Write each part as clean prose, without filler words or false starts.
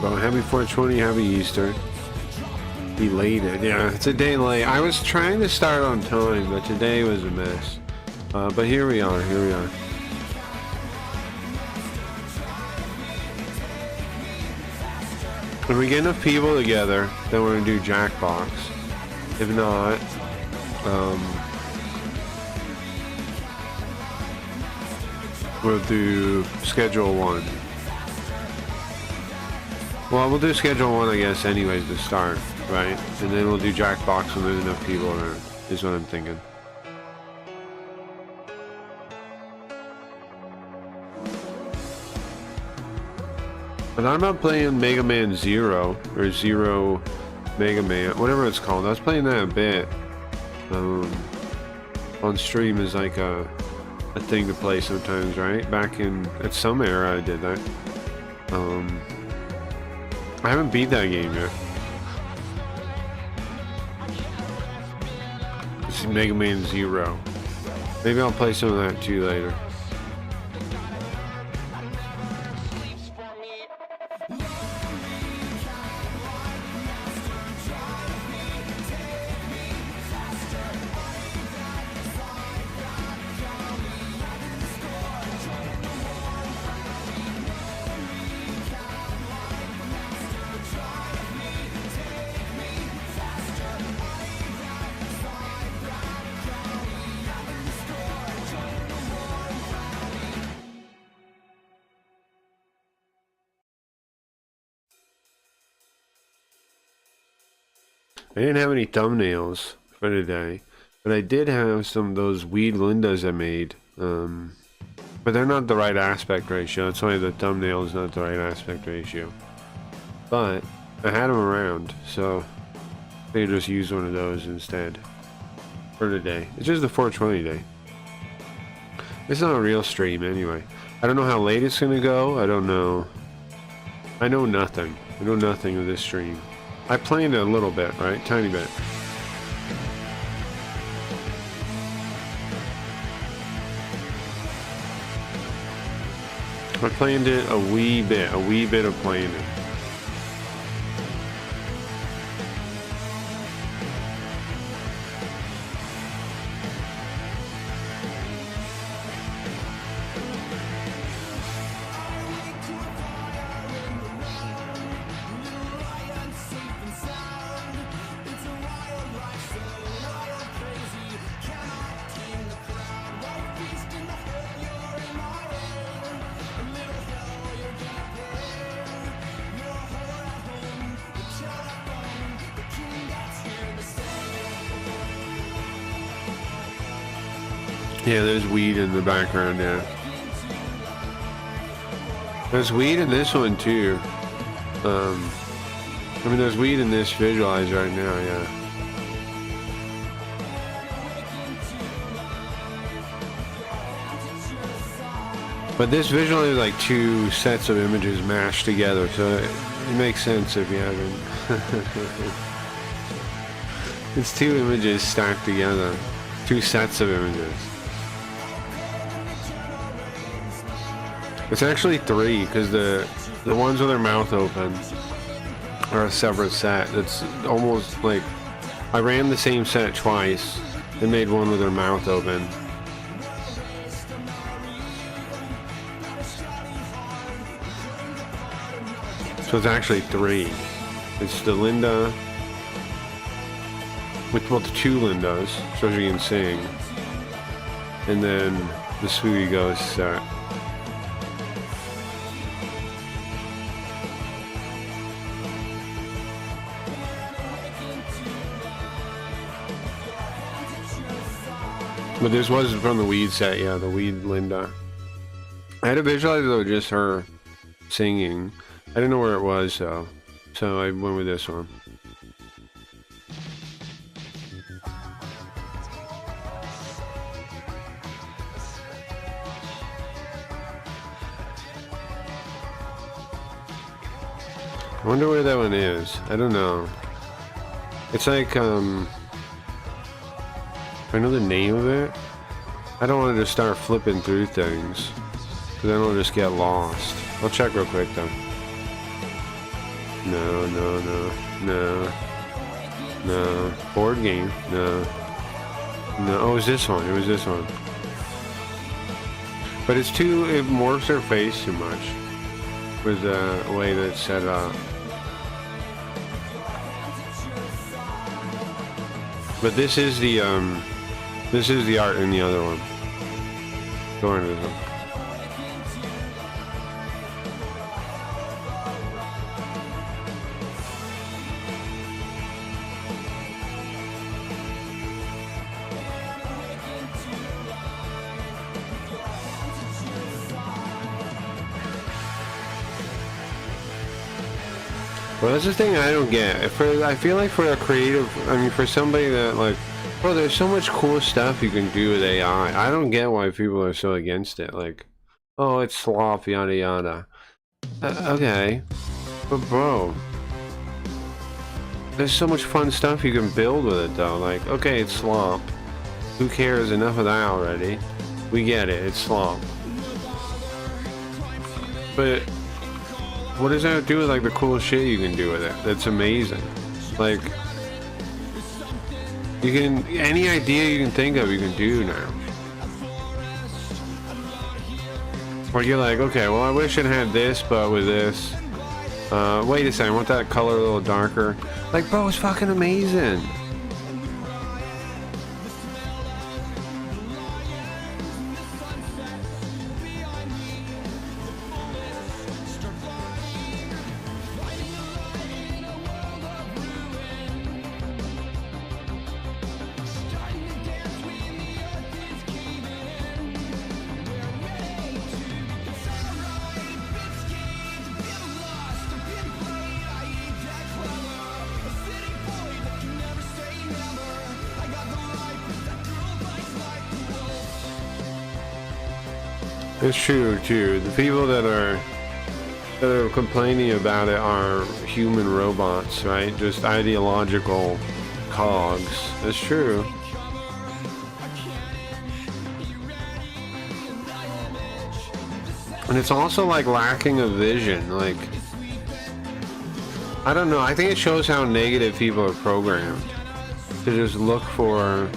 Well, happy 420, happy Easter. Belated, yeah, it's a day late. I was trying to start on time, but today was a mess. But here we are, here we are. When we get enough people together, then we're gonna do jackbox. If not, we'll do schedule 1. Well, we'll do schedule 1, I guess, anyways, to start, right? And then we'll do jackbox when there's enough people around, is what I'm thinking. I thought about playing Mega Man Zero, or Zero Mega Man, whatever it's called. I was playing that a bit. On stream is like a thing to play sometimes, right? Back in, at some era I did that. I haven't beat that game yet. This is Mega Man Zero. Maybe I'll play some of that too later. I didn't have any thumbnails for today, but I did have some of those weed Lindas I made, but they're not the right aspect ratio. It's only the thumbnail is not the right aspect ratio, but I had them around, so I could just use one of those instead for today. It's just the 420 day. It's not a real stream anyway. I don't know how late it's gonna go. I don't know. I know nothing. I know nothing of this stream. I planned it a little bit, right? Tiny bit. I planned it a wee bit of planning. Yeah, there's weed in the background, yeah. There's weed in this one too. I mean, there's weed in this visualizer right now, yeah. But this visualizer is like 2 sets of images mashed together, so it makes sense if you haven't. It's 2 images stacked together. 2 sets of images. It's actually 3, because the ones with their mouth open are a separate set. It's almost like I ran the same set twice and made one with their mouth open. So it's actually 3. It's the Linda with the 2 Lindas, so she can sing, and then the Sweetie Ghost set. But this was from the weed set, yeah, the weed Linda. I had a visualizer though, just her singing. I didn't know where it was though, so I went with this one. I wonder where that one is. I don't know. It's like, I know the name of it. I don't want to just start flipping through things, because then I'll just get lost. I'll check real quick though. No, no, no, no, no. Board game? No. No, oh, it was this one. It was this one. But it's too, it morphs her face too much with the way that it's set up. But this is the art in the other one. Dornism. Well, that's the thing I don't get. I feel like for a creative, I mean, for somebody that like, bro, there's so much cool stuff you can do with AI. I don't get why people are so against it. Like, oh, it's slop, yada yada. Okay, but bro, there's so much fun stuff you can build with it though. Like, okay, it's slop. Who cares? Enough of that already. We get it. It's slop. But what does that do with like the cool shit you can do with it? That's amazing. Like, you can, any idea you can think of, you can do now. Or you're like, okay, well, I wish it had this, but with this. Wait a second, I want that color a little darker. Like, bro, it's fucking amazing. It's true too. The people that are complaining about it are human robots, right? Just ideological cogs. It's true. And it's also like lacking a vision. Like, I don't know. I think it shows how negative people are programmed to just look for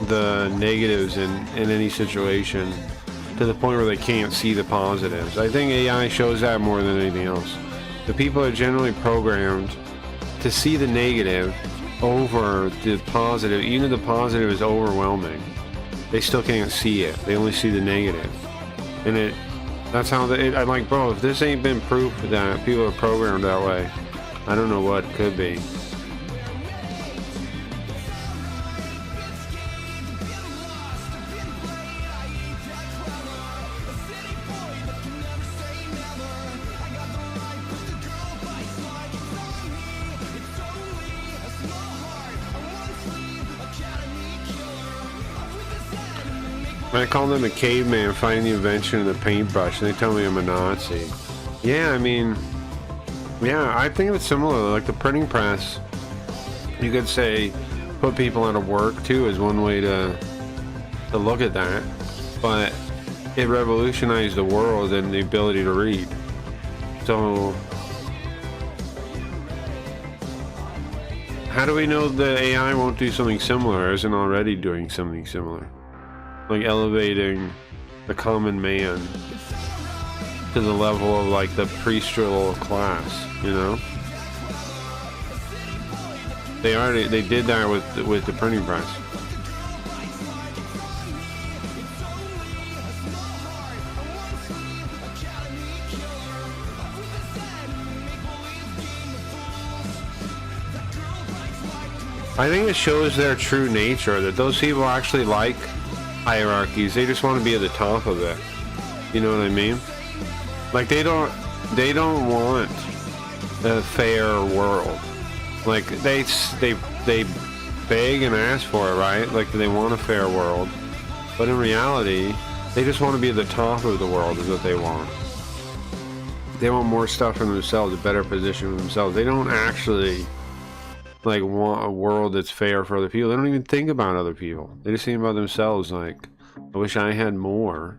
the negatives in any situation, to the point where they can't see the positives. I think AI shows that more than anything else. The people are generally programmed to see the negative over the positive. Even if the positive is overwhelming, they still can't see it. They only see the negative. And that's how I'm like, bro, if this ain't been proof that people are programmed that way, I don't know what could be. I call them a caveman fighting the invention of the paintbrush, and they tell me I'm a Nazi. Yeah, I mean, yeah, I think it's similar. Like the printing press, you could say put people out of work too is one way to look at that. But it revolutionized the world and the ability to read. So how do we know the AI won't do something similar, or isn't already doing something similar? Like elevating the common man to the level of like the priestly class, you know? They did that with the printing press. I think it shows their true nature, that those people actually like hierarchies. They just want to be at the top of it. You know what I mean? Like they don't want a fair world. Like they beg and ask for it, right? Like they want a fair world, but in reality, they just want to be at the top of the world is what they want. They want more stuff for themselves, a better position for themselves. They don't actually like want a world that's fair for other people. They don't even think about other people. They just think about themselves. Like, I wish I had more.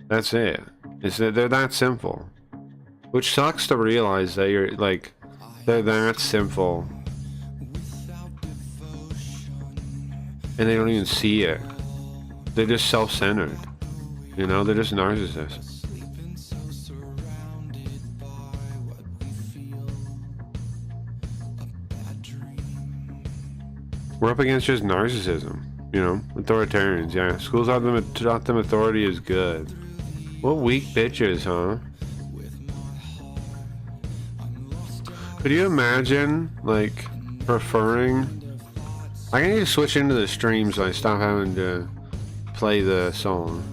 That's it. They're that simple. Which sucks to realize that you're like, They're that simple. And they don't even see it. They're just self-centered. You know, they're just narcissists. We're up against just narcissism, you know, authoritarians, yeah. Schools taught them authority is good. What weak bitches, huh? Could you imagine, like, preferring... I need to switch into the stream so I stop having to play the song.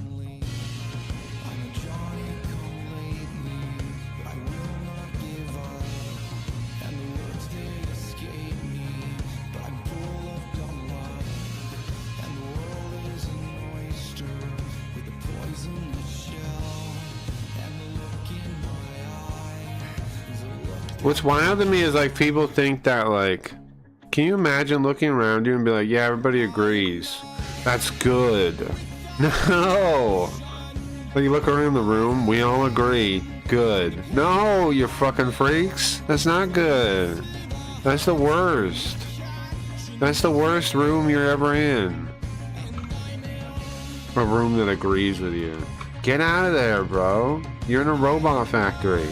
What's wild to me is like people think that like, can you imagine looking around you and be like, yeah, everybody agrees. That's good. No. Like you look around the room, we all agree. Good. No, you fucking freaks. That's not good. That's the worst. That's the worst room you're ever in. A room that agrees with you. Get out of there, bro. You're in a robot factory.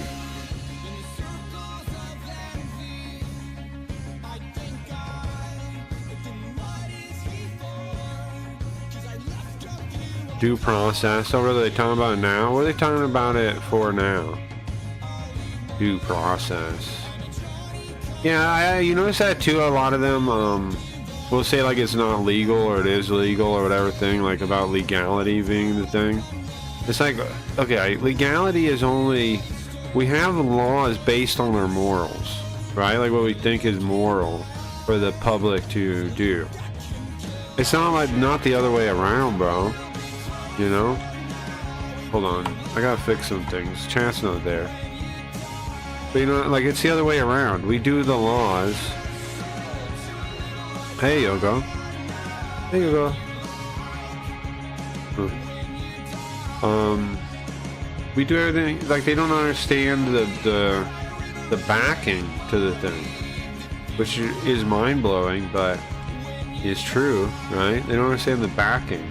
Due process. So what are they talking about now? What are they talking about it for now? Due process. Yeah, you notice that too. A lot of them will say like it's not legal or it is legal or whatever thing, like about legality being the thing. It's like, okay, legality is only, we have laws based on our morals, right? Like what we think is moral for the public to do. It's not like, not the other way around, bro. You know? Hold on. I gotta fix some things. Chat's not there. But you know, like it's the other way around. We do the laws. Hey, Yogo. Hey, Yogo. We do everything, like they don't understand the backing to the thing. Which is mind-blowing, but is true, right? They don't understand the backing.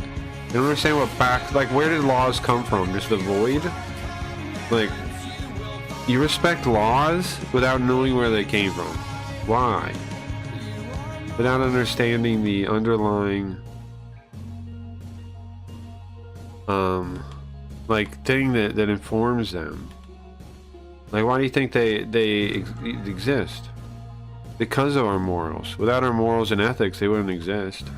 They don't understand what back, like where did laws come from? Just the void? Like, you respect laws without knowing where they came from. Why? Without understanding the underlying, like thing that informs them. Like, why do you think they exist? Because of our morals. Without our morals and ethics, they wouldn't exist.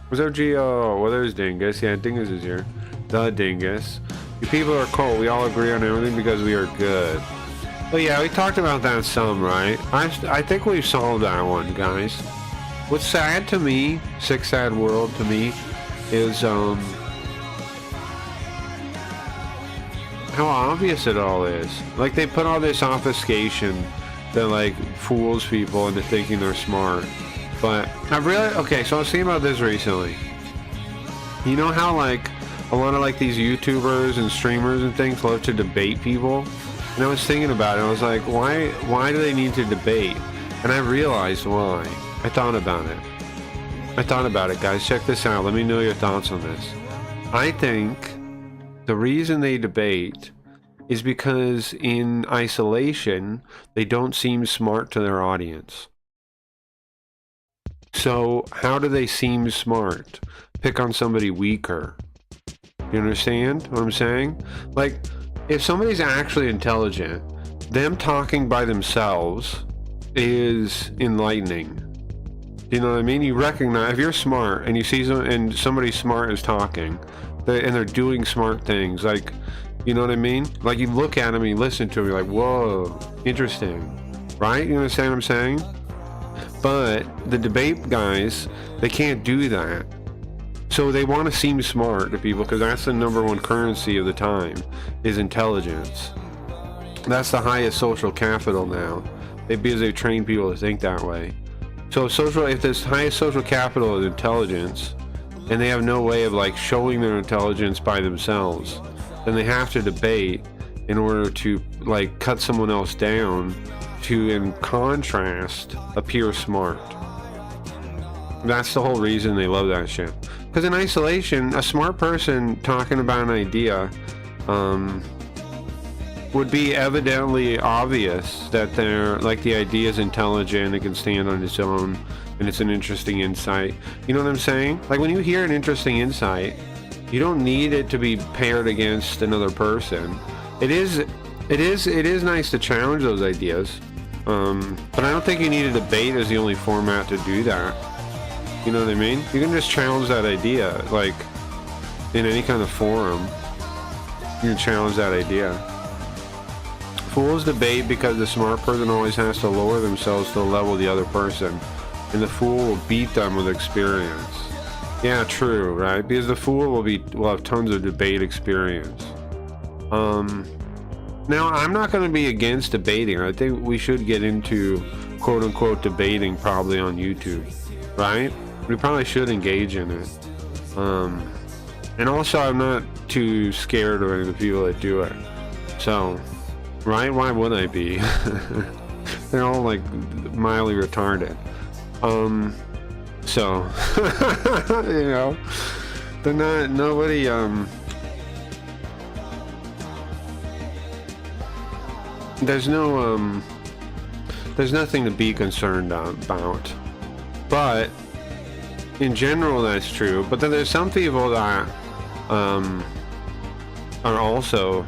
What's up, Gio? Well, there's Dingus. Yeah, Dingus is here. The Dingus. You people are cool. We all agree on everything because we are good. But yeah, we talked about that some, right? I think we've solved that one, guys. What's sad to me, sick sad world to me, is how obvious it all is. Like they put all this obfuscation that like fools people into thinking they're smart. But I've really, okay, so I was thinking about this recently. You know how like a lot of like these YouTubers and streamers and things love to debate people? And I was thinking about it. I was like, why do they need to debate? And I realized why. I thought about it, guys. Check this out. Let me know your thoughts on this. I think the reason they debate is because in isolation, they don't seem smart to their audience. So how do they seem smart? Pick on somebody weaker. You understand what I'm saying? Like, if somebody's actually intelligent, them talking by themselves is enlightening. You know what I mean? You recognize, if you're smart and you see somebody smart is talking, and they're doing smart things, like, you know what I mean? Like, you look at them and you listen to them, you're like, whoa, interesting. Right? You understand what I'm saying? But the debate guys, they can't do that. So they want to seem smart to people because that's the #1 currency of the time, is intelligence. That's the highest social capital now. Because they train people to think that way. So if this highest social capital is intelligence, and they have no way of like showing their intelligence by themselves, then they have to debate in order to like cut someone else down to, in contrast, appear smart. That's the whole reason they love that shit. Because in isolation, a smart person talking about an idea would be evidently obvious that they're like, the idea is intelligent, it can stand on its own, and it's an interesting insight. You know what I'm saying? Like when you hear an interesting insight, you don't need it to be paired against another person. It is nice to challenge those ideas, but I don't think you need a debate as the only format to do that. You know what I mean? You can just challenge that idea, like in any kind of forum. You can challenge that idea. Fools debate because the smart person always has to lower themselves to the level of the other person, and the fool will beat them with experience. Yeah, true, right? Because the fool will have tons of debate experience. Now, I'm not going to be against debating. I think we should get into quote-unquote debating probably on YouTube, right? We probably should engage in it. And also, I'm not too scared of any of the people that do it. So, right? Why would I be? They're all like mildly retarded. So, you know, they're not, nobody, there's nothing to be concerned about. But in general, that's true. But then there's some people that are also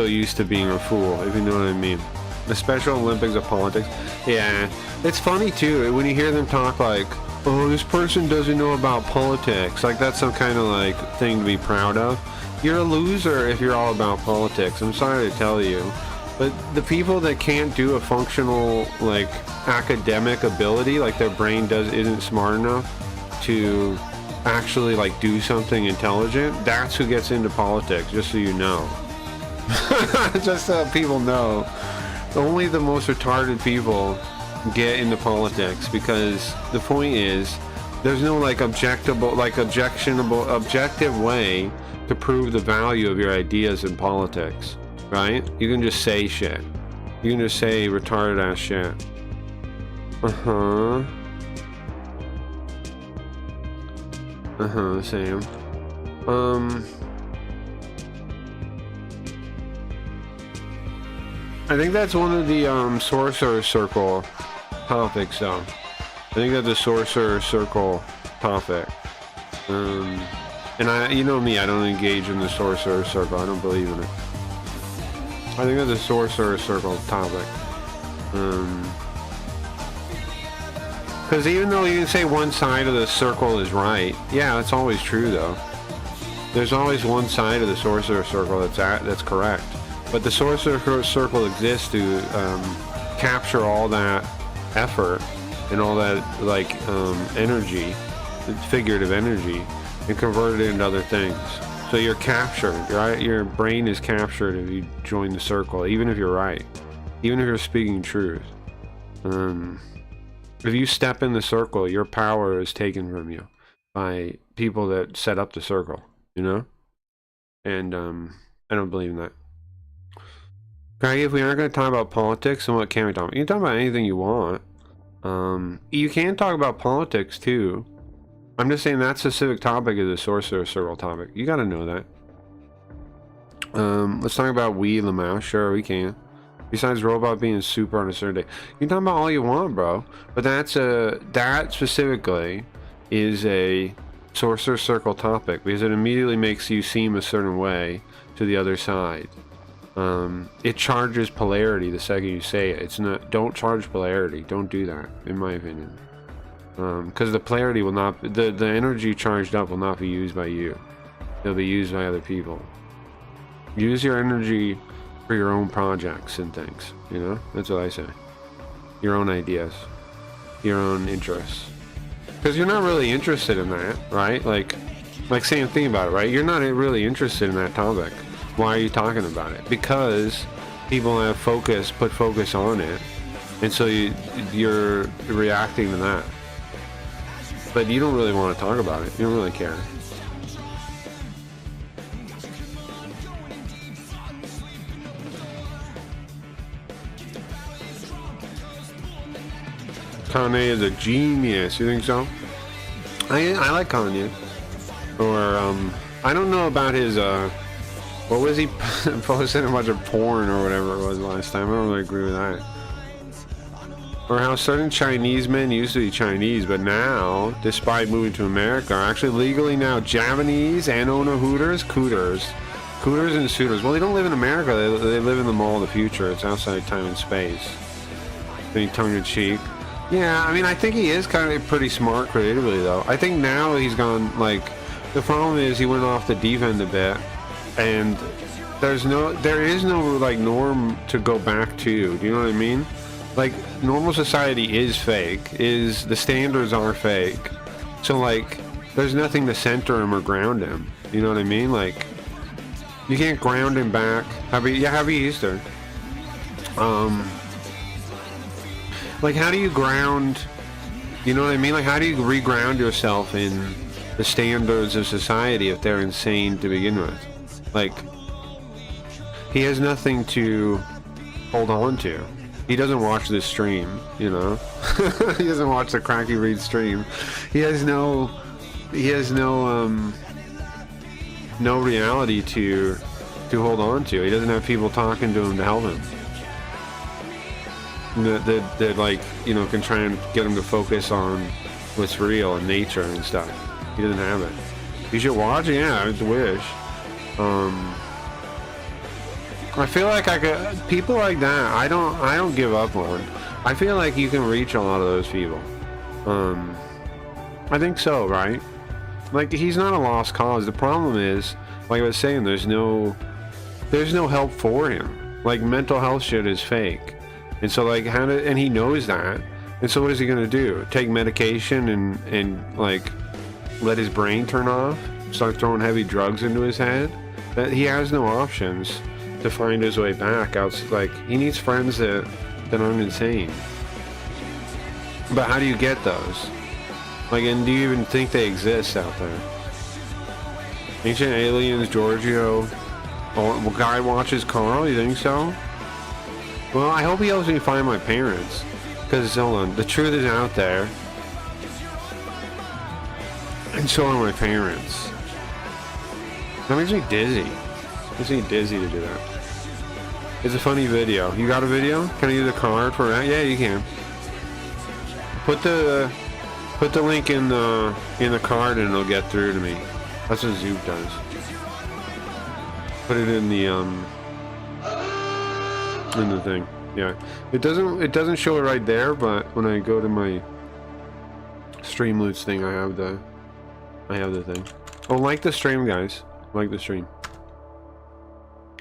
used to being a fool, if you know what I mean. The Special Olympics of politics. Yeah, it's funny too when you hear them talk like, oh, this person doesn't know about politics. Like that's some kind of like thing to be proud of. You're a loser if you're all about politics. I'm sorry to tell you. But the people that can't do a functional like academic ability, like their brain isn't smart enough to actually like do something intelligent, that's who gets into politics, just so you know. Just so people know. Only the most retarded people get into politics, because the point is there's no like objective way to prove the value of your ideas in politics, right? You can just say shit. You can just say retarded ass shit. Sam. I think that's one of the Sorcerer Circle topics, though. I think that's a Sorcerer Circle topic. And you know me, I don't engage in the Sorcerer Circle. I don't believe in it. I think that's a Sorcerer Circle topic. Because even though you can say one side of the circle is right, yeah, that's always true, though. There's always one side of the Sorcerer Circle that's correct. But the Sorcerer Circle exists to capture all that effort and all that like energy, figurative energy, and convert it into other things. So you're captured, right? Your brain is captured if you join the circle, even if you're right, even if you're speaking truth. If you step in the circle, your power is taken from you by people that set up the circle, you know? And I don't believe in that. Okay, if we aren't going to talk about politics, then what can we talk about? You can talk about anything you want. You can talk about politics too. I'm just saying that specific topic is a Sorcerer Circle topic. You got to know that. Let's talk about weed, Lamau. Sure, we can. Besides robot being super on a certain day, you can talk about all you want, bro. But that specifically is a Sorcerer Circle topic because it immediately makes you seem a certain way to the other side. It charges polarity the second you say it. It's not. Don't charge polarity. Don't do that, in my opinion. Because the polarity will not. The energy charged up will not be used by you. It'll be used by other people. Use your energy for your own projects and things. You know, that's what I say. Your own ideas, your own interests. Because you're not really interested in that, right? Like same thing about it, right? You're not really interested in that topic. Why are you talking about it? Because people have put focus on it, and so you're reacting to that. But you don't really want to talk about it. You don't really care. Kanye is a genius. You think so? I like Kanye. Or I don't know about his what was he posting a bunch of porn or whatever it was last time? I don't really agree with that. Or how certain Chinese men used to be Chinese, but now, despite moving to America, are actually legally now Japanese and own a Hooters, Cooters and Suitors. Well, they don't live in America. They live in the mall of the future. It's outside time and space. Being tongue-in-cheek. Yeah, I mean, I think he is kind of pretty smart creatively, though. I think now he's gone, like, the problem is he went off the deep end a bit, and there is no, like, norm to go back to. Do you know what I mean? Like, normal society is fake. The standards are fake. So, like, there's nothing to center him or ground him. You know what I mean? Like, you can't ground him back. Happy Easter. Like, how do you ground, you know what I mean? Like, how do you reground yourself in the standards of society if they're insane to begin with? Like, he has nothing to hold on to. He doesn't watch this stream, you know? He doesn't watch the Cracky Read stream. He has no reality to hold on to. He doesn't have people talking to him to help him. That like, you know, can try and get him to focus on what's real and nature and stuff. He doesn't have it. You should watch it, yeah, I wish. I feel like people like that, I don't give up on. I feel like you can reach a lot of those people. I think so, right? Like, he's not a lost cause. The problem is, like I was saying, there's no help for him. Like, mental health shit is fake. And so, like, and he knows that. And so what is he gonna do? Take medication and like, let his brain turn off? Start throwing heavy drugs into his head? That he has no options to find his way back out. Like, he needs friends that aren't insane. But how do you get those? Like, and do you even think they exist out there? Ancient Aliens, Giorgio, Guy Watches Carl, you think so? Well, I hope he helps me find my parents. Because, hold on, the truth is out there. And so are my parents. That makes me dizzy. It makes me dizzy to do that. It's a funny video. You got a video? Can I use a card for that? Yeah, you can. Put the link in the card and it'll get through to me. That's what Zoop does. Put it in the thing. Yeah. It doesn't show it right there, but when I go to my Streamloots thing, I have the thing. Oh, like the stream, guys. Like the stream.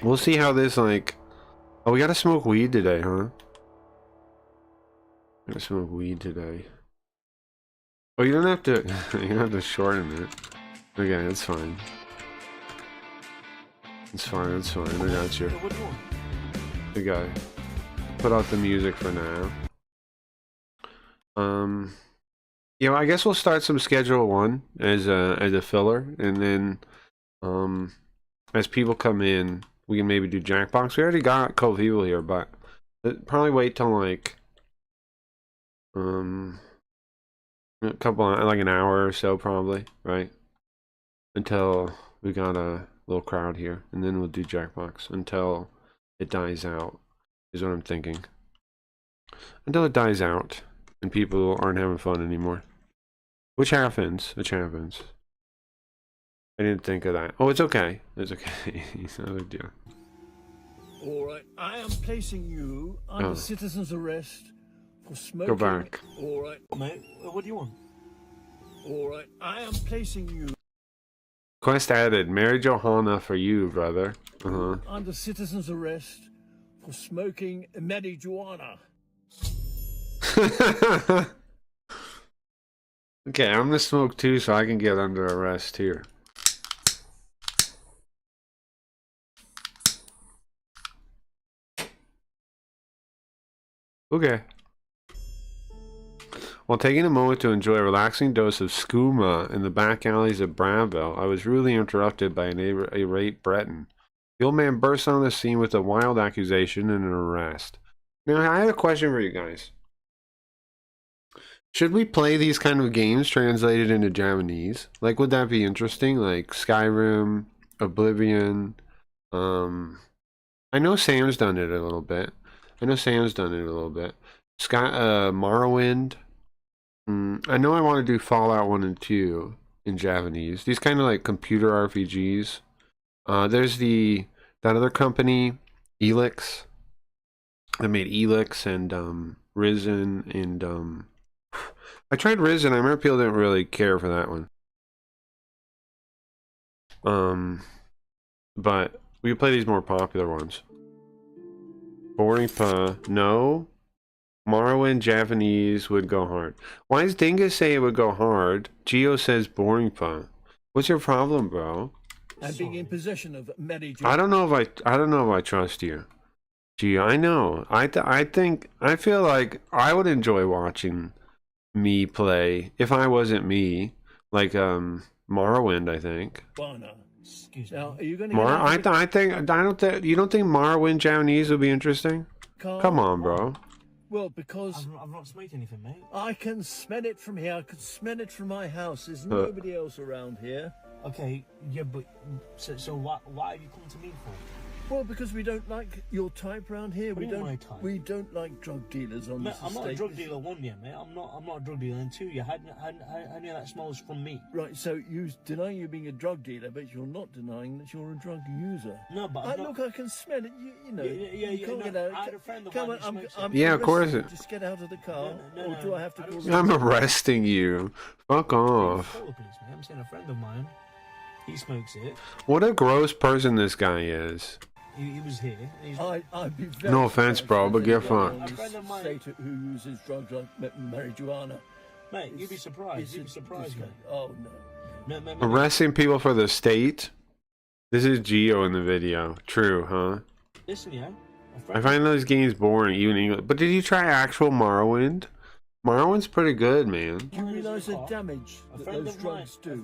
We'll see how this, like... Oh, we gotta smoke weed today, huh? Gotta smoke weed today. Oh, you don't have to... you don't have to shorten it. Okay, that's fine. It's fine, it's fine. I got you. Okay. Put out the music for now. Yeah, well, I guess we'll start some Schedule 1 as a filler, and then as people come in, we can maybe do Jackbox. We already got a couple people here, but probably wait till like a couple, like an hour or so, probably, right? Until we got a little crowd here, and then we'll do Jackbox until it dies out, is what I'm thinking. Until it dies out and people aren't having fun anymore. Which happens. I didn't think of that. Oh, it's okay. It's okay. It's not a big deal. All right, I am placing you under citizen's arrest for smoking. Go back. All right, mate. What do you want? All right, I am placing you. Quest added. Mary Johanna for you, brother. Under citizen's arrest for smoking marijuana. Okay, I'm gonna smoke too, so I can get under arrest here. Okay. While taking a moment to enjoy a relaxing dose of skooma in the back alleys of Bradville, I was rudely interrupted by an irate Breton. The old man burst on the scene with a wild accusation and an arrest. Now, I had a question for you guys. Should we play these kind of games translated into Japanese? Like, would that be interesting? Like Skyrim, Oblivion. I know Sam's done it a little bit. Morrowind. I know I want to do Fallout 1 and 2 in Japanese. These kind of like computer RPGs. There's that other company, Elix. That made Elix and Risen and I tried Risen. I remember people didn't really care for that one. But we can play these more popular ones. Boring pa. No. Morrowind Japanese would go hard. Why does Dingus say it would go hard? Geo says boring pa. What's your problem, bro? I'm being in possession of Mary Jo. I don't know if I trust you. Geo, I know. I feel like I would enjoy watching me play if I wasn't me. Like Morrowind, I think. Excuse me. Now, are you going to You don't think Morrowind Japanese would be interesting? Come on, bro. Well, because I've not smelled anything, mate. I can smell it from here. I can smell it from my house. There's nobody else around here. Okay, yeah, but so why have you come to me for? Well, because we don't like your type around here. What do you mean my type? We don't like drug dealers on this I'm not a estate. drug dealer, one, yeah, mate. I'm not a drug dealer, and two, you how do that smells from me? Right, so you deny you being a drug dealer, but you're not denying that you're a drug user. No, but I'm not... Look, I can smell it. You know. Yeah. Can't No, get out. I had a friend of Come mine on, who smokes I'm it. Yeah, of course arresting you. Just get out of the car, or do I have to go? I'm arresting you. Fuck off. Call the police, mate. I'm saying a friend of mine, he smokes it. What a gross person this guy is. He was here. I'd be very No offense, bro, but get surprised fucked. if anyone on this state who uses drugs like marijuana. Mate, you'd be surprised. You'd be surprised, mate. Oh no. No. Arresting people for the state? This is Geo in the video. True, huh? Listen, yeah. I find those games boring, even English. But did you try actual Morrowind? Morrowind's pretty good, man. You realise the damage that those drugs do?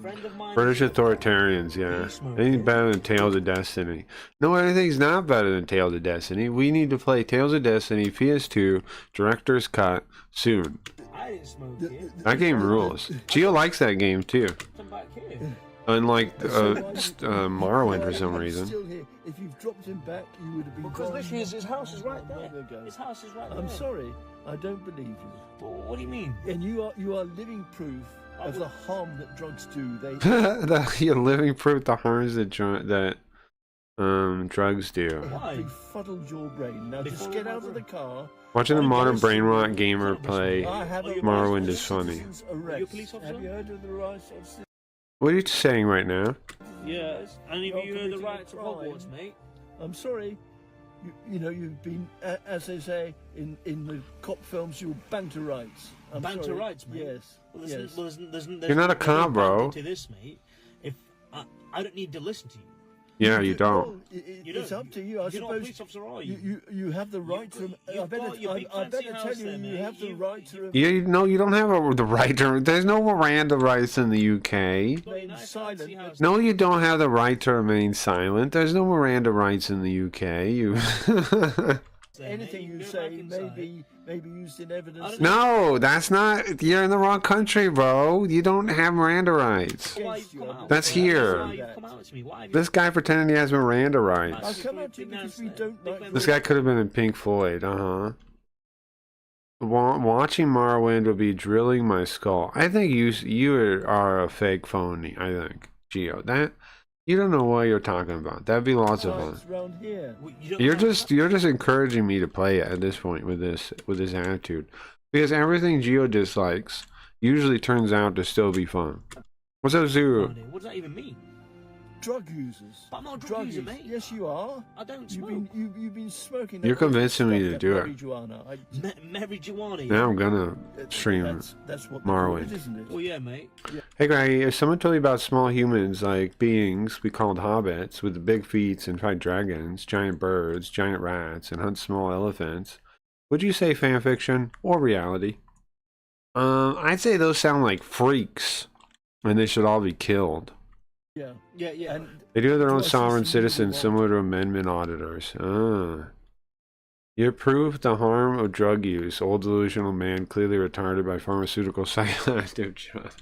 British authoritarians, yeah. Anything's better than Tales of Destiny. No, anything's not better than Tales of Destiny. We need to play Tales of Destiny PS2 Director's Cut soon. I didn't smoke it. That game rules. Geo likes that game too. Come back here. Unlike Morrowind for some reason. Still here. If you've dropped him back, you would have been Because gone literally his house is right long there. ago. His house is right there. I'm sorry, I don't believe you. What do you mean? And you are living proof of the harm that drugs do. You're living proof the harms that drugs do. Why? Befuddled your brain. Now just get out of the car. Watching a modern brain rot gamer play Morrowind is funny. Are you a police officer? Have you heard of the rights of citizens? What are you saying right now? Yeah, and if you know the committing a rights of crime. Hogwarts, mate. I'm sorry. You know, you've been, as they say in the cop films, you're banter rights. I'm Banter sorry. rights, mate. Yes. Well, yes. there's You're not a cop, bro. To this, mate. If I don't need to listen to you. Yeah, you don't. Well, You it's don't. up to you. I You're not a suppose police officer, are you? you have the right to. I got your big better fancy tell house you, there, you mate. have the right to. You know, you don't have the right to. There's no Miranda rights in the UK. Remain silent. No, you don't have the right to remain silent. There's no Miranda rights in the UK. You. Anything you say may be used in evidence. No, that's not. You're in the wrong country, bro. You don't have Miranda rights. That's here. This guy pretending he has Miranda rights. I've come out to you because we don't like. This guy could have been in Pink Floyd. Watching Morrowind would be drilling my skull. I think you are a fake phony. I think Geo that. You don't know what you're talking about. That'd be lots of fun. Around here. You're just encouraging me to play it at this point with this attitude, because everything Geo dislikes usually turns out to still be fun. What's up, Zuru? What does that even mean? Drug users. But I'm not a drug user, mate. Yes, you are. I don't smoke. You've been smoking. You're convincing me to do it. Marijuana. Now I'm gonna stream that's what Morrowind. isn't it? Well, yeah, mate. Yeah. Hey, Greggy, if someone told you about small humans, like beings we called hobbits, with big feet and fight dragons, giant birds, giant rats, and hunt small elephants, would you say fan fiction or reality? I'd say those sound like freaks, and they should all be killed. Yeah. And They do have their own to us, sovereign it's really citizens, wild. similar to amendment auditors. You proved the harm of drug use. Old delusional man clearly retarded by pharmaceutical psychoactive drugs.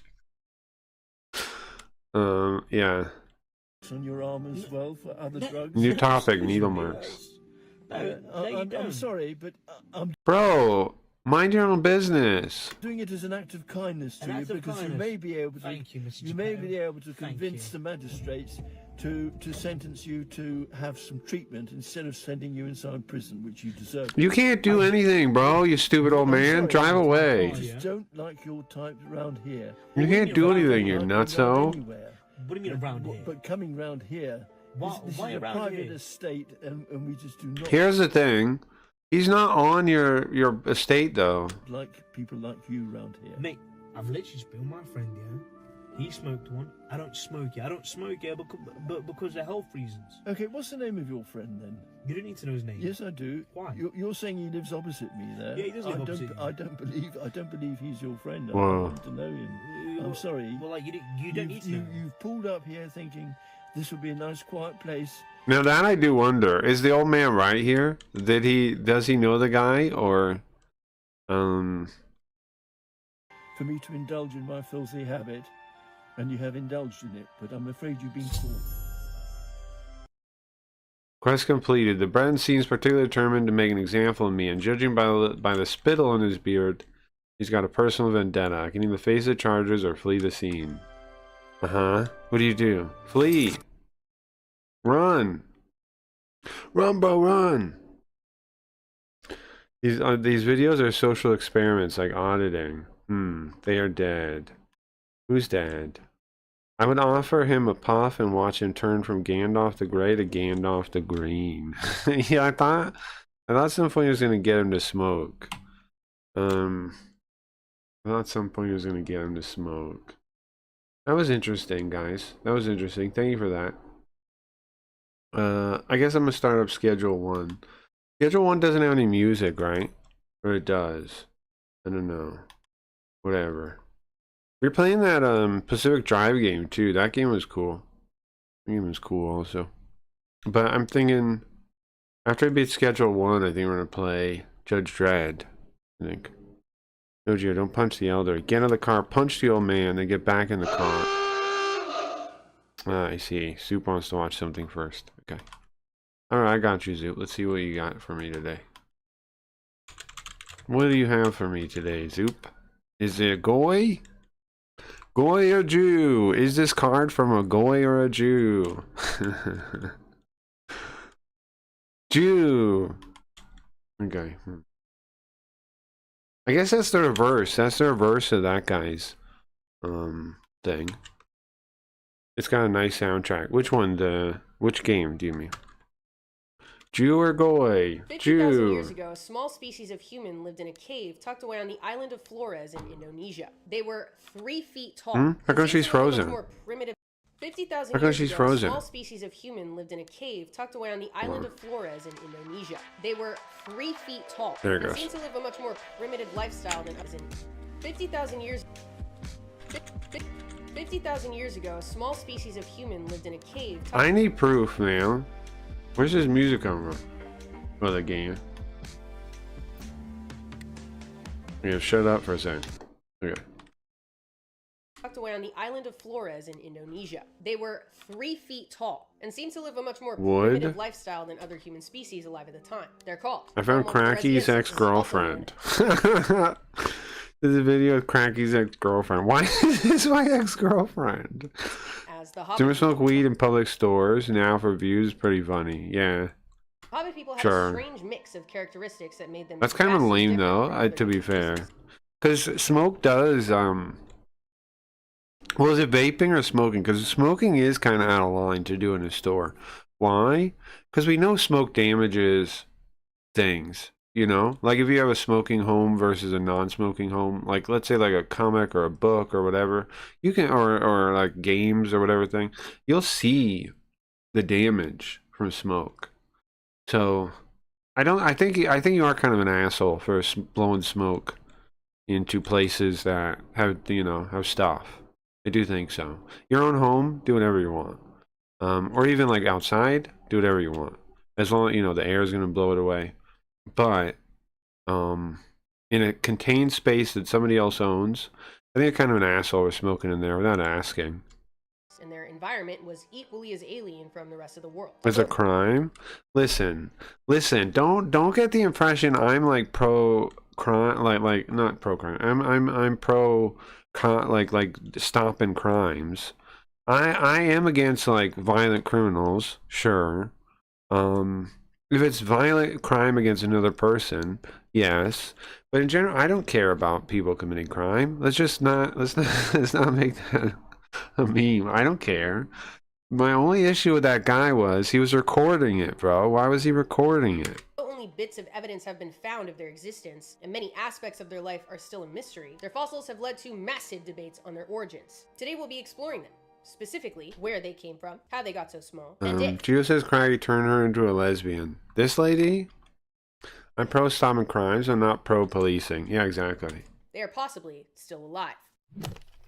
Yeah. On your arm as well for other drugs. New topic, Excuse needle me. marks. No, you I'm don't. sorry, but I'm Bro, mind your own business. doing it as an act of kindness to An you act of because kindness. you may be able to. Thank you, Mr. You may Geppetto. be able to Thank convince you. the magistrates to sentence you to have some treatment instead of sending you inside prison, which you deserve. You can't do anything, bro, you stupid old I'm man. sorry, Drive I away. just don't like your type around here. You can't do anything, you Like nutso. anywhere. What do you mean around here? But coming round here, this Why is a around private here? estate, and we just do not Here's the thing. He's not on your estate, though. like people like you round here. Mate, I've literally just been with my friend, yeah? He smoked one. I don't smoke it. I don't smoke it because of health reasons. Okay, what's the name of your friend then? You don't need to know his name. Yes, I do. Why? You're saying he lives opposite me there. Yeah, he does live opposite you. I don't believe he's your friend. I Whoa. want to know him. I'm sorry. Well, like, you don't need to know. You've pulled up here thinking this would be a nice, quiet place. Now that I do wonder, is the old man right here? Does he know the guy, or For me to indulge in my filthy habit, and you have indulged in it, but I'm afraid you've been caught. Quest completed. The Bren seems particularly determined to make an example of me, and judging by the spittle on his beard, he's got a personal vendetta. I can either face the charges or flee the scene. Uh-huh. What do you do? Flee! Run! Run, bro, run! These videos are social experiments, like auditing. They are dead. Who's dead? I would offer him a puff and watch him turn from Gandalf the Grey to Gandalf the Green. Yeah, I thought some point he was gonna get him to smoke. I thought some point he was gonna get him to smoke. That was interesting, guys. That was interesting. Thank you for that. I guess I'm gonna start up Schedule 1. Schedule 1 doesn't have any music, right? Or it does. I don't know. Whatever. We're playing that Pacific Drive game too. That game was cool. The game was cool also. But I'm thinking after I beat Schedule 1, I think we're gonna play Judge Dredd. I think. Jojo, don't punch the elder. Get out of the car, punch the old man, then get back in the car. I see. Soup wants to watch something first. Okay. Alright, I got you, Zoop. Let's see what you got for me today. What do you have for me today, Zoop? Is it a Goy? Goy or Jew? Is this card from a Goy or a Jew? Jew! Okay. I guess that's the reverse. That's the reverse of that guy's thing. It's got a nice soundtrack. Which one? Which game do you mean? Jew or Goy? 50,000 years Jew. ago, a small species of human lived in a cave tucked away on the island of Flores in Indonesia. They were 3 feet tall. How come and she's seemed to live a much frozen? more primitive. 50,000 How come years she's ago, frozen? a small species of human lived in a cave tucked away on the island of Flores in Indonesia. They were 3 feet tall. There it and goes. seemed to live a much more primitive lifestyle than others. 50,000 years. 50,000 years ago, a small species of human lived in a cave. I need proof, man. Where's this music come from? Oh, the game. Yeah, shut up for a second. Okay. Tucked away on the island of Flores in Indonesia. They were 3 feet tall and seemed to live a much more Wood? primitive lifestyle than other human species alive at the time. They're called. I found Homo Cracky's residents, ex-girlfriend. There's a video of Cracky's ex-girlfriend. Why is this my ex-girlfriend? As the Do we Hobbit smoke weed in public stores now for views? Pretty funny. Yeah. Hobbit people had Sure. a strange mix of characteristics that made them. That's kind of vastly lame different though, from other to be human fair. species. Because smoke does, well, is it vaping or smoking? Because smoking is kind of out of line to do in a store. Why? Because we know smoke damages things, you know? Like if you have a smoking home versus a non-smoking home, like let's say like a comic or a book or whatever, you can, or like games or whatever thing, you'll see the damage from smoke. So, I think you are kind of an asshole for blowing smoke into places that have, you know, have stuff. I do think so. Your own home, do whatever you want. Or even like outside, do whatever you want. As long as, you know, the air is going to blow it away. but in a contained space that somebody else owns, I think kind of an asshole was smoking in there without asking. And their environment was equally as alien from the rest of the world. It's a crime. Listen. Don't get the impression I'm like pro crime, like not pro crime. I'm pro like stopping crimes. I am against like violent criminals, sure. If it's violent crime against another person, yes. But in general, I don't care about people committing crime. Let's not make that a meme. I don't care. My only issue with that guy was he was recording it, bro. Why was he recording it? Only bits of evidence have been found of their existence, and many aspects of their life are still a mystery. Their fossils have led to massive debates on their origins. Today we'll be exploring them. Specifically, where they came from, how they got so small, and if... Gio says Craggy turned her into a lesbian. This lady? I'm pro stopping crimes, I'm not pro policing. Yeah, exactly. they are possibly still alive.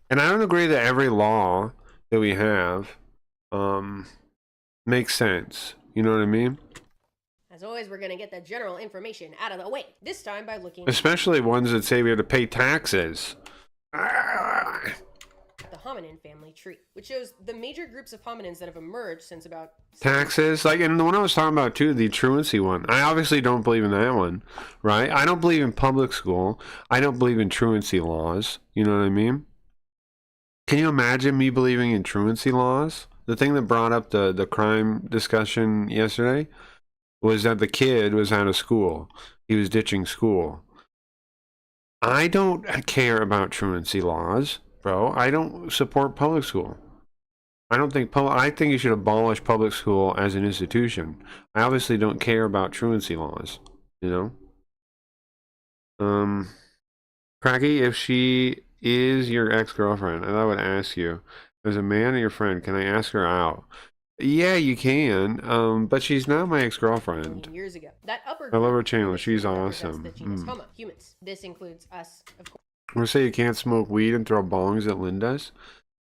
And I don't agree that every law that we have makes sense. You know what I mean? As always, we're going to get the general information out of the way. This time by looking Especially ones that say we have to pay taxes. at the hominin family tree, which shows the major groups of hominins that have emerged since about... Taxes, like, and the one I was talking about too, the truancy one. I obviously don't believe in that one, right? I don't believe in public school. I don't believe in truancy laws. You know what I mean? Can you imagine me believing in truancy laws? The thing that brought up the crime discussion yesterday was that the kid was out of school. He was ditching school. I don't care about truancy laws, bro. I don't support public school. I don't think I think you should abolish public school as an institution. I obviously don't care about truancy laws, you know? Cracky, if she is your ex-girlfriend, and I would ask you, as a man or your friend, can I ask her out? Yeah, you can, but she's not my ex-girlfriend. Years ago. That upper I love her group channel. represents She's the awesome. genus Homo, humans. This includes us, of course. We're say you can't smoke weed and throw bongs at Linda's.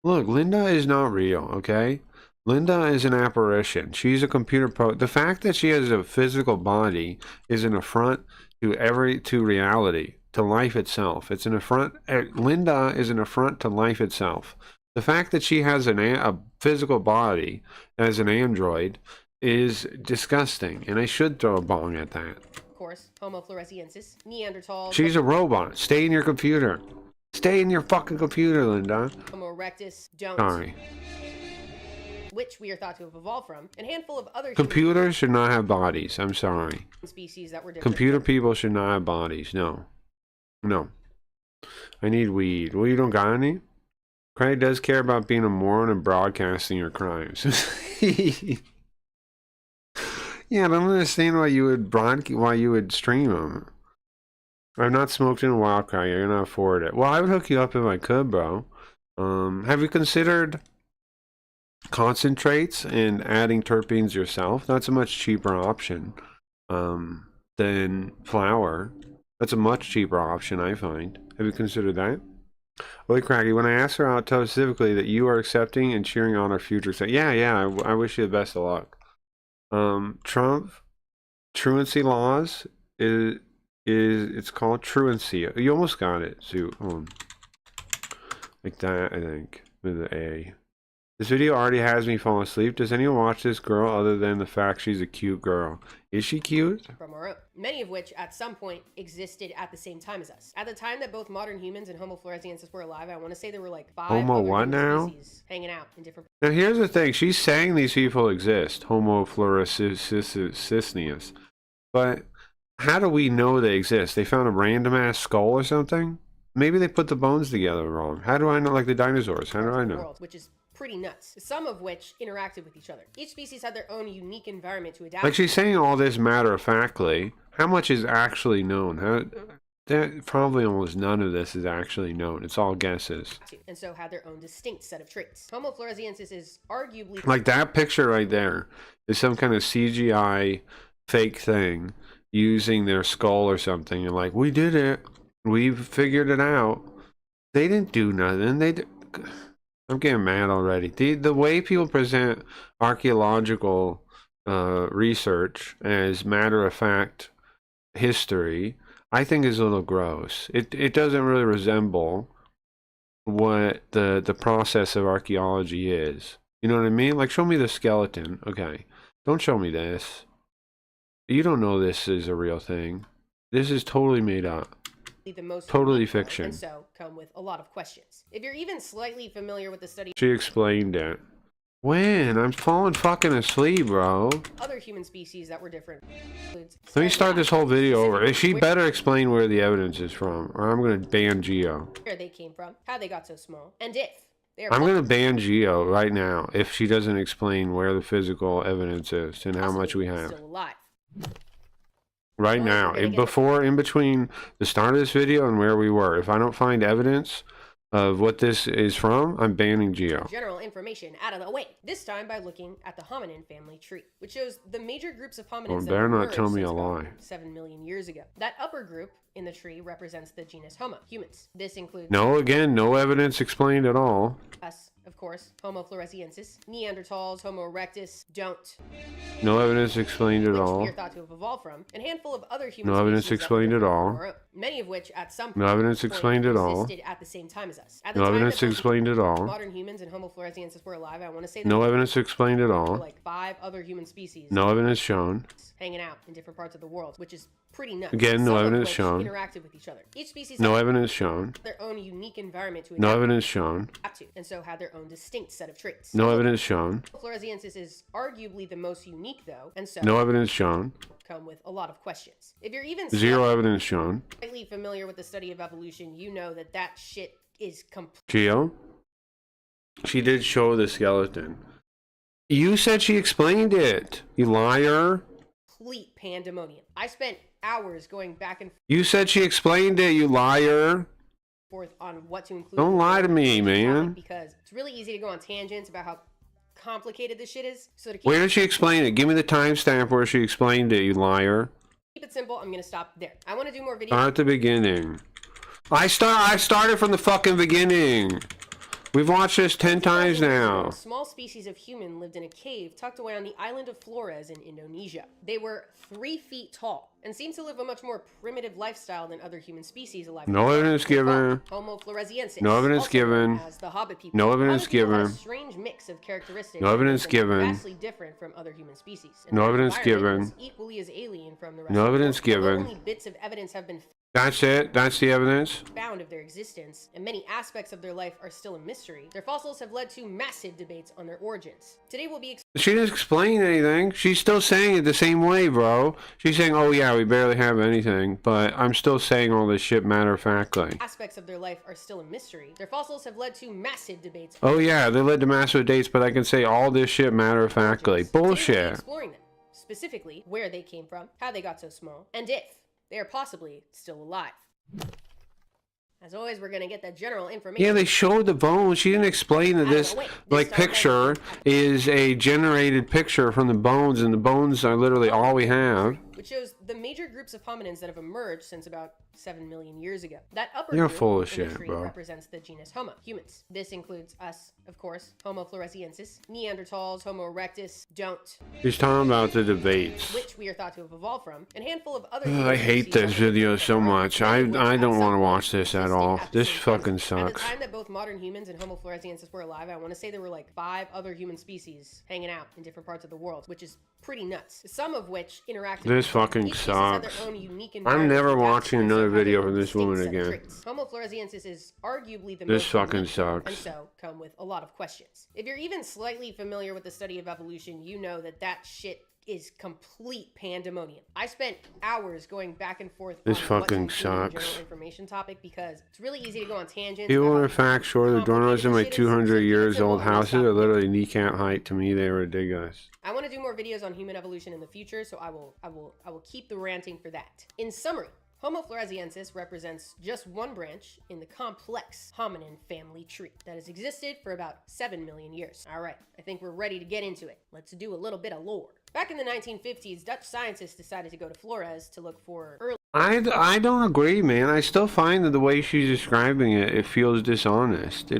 Look, Linda is not real, okay? Linda is an apparition. She's a computer the fact that she has a physical body is an affront to reality, to life itself. It's an affront. Linda is an affront to life itself. The fact that she has a physical body as an android is disgusting, and I should throw a bong at that. Of course, Homo floresiensis, Neanderthal. She's a robot. Stay in your computer. Stay in your fucking computer, Linda. Homo erectus, don't. Sorry. Which we are thought to have evolved from, and a handful of other Computers should not have bodies. I'm sorry. Species that were different. Computer people should not have bodies. No. No. I need weed. Well, you don't got any? Craig does care about being a moron and broadcasting your crimes. Yeah, I don't understand why you would stream them. I've not smoked in a while, Craig. You're gonna afford it. Well, I would hook you up if I could, bro. Have you considered concentrates and adding terpenes yourself? That's a much cheaper option than flour. That's a much cheaper option, I find. Have you considered that? Well, Craggy, when I asked her out, tell her specifically that you are accepting and cheering on our future. So, yeah, I wish you the best of luck. Trump truancy laws is it's called truancy. You almost got it, Sue. Like that, I think, with the A. This video already has me falling asleep. Does anyone watch this girl other than the fact she's a cute girl? Is she cute? From our own, many of which at some point existed at the same time as us. At the time that both modern humans and Homo floresiensis were alive, I want to say there were like 5 Homo other what now? species hanging out in different... Now here's the thing. She's saying these people exist. Homo floresiensis. But how do we know they exist? They found a random ass skull or something? Maybe they put the bones together wrong. How do I know? Like the dinosaurs. How do I know? World, which is pretty nuts. Some of which interacted with each other. Each species had their own unique environment to adapt. Like she's saying all this matter-of-factly. How much is actually known? Probably almost none of this is actually known. It's all guesses. And so had their own distinct set of traits. Homo floresiensis is arguably... Like that picture right there is some kind of CGI fake thing using their skull or something. And like, we did it. We've figured it out. They didn't do nothing. I'm getting mad already. The way people present archaeological research as matter of fact history, I think is a little gross. It doesn't really resemble what the process of archaeology is. You know what I mean? Like, show me the skeleton. Okay. Don't show me this. You don't know this is a real thing. This is totally made up. The most Totally unique one, fiction. and so come with a lot of questions. If you're even slightly familiar with the study She explained it. When? I'm falling fucking asleep, bro. of other human species that were different. Let me start this whole video over. She better explain where the evidence is from, or I'm gonna ban Geo. Where they came from, how they got so small, and if they are I'm gonna ban Geo right now if she doesn't explain where the physical evidence is and how much we have. still alive. Right now, in between the start of this video and where we were. If I don't find evidence of what this is from, I'm banning Geo. General information out of the way. This time by looking at the hominin family tree, which shows the major groups of hominids that better not emerged tell me since a about lie. 7 million years ago. That upper group in the tree represents the genus Homo, humans. This includes No, again, no evidence explained at all. us, of course, Homo floresiensis, Neanderthals, Homo erectus, don't. No evidence explained at Which all. we are thought to have evolved from, and a handful of other human No evidence species that explained were at all. our own, many of which at some No evidence point explained at all. existed at the same time as us. At the No time evidence that both explained at all. modern humans and Homo floresiensis were alive, I want to say that No there evidence explained at were all. like 5 other human species No evidence shown. hanging out in different parts of the world, which is pretty nuts. Again, no Some of evidence which shown. interacted with each other. Each species No had evidence shown. their own unique environment to No adapt evidence shown. to, and so had their own distinct set of traits. No evidence shown. Floresiensis is arguably the most unique, though, and so No evidence shown. come with a lot of questions. If you're even Zero evidence shown. slightly familiar with the study of evolution, you know that that shit is Geo? She did show the skeleton. You said she explained it. You liar. complete pandemonium. I spent hours going back and You said she explained it, you liar. forth on what to include. Don't in lie to the me, man. Because it's really easy to go on tangents about how complicated this shit is. So to keep, Where did she explain it? Give me the timestamp where she explained it, you liar. it simple, I'm gonna stop there. I want to do more videos. Start at the beginning. I started from the fucking beginning. We've watched this 10 times now. A small species of human lived in a cave tucked away on the island of Flores in Indonesia. They were 3 feet tall and seemed to live a much more primitive lifestyle than other human species alive. No evidence given. Homo floresiensis. No evidence also known given. as the Hobbit people. No evidence Hobbit people had given. a strange mix of characteristics. No evidence that given. were vastly different from other human species. And No their evidence environment given. was equally as alien from the rest No of the evidence world. Although given. only bits of evidence have been That's it? That's the evidence? found of their existence, and many aspects of their life are still a mystery. Their fossils have led to massive debates on their origins. Today we'll be She didn't explain anything. She's still saying it the same way, bro. She's saying, oh yeah, we barely have anything, but I'm still saying all this shit matter-of-factly. aspects of their life are still a mystery. Their fossils have led to massive debates. Oh yeah, they led to massive dates, but I can say all this shit matter-of-factly. Today we'll be Bullshit. exploring them, specifically where they came from, how they got so small, and if they are possibly still alive. As always, we're gonna get that general information. Yeah, they showed the bones. She didn't explain that this, like, picture is a generated picture from the bones, and the bones are literally all we have. Which shows the major groups of hominins that have emerged since about 7 million years ago. That upper You're group full of in the shit, tree bro. represents the genus Homo, humans. This includes us, of course, Homo floresiensis, Neanderthals, Homo erectus, don't, She's talking about the debates. which we are thought to have evolved from, and a handful of other. I hate this video so much. I don't want to watch this at all. This fucking At the sucks. time that both modern humans and Homo floresiensis were alive, I want to say there were like 5 other human species hanging out in different parts of the world, which is pretty nuts. Some of which interacted. This fucking Each species had sucks. their own unique I'm environment never to adapt watching to, and so another had their video own from this distinct woman set of again. traits. Homo floresiensis is arguably the This most fucking unique one, sucks. and so come with a lot of questions. If you're even slightly familiar with the study of evolution, you know that that shit is complete pandemonium. I spent hours going back and forth This on what to fucking include in the sucks. general information topic because it's really easy to go on tangents. People about are how facts sure the doorknobs in my complicated this shit is, so 200 keep it years simple old and I'll houses stop are there. literally kneecap height to me. They're ridiculous. I want to do more videos on human evolution in the future, so I will keep the ranting for that. In summary, Homo floresiensis represents just one branch in the complex hominin family tree that has existed for about 7 million years. All right, I think we're ready to get into it. Let's do a little bit of lore. Back in the 1950s, Dutch scientists decided to go to Flores to look for early I don't agree, man. I still find that the way she's describing it, it feels dishonest.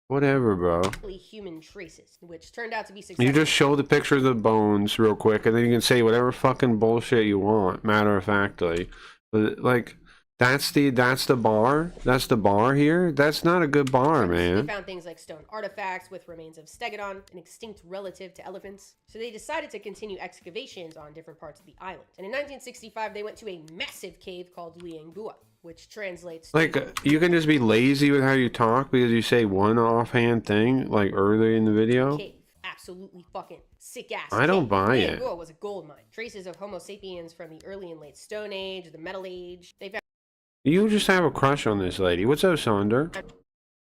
Whatever, bro. human traces, which turned out to be You successful. just show the picture of the bones real quick, and then you can say whatever fucking bullshit you want, matter of factly. But like, that's the bar. That's the bar here. That's not a good bar, They man. found things like stone artifacts with remains of stegodon, an extinct relative to elephants. So they decided to continue excavations on different parts of the island. And in 1965, they went to a massive cave called Liangbua, which translates to Like, you can just be lazy with how you talk because you say one offhand thing, like earlier in the video. cave. Absolutely fucking sick ass. I don't cave. buy it. Liangbua was a gold mine. Traces of Homo sapiens from the early and late Stone Age, the Metal Age. They found You just have a crush on this lady. What's up, Sonder?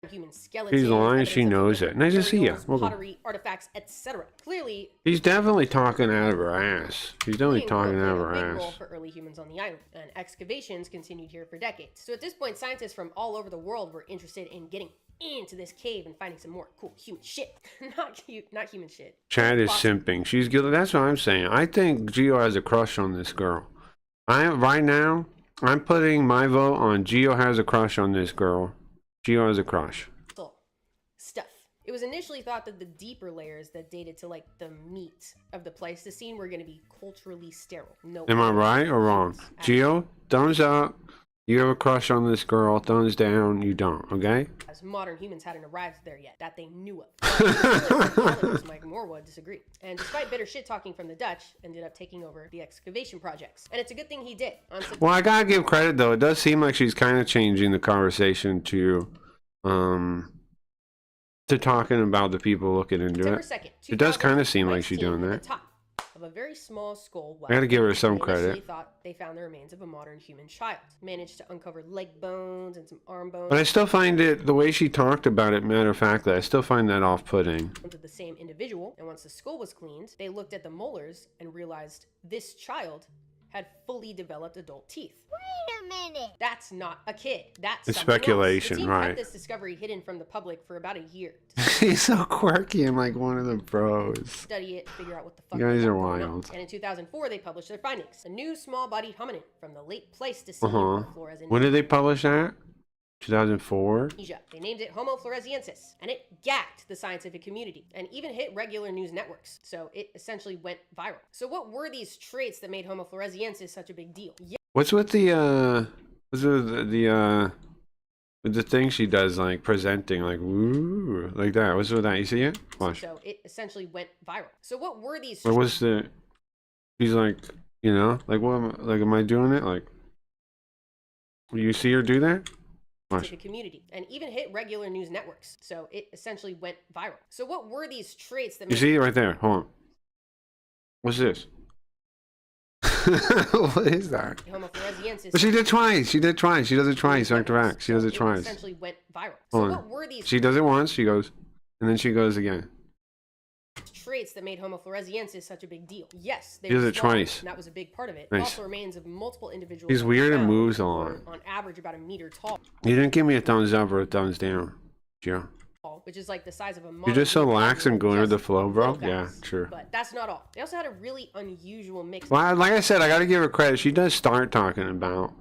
human skeletons. She's lying. evidence She of knows it. Nice to see you. burials, Welcome. pottery, artifacts, etc. Clearly, She's definitely talking out of her ass. She's definitely talking out of her played a big role ass. for early humans on the island, and excavations continued here for decades. So at this point, scientists from all over the world were interested in getting into this cave and finding some more cool human shit. not human shit. Chad is Awesome. simping. She's guilty. That's what I'm saying. I think Gio has a crush on this girl. Right now, I'm putting my vote on Gio has a crush on this girl. Gio has a crush. Stuff. It was initially thought that the deeper layers that dated to like the meat of the Pleistocene were going to be culturally sterile. No. Am I right or wrong? Gio, thumbs up. You have a crush on this girl. Thumbs down. You don't. Okay. As modern humans hadn't arrived there yet, that they knew of. But Mike Morwood disagreed, and despite bitter shit talking from the Dutch, ended up taking over the excavation projects. And it's a good thing he did. On Well, I gotta give credit though. It does seem like she's kind of changing the conversation to talking about the people looking into September it. 2nd, It does kind of seem like Mike's she's team doing at that. the top of a very small skull. I gotta give her some They initially credit. thought they found the remains of a modern human child. Managed to uncover leg bones and some arm bones. But I still find it, the way she talked about it, matter of fact, I still find that off-putting. Of the same individual, and once the skull was cleaned, they looked at the molars and realized this child had fully developed adult teeth. Wait a minute. That's not a kid. That's It's something else. speculation, The team right. kept this discovery hidden from the public for about a year She's so quirky and like one of the bros. to study it, figure out what the fuck. You guys they are got going on. wild. And in 2004, they published their findings: a new small-bodied hominin from the late Pleistocene Uh-huh. of Flores in When did they publish that? 2004? Indonesia. They named it Homo floresiensis, and it gagged the scientific community and even hit regular news networks. So it essentially went viral. So what were these traits that made Homo floresiensis such a big deal? What's with the with the thing she does, like presenting, like woo, like that? What's with that? You see it? Watch. So it essentially went viral. So what were these What was the? She's like, you know, like what? Am I doing it? Like, you see her do that? to Watch. the community and even hit regular news networks. So it essentially went viral. So what were these traits that You made see it right there. Hold on. What's this? What is that? Homo floresiensis? But she did twice. She did twice. She does it twice. Back to back. She does it So twice. essentially went viral. So Hold what on. were these She does it once. She goes, and then she goes again. traits that made Homo floresiensis such a big deal? Yes, they She does were it small, twice. and that was a big part of it. Nice. Also, remains of multiple individuals. He's that weird were and found moves a were lot. On average, about a meter tall, You didn't give me a thumbs up or a thumbs down, Joe. which is like the size of a. You're just so lax and going with the flow, bro. Just Yeah, fast. sure. But that's not all. They also had a really unusual mix. Well, like I said, I got to give her credit. She does start talking about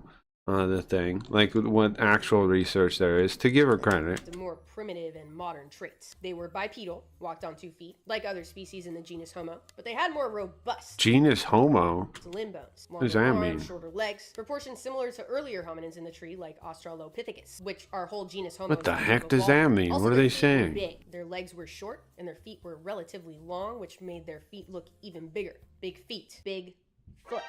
the thing, like what actual research there is. To give her credit. The more primitive and modern traits. They were bipedal, walked on 2 feet, like other species in the genus Homo, but they had more robust Genus Homo. limb bones, What does longer that arms, mean? shorter legs, proportions similar to earlier hominins in the tree, like Australopithecus, which our whole genus Homo. What the seems to heck have does evolved. that mean? Also, What are their they feet were saying? Big. Their legs were short, and their feet were relatively long, which made their feet look even bigger. Big feet, big foot.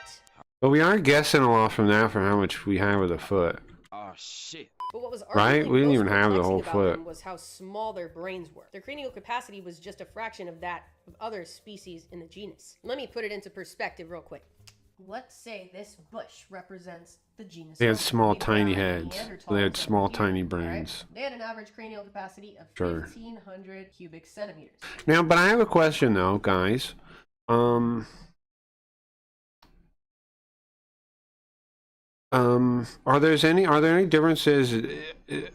But we are guessing a lot from that for how much we have with a foot. Oh shit. But what was Right? arguably We didn't most even have the perplexing whole about foot. them was how small their brains were. Their cranial capacity was just a fraction of that of other species in the genus. Let me put it into perspective real quick. Let's say this bush represents the genus. They had Homo. small, Maybe tiny around heads. Neanderthals They had like small, you, tiny right? brains. They had an average cranial capacity of Sure. 1,500 cubic centimeters. Now, but I have a question though, guys. Are there any differences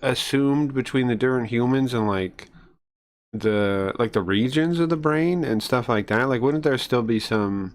assumed between the different humans and like the regions of the brain and stuff like that? Like, wouldn't there still be some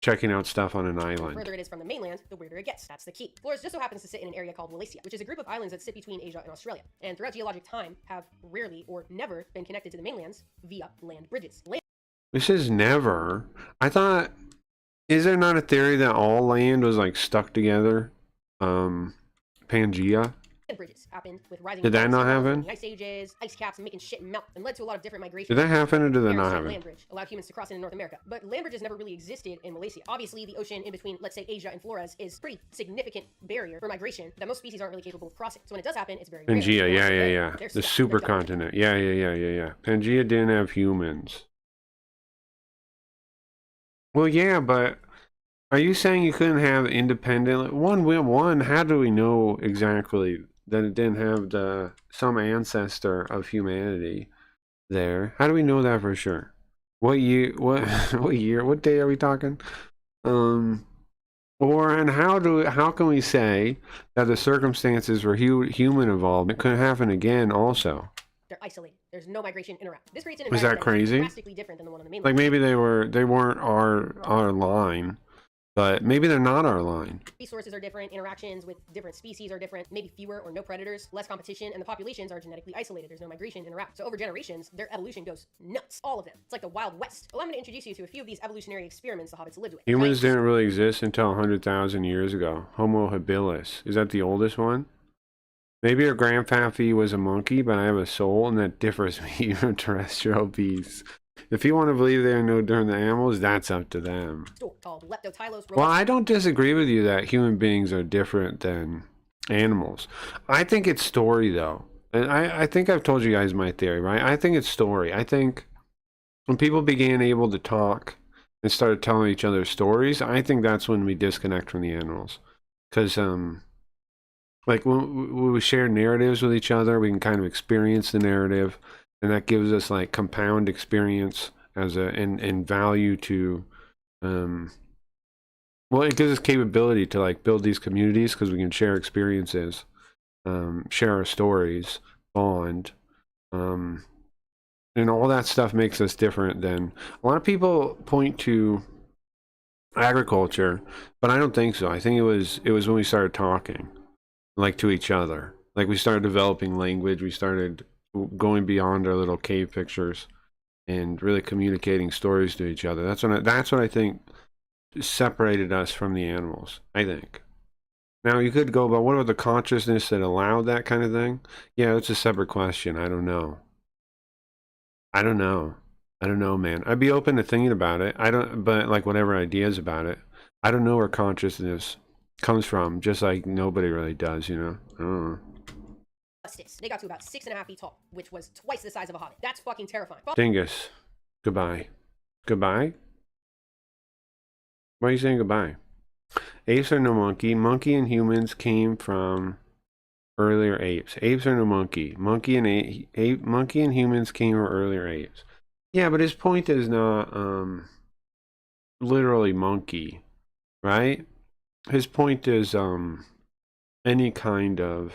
checking out stuff on an The island. further it is from the mainland, the weirder it gets. That's the key. Flores just so happens to sit in an area called Wallacea, which is a group of islands that sit between Asia and Australia, and throughout geologic time have rarely or never been connected to the mainlands via land bridges. This is never. I thought, is there not a theory that all land was like stuck together? Pangea? Land bridges happened with rising Did that tides, not swells happen? from the ice ages, ice caps, and making shit melt, and led to a lot of different migrations. Did that happen or did that Paris not Sea happen? Land bridge allowed humans to cross into North America, but land bridges never really existed in Malaysia. Obviously, the ocean in between, let's say, Asia and Flores is a pretty significant barrier for migration that most species aren't really capable of crossing. So when it does happen, it's very rare. Pangea, And yeah, once yeah, they're yeah. there, they're The stuck. They're done. supercontinent. Yeah. Pangea didn't have humans. Well, yeah, but are you saying you couldn't have independent one? How do we know exactly that it didn't have some ancestor of humanity there? How do we know that for sure? What year? What what year? What day are we talking? And how can we say that the circumstances were human evolved? It could happen again also. They're isolated. There's no migration interact. This creates an Was that environment crazy? drastically different than the one on the mainland. Like maybe they weren't our line, but maybe they're not our line. Resources are different, interactions with different species are different, maybe fewer or no predators, less competition, and the populations are genetically isolated. There's no migration interact. So over generations, their evolution goes nuts. All of them. It's like the Wild West. Allow me to introduce you to a few of these evolutionary experiments the hobbits lived with. Humans didn't really exist until 100,000 years ago. Homo habilis. Is that the oldest one? Maybe our grandpappy was a monkey, but I have a soul, and that differs me from terrestrial beasts. If you want to believe there are no different than animals, that's up to them. Called Leptotylos. Well, I don't disagree with you that human beings are different than animals. I think it's story, though. And I think I've told you guys my theory, right? I think it's story. I think when people began able to talk and started telling each other stories, I think that's when we disconnect from the animals. Because, like when we share narratives with each other, we can kind of experience the narrative, and that gives us like compound experience as and value to, well, it gives us capability to like build these communities because we can share experiences, share our stories, bond, and all that stuff makes us different than a lot of people point to agriculture, but I don't think so. I think it was when we started talking, like to each other, like we started developing language, we started going beyond our little cave pictures and really communicating stories to each other. That's what I think separated us from the animals, I think. Now you could go about what about the consciousness that allowed that kind of thing? Yeah, it's a separate question. I don't know, man. I'd be open to thinking about it. But like whatever ideas about it, I don't know where consciousness comes from, just like nobody really does, you know? I don't know. They got to about 6.5 feet tall, which was twice the size of a hobbit. That's fucking terrifying. Dingus, goodbye. Goodbye? Why are you saying goodbye? Apes are no monkey. Monkey and humans came from earlier apes. Apes are no monkey. Monkey and humans came from earlier apes. Yeah, but his point is not literally monkey, right? His point is any kind of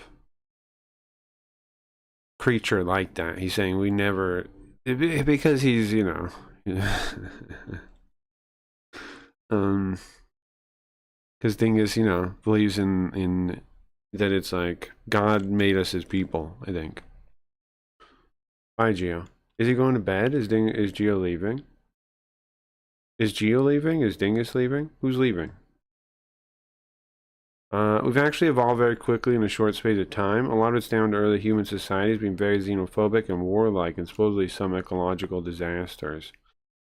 creature like that. He's saying we never, because he's, you know, because Dingus, you know, believes in that it's like God made us as people, I think. Bye, Geo. Is he going to bed? Is Geo leaving? Is Geo leaving? Is Dingus leaving? Who's leaving? We've actually evolved very quickly in a short space of time. A lot of it's down to early human societies being very xenophobic and warlike, and supposedly some ecological disasters.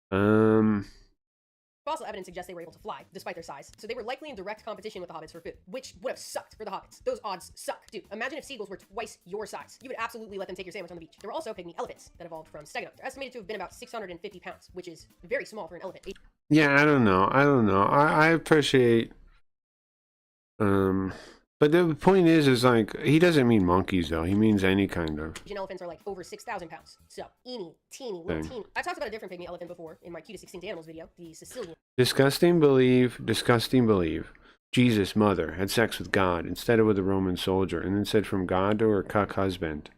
Fossil evidence suggests they were able to fly, despite their size, so they were likely in direct competition with the hobbits for food, which would have sucked for the hobbits. Those odds suck. Dude, imagine if seagulls were twice your size. You would absolutely let them take your sandwich on the beach. There were also pygmy elephants that evolved from stegodon. They're estimated to have been about 650 pounds, which is very small for an elephant. Yeah, I don't know. I appreciate... But the point is like, he doesn't mean monkeys, though. He means any kind of... Asian elephants are like over 6,000 pounds. So, teeny, little teeny. I've talked about a different pygmy elephant before in my cutest extinct animals video, the Sicilian. Disgusting believe. Jesus' mother had sex with God instead of with a Roman soldier, and then said from God to her cuck husband.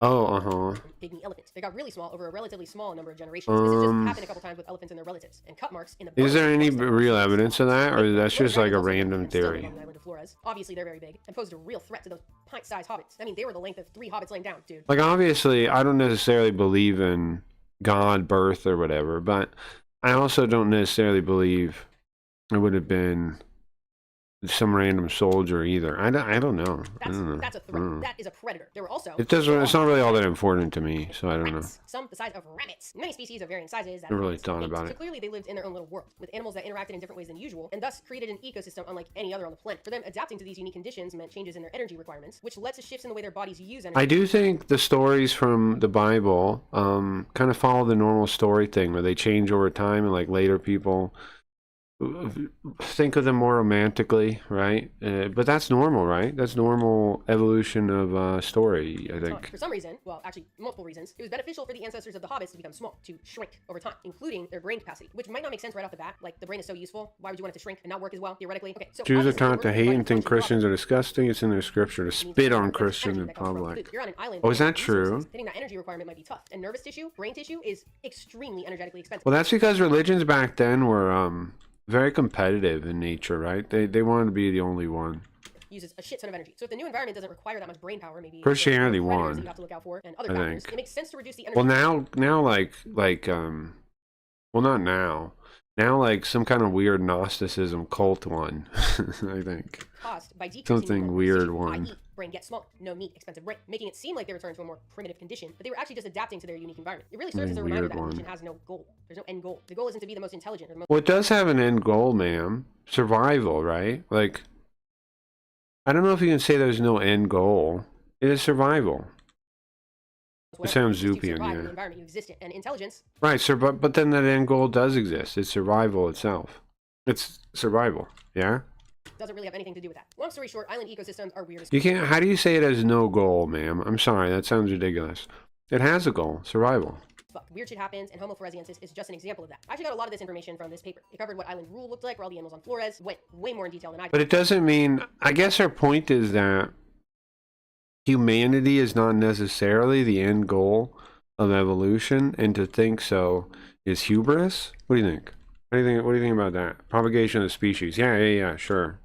Oh, uh-huh. pygmy elephant. They got really small over a relatively small number of generations. This has just happened a couple times with elephants and their relatives. And cut marks in the Is there bones any show that real elephants evidence were of that, or big. that's What just like a environment random also still live theory? on the island of Flores. Obviously, they're very big and posed a real threat to those pint-sized hobbits. I mean, they were the length of 3 hobbits laying down, dude. Like, obviously, I don't necessarily believe in God, birth, or whatever, but I also don't necessarily believe it would have been some random soldier either. I don't know. I don't know. That's a I threat. don't know. That is a predator. There were also... It doesn't. It's not really all that important to me, so I don't know. rats, some the size of rabbits. Many species of varying sizes. That Never really rabbits thought ate. about So it. clearly they lived in their own little world, with animals that interacted in different ways than usual, and thus created an ecosystem unlike any other on the planet. For them, adapting to these unique conditions meant changes in their energy requirements, which led to shifts in the way their bodies use energy. I do think the stories from the Bible kind of follow the normal story thing, where they change over time, and like later people think of them more romantically, right? But that's normal, right? That's normal evolution of story, I think. For some reason, well, actually, multiple reasons, it was beneficial for the ancestors of the hobbits to become small, to shrink over time, including their brain capacity, which might not make sense right off the bat. Like, the brain is so useful. Why would you want it to shrink and not work as well, theoretically? Okay, so Jews are obviously, taught to we're hate right and think function of Christians hobbits. are disgusting. It's in their scripture to spit on Christians in public. You're on an island. Oh, is that with resources. true? Hitting that energy requirement might be tough. And nervous tissue, brain tissue, is extremely energetically expensive. Well, that's because religions back then were very competitive in nature, right? They wanted to be the only one. Uses a shit ton of energy. So if the new environment doesn't require that much brain power, maybe Christianity there's predators won, that you have to look out for and other I factors. think. It makes sense to reduce the energy. Well, now well, not now. Now, like some kind of weird Gnosticism cult one, I think. Cost by decreasing Something the weird tissue, one. i.e. brain gets smaller, no meat, expensive brain, making it seem like they returned to a more primitive condition, but they were actually just adapting to their unique environment. It really serves as a reminder Weird that one. evolution has no goal. There's no end goal. The goal isn't to be the most intelligent or the most Well, it does have an end goal, ma'am. Survival, right? Like, I don't know if you can say there's no end goal. It is survival. It sounds to Zoopian, survive in yeah. the environment you exist in. And intelligence, Right, but then that end goal does exist. It's survival itself. It's survival, yeah? doesn't really have anything to do with that. Long story short, island ecosystems are weird as You can't, how do you say it has no goal, ma'am? I'm sorry, that sounds ridiculous. It has a goal, survival. fuck. Weird shit happens, and Homo floresiensis is just an example of that. I actually got a lot of this information from this paper. It covered what island rule looked like for all the animals on Flores, went way more in detail than I did. But it doesn't mean, I guess her point is that humanity is not necessarily the end goal of evolution, and to think so is hubris. What do you think? What do you think about that? Propagation of species. Yeah, sure.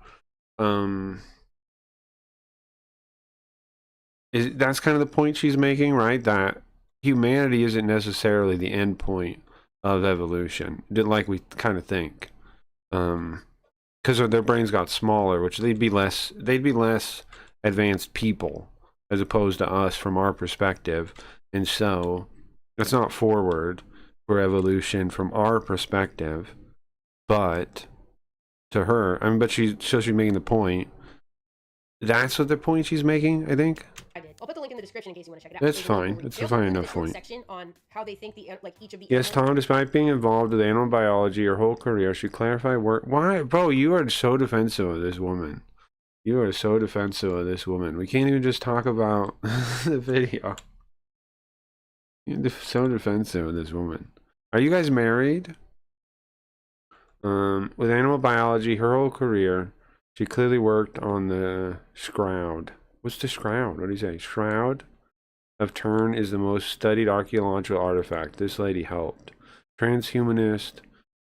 That's kind of the point she's making, right? That humanity isn't necessarily the end point of evolution, like we kind of think. Because their brains got smaller, which they'd be less advanced people as opposed to us from our perspective, and so that's not forward for evolution from our perspective, but to her, I mean, but she's making the point. That's what the point she's making, I think. I did. I'll put the link in the description in case you want to check it out. That's There's a link fine. for it. That's They a also fine included enough this whole point. section on how they think each of the Yes, animals- Tom, despite being involved with animal biology her whole career, she clarified work. Why, bro? You are so defensive of this woman. You are so defensive of this woman. We can't even just talk about the video. You're so defensive of this woman. Are you guys married? With animal biology her whole career, she clearly worked on the shroud. What's the shroud? What do you say? Shroud of Turin is the most studied archaeological artifact. This lady helped. Transhumanist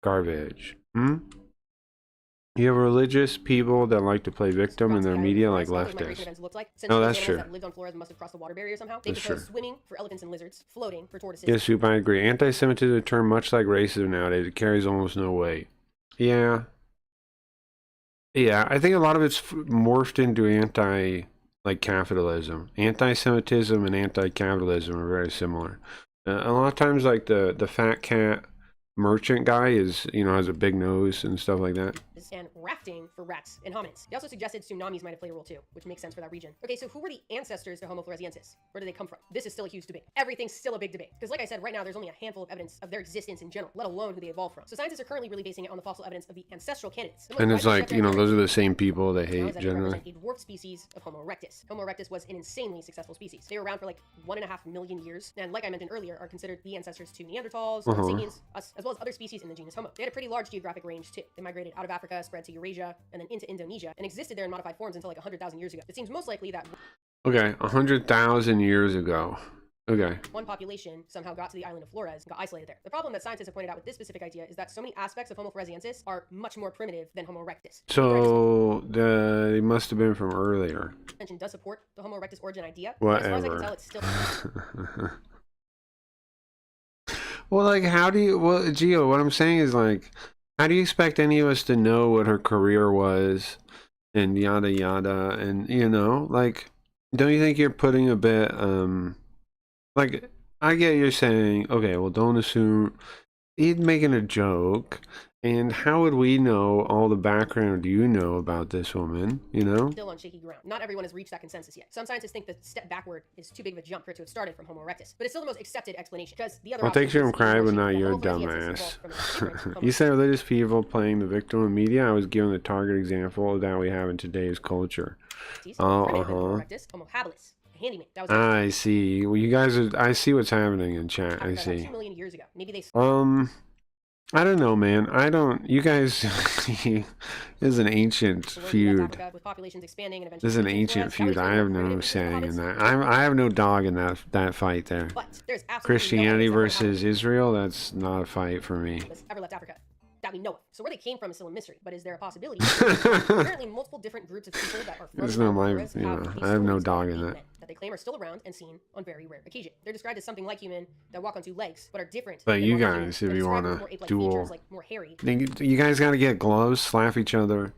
garbage. You have religious people that like to play victim in their media like leftists. No, that's true. That lived on Flores must have crossed the water barrier somehow. They That's proposed true. swimming for elephants and lizards, floating for tortoises. Yes, Soup, I agree. Anti-Semitism is a term much like racism nowadays. It carries almost no weight. Yeah, I think a lot of it's morphed into capitalism. Anti-Semitism and anti-capitalism are very similar. A lot of times, like the fat cat merchant guy is, has a big nose and stuff like that. And rafting for rats and hominids. They also suggested tsunamis might have played a role too, which makes sense for that region. Okay, so who were the ancestors to Homo floresiensis? Where did they come from? This is still a huge debate. Everything's still a big debate. Because like I said, right now there's only a handful of evidence of their existence in general, let alone who they evolved from. So scientists are currently really basing it on the fossil evidence of the ancestral candidates. And it's like, those are the same people they Now hate is that they generally. represent a dwarf species of Homo erectus. Homo erectus was an insanely successful species. They were around for like 1.5 million years, and like I mentioned earlier, are considered the ancestors to Neanderthals, Homo sapiens, us, as well as other species in the genus Homo. They had a pretty large geographic range too. They migrated out of Africa, spread to Eurasia, and then into Indonesia, and existed there in modified forms until like 100,000 years ago. It seems most likely that Okay, 100,000 years ago. Okay. One population somehow got to the island of Flores and got isolated there. The problem that scientists have pointed out with this specific idea is that so many aspects of Homo floresiensis are much more primitive than Homo erectus. So it must have been from earlier. Mention does support the Homo erectus origin idea. But as far as I can tell, it's still. Well, like, how do you? Well, Gio, what I'm saying is, like, how do you expect any of us to know what her career was, and yada yada, and you know, like, don't you think you're putting a bit, like, I get you're saying, okay, well, don't assume. He's making a joke, and how would we know all the background you know about this woman, you know? Still on shaky ground. Not everyone has reached that consensus yet. Some scientists think the step backward is too big of a jump for it to have started from Homo erectus, but it's still the most accepted explanation because the other. Well, thanks for crying, but not your dumbass. You said religious people playing the victim in media. I was given the target example that we have in today's culture. Homo habilis. Handyman. That was I see. Well, you guys are. I see what's happening in chat. I see. 2 million years ago. Maybe they. I don't know, man. I don't. You guys. This is an ancient feud. With populations expanding and eventually. This is an ancient feud. I have no saying in that. I have no dog in that fight there. But there's Christianity versus Israel. That's not a fight for me. Ever left Africa? That we know of. So where they came from is still a mystery, but is there a possibility? Apparently, multiple different groups of people that are. There's no my. You know, I have no dog in that. That they claim are still around and seen on very rare occasion. They're described as something like human that walk on 2 legs, but are different. But you guys, if you want to duel, like more hairy. You guys got to get gloves, slap each other,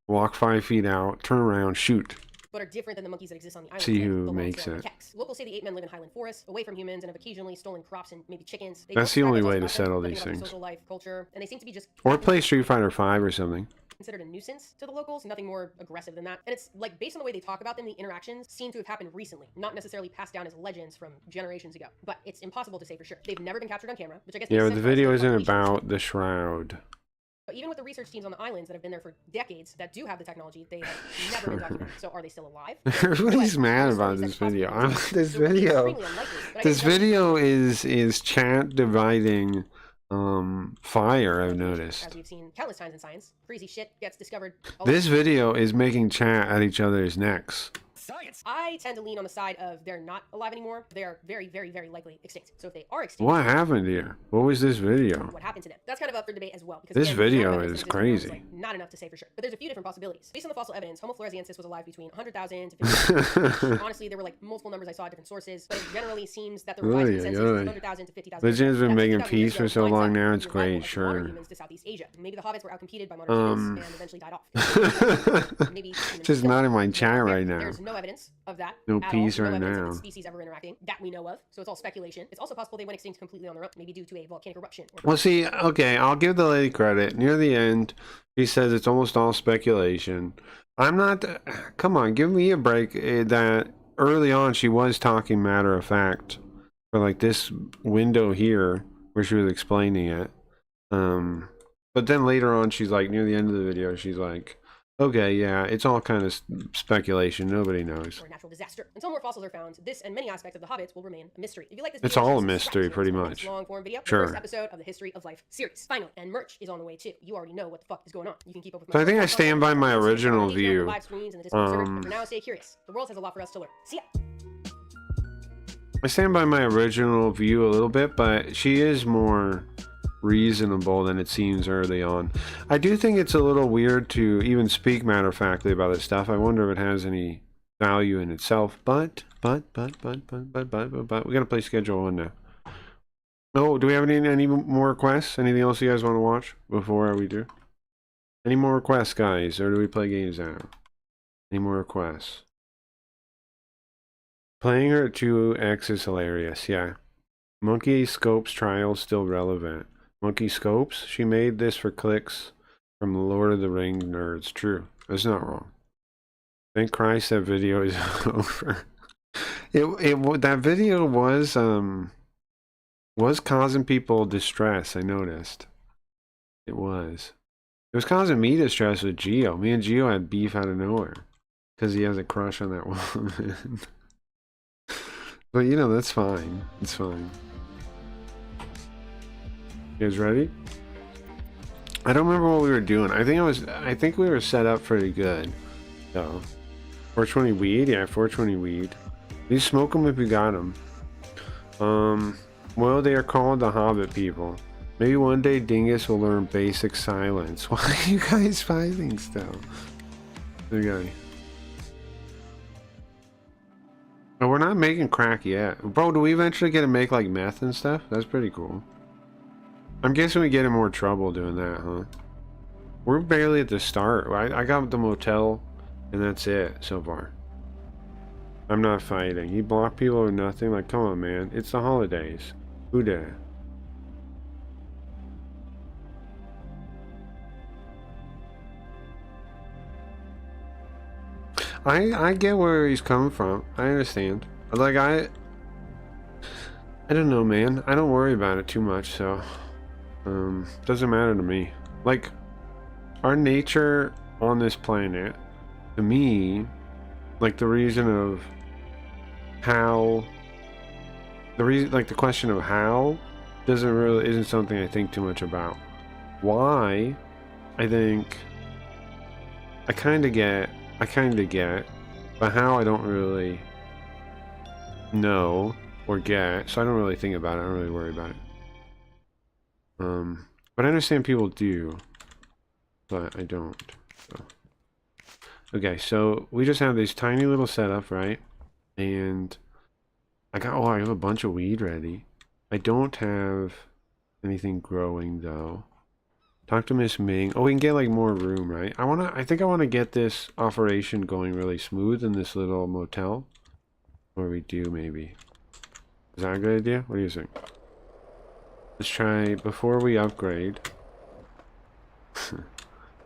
walk 5 feet out, turn around, shoot. But are different than the monkeys that exist on the island. See who makes it. Locals say the ape men live in highland forests, away from humans, and have occasionally stolen crops and maybe chickens. That's the only way to settle these things. Social life, culture, and they seem to be just. Or play Street Fighter 5 or something. Considered a nuisance to the locals, nothing more aggressive than that. And it's like based on the way they talk about them, the interactions seem to have happened recently, not necessarily passed down as legends from generations ago. But it's impossible to say for sure. They've never been captured on camera, which I guess. Yeah, but the video isn't about the shroud. But even with the research teams on the islands that have been there for decades that do have the technology, they have never been documented. So are they still alive? Everybody's mad about this video. This video is chat dividing fire, I've noticed. As we've seen countless times in science, crazy shit gets discovered. This video is making chat at each other's necks. Science. I tend to lean on the side of they're not alive anymore. They're very, very, very likely extinct. So if they are extinct, what happened here? What was this video? What happened to them? That's kind of up for debate as well. Because this video is crazy. Like, not enough to say for sure. But there's a few different possibilities. Based on the fossil evidence, Homo floresiensis was alive between 100,000 to 50,000. Honestly, there were like multiple numbers I saw at different sources, but it generally seems that the revised consensus is 100,000 to 50,000. Legion's been making peace for so long now. It's great, sure. Humans to Southeast Asia. Maybe the hobbits were outcompeted by modern humans and eventually died off. Maybe just not in my chat right now. There's no evidence of that. No peace right now. Of species ever interacting that we know of, so it's all speculation. It's also possible they went extinct completely on their own, maybe due to a volcanic eruption. Well, see, okay, I'll give the lady credit. Near the end, she says it's almost all speculation. I'm not. Come on, give me a break. That early on she was talking matter of fact for like this window here where she was explaining it. But then later on, she's like near the end of the video, she's like, okay, yeah, it's all kind of speculation. Nobody knows. Or natural disaster. Until more fossils are found, this and many aspects of the hobbits will remain a mystery. If you like this it's video, all a mystery, pretty much. Long form video. Sure. The first episode of the History of Life series. Finally, and merch is on the way too. You already know what the fuck is going on. You can keep up with. So I think I stand by my original view. Live screens and the but for now, stay curious. The world has a lot for us to learn. See ya. I stand by my original view a little bit, but she is more reasonable than it seems early on. I do think it's a little weird to even speak matter-of-factly about this stuff. I wonder if it has any value in itself, but we gotta play schedule 1 now. Oh, do we have any more requests? Anything else you guys want to watch before we do? Any more requests, guys, or do we play games now? Any more requests? Playing her at 2x is hilarious, yeah. Monkey Scopes trial still relevant. Monkey Scopes? She made this for clicks from the Lord of the Rings nerds. True. That's not wrong. Thank Christ that video is over. That video was causing people distress, I noticed. It was causing me distress with Gio. Me and Gio had beef out of nowhere. Because he has a crush on that woman. But you know, that's fine. It's fine. You guys ready? I don't remember what we were doing. I think we were set up pretty good. So 420 weed? Yeah, 420 weed. You smoke them if you got them. Well, they are called the Hobbit people. Maybe one day Dingus will learn basic silence. Why are you guys fighting still? Okay. Oh, we're not making crack yet. Bro, do we eventually get to make like meth and stuff? That's pretty cool. I'm guessing we get in more trouble doing that, huh? We're barely at the start. I got the motel and that's it so far. I'm not fighting. You block people or nothing? Like, come on, man. It's the holidays. Who dare? I get where he's coming from. I understand. Like, I don't know, man. I don't worry about it too much, so doesn't matter to me. Like, our nature on this planet, to me, like the reason of how, like the question of how isn't something I think too much about. Why, I think I kind of get, but how I don't really know or get, so I don't really think about it. I don't really worry about it. But I understand people do, but I don't. So. Okay, so we just have this tiny little setup, right? And I have a bunch of weed ready. I don't have anything growing though. Talk to Miss Ming. Oh, we can get like more room, right? I think I want to get this operation going really smooth in this little motel. Or we do maybe. Is that a good idea? What do you think? Let's try before we upgrade.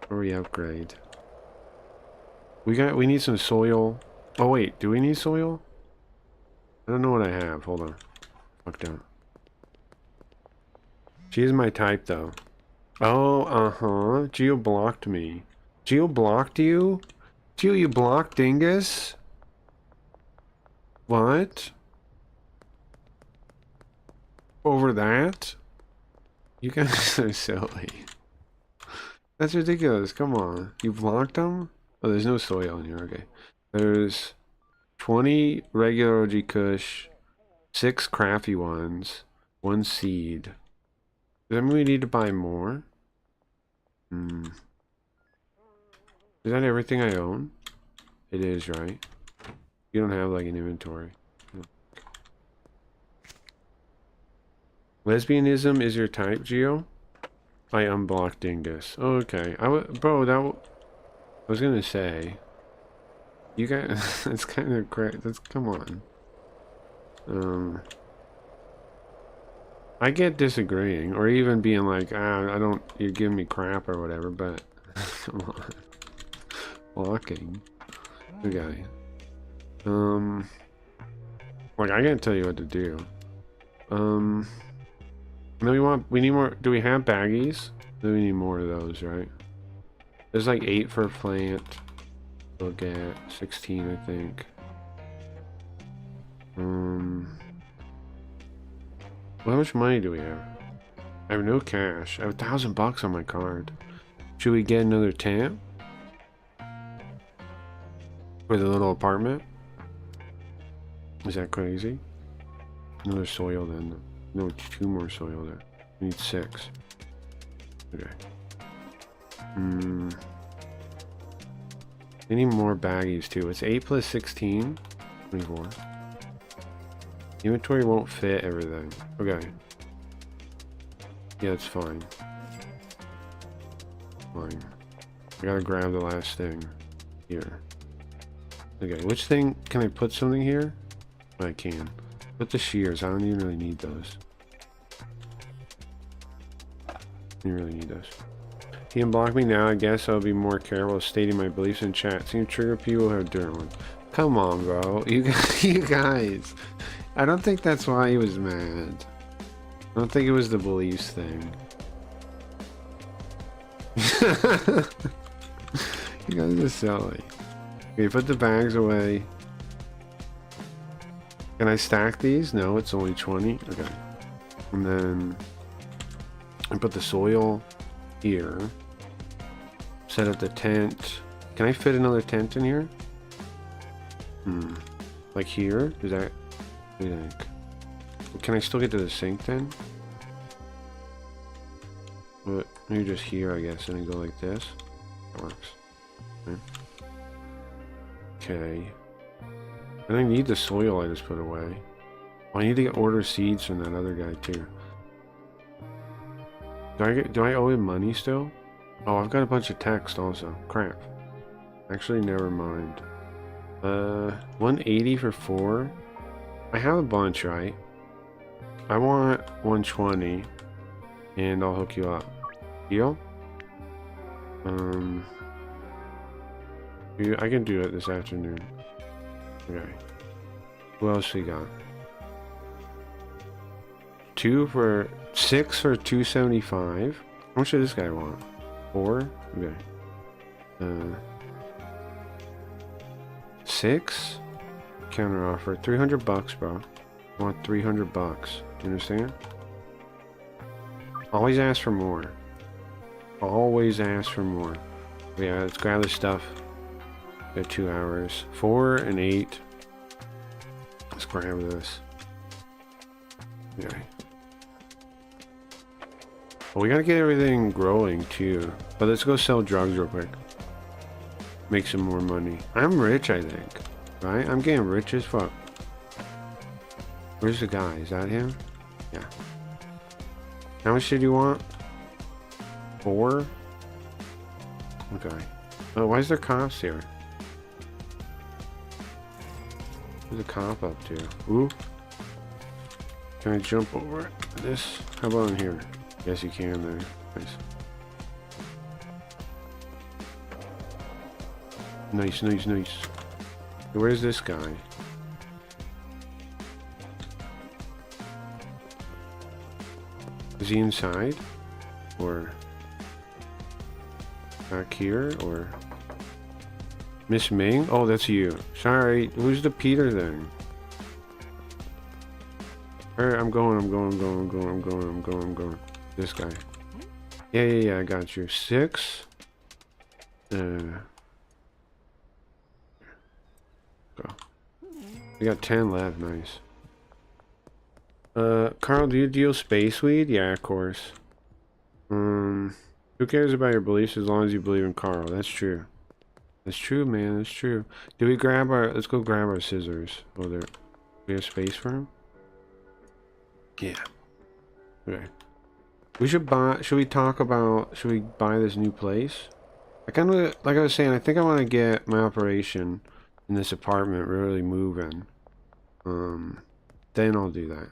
We need some soil. Oh wait, do we need soil? I don't know what I have. Hold on. Fuck down. She is my type though. Oh, uh-huh. Geo blocked me. Geo blocked you? Geo, you blocked Dingus? What? Over that? You guys are silly. That's ridiculous. Come on. You blocked him? Oh, there's no soil in here. Okay. There's 20 regular OG Kush, 6 crafty ones, 1 seed. Does that mean we need to buy more? Is that everything I own? It is, right? You don't have like an inventory. Lesbianism is your type, Geo? I unblocked Dingus. Oh, okay. I was gonna say. You guys, that's kind of great. Come on. I get disagreeing, or even being like, you're giving me crap or whatever, but come on. Blocking. Okay. Like, I can't tell you what to do. And then we need more, do we have baggies? Then we need more of those, right? There's like 8 for a plant. We'll get 16, I think. Well, how much money do we have? I have no cash. I have $1,000 on my card. Should we get another tent? For the little apartment? Is that crazy? Another soil then. No, 2 more soil there. We need 6. Okay. We need more baggies too. It's 8 plus 16. 24. Inventory won't fit everything. Okay. Yeah, it's fine. Fine. I gotta grab the last thing. Here. Okay, which thing? Can I put something here? I can. Put the shears. I don't even really need those. You really need those. He can block me now. I guess I'll be more careful stating my beliefs in chat. Seem to trigger people who have different ones. Come on, bro. You guys. I don't think that's why he was mad. I don't think it was the beliefs thing. You guys are silly. Okay, put the bags away. Can I stack these? No, it's only 20. Okay. And then I put the soil here. Set up the tent. Can I fit another tent in here? Like here? Is that... What do you think? Can I still get to the sink then? But maybe just here, I guess, and then go like this. That works. Okay. I don't need the soil I just put away. Oh, I need to get order seeds from that other guy too. Do I owe him money still? Oh, I've got a bunch of text also. Crap. Actually, never mind. 180 for 4. I have a bunch, right? I want 120, and I'll hook you up. Deal? I can do it this afternoon. Okay. What else we got? 6 for 275. How much does this guy want? 4? Okay. 6? Counter offer. 300 bucks, bro. I want 300 bucks. You understand? Always ask for more. Always ask for more. Yeah, let's grab this stuff. Got 2 hours. 4 and 8. Let's grab this. Okay. Well, we gotta get everything growing too. But let's go sell drugs real quick. Make some more money. I'm rich, I think. Right? I'm getting rich as fuck. Where's the guy? Is that him? Yeah. How much did you want? 4? Okay. Oh, why is there cops here? What's the cop up to? Ooh. Can I jump over this? How about in here? Yes, you can there. Nice. Nice, nice, nice. Where's this guy? Is he inside? Or back here? Or Miss Ming? Oh, that's you. Sorry. Who's the Peter then? Alright, I'm going. This guy. Yeah, I got you. 6. Go. We got 10 left. Nice. Carl, do you deal space weed? Yeah, of course. Who cares about your beliefs as long as you believe in Carl? That's true. That's true, man. That's true. Do we grab our... Let's go grab our scissors. Oh, there. We have space for him? Yeah. Okay. We should buy... Should we talk about... Should we buy this new place? I kind of... Like I was saying, I think I want to get my operation in this apartment really moving. Then I'll do that.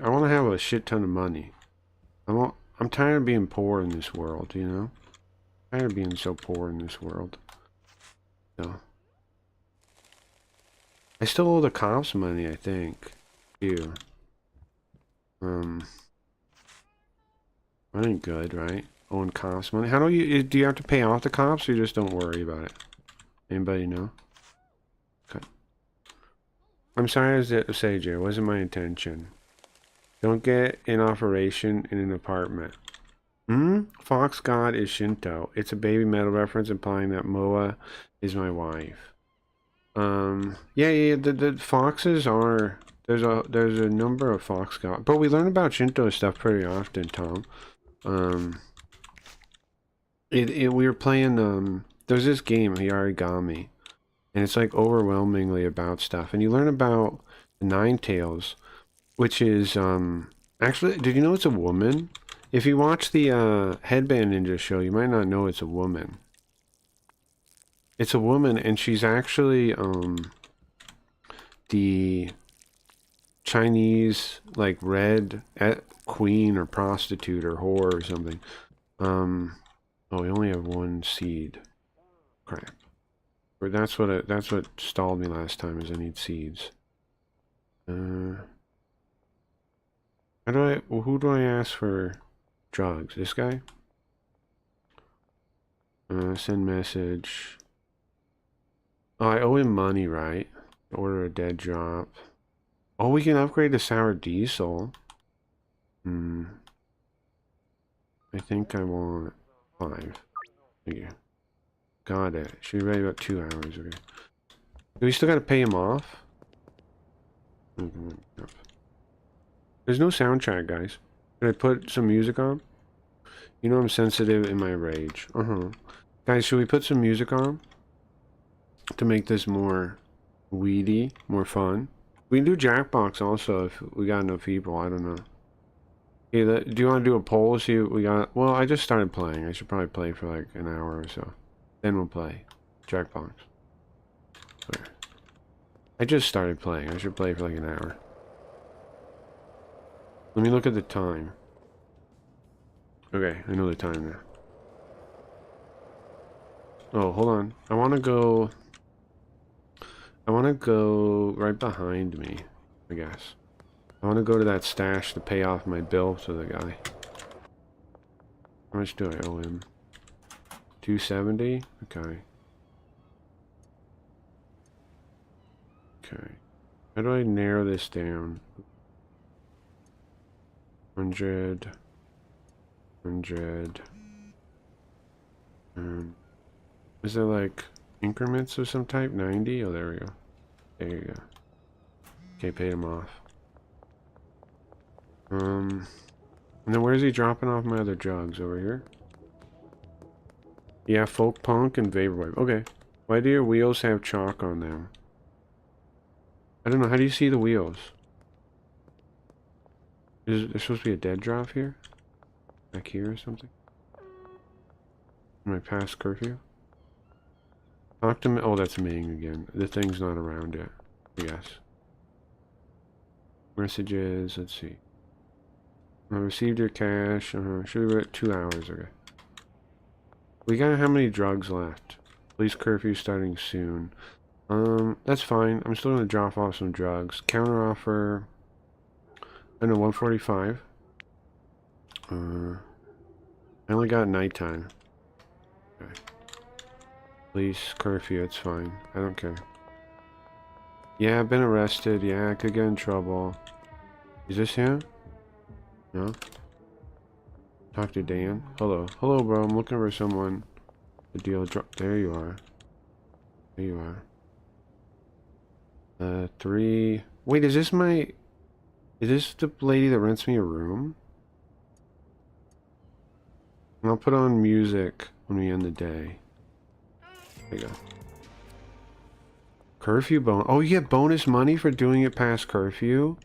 I want to have a shit ton of money. I'm tired of being poor in this world, you know? I'm tired of being so poor in this world. So. I still owe the cops money, I think. Too. That ain't good, right? Owing cops money. How do you have to pay off the cops or you just don't worry about it? Anybody know? Okay. I'm sorry to say, Jay, it wasn't my intention. Don't get an operation in an apartment. Fox God is Shinto. It's a baby metal reference implying that Moa is my wife. Yeah, the foxes are... There's a number of fox god. But we learn about Shinto stuff pretty often, Tom. We were playing, there's this game, Yarigami. And it's like overwhelmingly about stuff. And you learn about the Nine Tails, which is, actually, did you know it's a woman? If you watch the, Headband Ninja show, you might not know it's a woman. It's a woman, and she's actually, the Chinese, like, red queen or prostitute or whore or something. Oh, we only have 1 seed. Crap. Or that's what stalled me last time, is I need seeds. Who do I ask for drugs? This guy? Send message. Oh, I owe him money, right? Order a dead drop. Oh, we can upgrade to sour diesel. I think I want 5. Yeah. Got it. Should be ready about 2 hours. Okay. Do we still gotta pay him off? There's no soundtrack, guys. Can I put some music on? You know I'm sensitive in my rage. Guys, should we put some music on? To make this more weedy, more fun? We can do Jackbox also if we got enough people. I don't know. Hey, do you want to do a poll? See what we got? Well, I just started playing. I should probably play for like an hour or so. Then we'll play Jackbox. Where? I just started playing. I should play for like an hour. Let me look at the time. Okay, I know the time now. Oh, hold on. I want to go right behind me, I guess. I want to go to that stash to pay off my bill to the guy. How much do I owe him? 270? Okay. Okay. How do I narrow this down? 100. 100. Is there like increments of some type? 90? Oh, there we go. There you go. Okay, paid him off. And then where's he dropping off my other jugs? Over here? Yeah, folk punk and vaporwave. Okay. Why do your wheels have chalk on them? I don't know. How do you see the wheels? Is there supposed to be a dead drop here? Back here or something? Am I past curfew? Talk to me. Oh, that's Ming again. The thing's not around yet. I guess. Messages. Let's see. I received your cash. Should we be at 2 hours? Okay. We got how many drugs left? Police curfew starting soon. That's fine. I'm still gonna drop off some drugs. Counter offer. I know 145. I only got nighttime. Okay. Police curfew. It's fine. I don't care. Yeah, I've been arrested. Yeah, I could get in trouble. Is this him? No? Talk to Dan. Hello. Hello, bro. I'm looking for someone. The deal drop. There you are. There you are. 3. Wait, is this my... Is this the lady that rents me a room? And I'll put on music when we end the day. There you go. Curfew bonus. Oh, you get bonus money for doing it past curfew?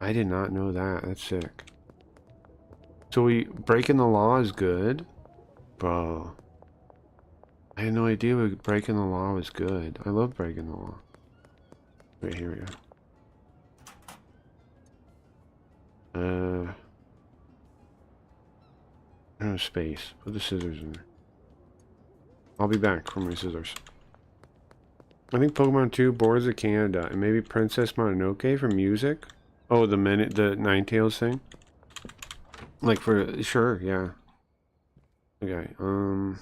I did not know that. That's sick. So breaking the law is good? Bro. I had no idea breaking the law was good. I love breaking the law. Wait, here we go. No space. Put the scissors in there. I'll be back for my scissors. I think Pokemon 2, Boards of Canada, and maybe Princess Mononoke for music. Oh, the Ninetales thing. Like for sure, yeah. Okay. Can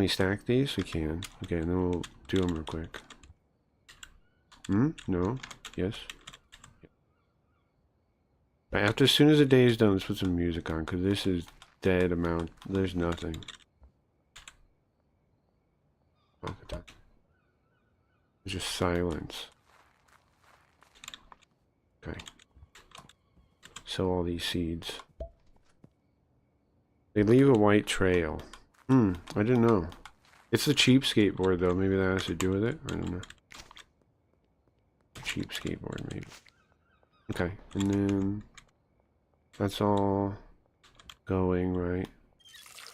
we stack these? We can. Okay, and then we'll do them real quick. No. Yes. Right, after as soon as the day is done, let's put some music on because this is dead amount. There's nothing. Look at that. It's just silence. Okay. Sow all these seeds. They leave a white trail. I didn't know. It's the cheap skateboard though. Maybe that has to do with it. I don't know. Cheap skateboard maybe. Okay, and then that's all going right.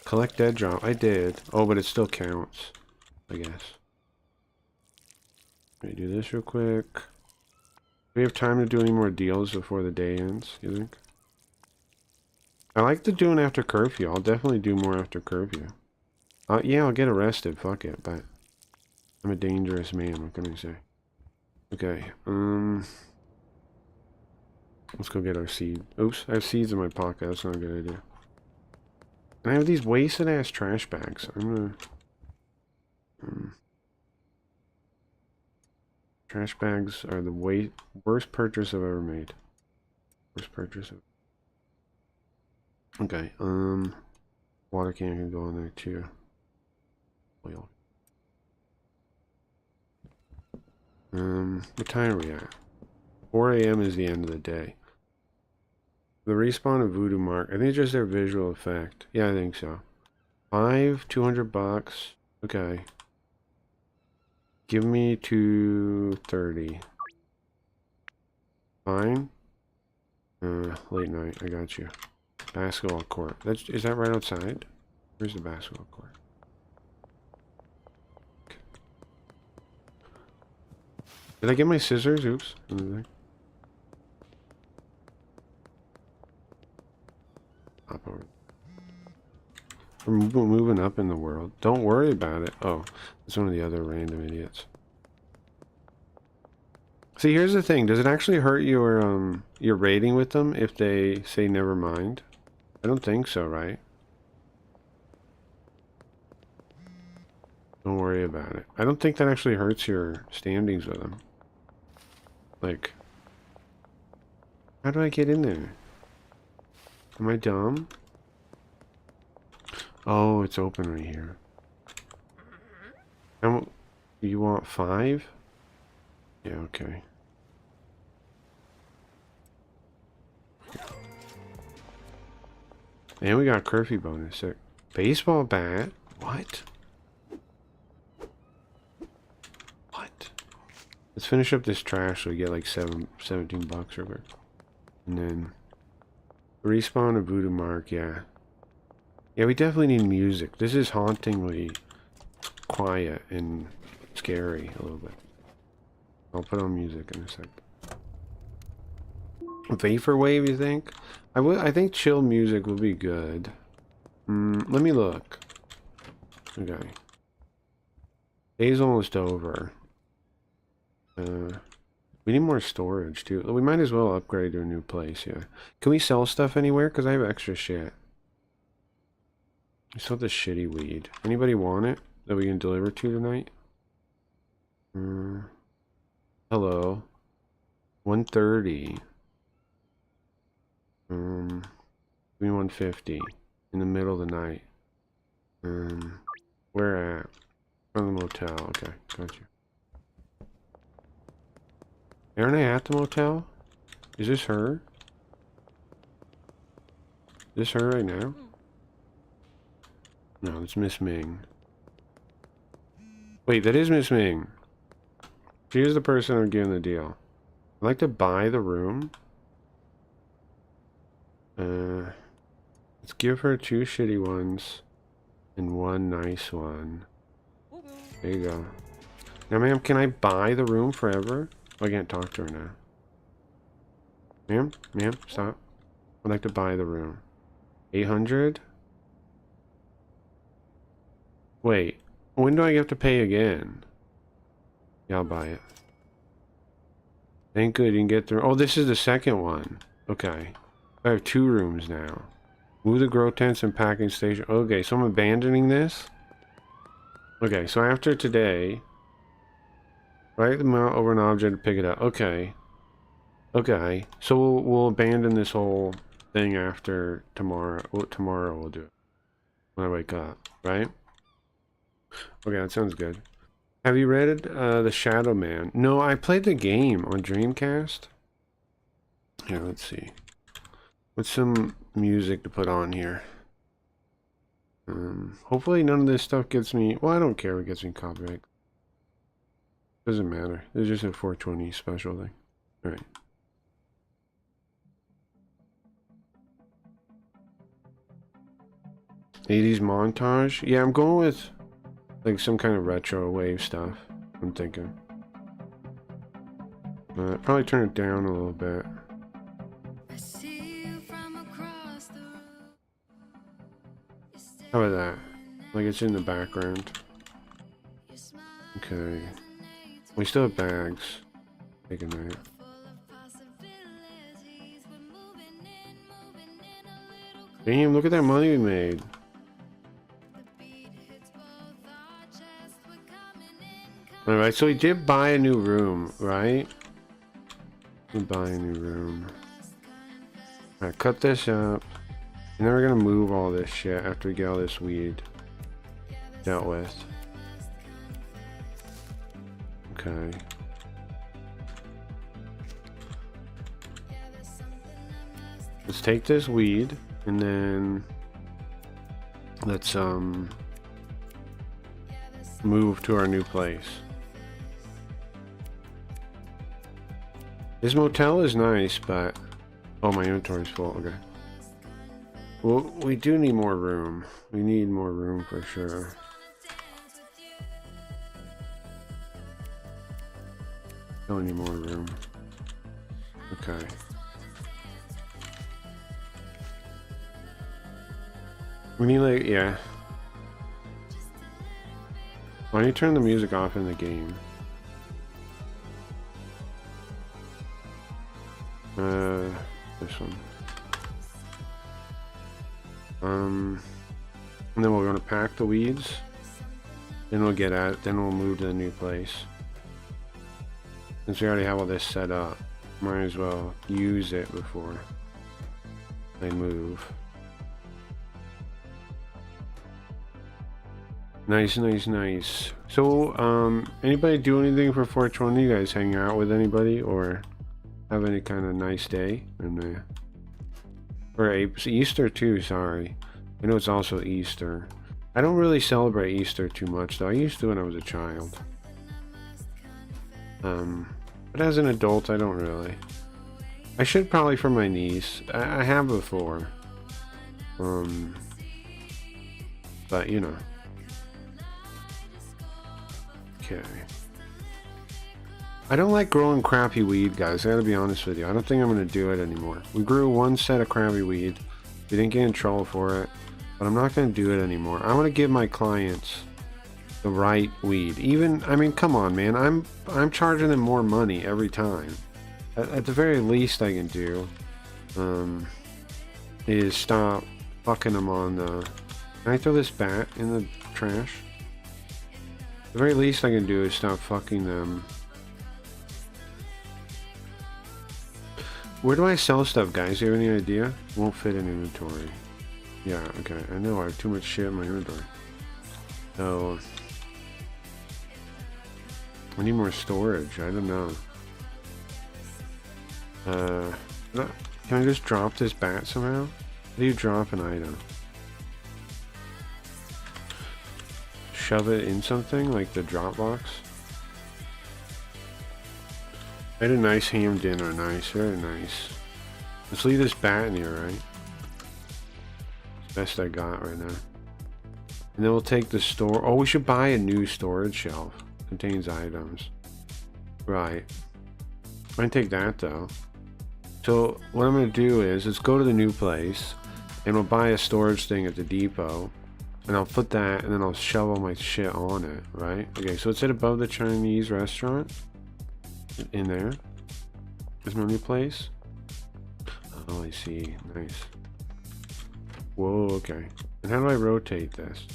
Collect dead drop. I did. Oh, but it still counts. I guess. Let me do this real quick. Do we have time to do any more deals before the day ends, you think? I like the doing after curfew. I'll definitely do more after curfew. Yeah, I'll get arrested. Fuck it, but I'm a dangerous man. What can I say? Okay, let's go get our seed. Oops, I have seeds in my pocket. That's not a good idea. And I have these wasted ass trash bags. I'm gonna... Trash bags are the worst purchase I've ever made. Worst purchase. Okay, water can go in there too. Oil. What time are we at? 4 a.m. is the end of the day. The respawn of Voodoo Mark. I think it's just their visual effect. Yeah, I think so. 200 bucks. Okay. Give me 230. Fine. Late night. I got you. Basketball court. Is that right outside? Where's the basketball court? Okay. Did I get my scissors? Oops. Hop over. We're moving up in the world. Don't worry about it. Oh, it's one of the other random idiots. See, here's the thing. Does it actually hurt your rating with them if they say never mind? I don't think so, right? Don't worry about it. I don't think that actually hurts your standings with them. Like, how do I get in there? Am I dumb? Oh, it's open right here. You want 5? Yeah, okay. And we got curfew bonus. Baseball bat? What? What? Let's finish up this trash so we get like 17 bucks or whatever. And then respawn of Voodoo Mark, yeah. Yeah, we definitely need music. This is hauntingly quiet and scary a little bit. I'll put on music in a sec. Vaporwave, you think? I think chill music will be good. Let me look. Okay. Day's almost over. We need more storage too. We might as well upgrade to a new place, yeah. Can we sell stuff anywhere? Because I have extra shit. I still have the shitty weed. Anybody want it that we can deliver to tonight? Hello. 130. Give me 150 in the middle of the night. Where at? From the motel. Okay, got you. Aren't I at the motel? Is this her? Is this her right now? No, it's Miss Ming. Wait, that is Miss Ming. She is the person I'm giving the deal. I'd like to buy the room. Let's give her 2 shitty ones and 1 nice one. There you go. Now, ma'am, can I buy the room forever? Oh, I can't talk to her now. Ma'am, stop. I'd like to buy the room. 800? Wait, when do I have to pay again? Yeah, I'll buy it. Thank good you can get through. Oh, this is the second one. Okay. I have 2 rooms now. Move the grow tents and packing station. Okay, so I'm abandoning this. Okay, so after today, right the mount over an object to pick it up. Okay. Okay, so we'll abandon this whole thing after tomorrow. Well, tomorrow we'll do it when I wake up, right? Okay, that sounds good. Have you read The Shadow Man? No, I played the game on Dreamcast. Here, let's see. What's some music to put on here? Hopefully none of this stuff gets me... Well, I don't care if it gets me copyright. Doesn't matter. It's just a 420 special thing. Alright. '80s montage? Yeah, I'm going with like some kind of retro wave stuff. I'm thinking. Probably turn it down a little bit. How about that? Like it's in the background. Okay. We still have bags. Take a night. Damn, look at that money we made. Alright, so we did buy a new room, right? We buy a new room. Alright, cut this up. And then we're gonna move all this shit after we get all this weed dealt with. Okay. let's take this weed and then let's move to our new place. This motel is nice, but oh, my inventory's full. Okay. Well, we do need more room. We need more room for sure. Don't need more room. Okay. We need like, yeah. Why don't you turn the music off in the game? This one. And then we're gonna pack the weeds. Then we'll get at it. Then we'll move to the new place. Since we already have all this set up, might as well use it before I move. Nice, nice, nice. So, anybody do anything for 420? You guys hang out with anybody or have any kind of nice day? And or Easter too, sorry. I know it's also Easter. I don't really celebrate Easter too much though. I used to when I was a child. But as an adult, I don't really. I should probably for my niece. I have before. But you know. Okay. I don't like growing crappy weed, guys. I gotta be honest with you. I don't think I'm gonna do it anymore. We grew one set of crappy weed. We didn't get in trouble for it. But I'm not gonna do it anymore. I want to give my clients the right weed. Even, I mean, come on, man. I'm charging them more money every time. At the very least I can do is stop fucking them on the... Can I throw this bat in the trash? The very least I can do is stop fucking them. Where do I sell stuff, guys? Do you have any idea? Won't fit in inventory. Yeah, okay. I know I have too much shit in my inventory. So... I need more storage. I don't know. Can I just drop this bat somehow? How do you drop an item? Shove it in something like the drop box? I had a nice ham dinner. Nice, very nice. Let's leave this bat in here, right? Best I got right now. And then we'll take the store. Oh, we should buy a new storage shelf. Contains items. Right. I can take that though. So what I'm gonna do is let's go to the new place and we'll buy a storage thing at the depot. And I'll put that and then I'll shovel my shit on it, right? Okay, so it's at above the Chinese restaurant. In there. Is my new place. Oh, I see. Nice. Whoa, okay. And how do I rotate this?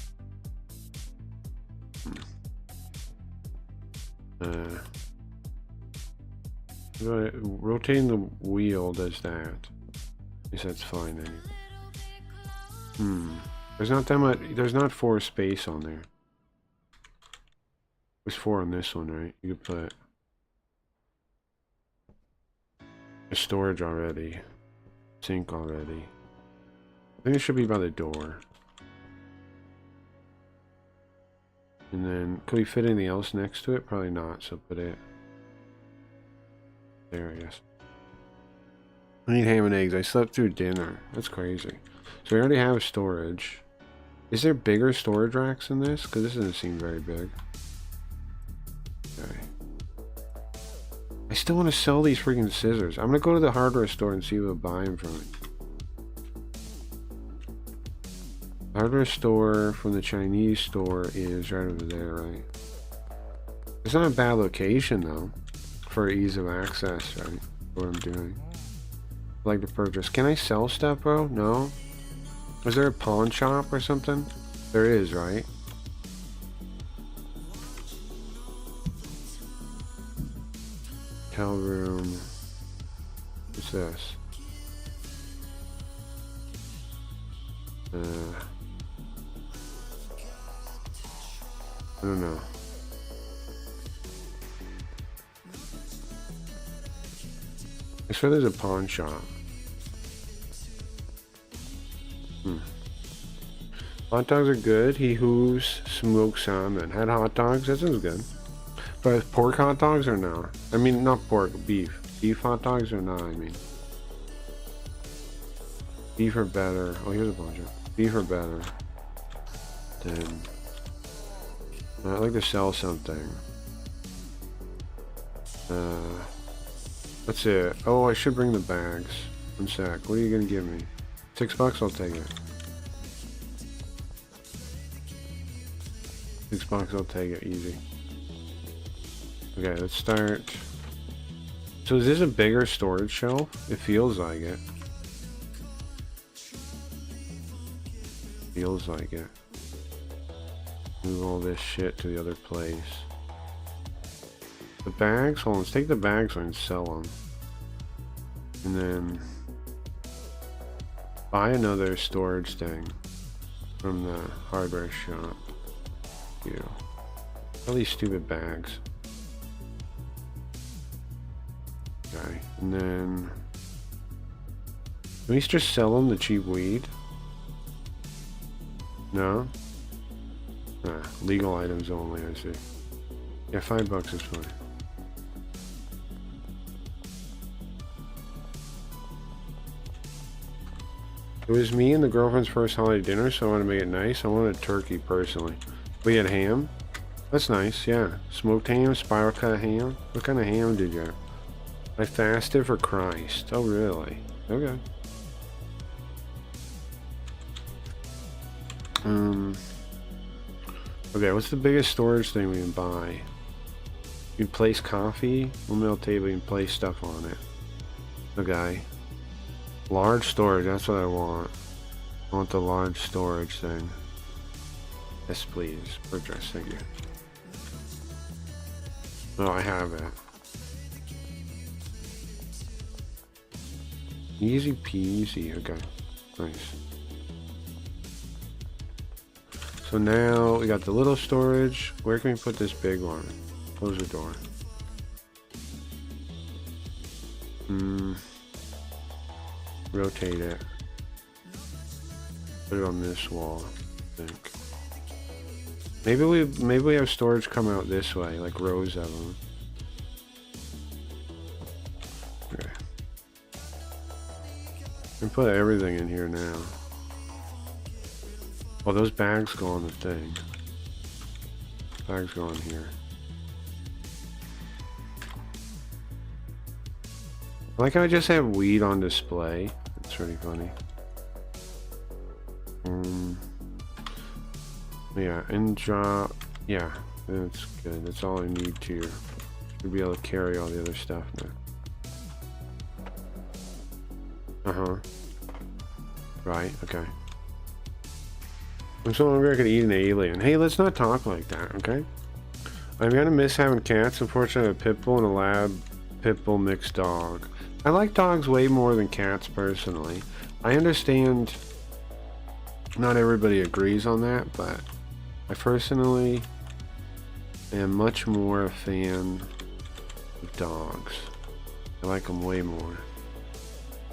Rotating the wheel does that. I guess that's fine anyway. There's not that much. There's not 4 space on there. There's 4 on this one, right? You could put a storage already. Sink already. I think it should be by the door. And then, could we fit anything else next to it? Probably not, so put it there, I guess. I need ham and eggs. I slept through dinner. That's crazy. So we already have storage. Is there bigger storage racks in this? Because this doesn't seem very big. Okay. I still want to sell these freaking scissors. I'm going to go to the hardware store and see who will buy them from me. Hardware store from the Chinese store is right over there, right? It's not a bad location though, for ease of access, right? What I'm doing. I'd like to purchase. Can I sell stuff, bro? No? Is there a pawn shop or something? There is, right? Hotel room. What's this? I don't know. I swear there's a pawn shop. Hot dogs are good. He who's smoked salmon. Had hot dogs? That sounds good. But pork hot dogs or no? I mean, not pork, beef. Beef hot dogs or not, I mean. Beef are better. Oh, here's a bunch of beef are better. Then I'd like to sell something. That's it. Oh, I should bring the bags. One sec. What are you gonna give me? $6? I'll take it. $6, I'll take it. Easy. Okay, let's start. So is this a bigger storage shelf? It feels like it. Feels like it. Move all this shit to the other place. The bags? Hold on, let's take the bags and sell them. And then buy another storage thing from the hardware shop. You. All these stupid bags. Okay, and then can we just sell them the cheap weed? No? Legal items only, I see. Yeah, $5 is fine. It was me and the girlfriend's first holiday dinner, so I want to make it nice. I wanted turkey, personally. We had ham. That's nice, yeah. Smoked ham, spiral cut ham. What kind of ham did you have? I fasted for Christ. Oh, really? Okay. Okay, what's the biggest storage thing we can buy? You can place coffee. One meal table, you can place stuff on it. Okay. Large storage, that's what I want. I want the large storage thing. Yes, please. Purchase, thank you. Oh, I have it. Easy peasy. Okay. Nice. So now we got the little storage. Where can we put this big one? Close the door. Rotate it. Put it on this wall, I think. Maybe we have storage come out this way, like rows of them. Okay. And put everything in here now. Oh, those bags go on the thing. Bags go on here. I like how I just have weed on display. It's pretty funny. Yeah, and drop. Yeah, that's good. That's all I need to be able to carry all the other stuff now. Right. Okay. I'm so hungry I could eat an alien. Hey, let's not talk like that, okay? I'm gonna miss having cats. Unfortunately, I have a pit bull and a lab pit bull mixed dog. I like dogs way more than cats, personally. I understand not everybody agrees on that, but I personally am much more a fan of dogs. I like them way more.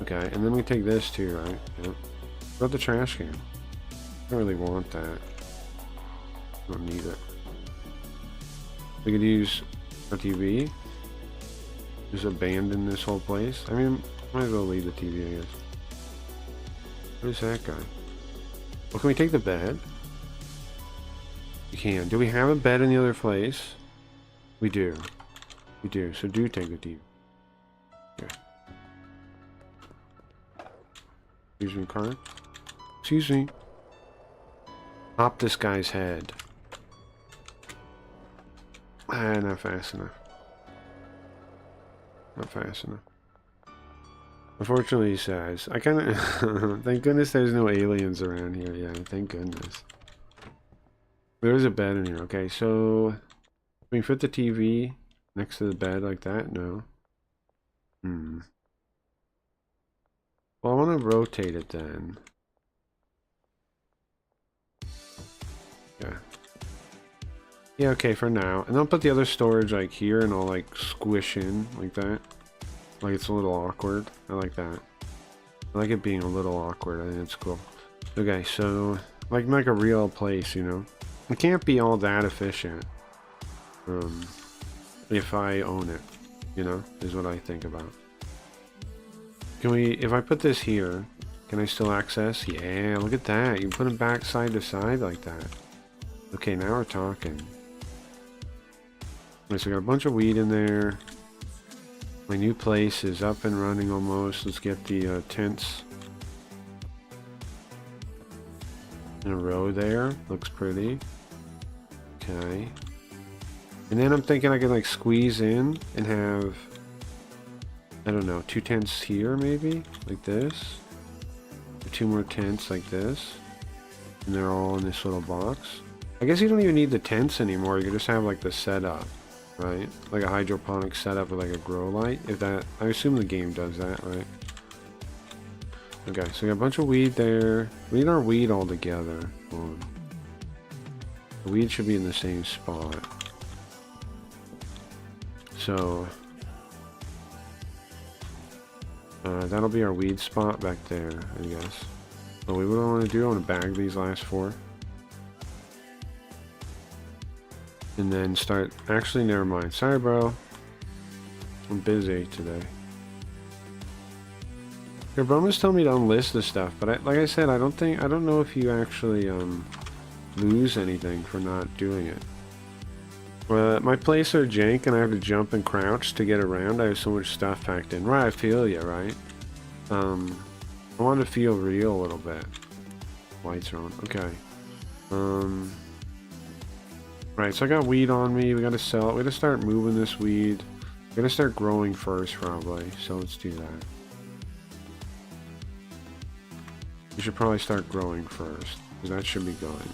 Okay, and then we take this too, right? Yep. What about the trash can? I don't really want that. I don't need it. We could use a TV. Just abandon this whole place. I mean, might as well leave the TV, I guess. What is that guy? Well, can we take the bed? We can. Do we have a bed in the other place? We do. We do. So do take the TV. Yeah. Excuse me, car. Excuse me. Pop this guy's head. Ah, not fast enough. Not fast enough. Unfortunately, he says. I kind of... Thank goodness there's no aliens around here. Yeah, thank goodness. There is a bed in here. Okay, so... Can we fit the TV next to the bed like that? No. Well, I want to rotate it then. Yeah. Yeah, okay, for now. And I'll put the other storage like here and I'll like squish in like that. Like it's a little awkward. I like that. I like it being a little awkward. I think it's cool. Okay, so like a real place, you know. It can't be all that efficient. If I own it, you know, is what I think about. Can we, if I put this here, can I still access? Yeah, look at that. You put them back side to side like that. Okay, now we're talking. Okay, so we got a bunch of weed in there. My new place is up and running almost. Let's get the tents in a row there. Looks pretty. Okay. And then I'm thinking I can like squeeze in and have, I don't know, 2 tents here maybe? Like this. 2 more tents like this. And they're all in this little box. I guess you don't even need the tents anymore. You can just have like the setup, right? Like a hydroponic setup with like a grow light. If that, I assume the game does that, right? Okay, so we got a bunch of weed there. We need our weed all together. Hold on. The weed should be in the same spot. So that'll be our weed spot back there, I guess. But what I want to do, I want to bag these last 4. And then start, actually never mind. Sorry bro. I'm busy today. Your bonus told me to unlist the stuff, but like I said, I don't know if you actually lose anything for not doing it. My place are jank and I have to jump and crouch to get around. I have so much stuff packed in. Right, I feel you, right? I want to feel real a little bit. Lights are on. Okay. Right, so I got weed on me. We gotta sell it. We gotta start moving this weed. We gotta start growing first, probably. So let's do that. We should probably start growing first, because that should be going.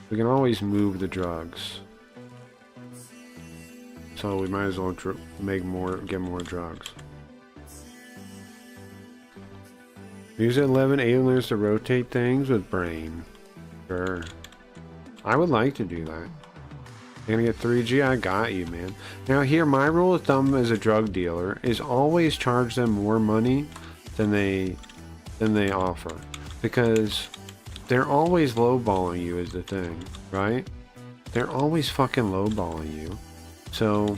We can always move the drugs. So we might as well get more drugs. Use 11 aliens to rotate things with brain. Sure. I would like to do that. You're gonna get 3G? I got you, man. Now here, my rule of thumb as a drug dealer is always charge them more money than they offer. Because they're always lowballing you is the thing, right? They're always fucking lowballing you. So,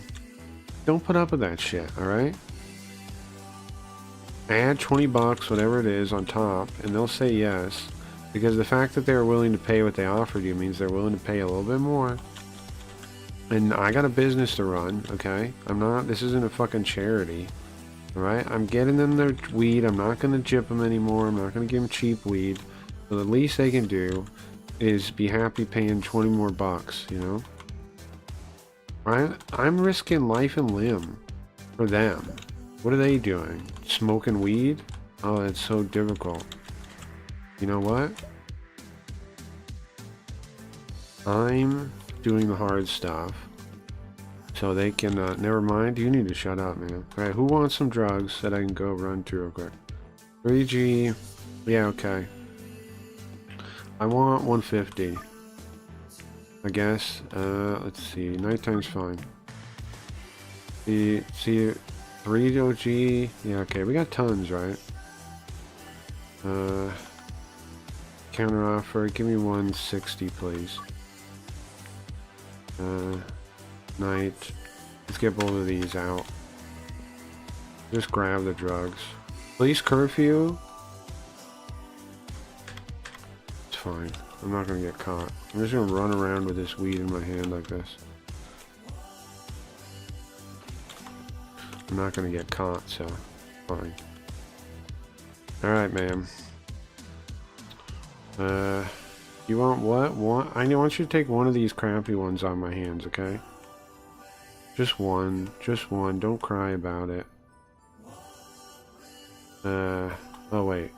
don't put up with that shit, alright? Add 20 bucks, whatever it is, on top, and they'll say yes. Because the fact that they're willing to pay what they offered you means they're willing to pay a little bit more. And I got a business to run, okay? This isn't a fucking charity. Alright? I'm getting them their weed. I'm not gonna jip them anymore. I'm not gonna give them cheap weed. So the least they can do is be happy paying 20 more bucks, you know? I'm risking life and limb for them. What are they doing? Smoking weed? Oh, that's so difficult. You know what? I'm doing the hard stuff. So they can, never mind. You need to shut up, man. Alright, who wants some drugs that I can go run through real quick? 3G. Yeah, okay. I want 150. I guess. Let's see. Nighttime's fine. See, 3 OG. Yeah, okay. We got tons, right? Counter offer. Give me 160, please. Night. Let's get both of these out. Just grab the drugs. Police curfew. It's fine. I'm not gonna get caught. I'm just gonna run around with this weed in my hand like this. I'm not gonna get caught, so fine. Alright, ma'am. You want what? I want you to take one of these crappy ones on my hands, okay? Just one. Just one. Don't cry about it. Oh wait.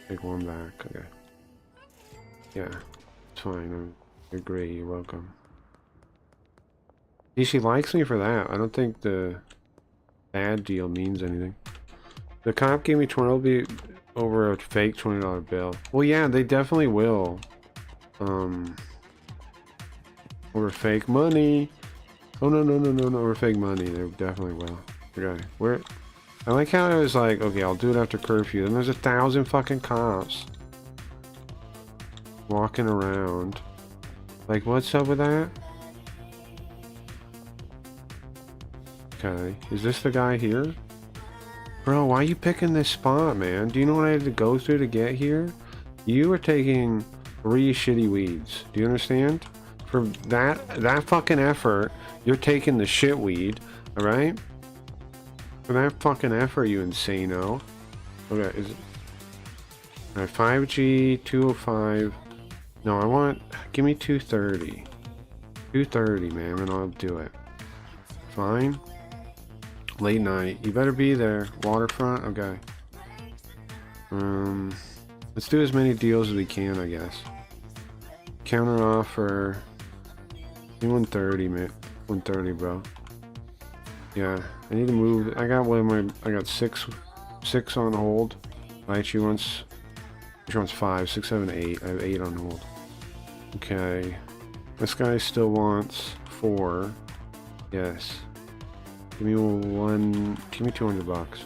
Take one back, okay. Yeah, it's fine. I agree. You're welcome. See, she likes me for that. I don't think the bad deal means anything. The cop gave me 20. It'll be over a fake $20 bill. Well, yeah, they definitely will. Over fake money. Oh no, over fake money. They definitely will. Okay, I like how I was like, okay, I'll do it after curfew. Then there's 1,000 fucking cops. walking around. Like, what's up with that? Okay, is this the guy here? Bro, why are you picking this spot, man? Do you know what I had to go through to get here? You are taking 3 shitty weeds. Do you understand? For that fucking effort, you're taking the shit weed, alright? For that fucking effort, you insano. Okay, is it... Alright, 5G, 205. No, I want... Give me 230. 230, man, and I'll do it. Fine. Late night. You better be there. Waterfront? Okay. Let's do as many deals as we can, I guess. Counter offer. 130, man. 130, bro. Yeah, I need to move. I got I got six on hold. Right, she wants 5, 6, 7, 8. I have 8 on hold. Okay. This guy still wants 4. Yes. Give me give me 200 bucks.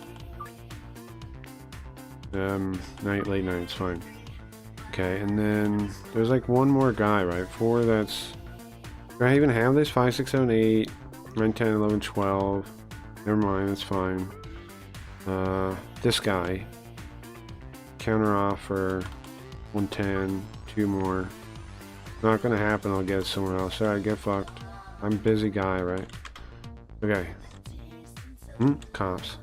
Late night, it's fine. Okay, and then there's like one more guy, right? 4, that's... Do I even have this? 5, 6, 7, 8, 9, 10, 11, 12. Never mind, that's fine. This guy. Counter offer. 110, 2 more. Not gonna happen, I'll get it somewhere else. Alright, get fucked. I'm a busy guy, right? Okay. Cops.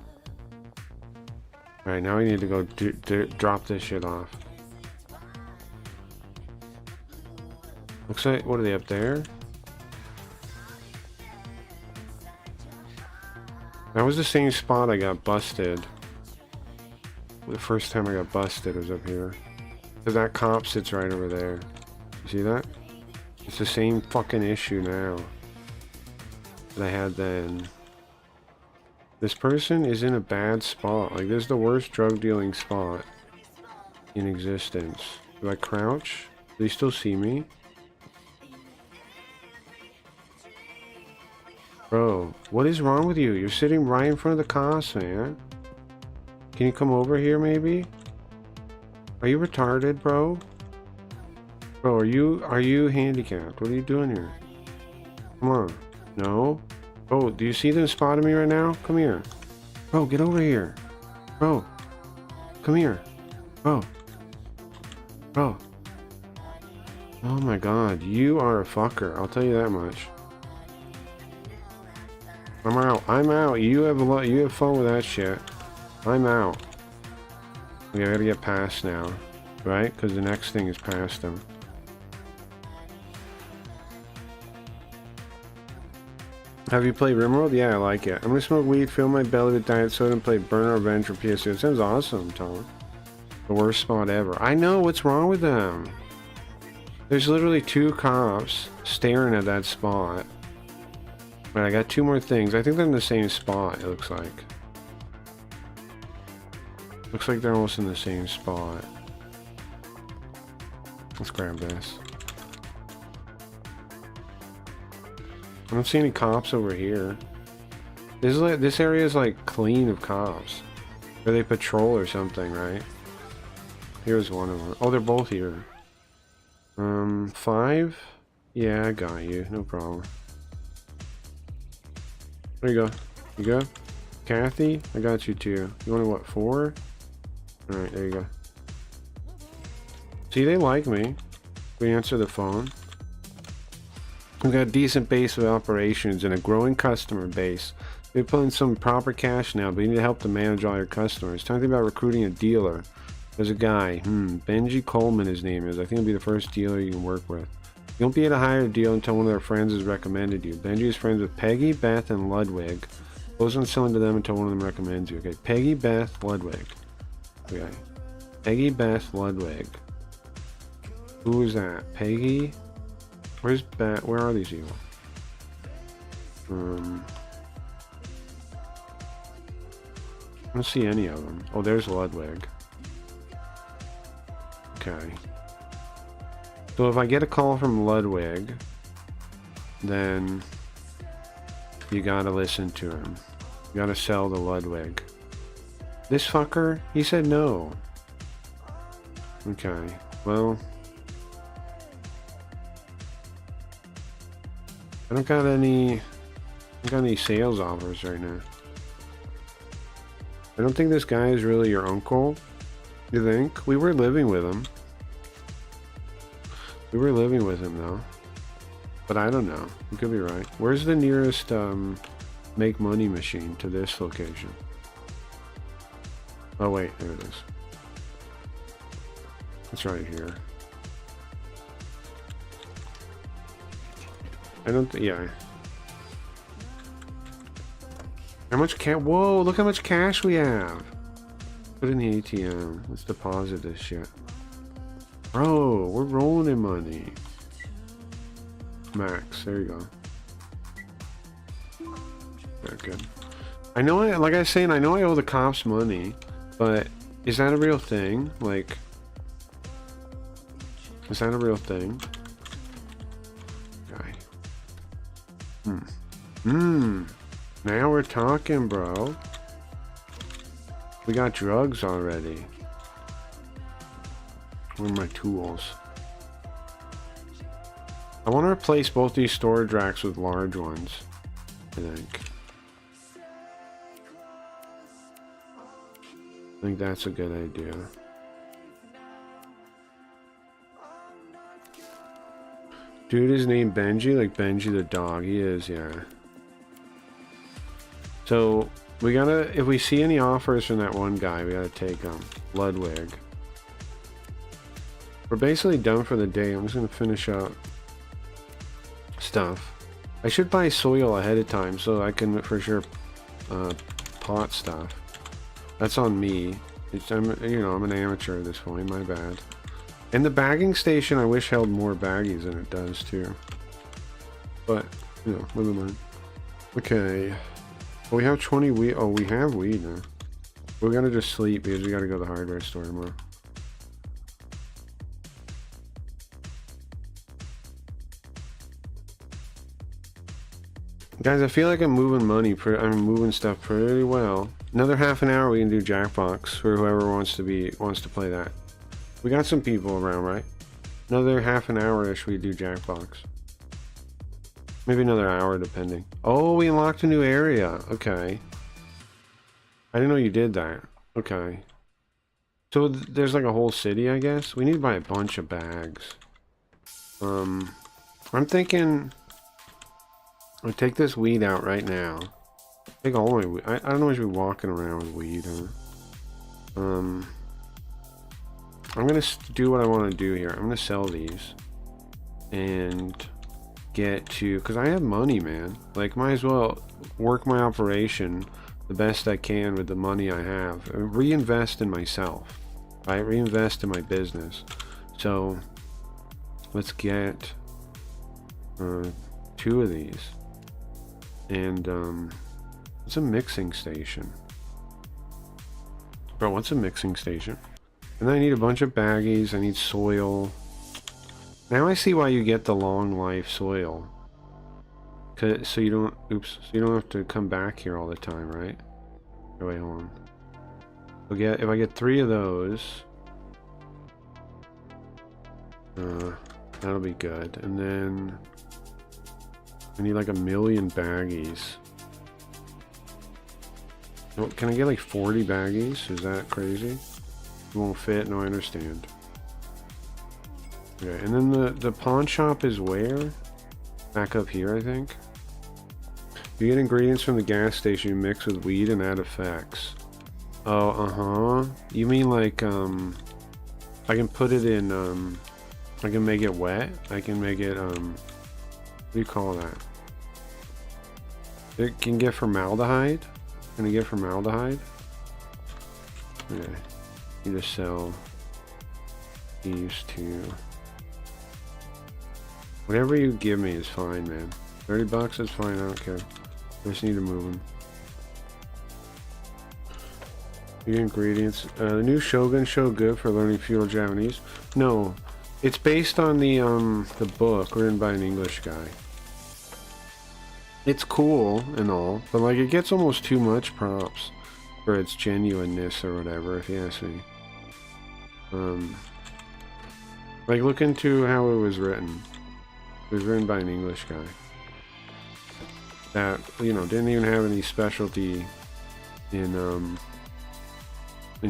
Alright, now we need to go drop this shit off. Looks like, what are they up there? That was the same spot I got busted. The first time I got busted was up here. Because that cop sits right over there. You see that? It's the same fucking issue now that I had then. This person is in a bad spot. Like, this is the worst drug dealing spot in existence. Do I crouch? Do they still see me? Bro, what is wrong with you? You're sitting right in front of the cops, man. Can you come over here, maybe? Are you retarded, bro? Bro, are you handicapped? What are you doing here? Come on. No? Oh, do you see them spotting me right now? Come here. Bro, get over here. Bro. Come here. Bro. Bro. Oh my god, you are a fucker. I'll tell you that much. I'm out. I'm out. You have fun with that shit. I'm out. We gotta get past now. Right? Because the next thing is past them. Have you played Rimworld? Yeah, I like it. I'm gonna smoke weed, fill my belly with diet soda, and play Burn Revenge for PS2. It sounds awesome, Tom. The worst spot ever. I know, what's wrong with them? There's literally 2 cops staring at that spot. But I got 2 more things. I think they're in the same spot, it looks like. Looks like they're almost in the same spot. Let's grab this. I don't see any cops over here. This area is like clean of cops. Or they patrol or something, right? Here's one of them. Oh, they're both here. 5? Yeah, I got you. No problem. There you go. You go? Kathy? I got you too. You want what, 4? Alright, there you go. See, they like me. We answer the phone. We've got a decent base of operations and a growing customer base. We put in some proper cash now, but you need to help to manage all your customers. Time to think about recruiting a dealer. There's a guy. Benji Coleman his name is. I think he'll be the first dealer you can work with. You won't be able to hire a deal until one of their friends has recommended you. Benji is friends with Peggy, Beth, and Ludwig. Close on selling to them until one of them recommends you. Okay, Peggy, Beth, Ludwig. Okay. Peggy, Beth, Ludwig. Who is that? Peggy? Where's Beth? Where are these people? I don't see any of them. Oh, there's Ludwig. Okay. So if I get a call from Ludwig, then you gotta listen to him. You gotta sell to Ludwig. This fucker, he said no. Okay, well, I don't got any sales offers right now. I don't think this guy is really your uncle. You think? We were living with him. We were living with him though. But I don't know. You could be right. Where's the nearest make money machine to this location? Oh wait, there it is. It's right here. I don't think, yeah. How much cash? Whoa, look how much cash we have. Put in the ATM. Let's deposit this shit. Bro, we're rolling in money. Max, there you go. Very good. I know, like I was saying, I know I owe the cops money, but is that a real thing? Like, is that a real thing? Guy. Now we're talking, bro. We got drugs already. Where are my tools? I want to replace both these storage racks with large ones, I think. I think that's a good idea. Dude is named Benji, like Benji the dog. He is, yeah. So, we gotta, if we see any offers from that one guy, we gotta take them. Ludwig. We're basically done for the day. I'm just gonna finish up stuff. I should buy soil ahead of time so I can for sure pot stuff. That's on me. I'm an amateur at this point, my bad. And the bagging station I wish held more baggies than it does too. But, you know, never mind. Okay. Well, we have 20 weed. Oh, we have weed now. We're gonna just sleep because we gotta go to the hardware store tomorrow. Guys, I feel like I'm moving money. I'm moving stuff pretty well. Another half an hour we can do Jackbox for whoever wants to play that. We got some people around, right? Another half an hour-ish we do Jackbox. Maybe another hour depending. Oh, we unlocked a new area. Okay. I didn't know you did that. Okay. So there's like a whole city, I guess. We need to buy a bunch of bags. I'm thinking I'll take this weed out right now. Take all my weed. I don't know if I should be walking around with weed, huh? I'm gonna do what I want to do here. I'm gonna sell these and get to, because I have money, man. Like, might as well work my operation the best I can with the money I have. Reinvest in myself, right? Reinvest in my business. So let's get 2 of these. And it's a mixing station. Bro, what's a mixing station? And then I need a bunch of baggies. I need soil. Now I see why you get the long life soil. So you don't, so you don't have to come back here all the time, right? Oh, wait, hold on. If I get 3 of those, that'll be good. And then I need like 1,000,000 baggies. Oh, can I get like 40 baggies? Is that crazy? It won't fit? No, I understand. Okay, and then the pawn shop is where? Back up here, I think. You get ingredients from the gas station, you mix with weed and add effects. Oh, uh-huh. You mean like, I can put it in, I can make it wet? I can make it, what do you call that? It can get formaldehyde? Can I get formaldehyde? Okay. You just sell these 2. Whatever you give me is fine, man. 30 bucks is fine, I don't care. I just need to move them. The ingredients. The new Shogun show good for learning feudal Japanese? No. It's based on the book written by an English guy. It's cool and all, but like it gets almost too much props for its genuineness or whatever, if you ask me. Like look into how it was written. It was written by an English guy. that, you know, didn't even have any specialty in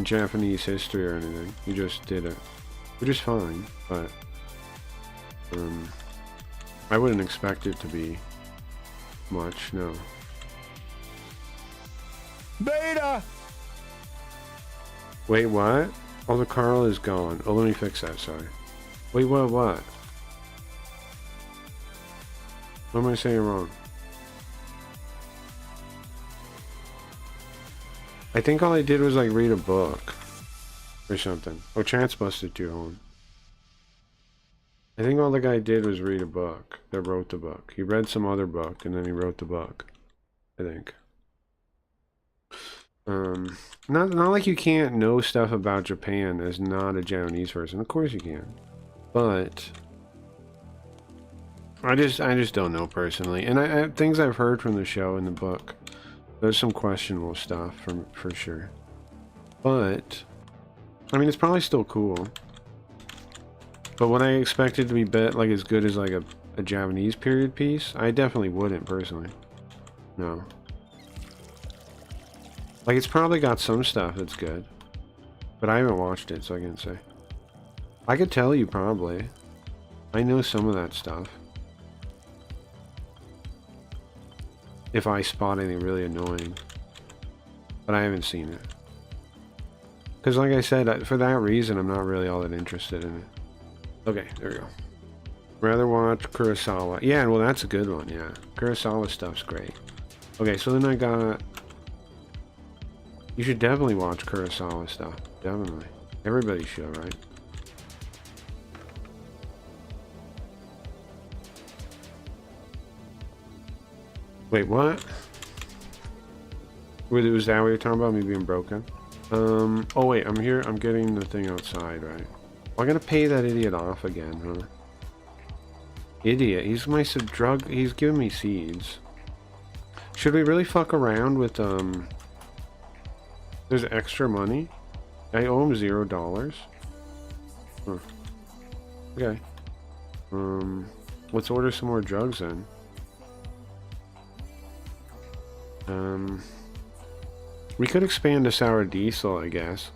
Japanese history or anything. He just did it, which is fine, but I wouldn't expect it to be much, no. Beta! Wait, what? Oh, the Carl is gone. Oh, let me fix that, sorry. Wait, what? What am I saying wrong? I think all I did was like read a book or something. Oh, Chance busted too, hold on. I think all the guy did was read a book that wrote the book. He read some other book and then he wrote the book, I think. Not like you can't know stuff about Japan as not a Japanese person. Of course you can. But I just don't know personally. And I things I've heard from the show and the book, there's some questionable stuff for sure. But I mean, it's probably still cool. But would I expect it to be like as good as like a Japanese period piece? I definitely wouldn't personally. No. Like, it's probably got some stuff that's good, but I haven't watched it, so I can't say. I could tell you probably. I know some of that stuff. If I spot anything really annoying. But I haven't seen it. Because like I said, for that reason, I'm not really all that interested in it. Okay, there we go. Rather watch Kurosawa. Yeah, well, that's a good one, yeah. Kurosawa stuff's great. Okay, so then I got... You should definitely watch Kurosawa stuff. Definitely. Everybody should, right? Wait, what? Was that what you're talking about? Me being broken? Oh wait, I'm here. I'm getting the thing outside, right? Well, I'm gonna pay that idiot off again, huh? Idiot. He's my drug. He's giving me seeds. Should we really fuck around with, There's extra money? I owe him $0. Huh. Okay. Let's order some more drugs then. We could expand to sour diesel, I guess.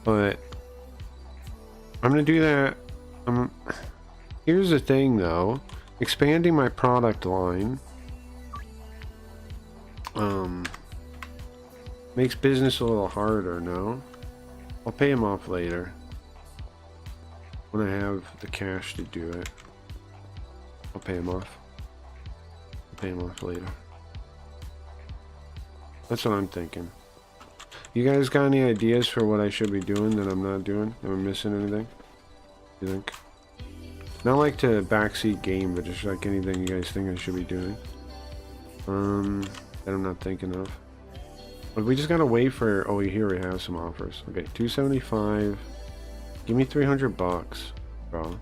But I'm gonna do that. Here's the thing though. Expanding my product line makes business a little harder, no? I'll pay him off later. When I have the cash to do it. I'll pay him off. I'll pay him off later. That's what I'm thinking. You guys got any ideas for what I should be doing that I'm not doing? Am I missing anything? You think? Not like to backseat game, but just like anything you guys think I should be doing. That I'm not thinking of. But we just gotta wait for... Oh, here we have some offers. Okay, 275. Give me 300 bucks, bro.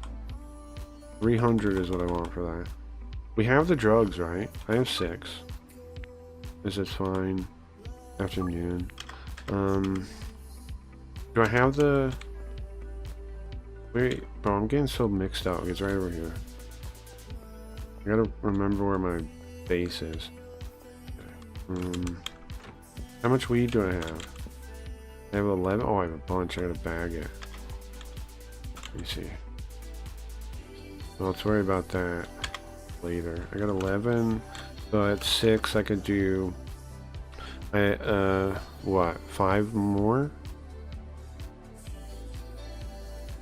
300 is what I want for that. We have the drugs, right? I have 6. This is fine. Afternoon. Do I have the... Wait, bro, I'm getting so mixed up. It's right over here. I gotta remember where my base is. How much weed do I have? I have 11. Oh, I have a bunch. I gotta bag it. Let me see. Well, let's worry about that later. I got 11. So at 6, I could do... what? 5 more?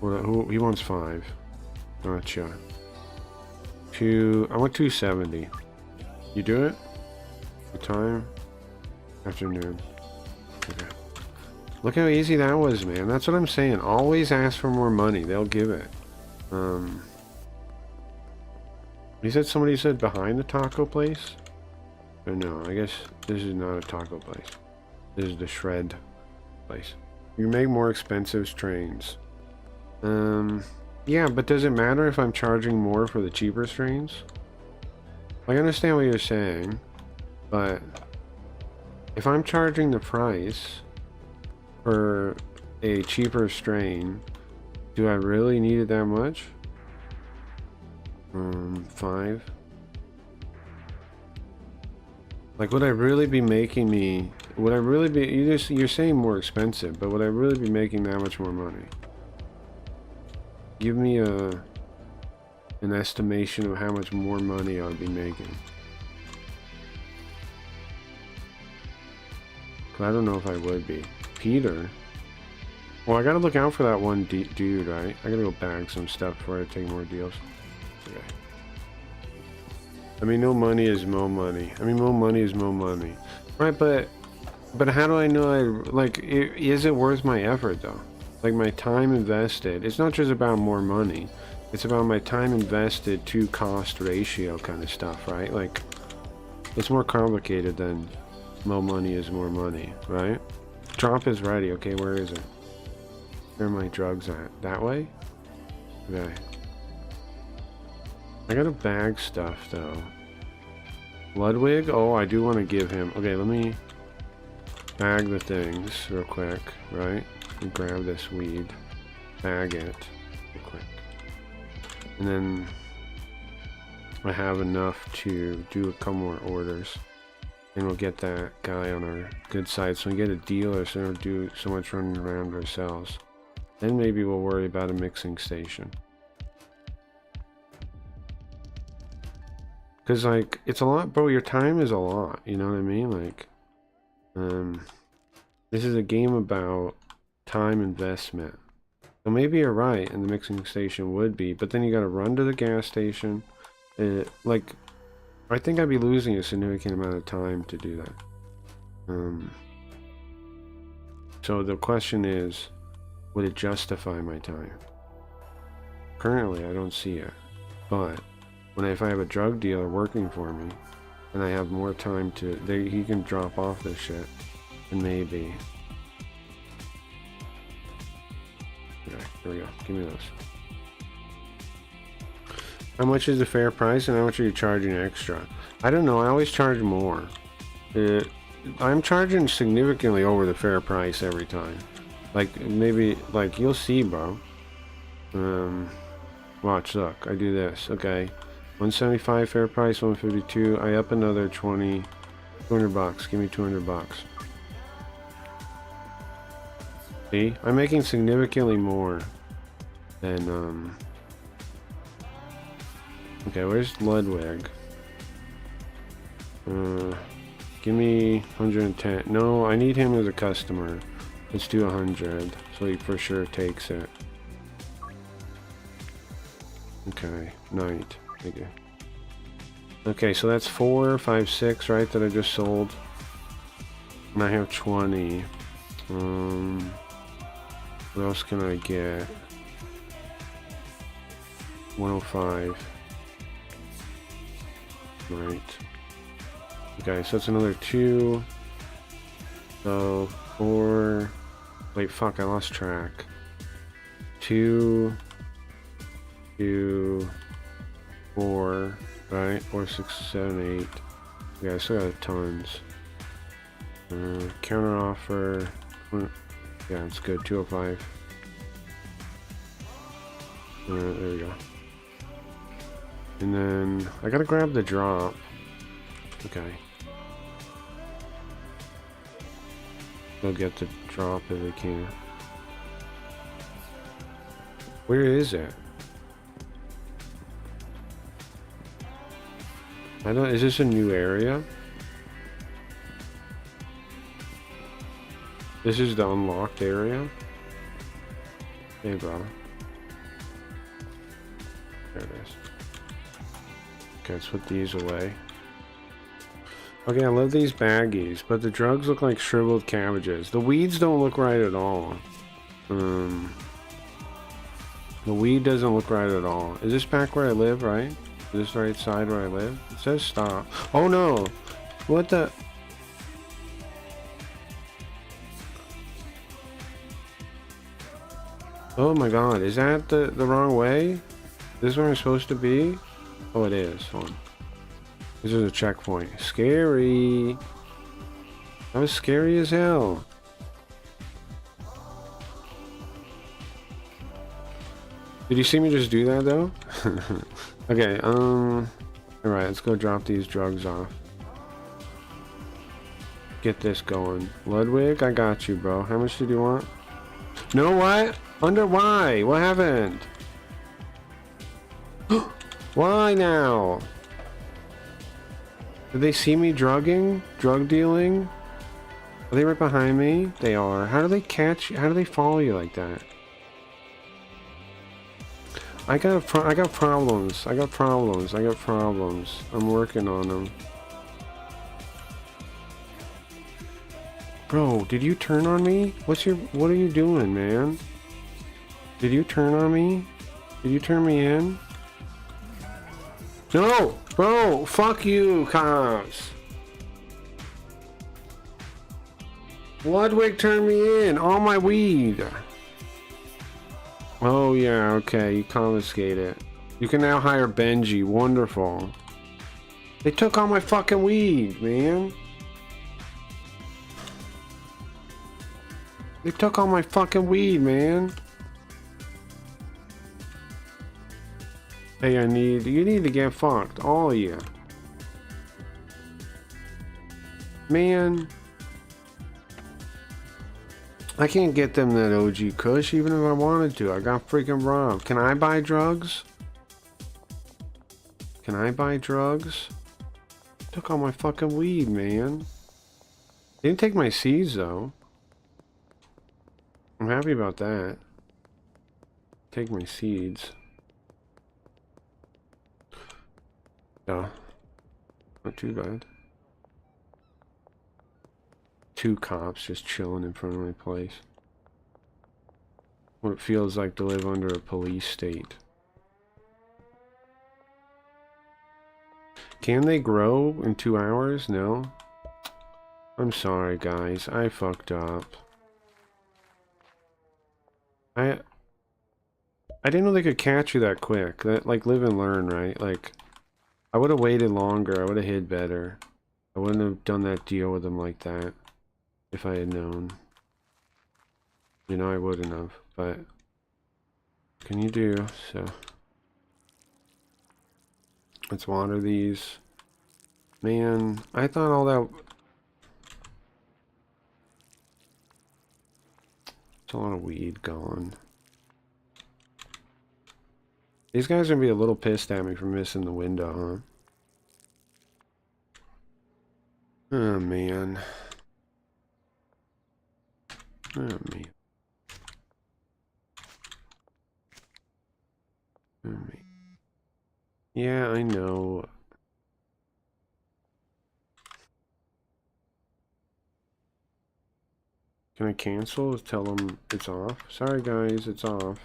Who, he wants 5. Gotcha. I want 270. You do it? The time? Afternoon. Okay. Look how easy that was, man. That's what I'm saying. Always ask for more money. They'll give it. He said somebody said behind the taco place? Or no, I guess this is not a taco place. This is the shred place. You make more expensive strains. Yeah, but does it matter if I'm charging more for the cheaper strains? I understand what you're saying, but if I'm charging the price for a cheaper strain, do I really need it that much? 5. Like, would I really be making me... Would I really be... You're saying more expensive, but would I really be making that much more money? Give me an estimation of how much more money I would be making. 'Cause I don't know if I would be. Peter? Well, I gotta look out for that one dude, right? I gotta go bag some stuff before I take more deals. Okay. I mean, no money is mo money. I mean, mo money is mo money. Right, but how do I know is it worth my effort, though? Like, my time invested. It's not just about more money. It's about my time invested to cost ratio kind of stuff, right? Like, it's more complicated than mo money is more money, right? Drop is ready. Okay, where is it? Where are my drugs at? That way? Okay. I gotta bag stuff, though. Ludwig? Oh, I do want to give him... Okay, let me bag the things real quick, right? And grab this weed. Bag it real quick. And then I have enough to do a couple more orders. And we'll get that guy on our good side. So we get a dealer so we don't do so much running around ourselves. Then maybe we'll worry about a mixing station. Because, like, it's a lot, bro. Your time is a lot. You know what I mean? Like, this is a game about time investment. So maybe you're right, and the mixing station would be. But then you got to run to the gas station. Like, I think I'd be losing a significant amount of time to do that. So the question is, would it justify my time? Currently, I don't see it. But if I have a drug dealer working for me, and I have more time to, he can drop off this shit, and maybe. Okay, here we go. Give me those. How much is the fair price, and how much are you charging extra? I don't know. I always charge more. I'm charging significantly over the fair price every time. Like, maybe, like, you'll see, bro. Watch, look. I do this. Okay. 175 fair price, 152. I up another 20. 200 bucks. Give me 200 bucks. See? I'm making significantly more than, Okay, where's Ludwig? Give me 110. No, I need him as a customer. Let's do 100, so he for sure takes it. Okay, night. Thank you. Okay, so that's 4, 5, 6, right, that I just sold. And I have 20. What else can I get? 105. Right. Okay, so that's another 2. So 4. Wait, fuck, I lost track. 2, 2, 4, right? 4, 6, 7, 8. Yeah, I still got tons. Counter offer. Yeah, it's good. 205. There we go. And then I gotta grab the drop. Okay. We'll get the drop if we can. Where is it? I don't. Is this a new area? This is the unlocked area. Hey, bro. There it is. Okay, let's put these away. Okay, I love these baggies, but the drugs look like shriveled cabbages. The weeds don't look right at all. The weed doesn't look right at all. Is this back where I live, right? Is this the right side where I live? It says stop. Oh no! What the? Oh my god, is that the wrong way? This is where I'm supposed to be? Oh, it is. Hold on. This is a checkpoint. Scary. That was scary as hell. Did you see me just do that though? Okay, alright, let's go drop these drugs off. get this going. Ludwig, I got you, bro. How much did you want? No, what? Under why? What happened? Why now? Did they see me drugging? Drug dealing? Are they right behind me? They are. How do they catch you? How do they follow you like that? I got problems. I got problems. I got problems. I'm working on them. Bro, did you turn on me? What are you doing, man? Did you turn on me? Did you turn me in? No! Bro, fuck you, cops! Ludwig turned me in! All my weed! Oh yeah, okay, you confiscate it. You can now hire Benji, wonderful. They took all my fucking weed, man. They took all my fucking weed, man. Hey, you need to get fucked, all of you. Man. I can't get them that OG Kush even if I wanted to. I got freaking robbed. Can I buy drugs? Can I buy drugs? Took all my fucking weed, man. They didn't take my seeds though. I'm happy about that. Take my seeds. Yeah. Not too bad. 2 cops just chilling in front of my place. What it feels like to live under a police state. Can they grow in 2 hours? No. I'm sorry, guys. I fucked up. I didn't know they could catch you that quick. That, like, live and learn, right? Like, I would have waited longer. I would have hid better. I wouldn't have done that deal with them like that. If I had known. You know, I wouldn't have, but can you do so? Let's water these. Man, I thought all that. It's a lot of weed gone. These guys are gonna be a little pissed at me for missing the window, huh? Oh man. Oh man. Oh man. Yeah, I know. Can I cancel? Tell them it's off. Sorry guys, it's off.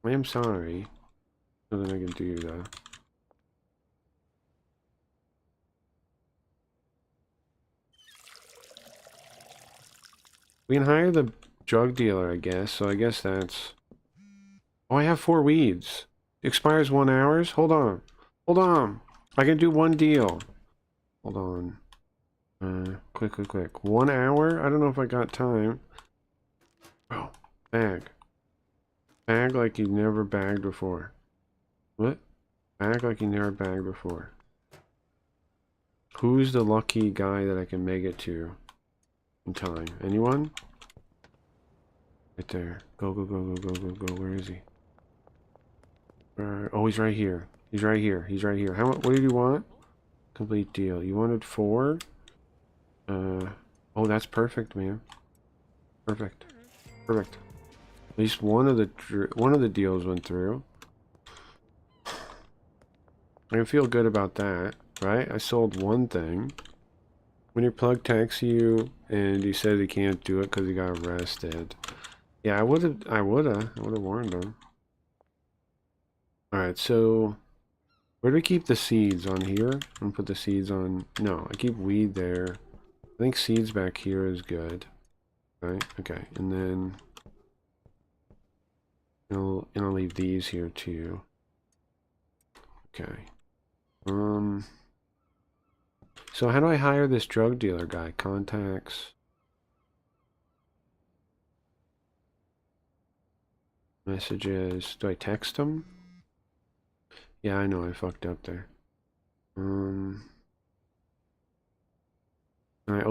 I am sorry. Nothing I can do though. We can hire the drug dealer, I guess. So I guess that's... Oh, I have 4 weeds. It expires 1 hour? Hold on. Hold on. I can do 1 deal. Hold on. Quick. 1 hour? I don't know if I got time. Oh, bag. Bag like you never bagged before. What? Bag like you never bagged before. Who's the lucky guy that I can make it to in time? Anyone? Right there. Go. Where is he? Oh, he's right here. He's right here. How much? What did you want? Complete deal. You wanted 4? Oh, that's perfect, man. Perfect. At least one of the deals went through. I can feel good about that, right? I sold 1 thing. When your plug texts you and he said he can't do it because he got arrested. Yeah, I would have warned him. Alright, so where do we keep the seeds? On here? And put the seeds on. No, I keep weed there. I think seeds back here is good. Right? Okay, and then I'll leave these here too. Okay. So how do I hire this drug dealer guy? Contacts. Messages. Do I text him? Yeah, I know I fucked up there.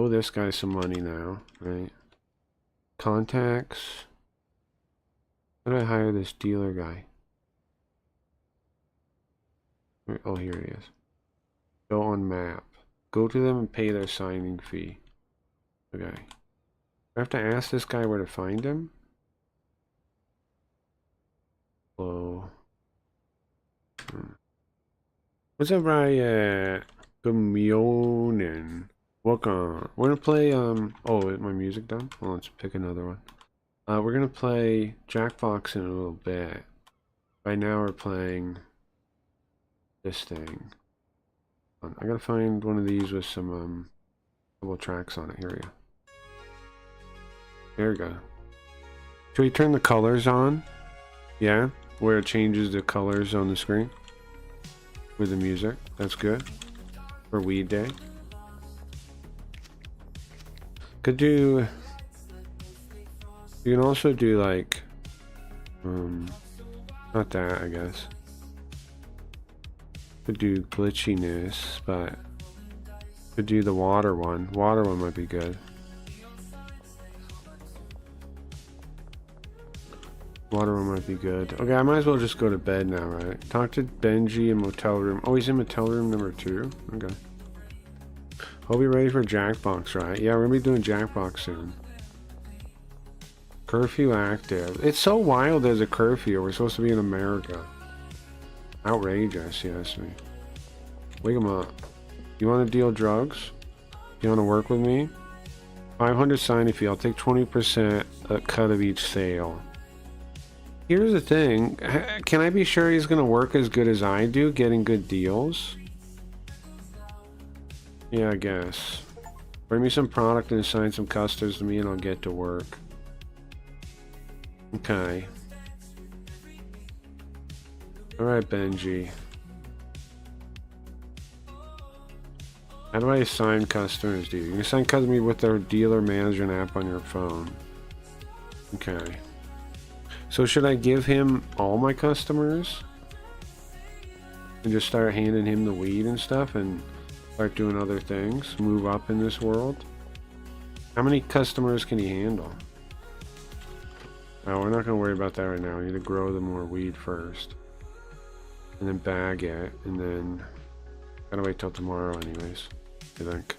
owe this guy some money now, right? Contacts. How do I hire this dealer guy? Oh, here he is. Go on map. Go to them and pay their signing fee. Okay. I have to ask this guy where to find him? Hello. What's up, Riot? Good morning. Welcome. We're gonna play, oh, is my music done? Well, let's pick another one. We're gonna play Jackbox in a little bit. Right now we're playing this thing. I gotta find one of these with some, couple tracks on it. Here we go. There we go. Should we turn the colors on? Yeah? Where it changes the colors on the screen? With the music. That's good. For Weed Day. Could do... You can also do like... not that, I guess. Could do glitchiness, but... Could do the water one. Water one might be good. Water room might be good. Okay, I might as well just go to bed now, right? Talk to Benji in motel room. Oh, he's in motel room number 2? Okay. Hope you're ready for Jackbox, right? Yeah, we're gonna be doing Jackbox soon. Curfew active. It's so wild there's a curfew. We're supposed to be in America. Outrageous, you ask me. Wake him up. You want to deal drugs? You want to work with me? 500 signing fee. I'll take 20% a cut of each sale. Here's the thing, can I be sure he's gonna work as good as I do, getting good deals? Yeah, I guess. Bring me some product and assign some customers to me and I'll get to work. Okay. Alright, Benji. How do I assign customers, dude? You can assign customers with their dealer management app on your phone. Okay. So should I give him all my customers? And just start handing him the weed and stuff and start doing other things? Move up in this world? How many customers can he handle? Oh, we're not going to worry about that right now. We need to grow the more weed first. And then bag it. And then... Gotta wait till tomorrow anyways, I think.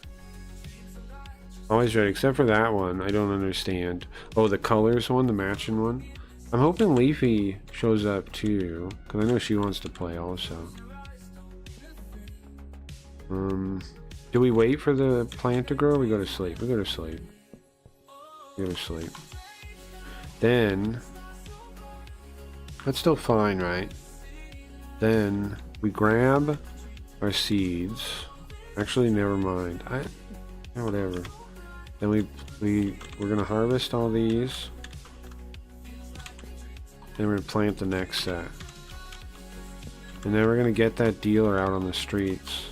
Always ready, except for that one. I don't understand. Oh, the colors one? The matching one? I'm hoping Leafy shows up too, because I know she wants to play also. Do we wait for the plant to grow or we go to sleep? We go to sleep. We go to sleep. Then, that's still fine, right? Then, we grab our seeds. Actually, never mind. Yeah, whatever. Then we're gonna harvest all these. Then we're gonna plant the next set. And then we're gonna get that dealer out on the streets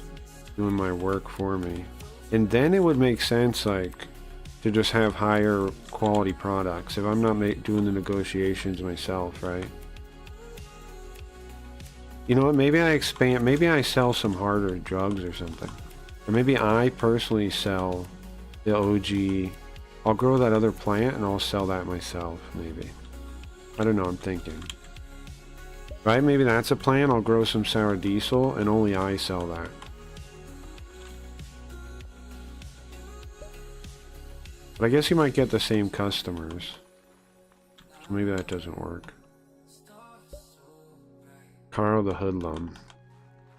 doing my work for me. And then it would make sense, like, to just have higher quality products if I'm not doing the negotiations myself, right? You know what, maybe I expand, maybe I sell some harder drugs or something. Or maybe I personally sell the OG, I'll grow that other plant and I'll sell that myself, maybe. I don't know, I'm thinking. Right, maybe that's a plan, I'll grow some sour diesel and only I sell that. But I guess you might get the same customers. So maybe that doesn't work. Carl the Hoodlum.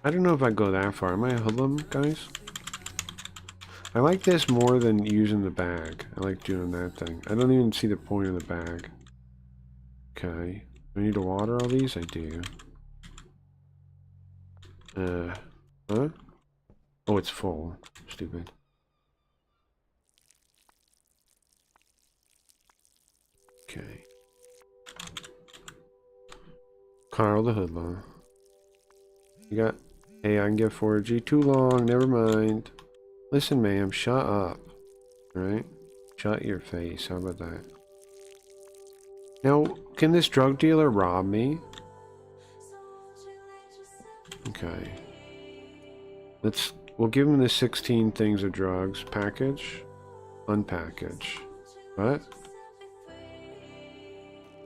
I don't know if I go that far. Am I a hoodlum, guys? I like this more than using the bag. I like doing that thing. I don't even see the point of the bag. Okay. Do I need to water all these? I do. Huh? Oh, it's full. Stupid. Okay. Carl the Hoodlum. You got... Hey, I can get 4G. Too long. Never mind. Listen, ma'am. Shut up. Alright? Shut your face. How about that? Now, can this drug dealer rob me? Okay. We'll give him the 16 things of drugs package. Unpackage. What?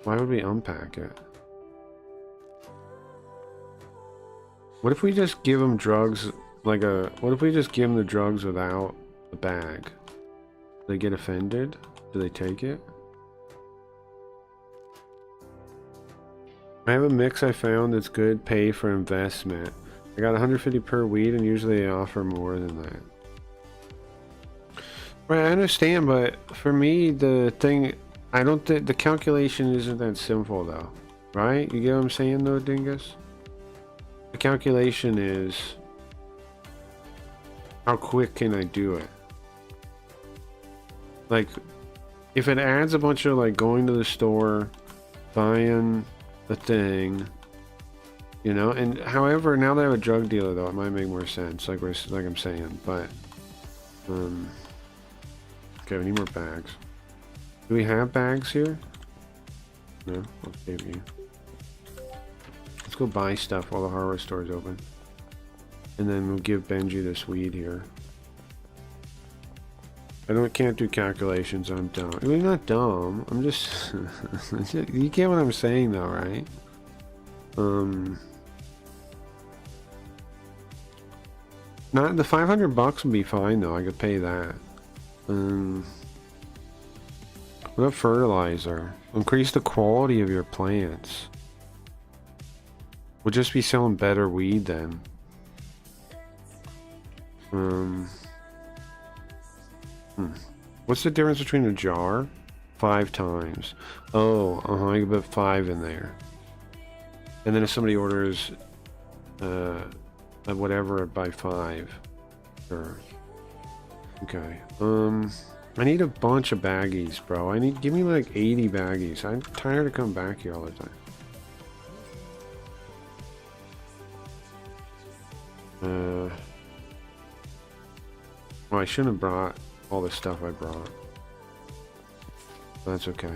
Why would we unpack it? What if we just give them drugs, what if we just give them the drugs without the bag? Do they get offended? Do they take it? I have a mix I found that's good pay for investment. I got 150 per weed and usually they offer more than that. Right, I understand, but for me, the thing, I don't think the calculation isn't that simple though. Right? You get what I'm saying though, Dingus? The calculation is how quick can I do it? Like, if it adds a bunch of like going to the store, buying a thing, you know, and however, now that I have a drug dealer though, it might make more sense, like I'm saying, but okay, we need more bags. Do we have bags here? No? Okay, you. Let's go buy stuff while the hardware store is open. And then we'll give Benji this weed here. Can't do calculations, I'm dumb. I mean, not dumb, I'm just... you get what I'm saying though, right? Not the 500 bucks would be fine though, I could pay that. What about fertilizer? Increase the quality of your plants. We'll just be selling better weed then. What's the difference between a jar? 5 times. Oh, I can put 5 in there. And then if somebody orders whatever by 5. Sure. Okay. I need a bunch of baggies, bro. Give me like 80 baggies. I'm tired of coming back here all the time. Well, I shouldn't have brought all the stuff I brought. That's okay.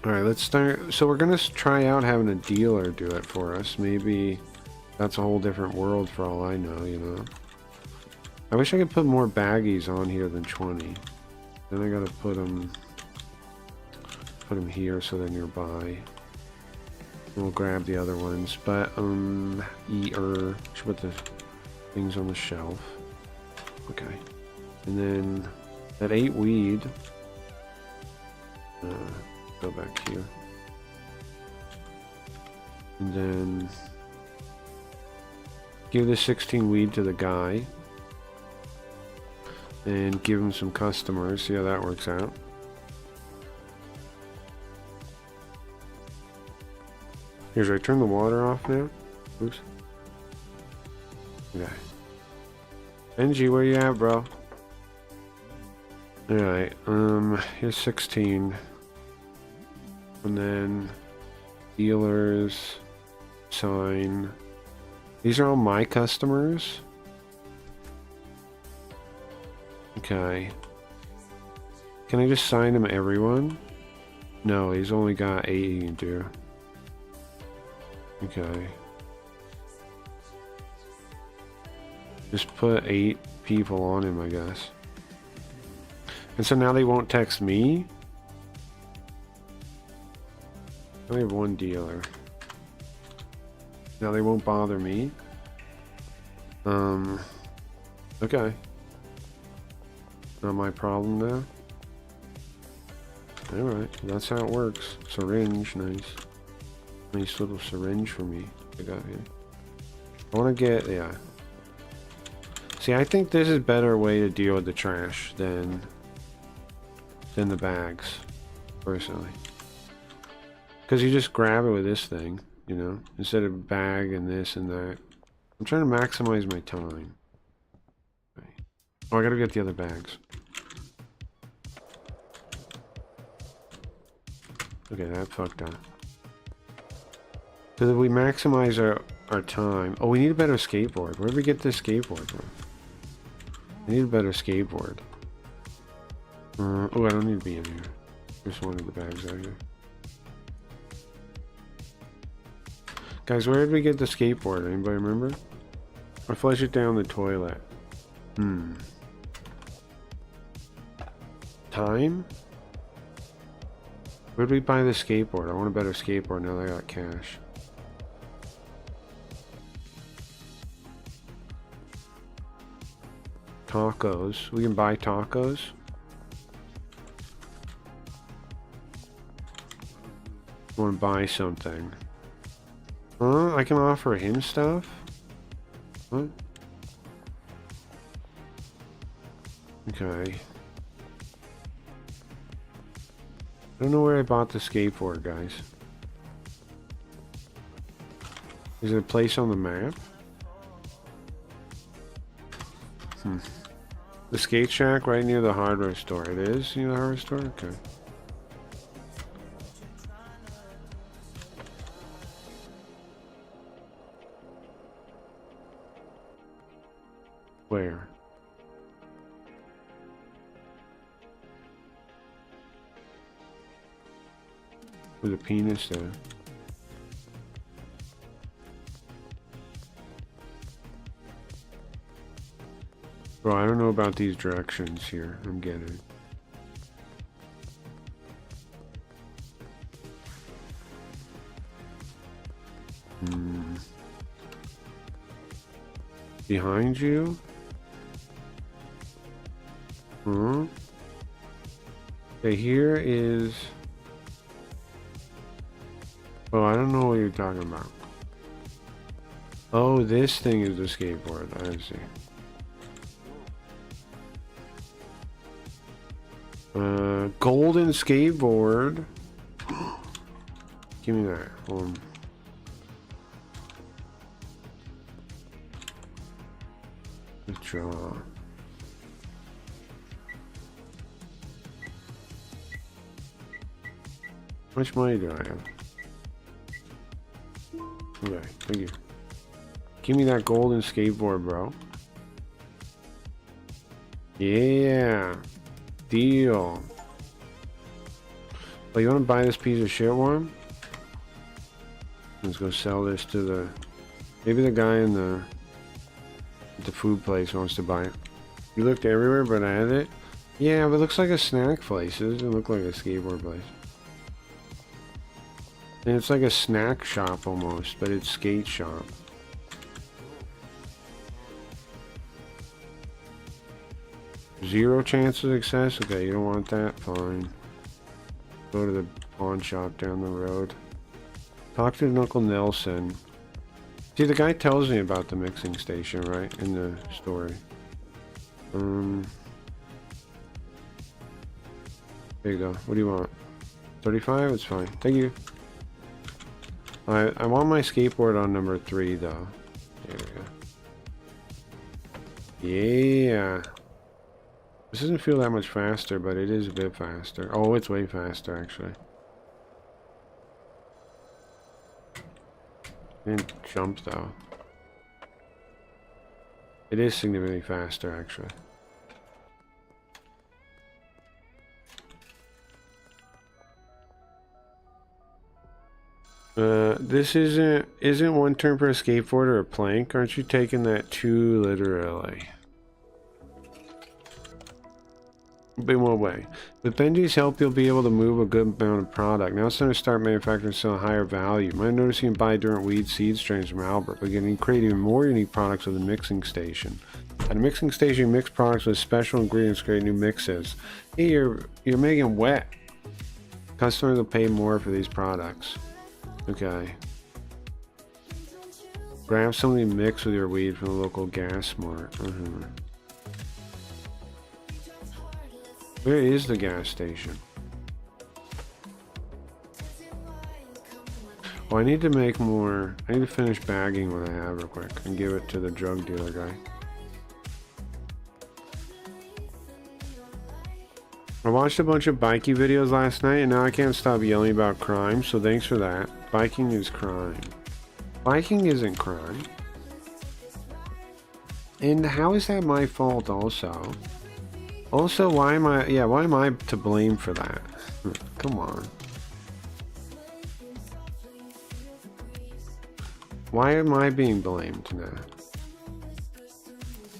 Alright, let's start. So we're gonna try out having a dealer do it for us. Maybe that's a whole different world for all I know, you know. I wish I could put more baggies on here than 20. Then I gotta put them here so they're nearby. We'll grab the other ones, but should put the things on the shelf. Okay, and then that 8 weed. Go back here, and then give the 16 weed to the guy, and give him some customers. See how that works out. Here, should I turn the water off now? Oops. Okay. Benji, where you at, bro? Alright, here's 16. And then dealers, sign. These are all my customers. Okay. Can I just sign him everyone? No, he's only got 8 he can do. Okay. Just put 8 people on him, I guess. And so now they won't text me? I only have 1 dealer. Now they won't bother me? Okay. Not my problem now? Alright, that's how it works. Syringe, nice. Nice little syringe for me. I got here. I want to get, yeah. See, I think this is a better way to deal with the trash than the bags, personally. Because you just grab it with this thing, you know, instead of bag and this and that. I'm trying to maximize my time. Okay. Oh, I gotta get the other bags. Okay, that fucked up. So that we maximize our time. Oh, we need a better skateboard. Where did we get this skateboard from? I need a better skateboard. Oh, I don't need to be in here. Just wanted the bags out here. Guys, where did we get the skateboard? Anybody remember? I flush it down the toilet. Time? Where'd we buy the skateboard? I want a better skateboard now that I got cash. Tacos. We can buy tacos. I want to buy something. Huh? I can offer him stuff? What? Okay. I don't know where I bought the skateboard, guys. Is it a place on the map? The skate shack right near the hardware store. It is near the hardware store? Okay. Where? With a penis there. Bro, I don't know about these directions here. I'm getting. Behind you? Huh? Okay, here is... Oh, I don't know what you're talking about. Oh, this thing is the skateboard. I see. Golden skateboard. Give me that. Hold on. Withdraw. How much money do I have? Okay, thank you. Give me that golden skateboard, bro. Yeah. Deal. Oh, you want to buy this piece of shit, Worm? Let's go sell this to the... Maybe the guy in the food place wants to buy it. You looked everywhere, but I had it. Yeah, but it looks like a snack place. It doesn't look like a skateboard place. And it's like a snack shop almost, but it's skate shop. Zero chance of success? Okay, you don't want that? Fine. Go to the pawn shop down the road. Talk to Uncle Nelson. See, the guy tells me about the mixing station, right? In the story. There you go. What do you want? 35? It's fine. Thank you. I want my skateboard on number 3, though. There we go. Yeah. This doesn't feel that much faster, but it is a bit faster. Oh, it's way faster, actually. Didn't jump, though. It is significantly faster, actually. This isn't one turn per skateboard or a plank. Aren't you taking that too literally? In what way? With Benji's help, you'll be able to move a good amount of product. Now it's time to start manufacturing still a higher value. You might notice you can buy different weed seed strains from Albert, but you can create even more unique products with a mixing station. At a mixing station, you mix products with special ingredients to create new mixes. Hey, you're making wet. Customers will pay more for these products. Okay. Grab something mixed with your weed from the local gas mart. Where is the gas station? Oh, I need to make more. I need to finish bagging what I have real quick and give it to the drug dealer guy. I watched a bunch of biking videos last night and now I can't stop yelling about crime, so thanks for that. Biking is crime. Biking isn't crime. And how is that my fault also? Also, why am I to blame for that? Come on. Why am I being blamed now?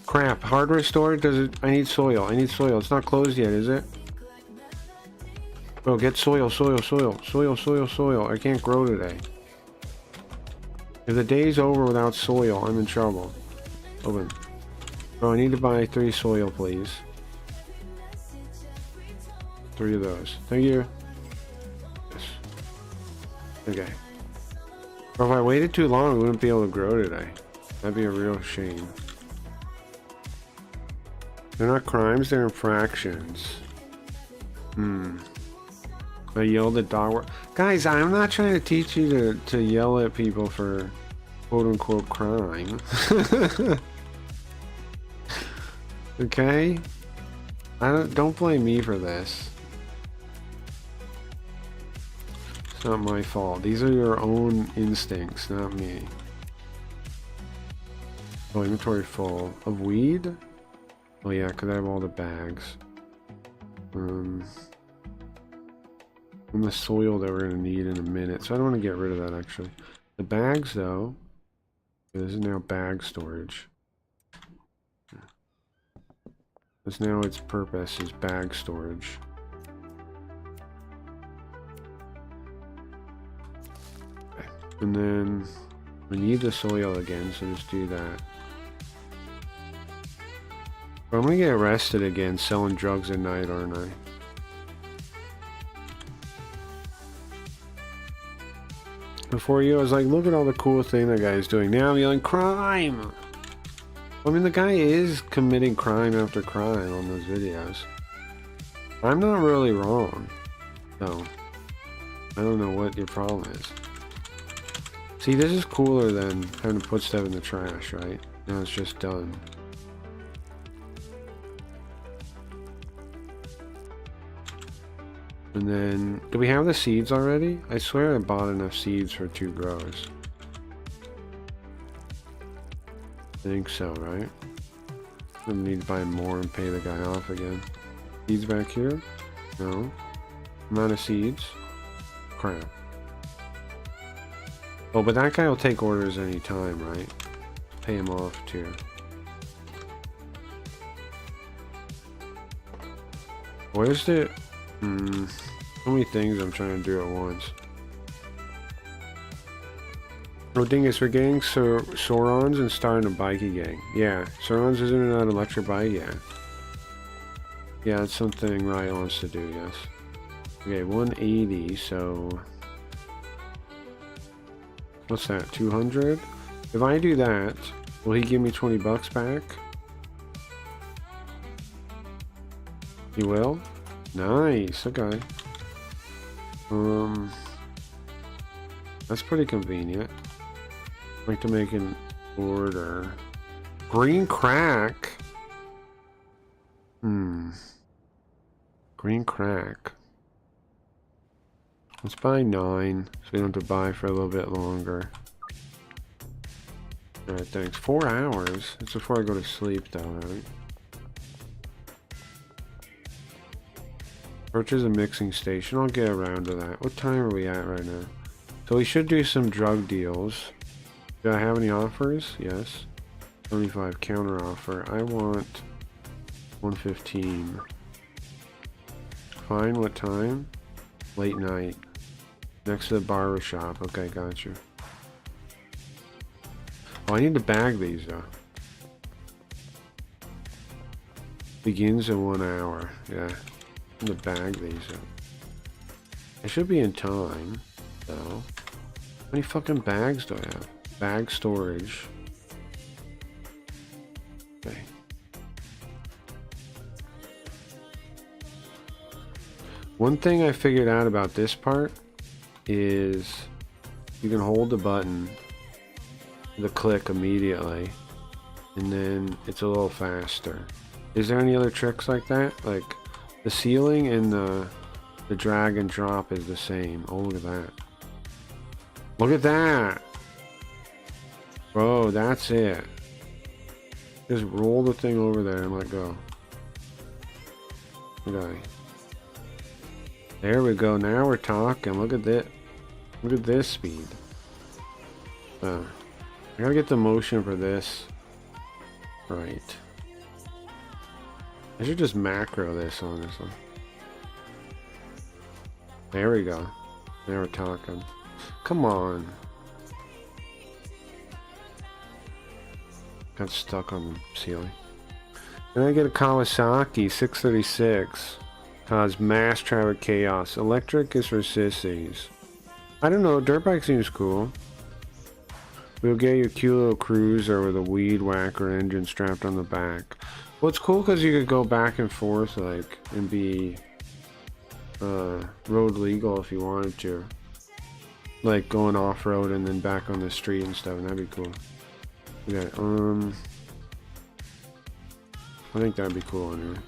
Crap, hardware store, does it? I need soil. I need soil. It's not closed yet, is it? Bro, get soil, soil, soil, soil, soil, soil. I can't grow today. If the day's over without soil, I'm in trouble. Open. Bro, I need to buy 3 soil, please. 3 of those. Thank you. Yes. Okay. Bro, if I waited too long, we wouldn't be able to grow today. That'd be a real shame. They're not crimes, they're infractions. I yelled at dog. Guys, I'm not trying to teach you to yell at people for quote-unquote crime. Okay? Don't blame me for this. It's not my fault. These are your own instincts, not me. Oh, inventory full. Of weed? Oh yeah, because I have all the bags. And the soil that we're going to need in a minute. So I don't want to get rid of that, actually. The bags, though. This is now bag storage. This now its purpose is bag storage. Okay. And then we need the soil again, so just do that. But I'm going to get arrested again selling drugs at night, aren't I? Before you, I was like, look at all the cool thing that guy is doing. Now I'm yelling, crime! I mean, the guy is committing crime after crime on those videos. I'm not really wrong. So, I don't know what your problem is. See, this is cooler than having to put stuff in the trash, right? Now it's just done. And then, do we have the seeds already? I swear I bought enough seeds for 2 grows. I think so, right? I need to buy more and pay the guy off again. Seeds back here? No. Amount of seeds? Crap. Oh, but that guy will take orders any time, right? Pay him off too. Where's the... so many things I'm trying to do at once. Oh, dingus, we're getting Saurons and starting a bikie gang. Yeah, Saurons isn't an electric bike yet. Yeah, it's something Riot wants to do, yes. Okay, 180, so... What's that, 200? If I do that, will he give me 20 bucks back? He will? Nice, okay. That's pretty convenient. I'd like to make an order. Green crack? Green crack. Let's buy 9, so we don't have to buy for a little bit longer. Alright, thanks. 4 hours? It's before I go to sleep, though, right? Purchase a mixing station. I'll get around to that. What time are we at right now? So we should do some drug deals. Do I have any offers? Yes. 75 counter offer. I want 115. Fine. What time? Late night. Next to the barber shop. Okay, got you. Oh, I need to bag these though. Begins in 1 hour. Yeah. I'm gonna bag these up. I should be in time, though. How many fucking bags do I have? Bag storage. Okay. One thing I figured out about this part is you can hold the button, the click immediately, and then it's a little faster. Is there any other tricks like that? Like, the ceiling and the drag and drop is the same. Oh, look at that. Look at that! Bro, that's it. Just roll the thing over there and let go. Okay. There we go. Now we're talking. Look at that. Look at this speed. I gotta get the motion for this. Right. I should just macro this, honestly. There we go. Now we're talking. Come on. Got stuck on the ceiling. And I get a Kawasaki 636. Cause mass traffic chaos. Electric is for sissies. I don't know, dirt bike seems cool. We'll get you a cute little cruiser with a weed whacker engine strapped on the back. Well, it's cool because you could go back and forth, like, and be road legal if you wanted to. Like going off-road and then back on the street and stuff, and that'd be cool. Okay, I think that'd be cool in here.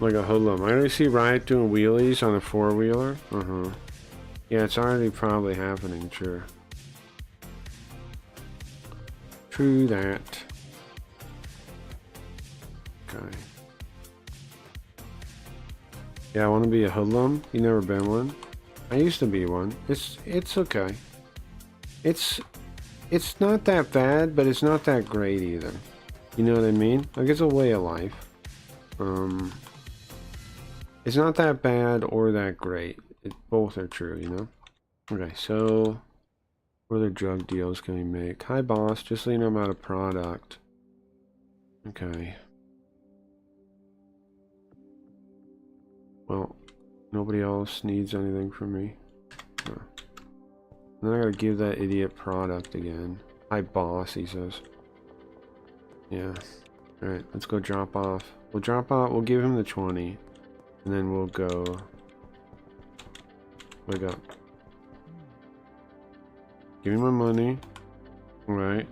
Like a hoodlum. I already see Riot doing wheelies on a four-wheeler. Yeah, it's already probably happening, sure. True that. Okay. Yeah, I want to be a hoodlum. You never been one? I used to be one. It's okay. It's not that bad, but it's not that great either. You know what I mean? Like, it's a way of life. It's not that bad or that great. Both are true, you know? Okay, so what other drug deals can we make? Hi, boss. Just so you know, I'm out of product. Okay. Well, nobody else needs anything from me. No. Then I gotta give that idiot product again. Hi, boss, he says. Yeah. Alright, let's go drop off. We'll drop off, we'll give him the 20. And then we'll go... Wake up. Give me my money. Alright.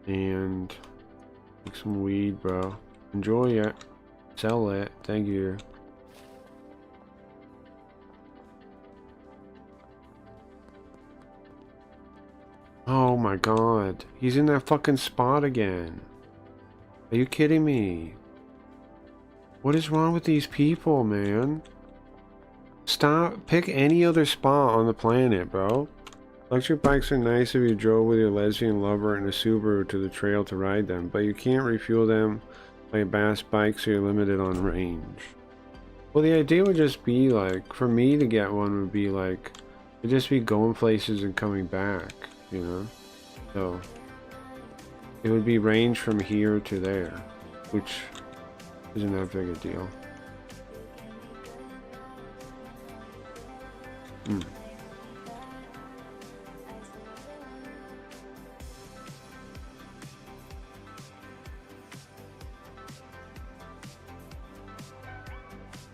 And... Take some weed, bro. Enjoy it. Sell it. Thank you. Oh my god. He's in that fucking spot again. Are you kidding me? What is wrong with these people, man? Stop. Pick any other spot on the planet, bro. Electric bikes are nice if you drove with your lesbian lover in a Subaru to the trail to ride them, but you can't refuel them like Bass bikes, so you're limited on range. Well, the idea would just be like, for me to get one would be like, it'd just be going places and coming back, you know? So, it would be range from here to there, which isn't that big a deal.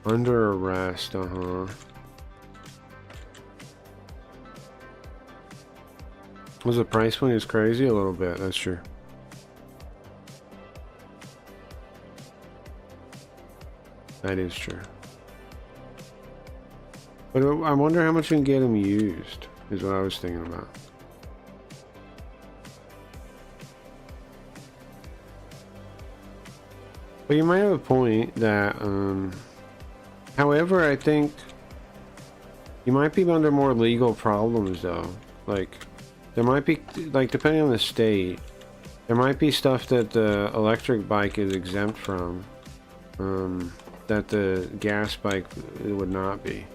Under arrest, Was the price point is crazy? A little bit, that's true. That is true. But I wonder how much we can get them used, is what I was thinking about. But you might have a point that, however, I think you might be under more legal problems though. Like, there might be, like, depending on the state, there might be stuff that the electric bike is exempt from, that the gas bike would not be.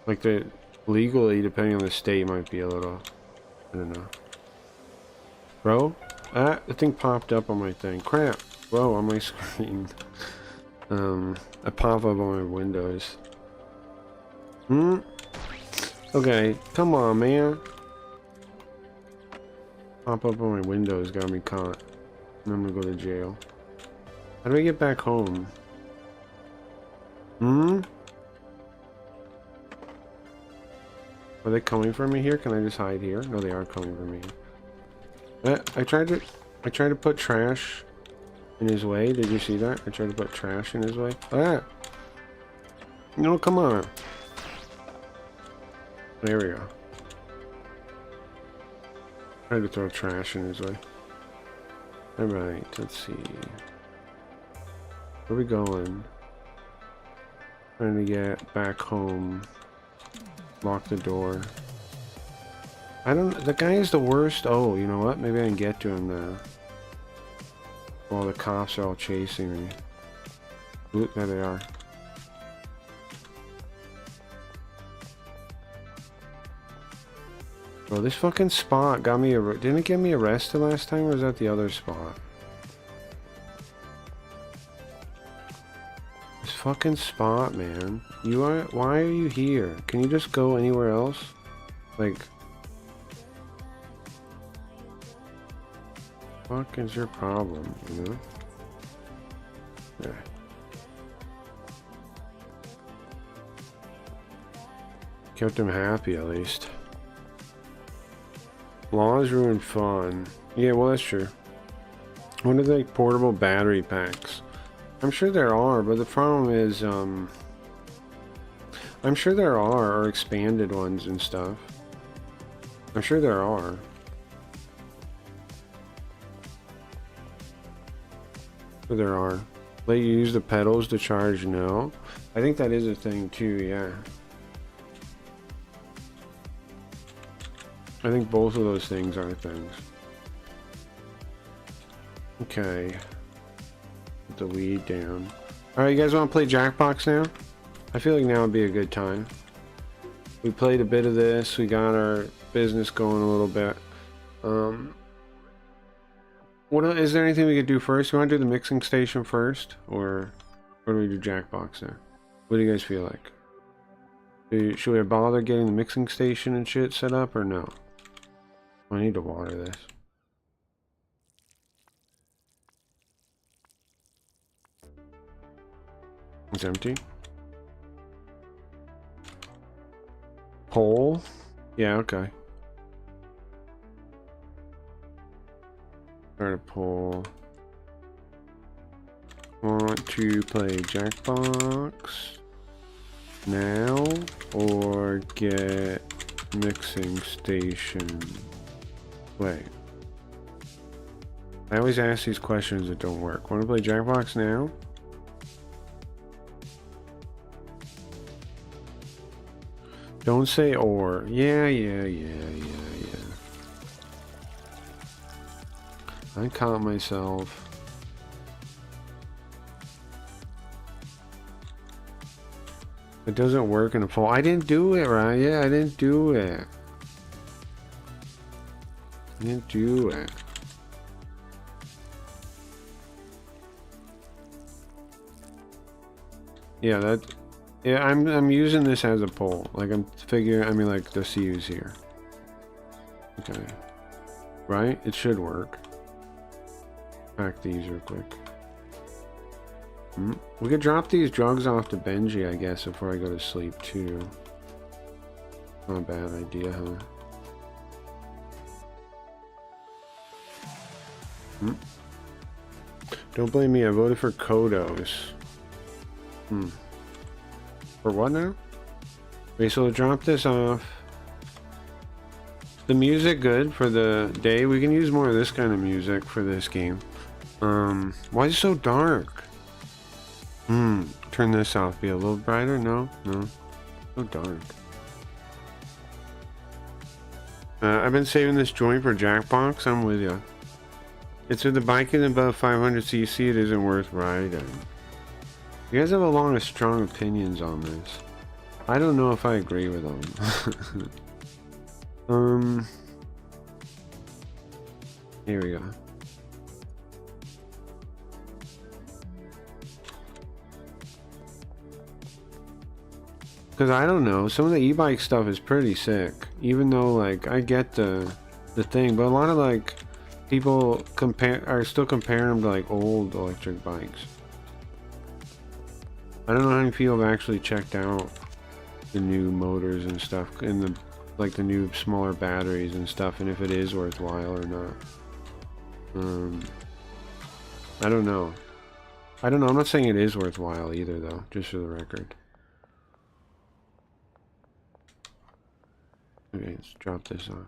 Like, the legally, depending on the state, might be a little, I don't know. Bro, the thing popped up on my thing. Crap, bro, on my screen. I pop up on my windows. Okay, come on, man. Pop up on my windows, got me caught. And I'm gonna go to jail. How do I get back home? Are they coming for me here? Can I just hide here? No, they are coming for me. I tried to put trash in his way. Did you see that? I tried to put trash in his way. Ah! No, come on. There we go. Tried to throw trash in his way. Alright, let's see. Where are we going? Trying to get back home. Lock the door. I don't... The guy is the worst. Oh, you know what? Maybe I can get to him now. While the cops are all chasing me. Ooh, there they are. Bro, this fucking spot got me... Didn't it get me arrested last time, or was that the other spot? This fucking spot, man. You are... Why are you here? Can you just go anywhere else? Like... Fuck is your problem, you know? Yeah. Kept him happy, at least. Laws ruin fun. Yeah, well, that's true. What are the like, portable battery packs? I'm sure there are, but the problem is, I'm sure there are, or expanded ones and stuff. I'm sure there are. Sure there are. Let you use the pedals to charge? No. I think that is a thing too, yeah. I think both of those things are things. Okay. Put the weed down. Alright, you guys want to play Jackbox now? I feel like now would be a good time. We played a bit of this. We got our business going a little bit. Is there anything we could do first? You want to do the mixing station first? Or do we do Jackbox now? What do you guys feel like? Should we bother getting the mixing station and shit set up or no? I need to water this. It's empty. Pole? Yeah, okay. Start a poll. Want to play Jackbox now or get mixing station? Wait. I always ask these questions that don't work. Want to play Jackbox now? Don't say or. Yeah. I caught myself. It doesn't work in a poll. I didn't do it, right? Yeah, I didn't do it. I didn't do it. Yeah, yeah, I'm using this as a poll. Like I'm figuring, I mean like the CU's here. Okay. Right? It should work. Pack these real quick. We could drop these drugs off to Benji, I guess, before I go to sleep too. Not a bad idea, huh? Don't blame me, I voted for Kodos. For what now? Okay, so drop this off. The music good for the day. We can use more of this kind of music for this game. Why is it so dark? Turn this off. Be a little brighter? No. So dark. I've been saving this joint for Jackbox. I'm with you. It's with the bike is above 500cc. It isn't worth riding. You guys have a lot of strong opinions on this. I don't know if I agree with them. Here we go. Because I don't know, some of the e-bike stuff is pretty sick. Even though, like, I get the thing, but a lot of, like, people are still comparing them to, like, old electric bikes. I don't know how many people have actually checked out the new motors and stuff, and the, like, the new smaller batteries and stuff, and if it is worthwhile or not. I don't know. I'm not saying it is worthwhile either, though, just for the record. Okay, let's drop this on.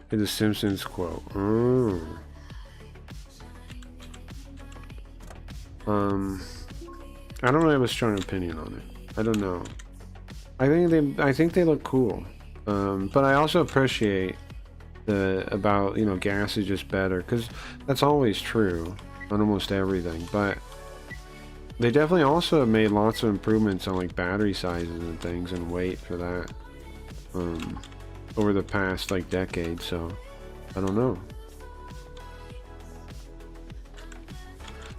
The Simpsons quote. Oh. I don't really have a strong opinion on it. I don't know. I think they look cool. But I also appreciate about, you know, gas is just better, because that's always true on almost everything. But they definitely also have made lots of improvements on like battery sizes and things and weight for that over the past like decade. So I don't know.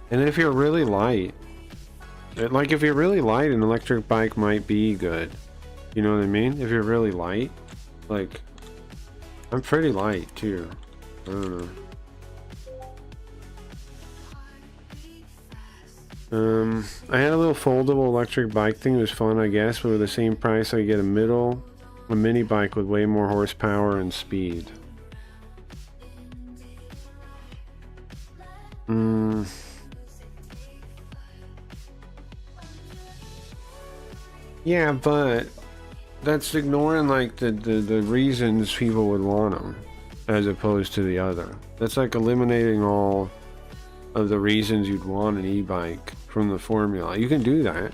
And if you're really light, like if you're really light, an electric bike might be good. You know what I mean? If you're really light, like I'm pretty light too. I don't know. I had a little foldable electric bike thing. It was fun, I guess, but with the same price I could get a mini bike with way more horsepower and speed. Yeah, but that's ignoring like the reasons people would want them as opposed to the other. That's like eliminating all of the reasons you'd want an e-bike from the formula. You can do that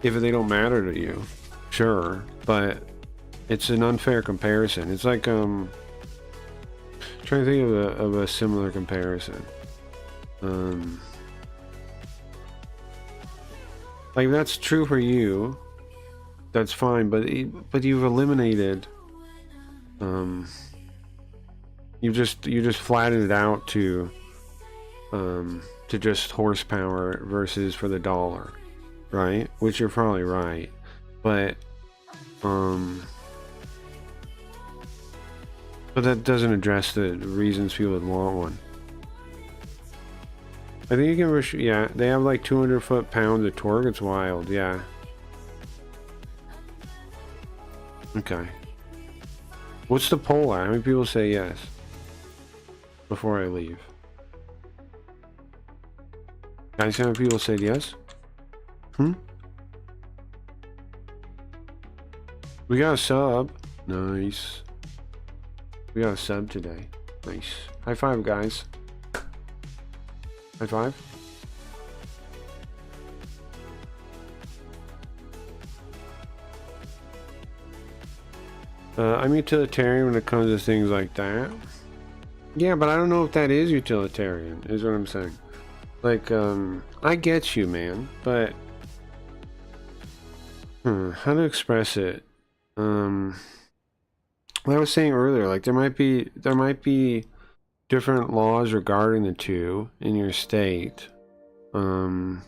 if they don't matter to you, sure, but it's an unfair comparison. It's like trying to think of a similar comparison. Like that's true for you, that's fine, but you've eliminated you just flattened it out to just horsepower versus for the dollar, right? Which you're probably right, but that doesn't address the reasons people would want one. I think you can, yeah, they have like 200 foot-pounds of torque. It's wild, yeah. Okay. What's the poll at? How many people say yes before I leave? Guys, how many people said yes? We got a sub. Nice. We got a sub today. Nice. High five, guys. High five. I'm utilitarian when it comes to things like that. Yeah, but I don't know if that is utilitarian, is what I'm saying. Like, I get you, man, but how to express it? What I was saying earlier, like there might be different laws regarding the two in your state. Or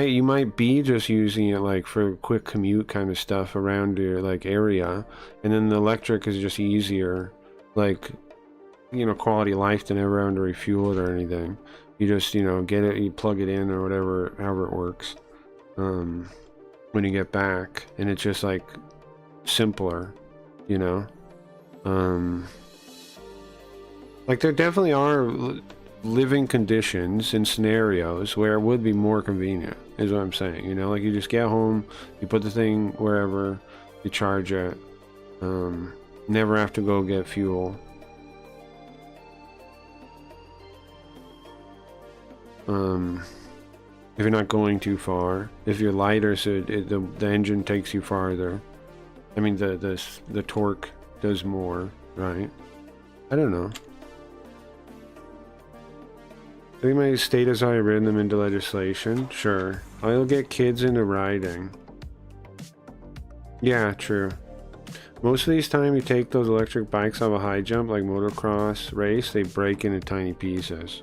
you might be just using it like for quick commute kind of stuff around your like area, and then the electric is just easier, like, you know, quality of life than ever having to refuel it or anything. You just, you know, get it, you plug it in or whatever, however it works, when you get back, and it's just like simpler, you know. Like there definitely are living conditions and scenarios where it would be more convenient, is what I'm saying. You know, like you just get home, you put the thing wherever, you charge it, never have to go get fuel. If you're not going too far, if you're lighter, so the engine takes you farther. I mean, the torque does more, right? I don't know. I think my state has already written them into legislation. Sure. I'll get kids into riding. Yeah, true. Most of these time you take those electric bikes off a high jump, like motocross race, they break into tiny pieces.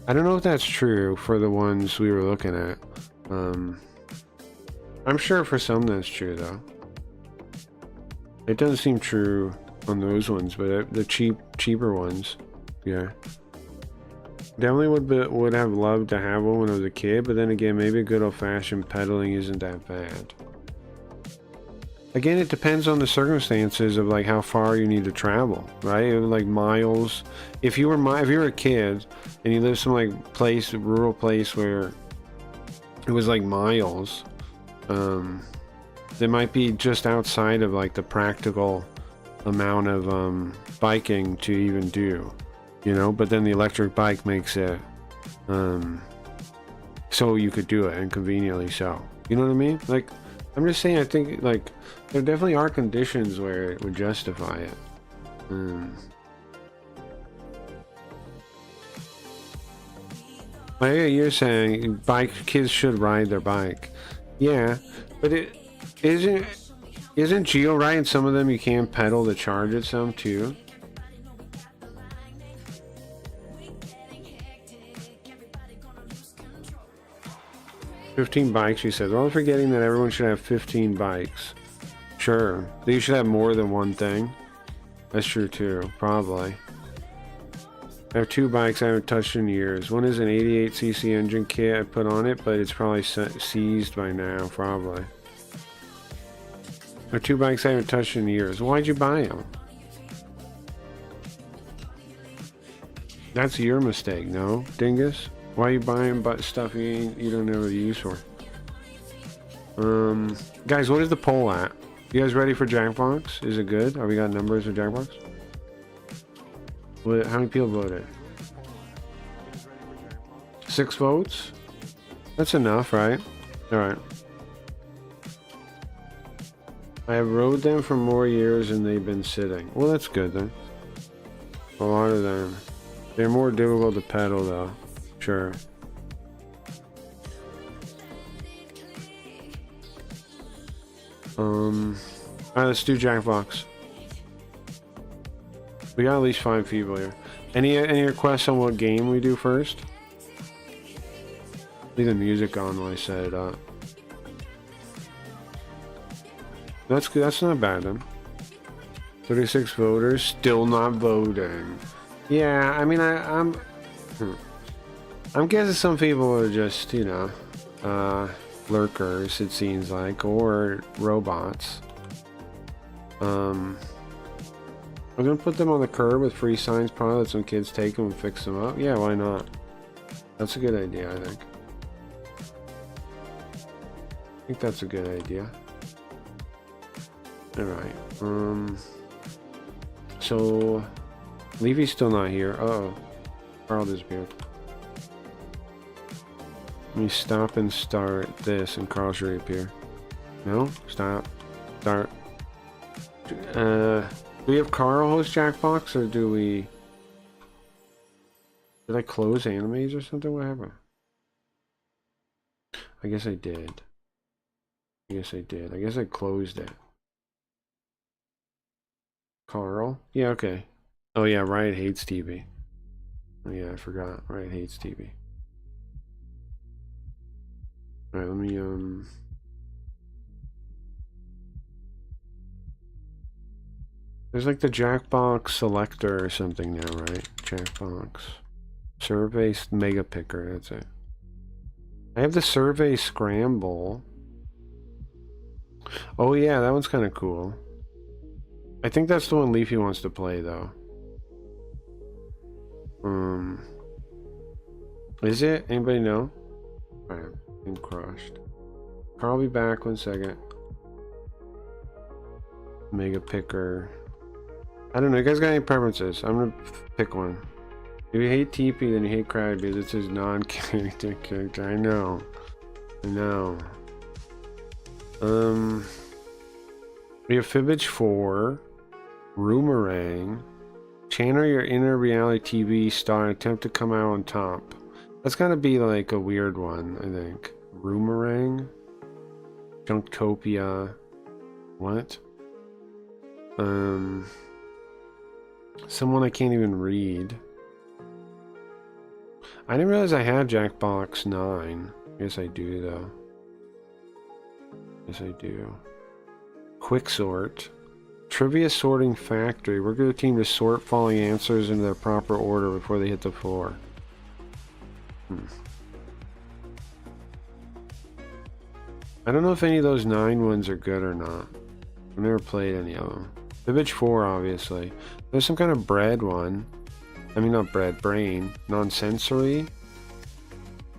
I don't know if that's true for the ones we were looking at. I'm sure for some that's true though. It doesn't seem true on those ones, but the cheaper ones, yeah. Definitely would have loved to have one when I was a kid, but then again, maybe good old-fashioned pedaling isn't that bad. again, it depends on the circumstances of like how far you need to travel, right? Like miles. If you were a kid and you lived some like place, rural place where it was like miles, they might be just outside of like the practical amount of biking to even do, you know. But then the electric bike makes it so you could do it, and conveniently so. You know what I mean? Like, I'm just saying, I think like there definitely are conditions where it would justify it. Like you're saying, kids should ride their bike. Yeah, but it isn't Geo right? And some of them you can pedal to charge it some too. "15 bikes," she says. Well, I'm forgetting that everyone should have 15 bikes. Sure. You should have more than one thing. That's true too, probably. I have 2 bikes I haven't touched in years. One is an 88cc engine kit I put on it, but it's probably seized by now, probably. I have 2 bikes I haven't touched in years. Why'd you buy them? That's your mistake, no, dingus? Why are you buying stuff you don't have a use for? Guys, what is the poll at? You guys ready for Jackbox? Is it good? Are we got numbers for Jackbox? How many people voted? 6 votes? That's enough, right? Alright. I have rode them for more years and they've been sitting. Well, that's good then. A lot of them. They're more difficult to pedal though. Sure. Alright, let's do Jackbox. We got at least 5 people here. Any requests on what game we do first? Leave the music on while I set it up. That's good. That's not bad then. 36 voters still not voting. Yeah, I mean I'm guessing some people are just, you know, lurkers, it seems like, or robots. I'm gonna put them on the curb with free signs, probably let some kids take them and fix them up. Yeah, why not? That's a good idea, I think. I think that's a good idea. Alright, so Levy's still not here. Uh-oh. Carl disappeared. Let me stop and start this and Carl should reappear. No? Stop. Start. Do we have Carl host Jackbox or do we... Did I close animes or something? What happened? I guess I did. I guess I did. I guess I closed it. Carl? Yeah, okay. Oh yeah, Riot hates TV. Oh yeah, I forgot. Riot hates TV. Alright, let me there's like the Jackbox selector or something now, right? Jackbox. Survey mega picker, that's it. I have the survey scramble. Oh yeah, that one's kind of cool. I think that's the one Leafy wants to play though. Is it? Anybody know? Alright, I'm crushed. Carl will be back 1 second. Mega picker. I don't know, you guys got any preferences? I'm gonna pick one. If you hate TP, then you hate Crowd because it's his non-character character. I know. I know. We have Fibbage 4, Roomerang, channel your inner reality TV star and attempt to come out on top. That's gotta be like a weird one, I think. Roomerang, Junktopia, what? Someone I can't even read. I didn't realize I had Jackbox 9. Yes, I do though. Yes, I do. Quick sort. Trivia sorting factory. Work with a team to sort falling answers into their proper order before they hit the floor. I don't know if any of those 9 ones are good or not. I've never played any of them. Fibbage 4, obviously. There's some kind of bread one. I mean, not bread, brain. Non-sensory.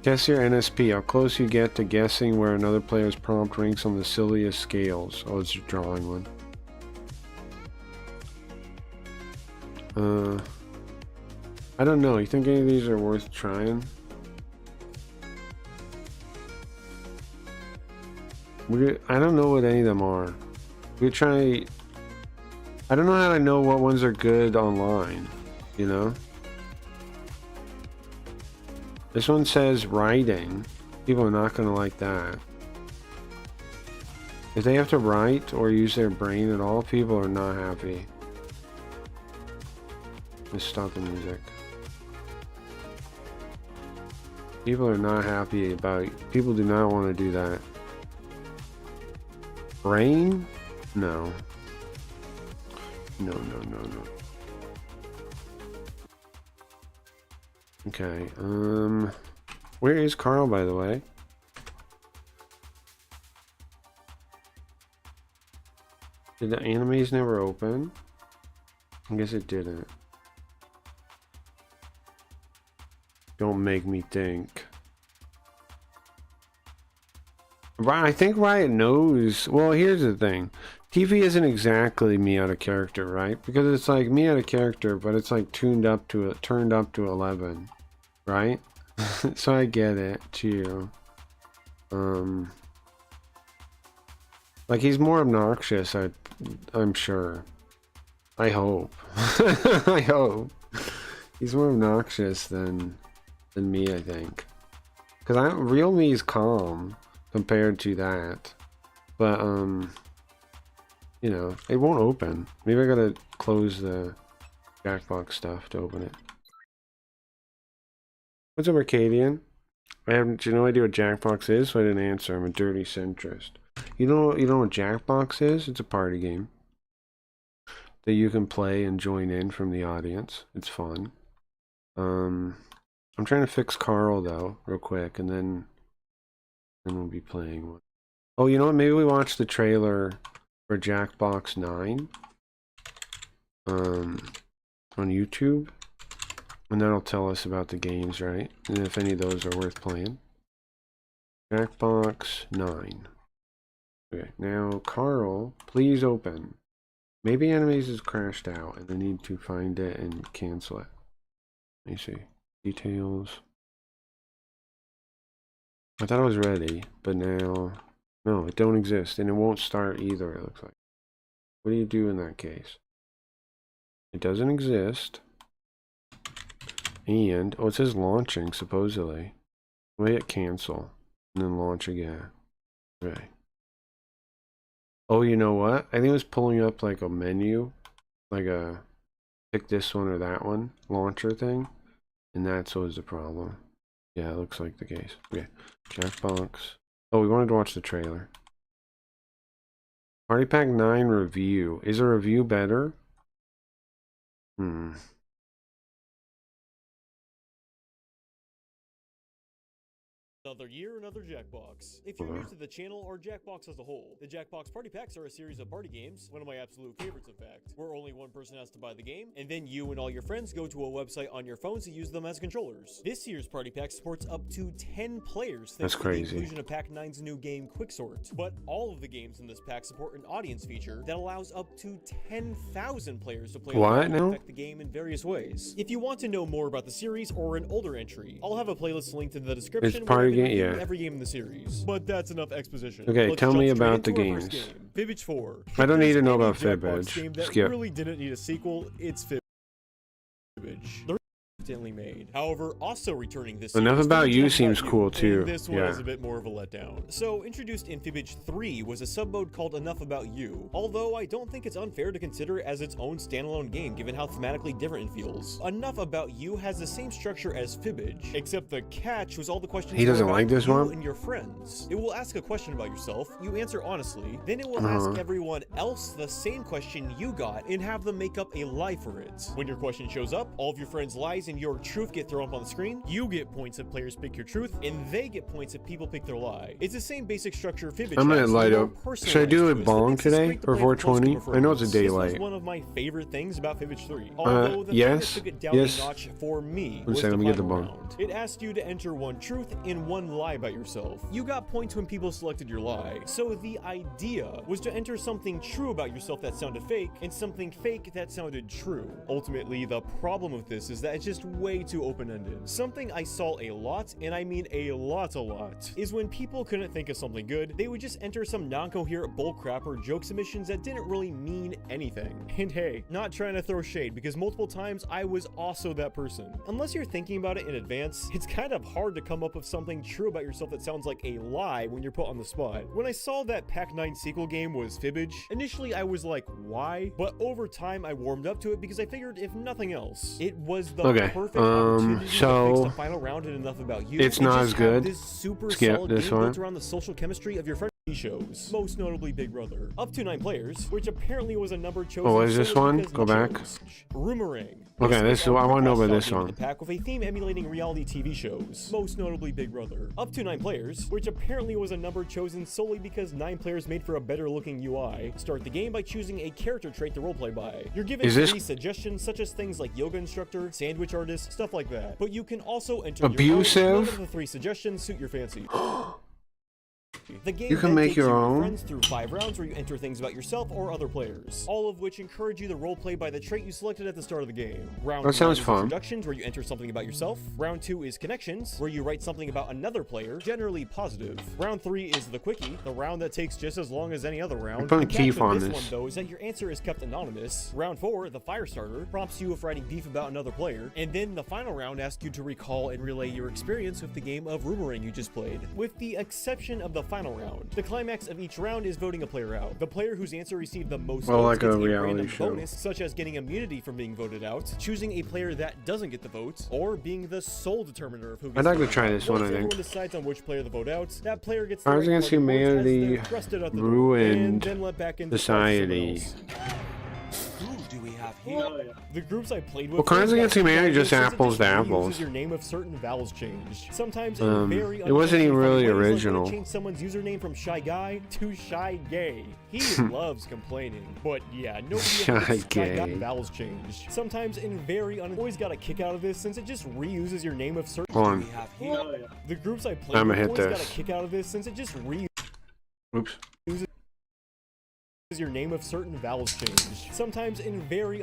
Guess your NSP. How close you get to guessing where another player's prompt ranks on the silliest scales. Oh, it's a drawing one. I don't know. You think any of these are worth trying? I don't know what any of them are. We try. I don't know how to know what ones are good online, you know? This one says writing. People are not gonna like that. If they have to write or use their brain at all, people are not happy. Just stop the music. People are not happy about it. People do not want to do that. Brain? No. No. Okay, where is Carl, by the way? Did the animes never open? I guess it didn't. Don't make me think. I think Riot knows. Well, here's the thing. TV isn't exactly me out of character, right? Because it's like me out of character, but it's like turned up to 11, right? So I get it too. Like he's more obnoxious, I'm sure. I hope. I hope. He's more obnoxious than me, I think. Because real me is calm compared to that. But you know, it won't open. Maybe I gotta close the jackbox stuff to open it. What's up, Arcadian? I have no idea what jackbox is, so I didn't answer. I'm a dirty centrist. You know what jackbox is? It's a party game that you can play and join in from the audience. It's fun. I'm trying to fix Carl though, real quick, and then we'll be playing one. Oh, you know what? Maybe we watch the trailer for Jackbox 9 on YouTube, and that'll tell us about the games, right? And if any of those are worth playing. Jackbox 9. Okay, now Carl, please open. Maybe Animes has crashed out and I need to find it and cancel it. Let me see. Details. I thought it was ready, but now no, it don't exist, and it won't start either, it looks like. What do you do in that case? It doesn't exist. And oh, it says launching supposedly. Let me hit cancel and then launch again. Okay. Oh, you know what? I think it was pulling up like a menu, like a pick this one or that one launcher thing, and that's always the problem. Yeah, it looks like the case. Okay, Jackbox. Oh, we wanted to watch the trailer. Party Pack 9 review. Is a review better? Another year, another Jackbox. If you're new to the channel or Jackbox as a whole, the Jackbox Party Packs are a series of party games, one of my absolute favorites in fact, where only one person has to buy the game, and then you and all your friends go to a website on your phones to use them as controllers. This year's Party Pack supports up to 10 players thanks to the inclusion of Pack 9's new game Quicksort. But all of the games in this pack support an audience feature that allows up to 10,000 players to play and affect the game in various ways. If you want to know more about the series or an older entry, I'll have a playlist linked in the description. Yeah. Every game in the series. But that's enough exposition. Okay, tell me about the games. Fibbage 4. I don't need to know about Fibbage. Game that Skip. really didn't need a sequel. It's Fibbage. Made. However, also returning this Enough About You seems cool you, too. This one is a bit more of a letdown. So introduced in Fibbage 3 was a sub-mode called Enough About You, although I don't think it's unfair to consider it as its own standalone game given how thematically different it feels. Enough About You has the same structure as Fibbage, except the catch was all the questions he doesn't like this one and your friends. It will ask a question about yourself, you answer honestly, then it will ask everyone else the same question you got and have them make up a lie for it. When your question shows up, all of your friends' lies and your truth get thrown up on the screen, you get points if players pick your truth, and they get points if people pick their lie. It's the same basic structure Fibbage I'm gonna has, light with a up. more Should I do personalized a twist that bong makes this today great to for play with close 420? group of I know it's a friends. day This was late. one of my favorite things about Fibbage 3. Although the yes, thing that took it down yes. a notch for me One was second, the let me get the final bong. round. It asked you to enter one truth and one lie about yourself. You got points when people selected your lie. So the idea was to enter something true about yourself that sounded fake and something fake that sounded true. Ultimately, the problem with this is that it's just way too open-ended. Something I saw a lot, and I mean a lot, is when people couldn't think of something good, they would just enter some non-coherent bullcrap or joke submissions that didn't really mean anything. And hey, not trying to throw shade, because multiple times I was also that person. Unless you're thinking about it in advance, it's kind of hard to come up with something true about yourself that sounds like a lie when you're put on the spot. When I saw that Pac-9 sequel game was Fibbage, initially I was like, why? But over time I warmed up to it because I figured if nothing else, it was the perfect opportunity to fix the final round and enough about you. It's not just as good. This super Skip solid this game one. built around the social chemistry of your friend shows, most notably Big Brother. Up to 9 players, which apparently was a number chosen. Oh, is this solely one? because Go we back. chose. Rumoring. Okay, this is, I want to know about this Game in one. the pack with a theme emulating reality TV shows, most notably Big Brother. Up to 9 players, which apparently was a number chosen solely because 9 players made for a better looking UI. Start the game by choosing a character trait to roleplay by. You're given Is this- 3 suggestions such as things like yoga instructor, sandwich artist, stuff like that. But you can also enter Abusive? your own. None of the 3 suggestions suit your fancy. The game You can then make takes your you and own? friends through 5 rounds where you enter things about yourself or other players, all of which encourage you to roleplay by the trait you selected at the start of the game. Round That sounds 1 is fun. introductions where you enter something about yourself. Round 2 is connections, where you write something about another player, generally positive. Round 3 is the quickie, the round that takes just as long as any other round. putting The catch Keith with on this this. one though is that your answer is kept anonymous. Round 4, the fire starter, prompts you with writing beef about another player, and then the final round asks you to recall and relay your experience with the game of Rumoring you just played. With the exception of the final round, the climax of each round is voting a player out. The player whose answer received the most Well, votes like a gets reality random show. bonus, such as getting immunity from being voted out, choosing a player that doesn't get the vote, or being the sole determiner of who gets I'd like to voted try out. this one, Once I think. everyone decides on which player to vote out, that player gets the Cards right Against card rewards as Humanity they're thrusted out the door, ruined and then let back into society. The groups I played with. Well, Cards Against Humanity just since it apples to reuses apples. Your name of certain vowels changed. Sometimes in very it wasn't even really unexpected ways, like when I original. changed someone's username from Shy Guy to Shy Gay. He loves complaining, but yeah, nobody Shy ever gets Shy Guy Gay. vowels changed. Sometimes in very always got a kick out of this since it just reuses your name of certain. Hold on. The groups I played I'ma with hit always got this. a kick out of this since it just reuses Oops. your name of certain vowels changed. Sometimes in very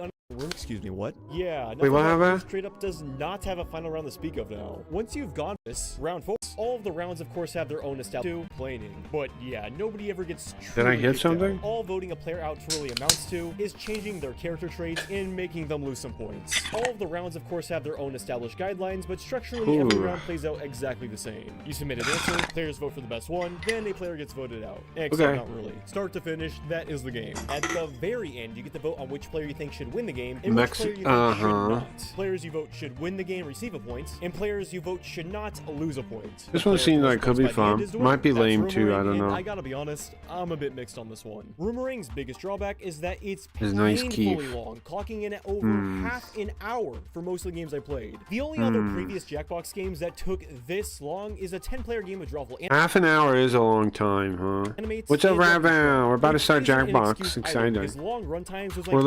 excuse me, what? Yeah, Wait, what happened? Straight up does not have a final round to speak of now. Once you've gone this round 4, all of the rounds of course have their own established complaining. But yeah, nobody ever gets Did I truly hit kicked something? out. All voting a player out really amounts to is changing their character traits and making them lose some points. All of the rounds of course have their own established guidelines, but structurally every Ooh. round plays out exactly the same. You submit an answer, players vote for the best one, then a player gets voted out. Except Okay. not really. Start to finish, that is the game. At the very end, you get to vote on which player you think should win the game and which player you think should not. Players you vote should win the game receive a point, and players you vote should not lose a point. This The one player seems who like could scores be by the end fun. is the winner. Might be That's lame too, I Rumoring, don't and know. I gotta be honest, I'm a bit mixed on this one. Rumoring's biggest drawback is that it's It's nice, painfully Keith. long, clocking in at over half an hour for most of the games I played. The only other previous Jackbox games that took this long is a 10-player game with drawful Half an hour is a long time, huh? animates. What's up, and Ravan? We're about to which start isn't an Jackbox. excuse either, Exciting. because long run times was like We're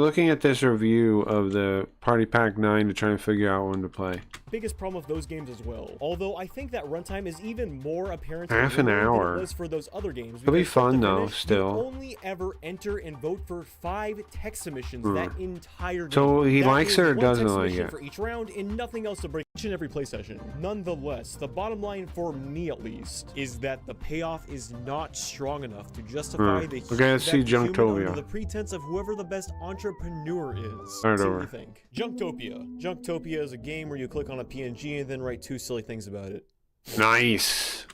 looking at this review of the Party Pack 9 to try and figure out when to play. biggest problem of those games as well. Although I think that runtime is even more apparent Half in an Rumoring than hour. it was for those other games. It'll be because start fun, to though, finish, still. You only ever enter and vote for 5 text submissions that entire game. So he That likes is it or one doesn't text like submission it? for each round and nothing else to break each and every play session. Nonetheless, the bottom line for me at least is that the payoff is not strong enough to justify the heat Okay, let's see that consumed it Junktopia. under the pretense of whoever the best entrepreneur is. Start See what over. you think. Junktopia. Junktopia is a game where you click on a PNG and then write 2 silly things about it. Nice.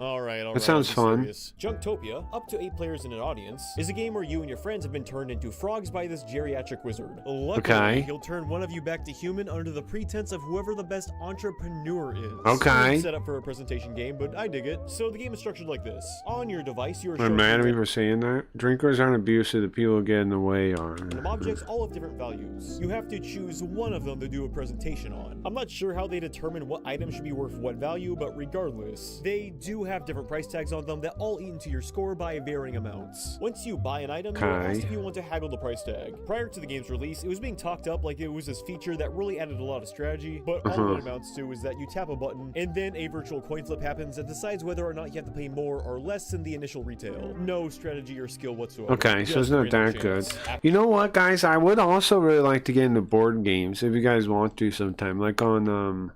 Alright, That sounds fun. Junktopia, up to 8 players in an audience, is a game where you and your friends have been turned into frogs by this geriatric wizard. Luckily, Okay. he'll turn one of you back to human under the pretense of whoever the best entrepreneur is. Okay. Weird setup for a presentation game, but I dig it. So the game is structured like this. On your device, you are I'm shown mad at me three for saying that. Drinkers aren't abusive, the people who get in the way are. random objects, all of different values. You have to choose one of them to do a presentation on. I'm not sure how they determine what item should be worth what value, but regardless, they do have different price tags on them that all eat into your score by varying amounts. Once you buy an item, you're asked if you want to haggle the price tag. Prior to the game's release, it was being talked up like it was this feature that really added a lot of strategy, but all it amounts to is that you tap a button, and then a virtual coin flip happens that decides whether or not you have to pay more or less than the initial retail. No strategy or skill whatsoever. Okay, so Just it's not random that good. chance. You know what, guys? I would also really like to get into board games if you guys want to sometime, like on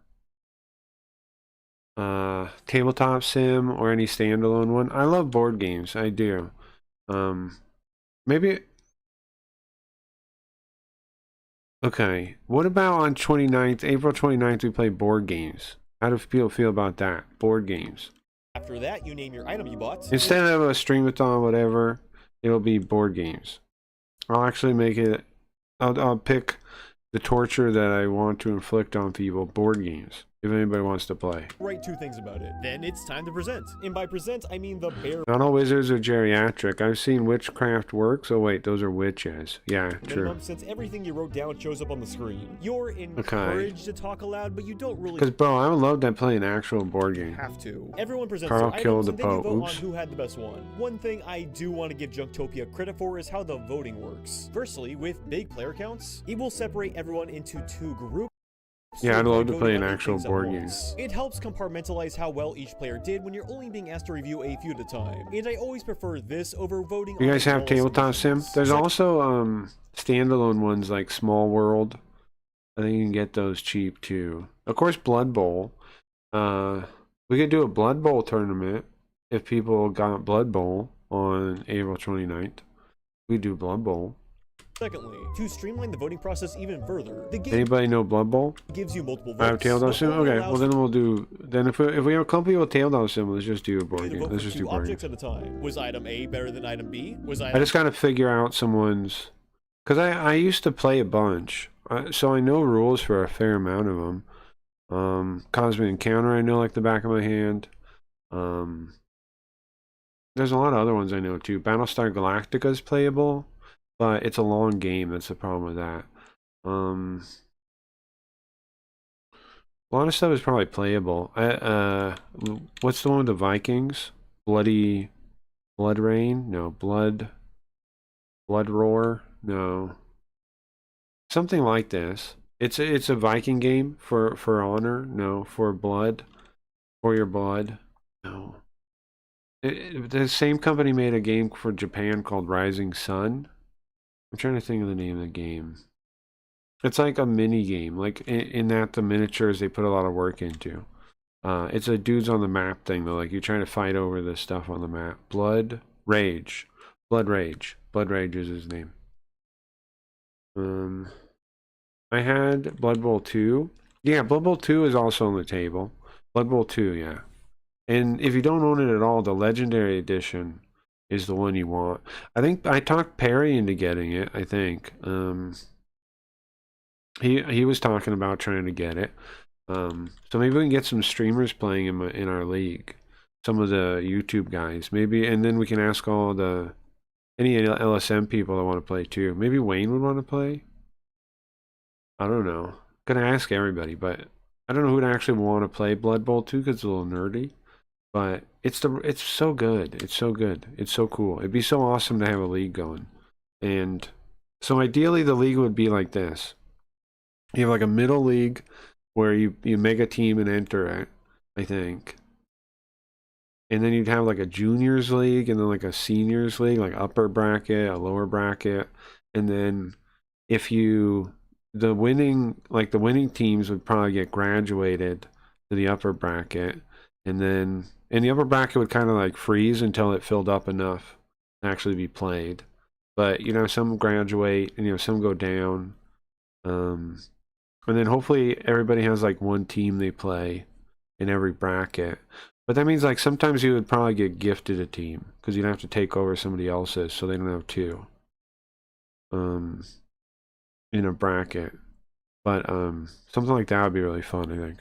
tabletop sim or any standalone one. I love board games. I do. Maybe. Okay. What about on 29th, April 29th, we play board games? How do people feel about that? Board games. After that, you name your item you bought. Instead of a streamathon, whatever, it'll be board games. I'll actually make it. I'll pick the torture that I want to inflict on people. Board games. If anybody wants to play. Write 2 things about it. Then it's time to present. And by present, I mean the bare Not all wizards are geriatric. I've seen witchcraft works. Oh wait, those are witches. Yeah, true. minimum, since everything you wrote down shows up on the screen. You're encouraged to talk aloud, but you don't really Because bro, I would love to play an actual board game. have to. Everyone presents Carl their killed items, and the then you Pope. vote on Oops. who had the best one. One thing I do want to give Junktopia credit for is how the voting works. Firstly, with big player counts, it will separate everyone into 2 groups. Yeah, I'd love to voting play an on 8 actual things at board game. once. It helps compartmentalize how well each player did when you're only being asked to review a few at a time. And I always prefer this over voting You on guys the have smallest tabletop sim? submissions. There's also standalone ones like Small World. I think you can get those cheap too. Of course, Blood Bowl. We could do a Blood Bowl tournament if people got Blood Bowl on April 29th. We do Blood Bowl. Secondly, to streamline the voting process even further, the game Anybody know Blood Bowl? gives you multiple I have votes. Tail Dog but Sim? only Okay, well allows then we'll do. Then if we have a company with Tail Dog Sim, let's just do a you board to game. vote Let's for just 2 do board objects games. at a time. Was item A better than item B? Was I item just gotta figure out someone's. Because I used to play a bunch, so I know rules for a fair amount of them. Cosmic Encounter I know like the back of my hand. There's a lot of other ones I know too. Battlestar Galactica is playable, but it's a long game. That's the problem with that. A lot of stuff is probably playable. What's the one with the Vikings? Blood Rain? No. Blood Roar? No. Something like this. It's a Viking game for honor. No. For blood. For your blood. No. The same company made a game for Japan called Rising Sun. I'm trying to think of the name of the game. It's like a mini game. Like in that the miniatures they put a lot of work into. It's a dudes on the map thing though. Like you're trying to fight over this stuff on the map. Blood Rage. Blood Rage is his name. I had Blood Bowl 2. Yeah, Blood Bowl 2 is also on the table. Blood Bowl 2, yeah. And if you don't own it at all, the Legendary Edition is the one you want. I think I talked Perry into getting it, I think. He was talking about trying to get it. So maybe we can get some streamers playing in our league. Some of the YouTube guys. Maybe, and then we can ask all the any LSM people that want to play too. Maybe Wayne would want to play. I don't know. Gonna ask everybody, but I don't know who would actually want to play Blood Bowl 2 because it's a little nerdy. But it's so good. It's so good. It's so cool. It'd be so awesome to have a league going. And so ideally the league would be like this. You have like a middle league where you make a team and enter it, I think. And then you'd have like a juniors league and then like a seniors league, like upper bracket, a lower bracket. And then if the winning teams would probably get graduated to the upper bracket. And the upper bracket would kind of like freeze until it filled up enough to actually be played. But, some graduate and, some go down. And then hopefully everybody has like one team they play in every bracket. But that means like sometimes you would probably get gifted a team because you'd have to take over somebody else's, so they don't have two. In a bracket, but something like that would be really fun. I think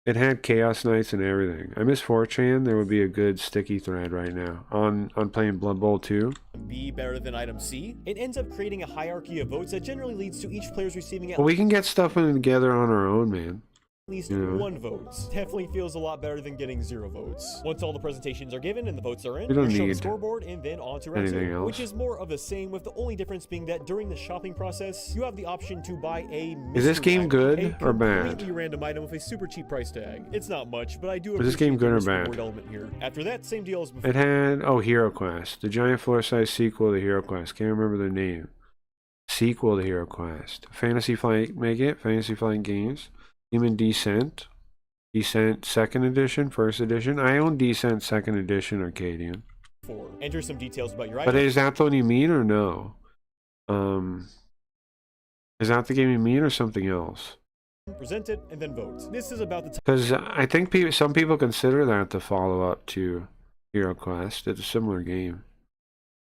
it had Chaos Knights and everything. I miss 4chan. There would be a good sticky thread right now on playing Blood Bowl 2. B better than item C, it ends up creating a hierarchy of votes that generally leads to each player's receiving at Well, we can get stuff in together on our own, man. least Yeah. 1 vote. Definitely feels a lot better than getting 0 votes. Once all the presentations are given and the votes are in, We don't you're shown the need scoreboard and then on to anything Renting, else. which is more of the same, with the only difference being that during the shopping process, you have the option to buy a Is this game good a or bad? completely random item with a super cheap price tag. It's not much, but I do Is this game appreciate good the or risk bad? reward element here. After that, same deal as before. It had Hero Quest, the giant floor-size sequel to Hero Quest. Can't remember their name. Sequel to Hero Quest. Fantasy Flight make it. Fantasy Flight Games. Human Descent. Descent 2nd edition, 1st edition. I own Descent 2nd edition Arcadian. Enter some details about your But item. is that the one you mean or no? Is that the game you mean or something else? Present it and then vote. This is about the Because I think some people consider that the follow-up to Hero Quest. It's a similar game.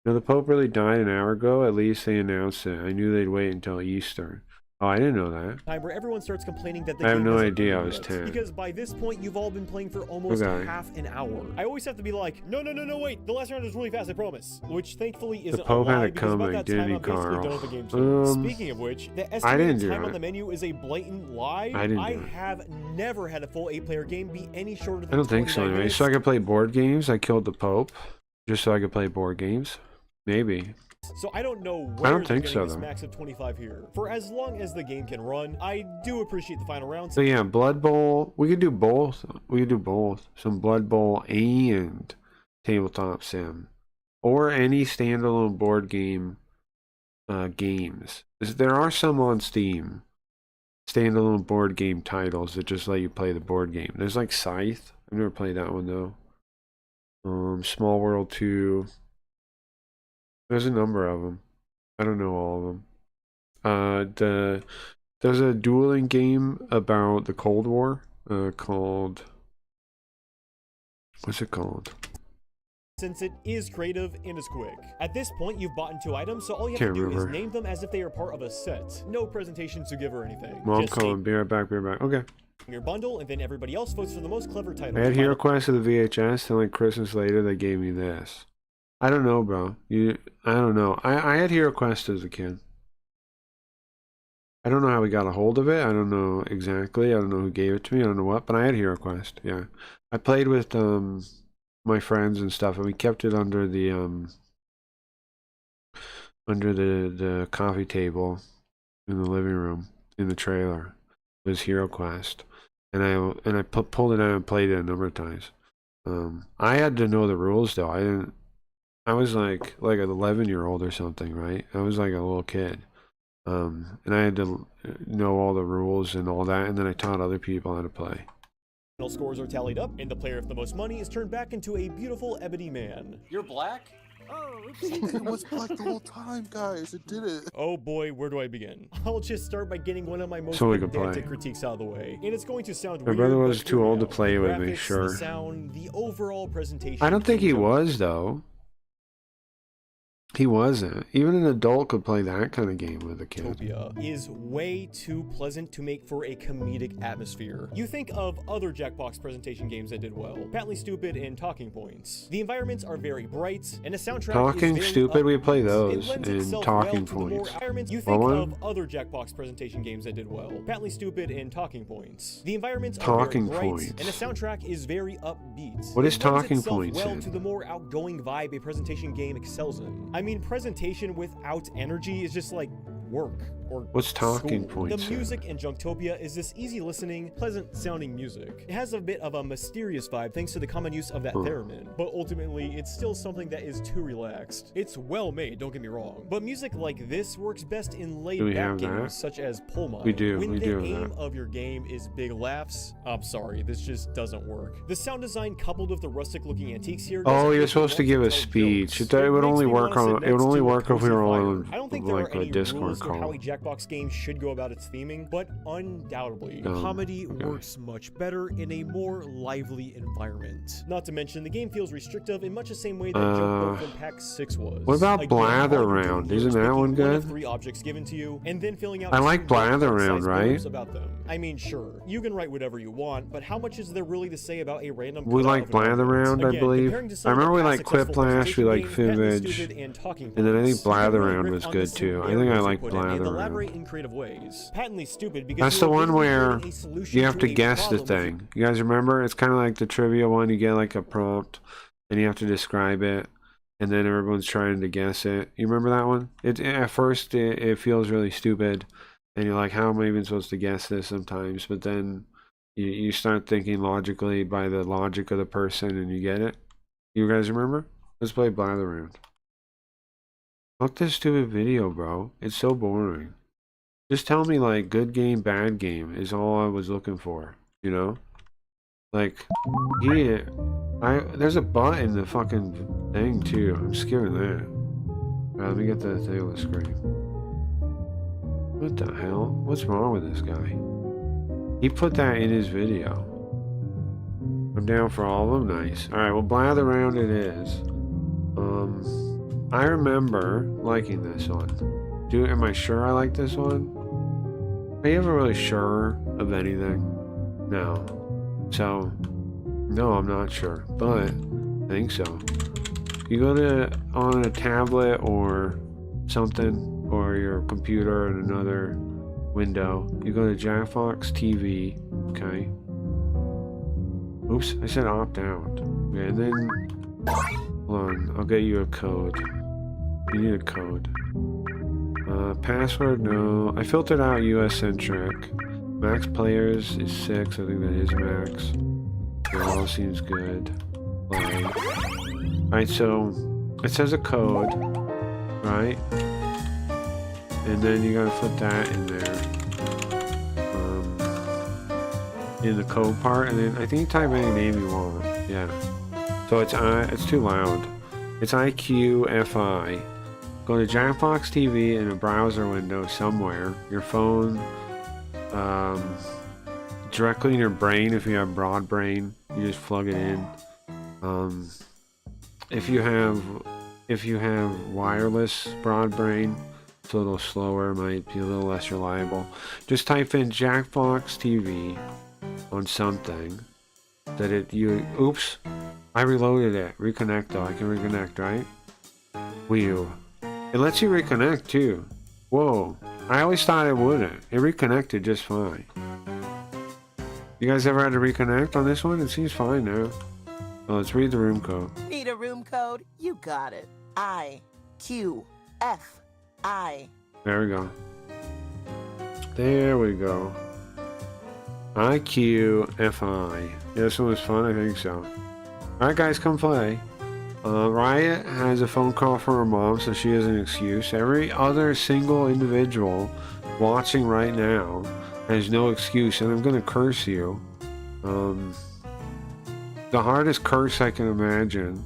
You know, the Pope really died an hour ago. At least they announced it. I knew they'd wait until Easter. Oh, I didn't know that. time where everyone starts complaining that the I have game no hasn't idea I ended was yet. 10. Because by this point, you've all been playing for almost Okay. half an hour. I always have to be like, no, wait, the last round is really fast, I promise. Which thankfully isn't Pope a had lie, it because about coming, that didn't time he, I'm basically Carl? done with the game too. Um, Speaking of which, the I estimated didn't do time on it. the menu is a blatant lie. I didn't I do it. have never had a full 8-player game be any shorter than I don't think so 29 anyway. minutes. So I could play board games. I killed the Pope. Just so I could play board games. Maybe. So I don't know where don't they're think getting so, this though. max of 25 here. For as long as the game can run, I do appreciate the final rounds. So yeah, Blood Bowl. We could do both. We could do both. Some Blood Bowl and tabletop sim, or any standalone board game games. There are some on Steam. Standalone board game titles that just let you play the board game. There's like Scythe. I've never played that one though. Small World 2. There's a number of them. I don't know all of them. There's a dueling game about the Cold War called, what's it called? Since it is creative and is quick. At this point, you've bought into items, so all you have Can't to do remember. is name them as if they are part of a set. No presentations to give or anything. Well, I'm Just calling. Be right back. Be right back. Okay. name your bundle, and then everybody else votes for the most clever title. I had Hero Quest of the VHS, and like Christmas later, they gave me this. I don't know, bro. I don't know. I had Hero Quest as a kid. I don't know how we got a hold of it. I don't know exactly. I don't know who gave it to me. I don't know what, but I had Hero Quest. Yeah, I played with my friends and stuff, and we kept it under the the coffee table in the living room in the trailer. It was Hero Quest, and I pulled it out and played it a number of times. I had to know the rules though. I didn't. I was like an 11-year-old or something, right? I was like a little kid. And I had to know all the rules and all that, and then I taught other people how to play. Final scores are tallied up, and the player with the most money is turned back into a beautiful ebony man. You're black? It was black the whole time, guys. It did it. Oh boy, where do I begin? I'll just start by getting one of my most So we can pedantic play. critiques out of the way. And it's going to sound My weird, brother but was hear too me old to out. play The with me, graphics, sure. The sound, the overall presentation. I don't think he came out was though. He wasn't. Even an adult could play that kind of game with a kid. Utopia is way too pleasant to make for a comedic atmosphere. You think of other Jackbox presentation games that did well, Patently Stupid and Talking Points. The environments are very bright, and the soundtrack Talking is very Stupid, we play upbeat. those, It lends and itself Talking well to the more Points. environments. You What think one? of other Jackbox presentation games that did well, Patently Stupid and Talking Points. The environments Talking are very bright, Points. and the soundtrack is very upbeat. What is It lends Talking itself Points well in? to the more outgoing vibe a presentation game excels in. I mean, presentation without energy is just like work or What's Talking school. Points The in? music in Junktopia is this easy listening, pleasant sounding music. It has a bit of a mysterious vibe thanks to the common use of that theremin, but ultimately it's still something that is too relaxed. It's well made, don't get me wrong, but music like this works best in laid Do we back have games that? such as Pull Mine. We do, When we the do have aim that. of your game is big laughs, I'm sorry, this just doesn't work. The sound design coupled with the rustic looking antiques here. Oh, doesn't you're make supposed to me give a want tell speech. jokes. It would makes only me work wanna sit on. It would next only to a work if we cozy were fire. on I don't think there like are a any Discord rules for how a call. Jackbox game should go about its theming, but undoubtedly, comedy works much better in a more lively environment. Not to mention, the game feels restrictive in much the same way that Joke Boat from Pack 6 was. What about Again, Blather all you're Round? doing here Isn't is that picking one one good? of 3 objects given to you, and then filling out I like 2 Blather Round, bite-sized right? blurbs about them. I mean, sure, you can write whatever you want, but how much is there really to say about a random We cutout like of an Blather object? Round, I Again, believe. comparing to I some of remember we the like past successful Quiplash, we like presentation games, Fivage, Stupid and Talking and then I think Points, you can Blather really Round riff was on good the too. I think I scenarios like you put in Blather and Round. elaborate in creative ways. Patently stupid because That's you the are one basically where creating a solution you have to a guess the problem with thing. You guys remember? It's kind of like the trivia one. You get like a prompt, and you have to describe it, and then everyone's trying to guess it. You remember that one? At first it feels really stupid, and you're like, how am I even supposed to guess this sometimes? But then you start thinking logically by the logic of the person, and you get it. You guys remember? Let's play Blather Round. Fuck this stupid video, bro. It's so boring. Just tell me, like, good game, bad game is all I was looking for, you know? Like, yeah, there's a butt in the fucking thing, too. I'm scared of that. Alright, let me get the thing on the screen. What the hell? What's wrong with this guy? He put that in his video. I'm down for all of them. Nice. Alright, well, Blather Round it is. I remember liking this one. Am I sure I like this one? Are you ever really sure of anything? No. So, no, I'm not sure, but I think so. You go to on a tablet or something, or your computer in another window. You go to Jackbox TV. Okay. Oops, I said opt out. Okay, and then hold on, I'll get you a code. You need a code. Password, no. I filtered out US centric. Max players is 6. I think that is max. It all seems good. Play. Alright, so it says a code, right? And then you gotta put that in there. In the code part, and then I think you type any name you want. Yeah. So it's too loud. It's IQFI. Go to Jackbox TV in a browser window somewhere. Your phone, directly in your brain if you have broad brain. You just plug it in. If you have wireless broad brain, it's a little slower, might be a little less reliable. Just type in Jackbox TV on something that oops, I reloaded it. Reconnect though. I can reconnect, right? It lets you reconnect too. Whoa. I always thought it wouldn't. It reconnected just fine. You guys ever had to reconnect on this one? It seems fine now. Oh, let's read the room code. Need a room code? You got it. IQFI. There we go. There we go. IQFI. Yeah, this one was fun, I think so. Alright guys, come play. Riot has a phone call from her mom, so she has an excuse. Every other single individual watching right now has no excuse, and I'm gonna curse you. The hardest curse I can imagine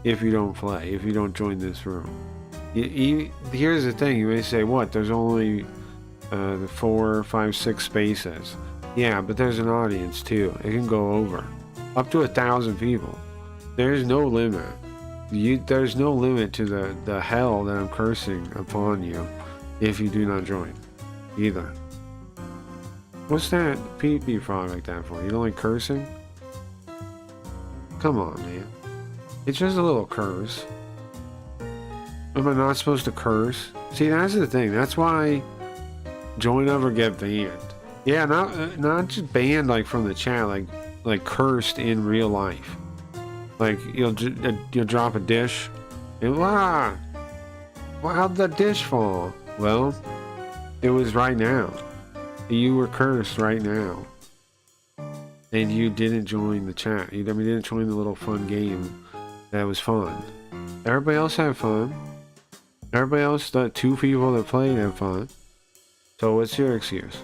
if you don't play, if you don't join this room. Here's the thing, you may say, what, there's only 4, 5, 6 spaces. Yeah, but there's an audience too. It can go over. Up to 1,000 people. There's no limit. There's no limit to the hell that I'm cursing upon you if you do not join. Either. What's that pee-pee frog like that for? You don't like cursing? Come on, man. It's just a little curse. Am I not supposed to curse? See, that's the thing. That's why join over get banned. Yeah, not just banned like from the chat, like cursed in real life. Like you'll drop a dish, and well, how'd that dish fall? Well, it was right now. You were cursed right now, and you didn't join the chat. You didn't join the little fun game. That was fun. Everybody else had fun. Everybody else, the 2 people that played had fun. So what's your excuse?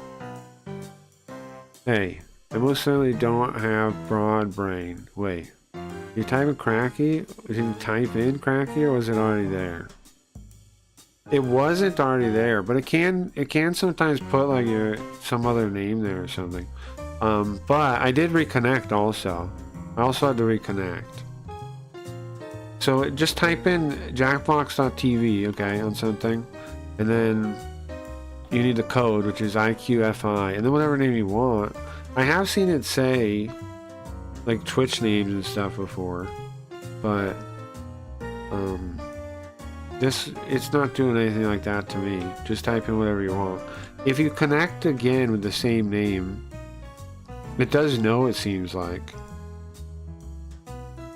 Hey, I most certainly don't have broad brain. Wait. You type in cracky? Did you type in cracky or was it already there? It wasn't already there, but it can sometimes put like some other name there or something. But I did reconnect also. I also had to reconnect. So just type in jackbox.tv, okay, on something, and then you need the code, which is IQFI, and then whatever name you want. I have seen it say like Twitch names and stuff before, but it's not doing anything like that to me. Just type in whatever you want. If you connect again with the same name, it does know, it seems like.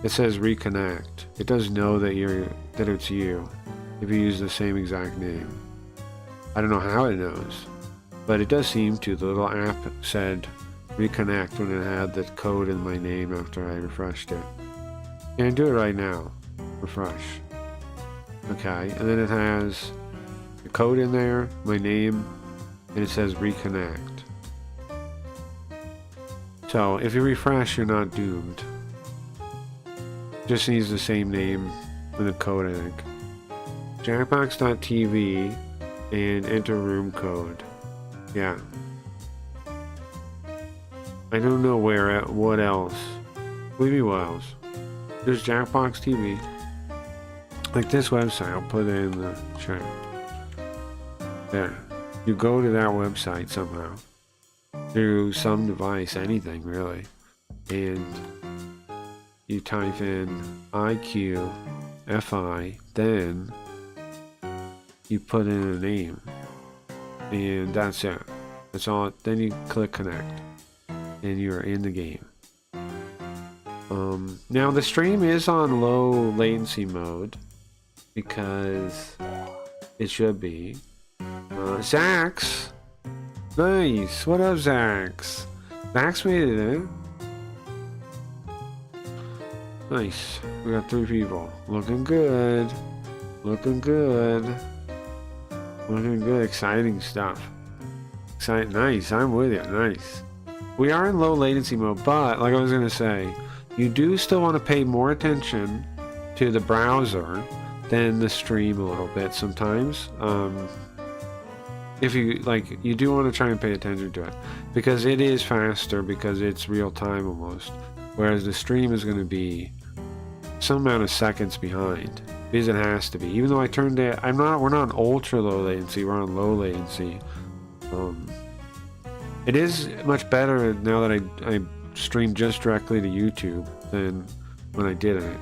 It says reconnect. It does know that it's you if you use the same exact name. I don't know how it knows, but it does seem to. The little app said reconnect when it had the code in my name after I refreshed it. And do it right now. Refresh. Okay, and then it has the code in there, my name, and it says reconnect. So if you refresh, you're not doomed. Just needs the same name with the code, I think. Jackbox.tv and enter room code. Yeah. I don't know what else. What do you mean what else? There's Jackbox TV. Like this website, I'll put it in the chat. There. You go to that website somehow. Through some device, anything really. And you type in IQFI, then you put in a name. And that's it. That's all. Then you click connect. And you're in the game. Now the stream is on low latency mode because it should be. Zax, nice. What up, Zax? Zax made it in. Nice. We got 3 people. Looking good. Looking good. Looking good. Exciting stuff. Nice. I'm with you. Nice. We are in low latency mode, but like I was gonna say, you do still want to pay more attention to the browser than the stream a little bit sometimes. If you like, you do want to try and pay attention to it because it is faster because it's real time almost, whereas the stream is going to be some amount of seconds behind because it has to be. Even though I turned it, we're not on ultra low latency, we're on low latency. It is much better now that I stream just directly to YouTube than when I didn't.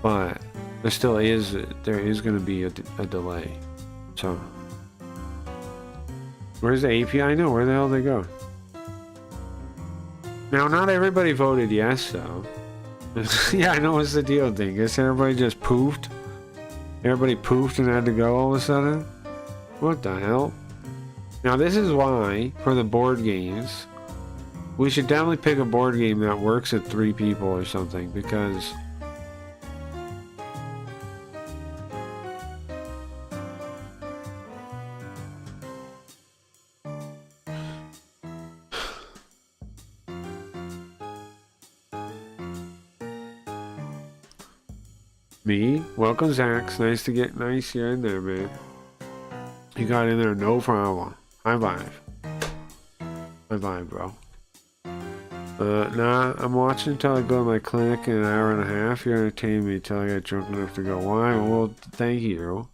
But there still is going to be a delay. So where's the API? I know where the hell they go. Now not everybody voted yes though. Yeah, I know what's the deal thing. Guess everybody just poofed. Everybody poofed and had to go all of a sudden. What the hell? Now this is why, for the board games, we should definitely pick a board game that works at 3 people or something, because me? Welcome, Zax. Nice you're in there, man. You got in there, no problem. High five. High five, bro. Nah, I'm watching until I go to my clinic in an hour and a half. You're entertaining me until I get drunk enough to go. Why? Well, thank you.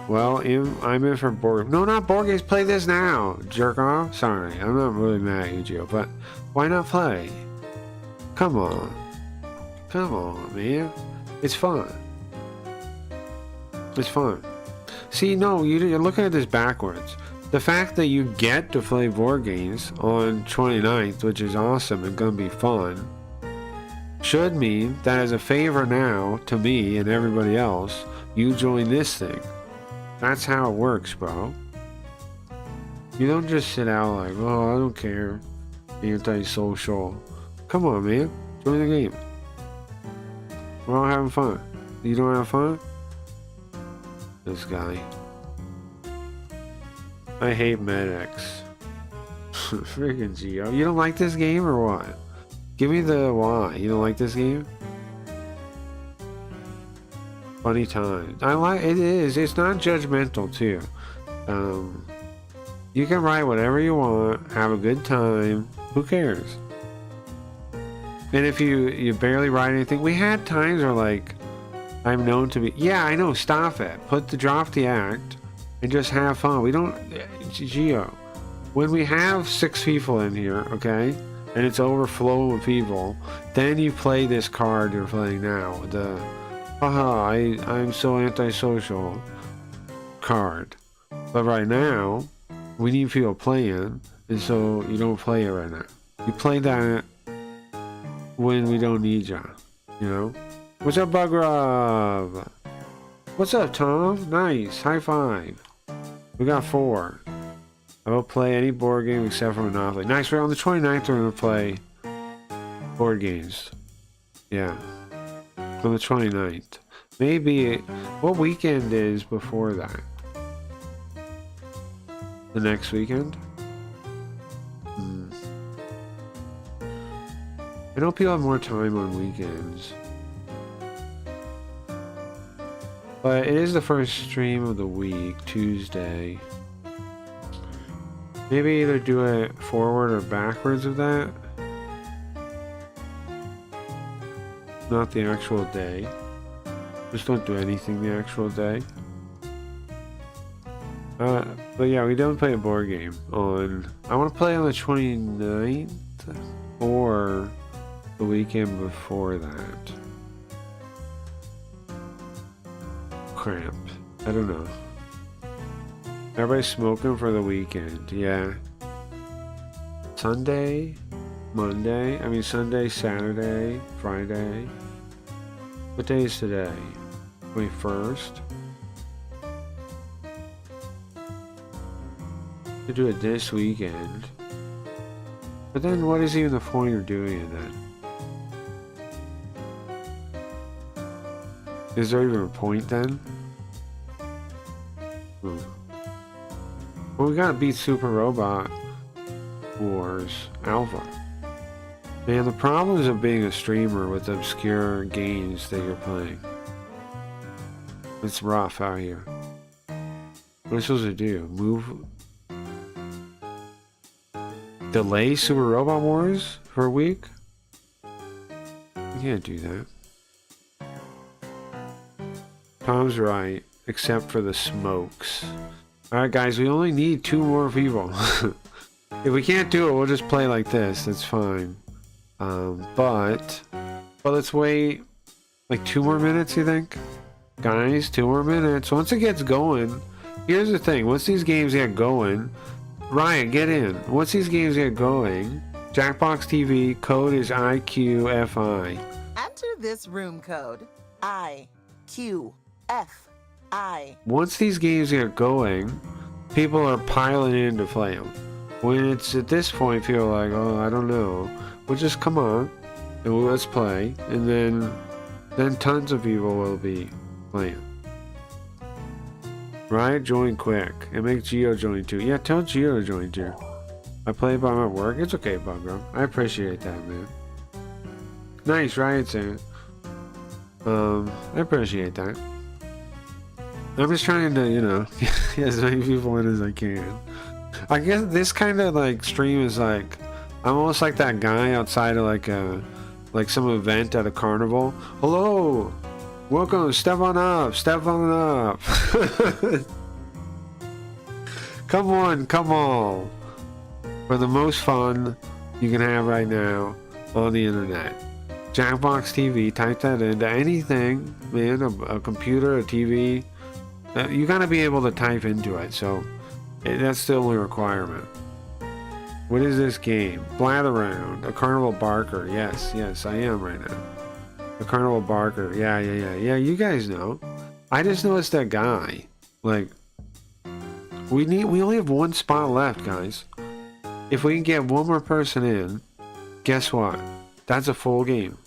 Well, I'm in for board. No, not board games. Play this now, jerk off. Sorry, I'm not really mad at you, Gio, but why not play? Come on. Come on, man. It's fun. It's fun. See, no, you're looking at this backwards. The fact that you get to play board games on 29th, which is awesome and gonna be fun, should mean that as a favor now to me and everybody else, you join this thing. That's how it works, bro. You don't just sit out like, oh, I don't care. Anti-social. Come on, man. Join the game. We're all having fun. You don't have fun? This guy. I hate medics. Freaking Geo. You don't like this game or what? Give me the why. You don't like this game? Funny times. I like it. Is it's not judgmental too. You can write whatever you want, have a good time. Who cares? And if you barely write anything, we had times where like I'm known to be. Yeah, I know. Stop it. Drop the act and just have fun. We don't, Gio. When we have 6 people in here, okay, and it's overflowing with people, then you play this card you're playing now. The haha, I'm so antisocial card. But right now, we need people playing, and so you don't play it right now. You play that when we don't need ya, you know? What's up, Bug Rub? What's up, Tom? Nice, high five. We got 4. I will play any board game except for Monopoly. Nice, we're on the 29th, we're gonna play board games. Yeah. On the 29th. Maybe, what weekend is before that? The next weekend? I know people have more time on weekends. But it is the first stream of the week, Tuesday. Maybe either do it forward or backwards of that. Not the actual day. Just don't do anything the actual day. But yeah, we don't play a board game on... I want to play on the 29th or the weekend before that. Crap. I don't know. Everybody's smoking for the weekend, yeah. Sunday, Sunday, Saturday, Friday. What day is today? 21st? To do it this weekend. But then what is even the point of doing it then? Is there even a point then? Well, we gotta beat Super Robot Wars Alpha. Man, the problems of being a streamer with obscure games that you're playing. It's rough out here. What am I supposed to do? Move? Delay Super Robot Wars for a week? You can't do that. Tom's right, except for the smokes. Alright guys, we only need 2 more people. If we can't do it, we'll just play like this. That's fine. But let's wait like 2 more minutes, you think? Guys, 2 more minutes. Once it gets going, here's the thing. Once these games get going, Ryan, get in. Once these games get going, Jackbox TV, code is IQFI. Enter this room code. IQFI. Once these games get going, people are piling in to play them. When it's at this point, people are like, oh, I don't know. Well, just come on, and let's play. And then tons of people will be playing. Right? Join quick. And make Geo join too. Yeah, tell Geo to join too. I play by my work. It's okay, Bugro. I appreciate that, man. Nice, right, Sam? I appreciate that. I'm just trying to, you know, get as many people in as I can. I guess this kind of like stream is like, I'm almost like that guy outside of like some event at a carnival. Hello, welcome, step on up. Come on. For the most fun you can have right now on the internet. Jackbox TV, type that into anything, man, a computer, a TV. You gotta be able to type into it, so that's the only requirement. What is this game? Blather Around, a Carnival Barker. Yes, I am right now. A Carnival Barker. Yeah, you guys know. I just know it's that guy. Like, we only have 1 spot left, guys. If we can get 1 more person in, guess what? That's a full game.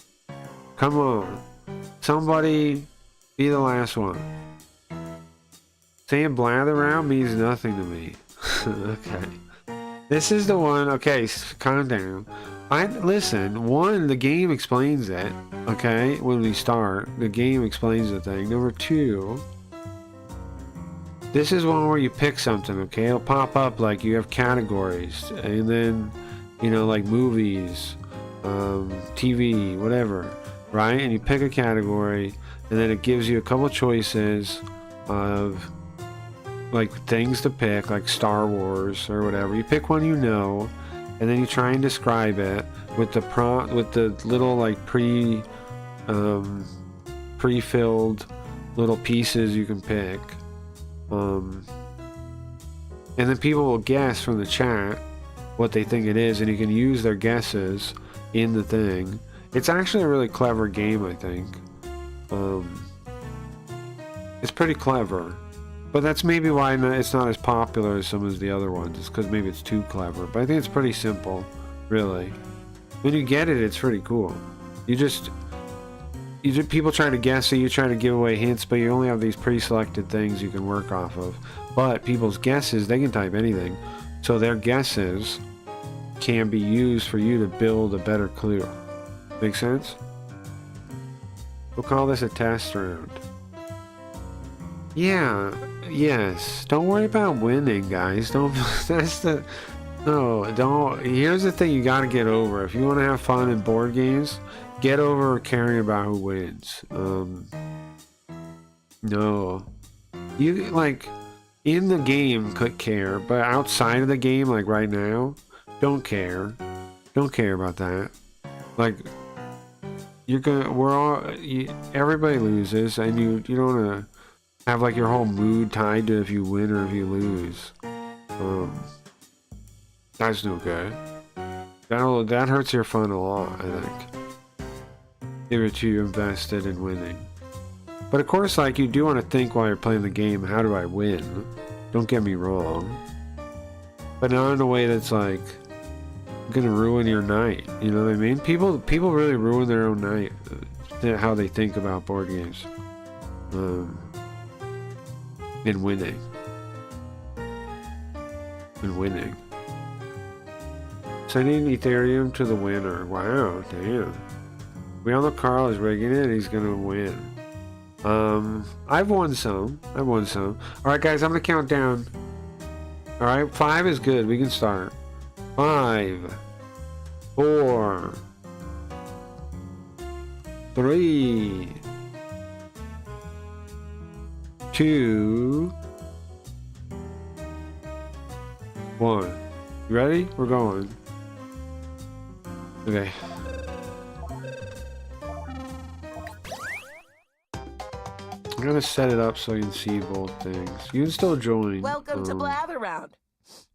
Come on. Somebody be the last one. Saying blather around means nothing to me. Okay. This is the one. Okay, calm down. Listen, one, the game explains it, okay? When we start, the game explains the thing. Number two, this is one where you pick something, okay? It'll pop up like you have categories, and then, you know, like movies, TV, whatever, right? And you pick a category, and then it gives you a couple choices of like things to pick, like Star Wars or whatever. You pick one you know, and then you try and describe it with the prompt, with the little like pre-filled little pieces you can pick. And then people will guess from the chat what they think it is, and you can use their guesses in the thing. It's actually a really clever game, I think. It's pretty clever. But that's maybe why it's not as popular as some of the other ones. It's because maybe it's too clever. But I think it's pretty simple, really. When you get it, it's pretty cool. People try to guess it, you try to give away hints, but you only have these pre-selected things you can work off of. But people's guesses, they can type anything. So their guesses can be used for you to build a better clue. Make sense? We'll call this a test round. Yeah, yes. Don't worry about winning, guys. Don't. That's the. No, don't. Here's the thing you gotta get over. If you want to have fun in board games, get over caring about who wins. No. You, like, in the game, could care, but outside of the game, like right now, don't care. Don't care about that. Like, everybody loses, and you don't wanna have like your whole mood tied to if you win or if you lose. That's no good. That hurts your fun a lot, I think. If you're too invested in winning. But of course, like, you do want to think while you're playing the game, how do I win? Don't get me wrong. But not in a way that's like gonna ruin your night. You know what I mean? People really ruin their own night, how they think about board games. In winning. Sending Ethereum to the winner. Wow, damn. We all know Carl is rigging it. He's gonna win. I've won some. Alright, guys, I'm gonna count down. Alright, 5 is good. We can start. 5, 4, 3, 2, 1. You ready? We're going. Okay. I'm gonna set it up so you can see both things. You can still join. Welcome to Blather Round.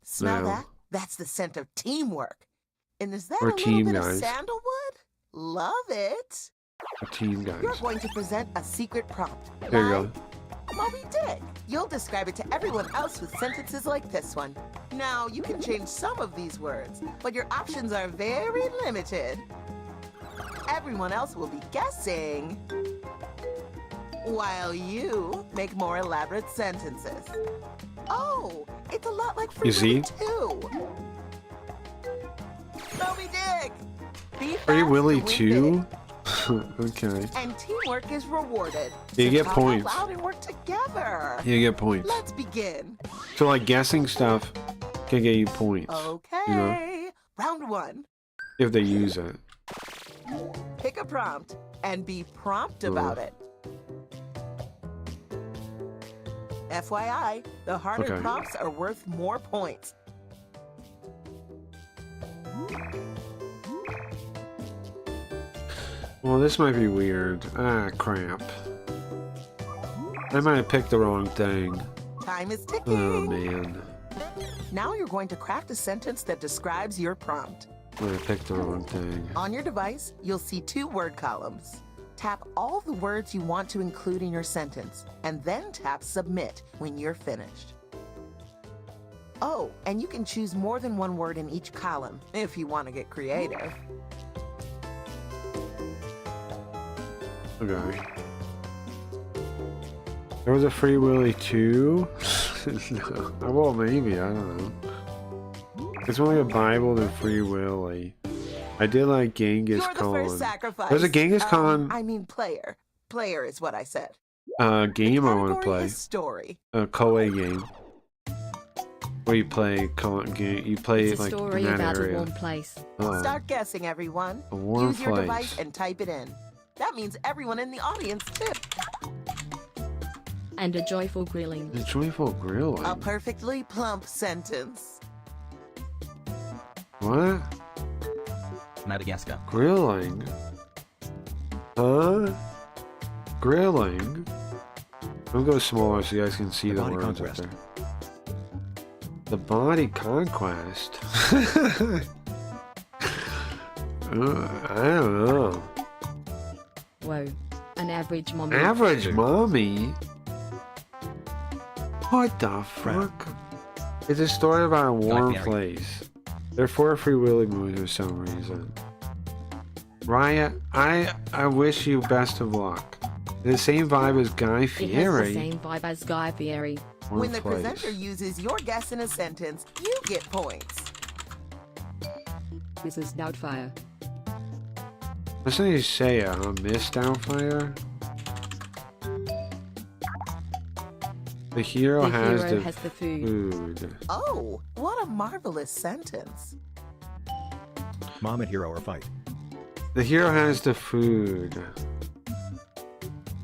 Smell now. that? That's the scent of teamwork. And is that We're a little team bit guys. of sandalwood? Love it. A team, guys. You're going to present a secret prompt. There you go. Moby Dick. You'll describe it to everyone else with sentences like this one. Now, you can change some of these words, but your options are very limited. Everyone else will be guessing, while you make more elaborate sentences. Oh, it's a lot like Free Willy 2. Moby Dick! Be Free fast Willy to win 2? big. Okay. And teamwork is rewarded. You So get talk points. out loud and work together. You get points. Let's begin. So, like, guessing stuff can get you points. Okay. You know, Round 1. if they use it. Pick a prompt and be prompt about it. FYI, the harder Okay. prompts are worth more points. Well, this might be weird. Ah, crap. I might have picked the wrong thing. Time is ticking. Oh, man. Now you're going to craft a sentence that describes your prompt. I might have picked the wrong thing. On your device, you'll see 2 word columns. Tap all the words you want to include in your sentence, and then tap Submit when you're finished. Oh, and you can choose more than 1 word in each column, if you want to get creative. Okay. There was a Free Willy 2? No. Well, maybe. I don't know. It's more like a Bible than Free Willy. I did like Genghis You're the Khan. first sacrifice. There's a Genghis Khan I mean player. Player is what I said. game I want to Category play. is story. A Koei game. Where you play you play It's a like story in that about area. a warm place. Start guessing, everyone. A warm Use your place. device and type it in. That means everyone in the audience too. And a joyful grilling. The joyful grilling. A perfectly plump sentence. What? Madagascar. Grilling? Huh? Grilling? I'll go smaller so you guys can see the Body words up conquest. there. The body conquest? I don't know. Whoa. An average mommy. Average mommy? What the fuck? It's a story about a warm Fieri. place. They're for Free Willy movies for some reason. Riot, I wish you best of luck. The same vibe as Guy It has the Fieri. same vibe as Guy Fieri. Warm When the place. presenter uses your guess in a sentence, you get points. Mrs. Doubtfire. What's that you say, Miss Doubtfire? The hero, The has, hero the has the food. food. Oh, what a marvelous sentence. Mom and hero or fight. The hero has the food.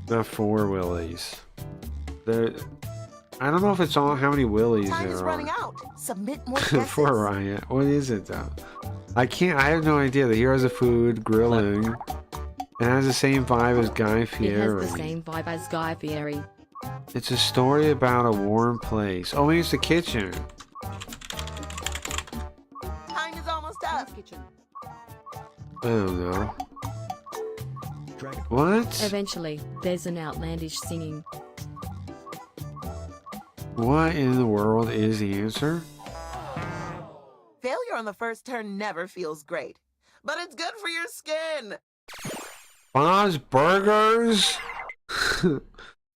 The 4 willies. There, I don't know if it's all how many willies Time there is are. running out. Submit more guesses. For Riot. What is it though? I have no idea. The hero has the food, grilling. It has the same vibe as Guy It Fieri. has the same vibe as Guy Fieri. It's a story about a warm place. Oh, it's the kitchen. Time is almost up. I don't know. Dragon. What? Eventually, there's an outlandish singing. What in the world is the answer? Failure on the first turn never feels great, but it's good for your skin. Bob's Burgers?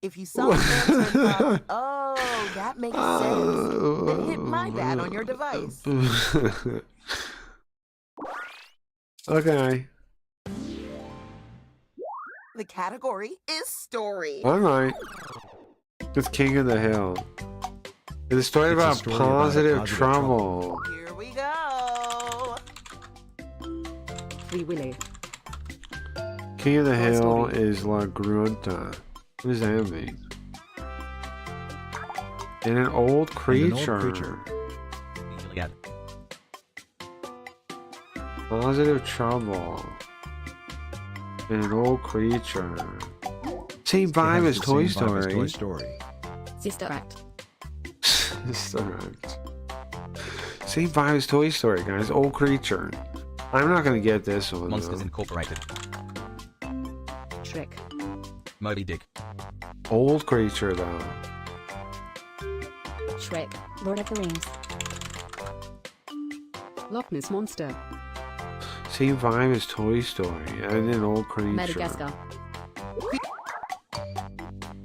If you saw the answer and thought, oh, that makes sense, then hit my bad on your device. Okay. The category is story. Alright. It's King of the Hill. It's a story It's a about story about positive positive trouble. Here we go. Free Willy. King of the Toy Hill Story. is La Gruenta. What does that mean? And an old creature. Iliad. Positive trouble. And an old creature. Same vibe as Toy Story. Toy Story. Sister Act. Sister Act. Same vibe as Toy Story, guys. Old creature. I'm not gonna get this one. Monsters though. Incorporated. Shrek. Moby Dick. Old creature though. Shrek. Lord of the Rings. Loch Ness Monster. Same vibe as Toy Story. And an old creature. Madagascar.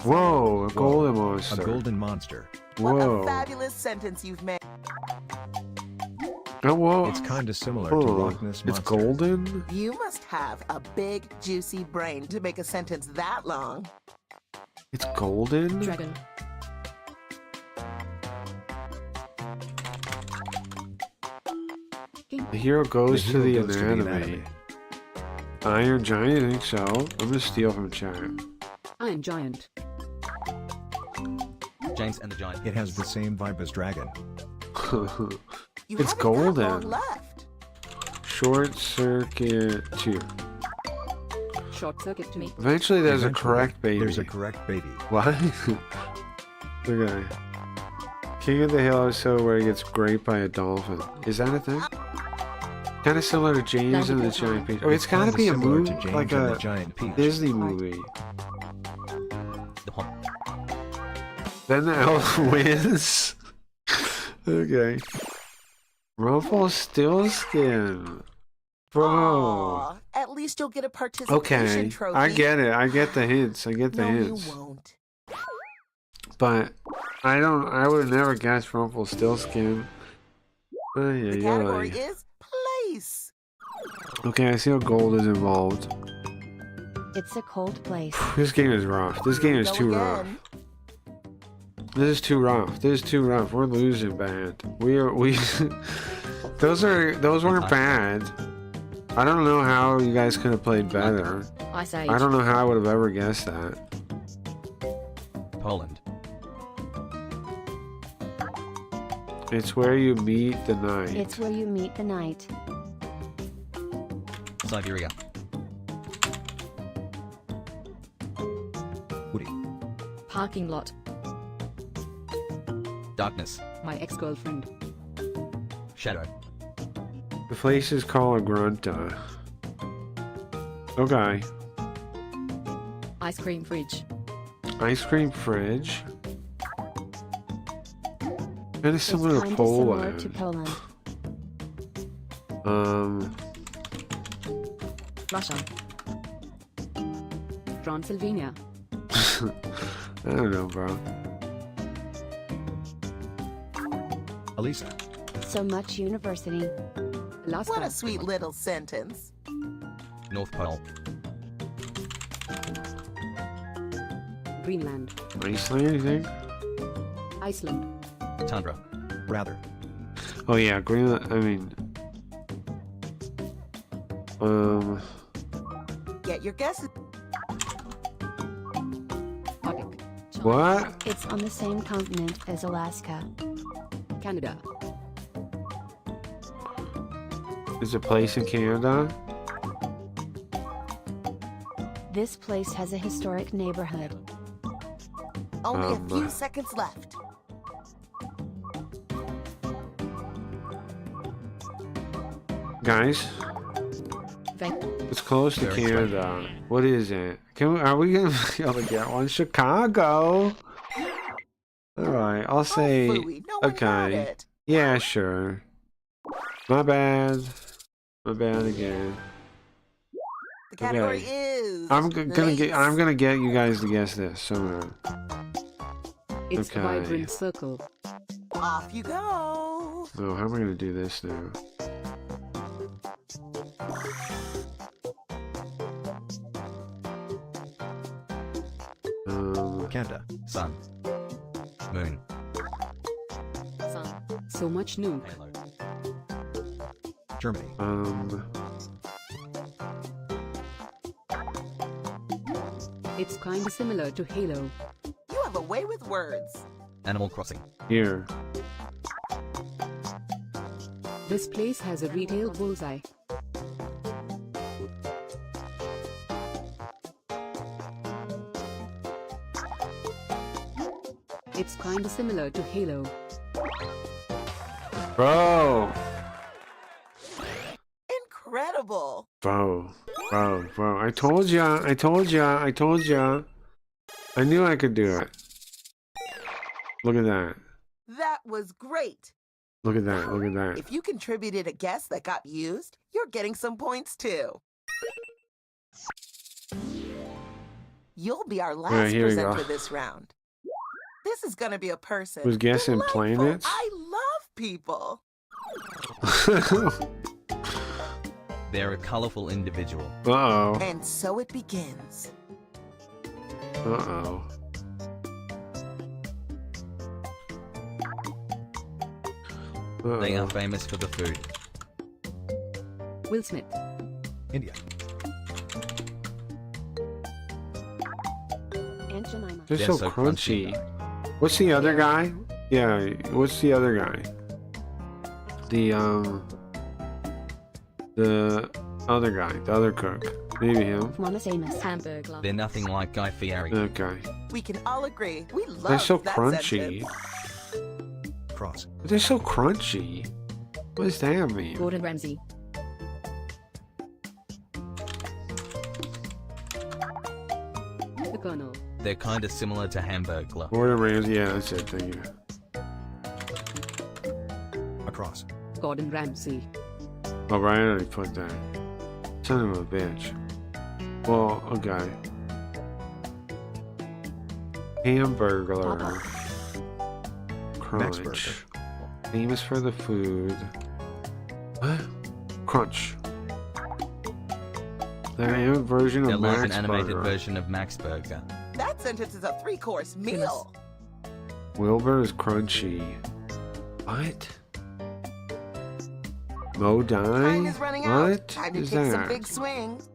Whoa, a golden A monster. golden monster. What Whoa. a fabulous sentence you've made. Oh, whoa. It's kind of similar to Oh, Loch Ness it's Monster. golden? You must have a big, juicy brain to make a sentence that long. It's golden? Dragon. The hero goes The to the hero goes to the anatomy. anatomy. Iron Giant, I think so. I'm gonna steal from chat. Iron Giant. James and the Giant. It has the same vibe as Dragon. You It's haven't golden. got long left. Short Circuit 2. Short Circuit to me. Eventually there's a Eventually, correct baby. There's a correct baby. What? Okay. King of the Hill is so where he gets raped by a dolphin. Is that a thing? Kind of similar to James and the Giant Peach. Oh, it's gotta kinda be a similar movie, to James like and the a Giant Peach. Disney movie. The Hop. Then the elf wins. Okay. Rumpelstiltskin. Bro. Aw, at least you'll get a participation Okay. trophy. I get it. I get the hints. I get the No, hints. you won't. But I would have never guessed Rumpelstiltskin. The category is place. Okay, I see how gold is involved. It's a cold place. This game is rough. This game is too rough. This is too rough. This is too rough. We're losing bad. We those weren't bad. I don't know how you guys could have played better. Ice Age. I don't know how I would have ever guessed that. Poland. It's where you meet the night. It's where you meet the night. Siberia. Woody. Parking lot. Darkness. My ex-girlfriend. Shadow. The place is called Grunta. Okay. Ice cream fridge. Ice cream fridge. Kind of It's similar to kinda similar Poland. to Poland. Russia. Transylvania. I don't know, bro. Elisa. So much university. Alaska. What a sweet little sentence. North Pole. Greenland. Iceland, you think? Iceland. Tundra. Rather. Oh yeah, Greenland. I mean, Get your guesses. Arctic. what? It's on the same continent as Alaska. Canada. Is a place in Canada? This place has a historic neighborhood. Only a few seconds left. Guys, it's close to Very Canada. What is it? Are we gonna be able to get one? Chicago. All right, I'll say. Phooey, no one got Okay. it. Yeah, sure. My bad. My bad again. The category Okay. is. I'm gonna get. lace. I'm gonna get you guys to guess this somehow. It's Okay. a vibrant circle. Off you go. Oh, how am I gonna do this now? Canada. Sun. Moon. Sun. So much nuke. Halo. Germany. It's kinda similar to Halo. You have a way with words. Animal Crossing. Here. This place has a retail bullseye. It's kinda similar to Halo. Bro. Incredible. Bro. I told ya. I knew I could do it. Look at that. That was great. Look at that. If you contributed a guess that got used, you're getting some points too. You'll be our last here we presenter go. this round. This is gonna be a person. Was guessing Delightful. planets? I love people. They're a colorful individual. Uh-oh. And so it begins. Uh-oh. They are Uh-oh. famous for the food. Will Smith. India. Aunt Jemima. They're They're so so crunchy. What's the other guy? Yeah, what's the other guy? The other guy, the other cook. Maybe him. Mama's Amos. Hamburglar. They're nothing like Guy Fieri. Okay. We can all agree. We love They're so that crunchy. sentence. Cross. They're so crunchy. What does that mean? Gordon Ramsay. The Colonel. They're kinda similar to Hamburglar. Gordon Ramsay, yeah, that's it, thank you. Across. Gordon Ramsay. Oh, right, I already put that. Son of a bitch. Well, okay. Hamburglar. Max Crunch. Burger. Famous for the food. What? Crunch. An animated version There of was Max an animated Burger. version of Max Burger. That sentence is a 3-course meal. Wilbur is crunchy. What? Mo Time die? is running out. What Time to is take some that? big swings.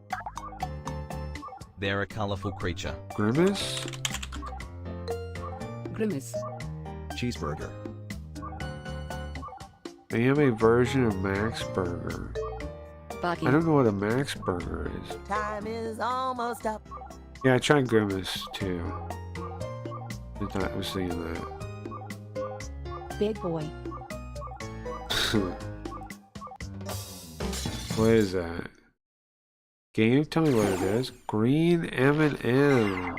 They're a colorful creature. Grimace? Grimace. Cheeseburger. They have a version of Max Burger. Barking. I don't know what a Max Burger is. Time is almost up. Yeah, I tried Grimace too. I was thinking that. Big boy. What is that? Game? Tell me what it is. Green M&M.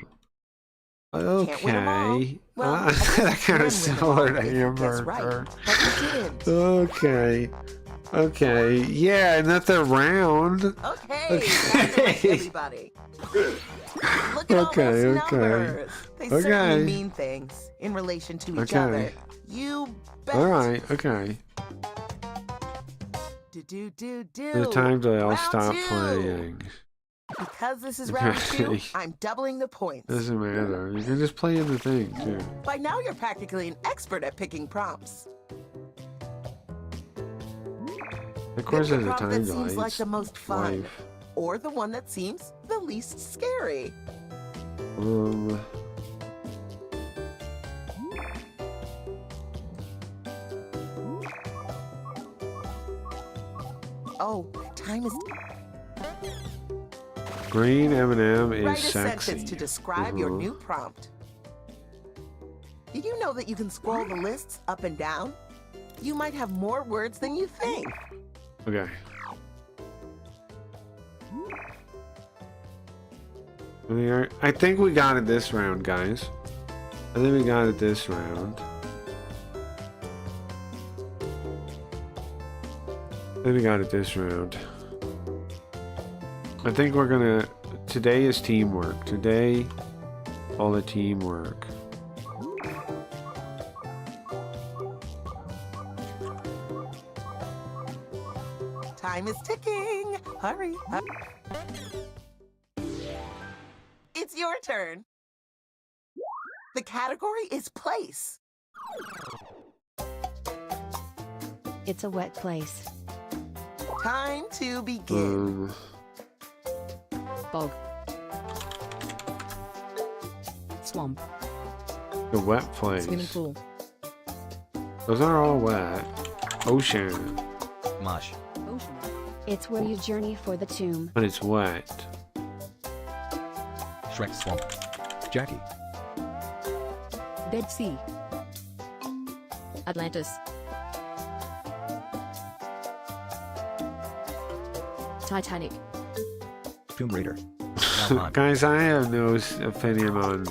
Can't win 'em all. Okay. Well, I That guess kind you of can win 'em similar all to if you guess hamburger. right, but you didn't. Okay. Okay. Yeah, and that they're round. Okay, Okay. congratulations, everybody. Look at all Okay, those okay. numbers. They Okay. certainly mean things in relation to each Okay. other. You bet. Alright, okay. Do. The time delay, I'll Round stop 2. playing. Because this is round 2, Okay. I'm doubling the points. Doesn't matter. You can just play in the thing, too. By now, you're practically an expert at picking prompts. Of course, Pick the there's a prompt time that delay. seems like It's the most fun, life. or the one that seems the least scary. Oh, time is. Green M&M is Write a sexy. sentence to describe your Mhm. new prompt. Did you know that you can scroll the lists up and down? You might have more words than you think. Okay. I think we got it this round, guys. I think we got it this round. I think we got it this round. I think we're gonna... Today is teamwork. Today, all the teamwork. Time is ticking. Hurry. It's your turn. The category is place. It's a wet place. Time to begin. Bog. Swamp. The wet place. Swimming pool. Those are all wet. Ocean. Marsh. Ocean. It's where you journey for the tomb. But it's wet. Shrek Swamp. Jackie. Dead Sea. Atlantis. Titanic. Tomb Raider. Guys, I have no opinion on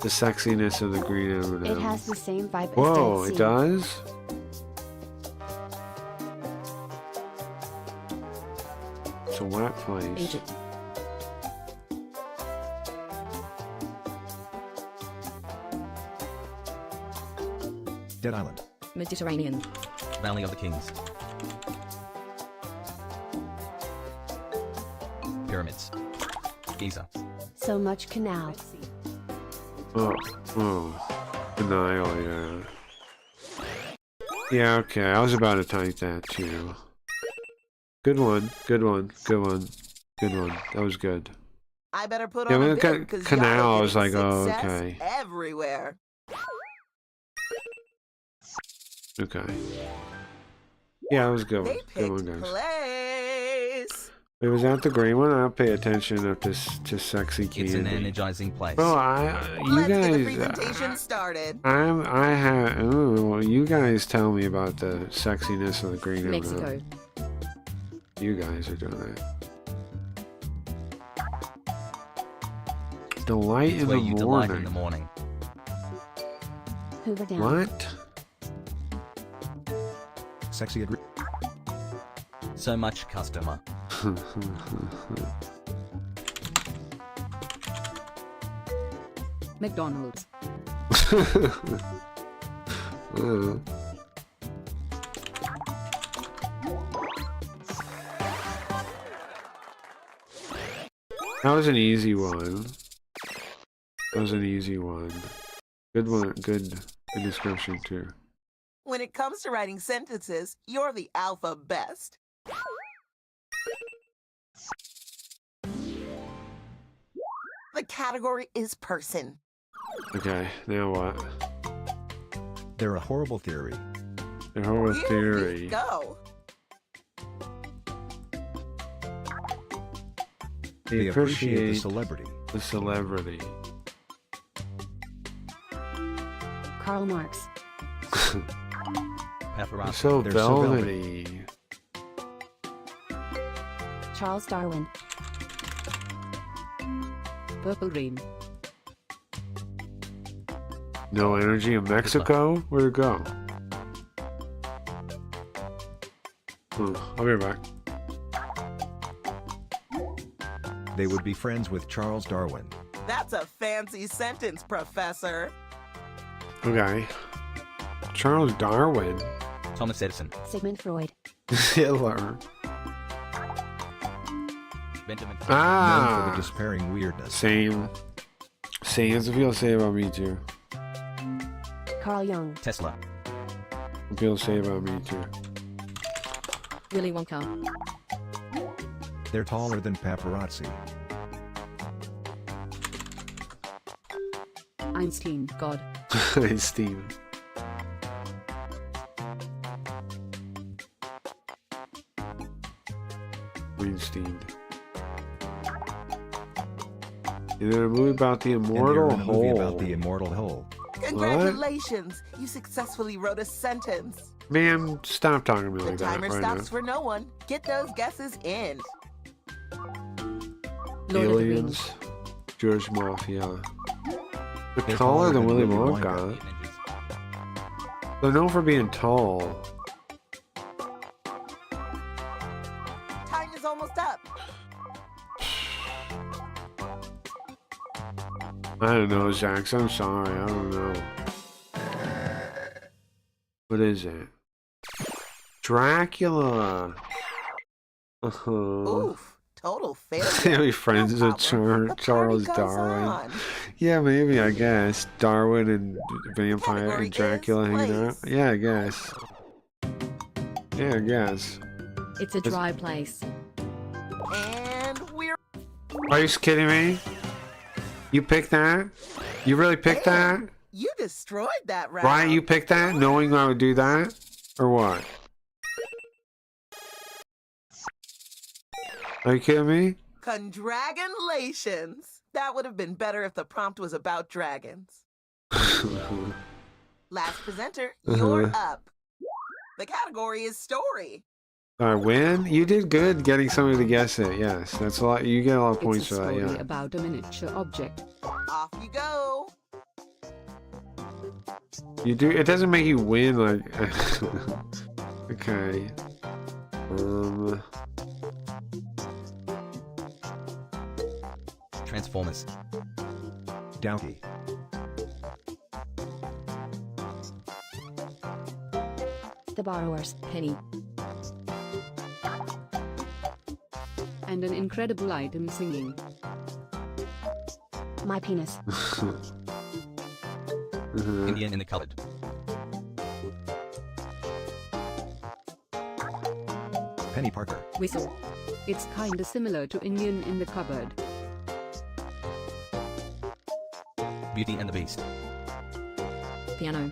the sexiness of the green M&M. It has the same vibe Whoa, as Dead it Sea. does? It's a wet place. Egypt. Dead Island. Mediterranean. Valley of the Kings. Pyramids. Giza. So much canal. Oh. Denial, yeah. Yeah, okay, I was about to type that too. Good one, good one, good one, good one. That was good. I better put Yeah, on when a it bid got 'cause canal, y'all I are was like, getting oh, success okay. everywhere. Okay. Yeah, it was a good They one. Good one, picked guys. place. Wait, was that the green one? I'll pay attention to sexy candy. It's an energizing place. Bro, you Let's get the guys, presentation started. you guys tell me about the sexiness of the green M&M. Mexico. You guys are doing that. Delight It's in where the you delight morning. in the morning. Hoover down. What? Sexy agree. So much customer. McDonald's. That was an easy one. That was an easy one. Good one. Good description too. When it comes to writing sentences, you're the alpha best. The category is person. Okay, now what? They're a horrible theory. The whole Here we theory. go. They appreciate the celebrity. The celebrity. Karl Marx. Paparazzi. So They're so velvety. Charles Darwin. Purple Rain. No energy in Mexico? Where'd it go? I'll be right back. They would be friends with Charles Darwin. That's a fancy sentence, Professor. Okay. Charles Darwin. Thomas Edison. Sigmund Freud. Hitler. Benjamin. Known for the Ah! despairing weirdness. Same. Same as people say about me too. Carl Jung. Tesla. People say about me too. Willy Wonka. They're taller than paparazzi. Einstein, God. Hey, Steve. Weinstein. And then a movie about the And they're immortal in a movie hole. about the immortal hole. Congratulations! You successfully wrote a sentence. Man, stop talking to me The like that timer right stops now. for no one. Get those guesses in. Lord of the Aliens, Rings. Jewish Mafia. They're They're taller than Willy Willy Wonka. Avengers. They're known for being tall. Time is almost up. I don't know, Zax. I'm sorry. I don't know. What is it? Dracula. Uh-huh. Oof. Total failure. Maybe friends No with problem. The Charles party goes Darwin. on. Yeah, maybe, I guess. Darwin and Vampire Category and Dracula is hanging out. place. Yeah, I guess. Yeah, I guess. It's a dry place. And we're Are you kidding me? You picked that? You really picked that? you destroyed that round. Why you picked that, knowing I would do that? Or what? Are you kidding me? Congratulations. That would have been better if the prompt was about dragons. Last presenter, you're up. The category is story. I win? You did good getting somebody to guess it. Yes, that's a lot. You get a lot of points It's a for that. story Yeah. about a miniature object. Off you go. You do. It doesn't make you win. Like. Okay. Transformers. Donkey. The borrowers. Penny. And an incredible item singing. My penis. Indian in the cupboard. Penny Parker. Whistle. It's kinda similar to Indian in the cupboard. Beauty and the Beast. Piano.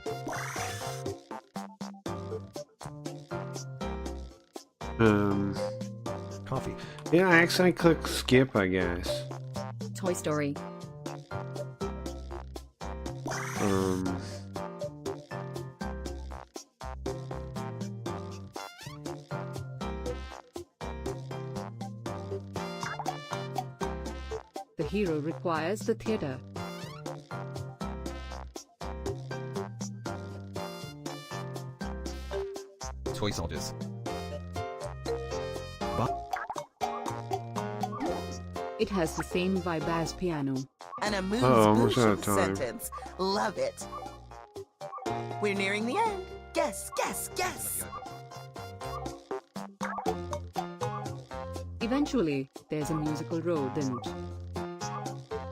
Coffee. Yeah, I actually clicked skip, I guess. Toy Story. The hero requires the theater. Toy soldiers. It has the same vibe as piano. An amuse almost out of bouche time. sentence. Love it. We're nearing the end. Guess, guess, guess. Eventually, there's a musical rodent.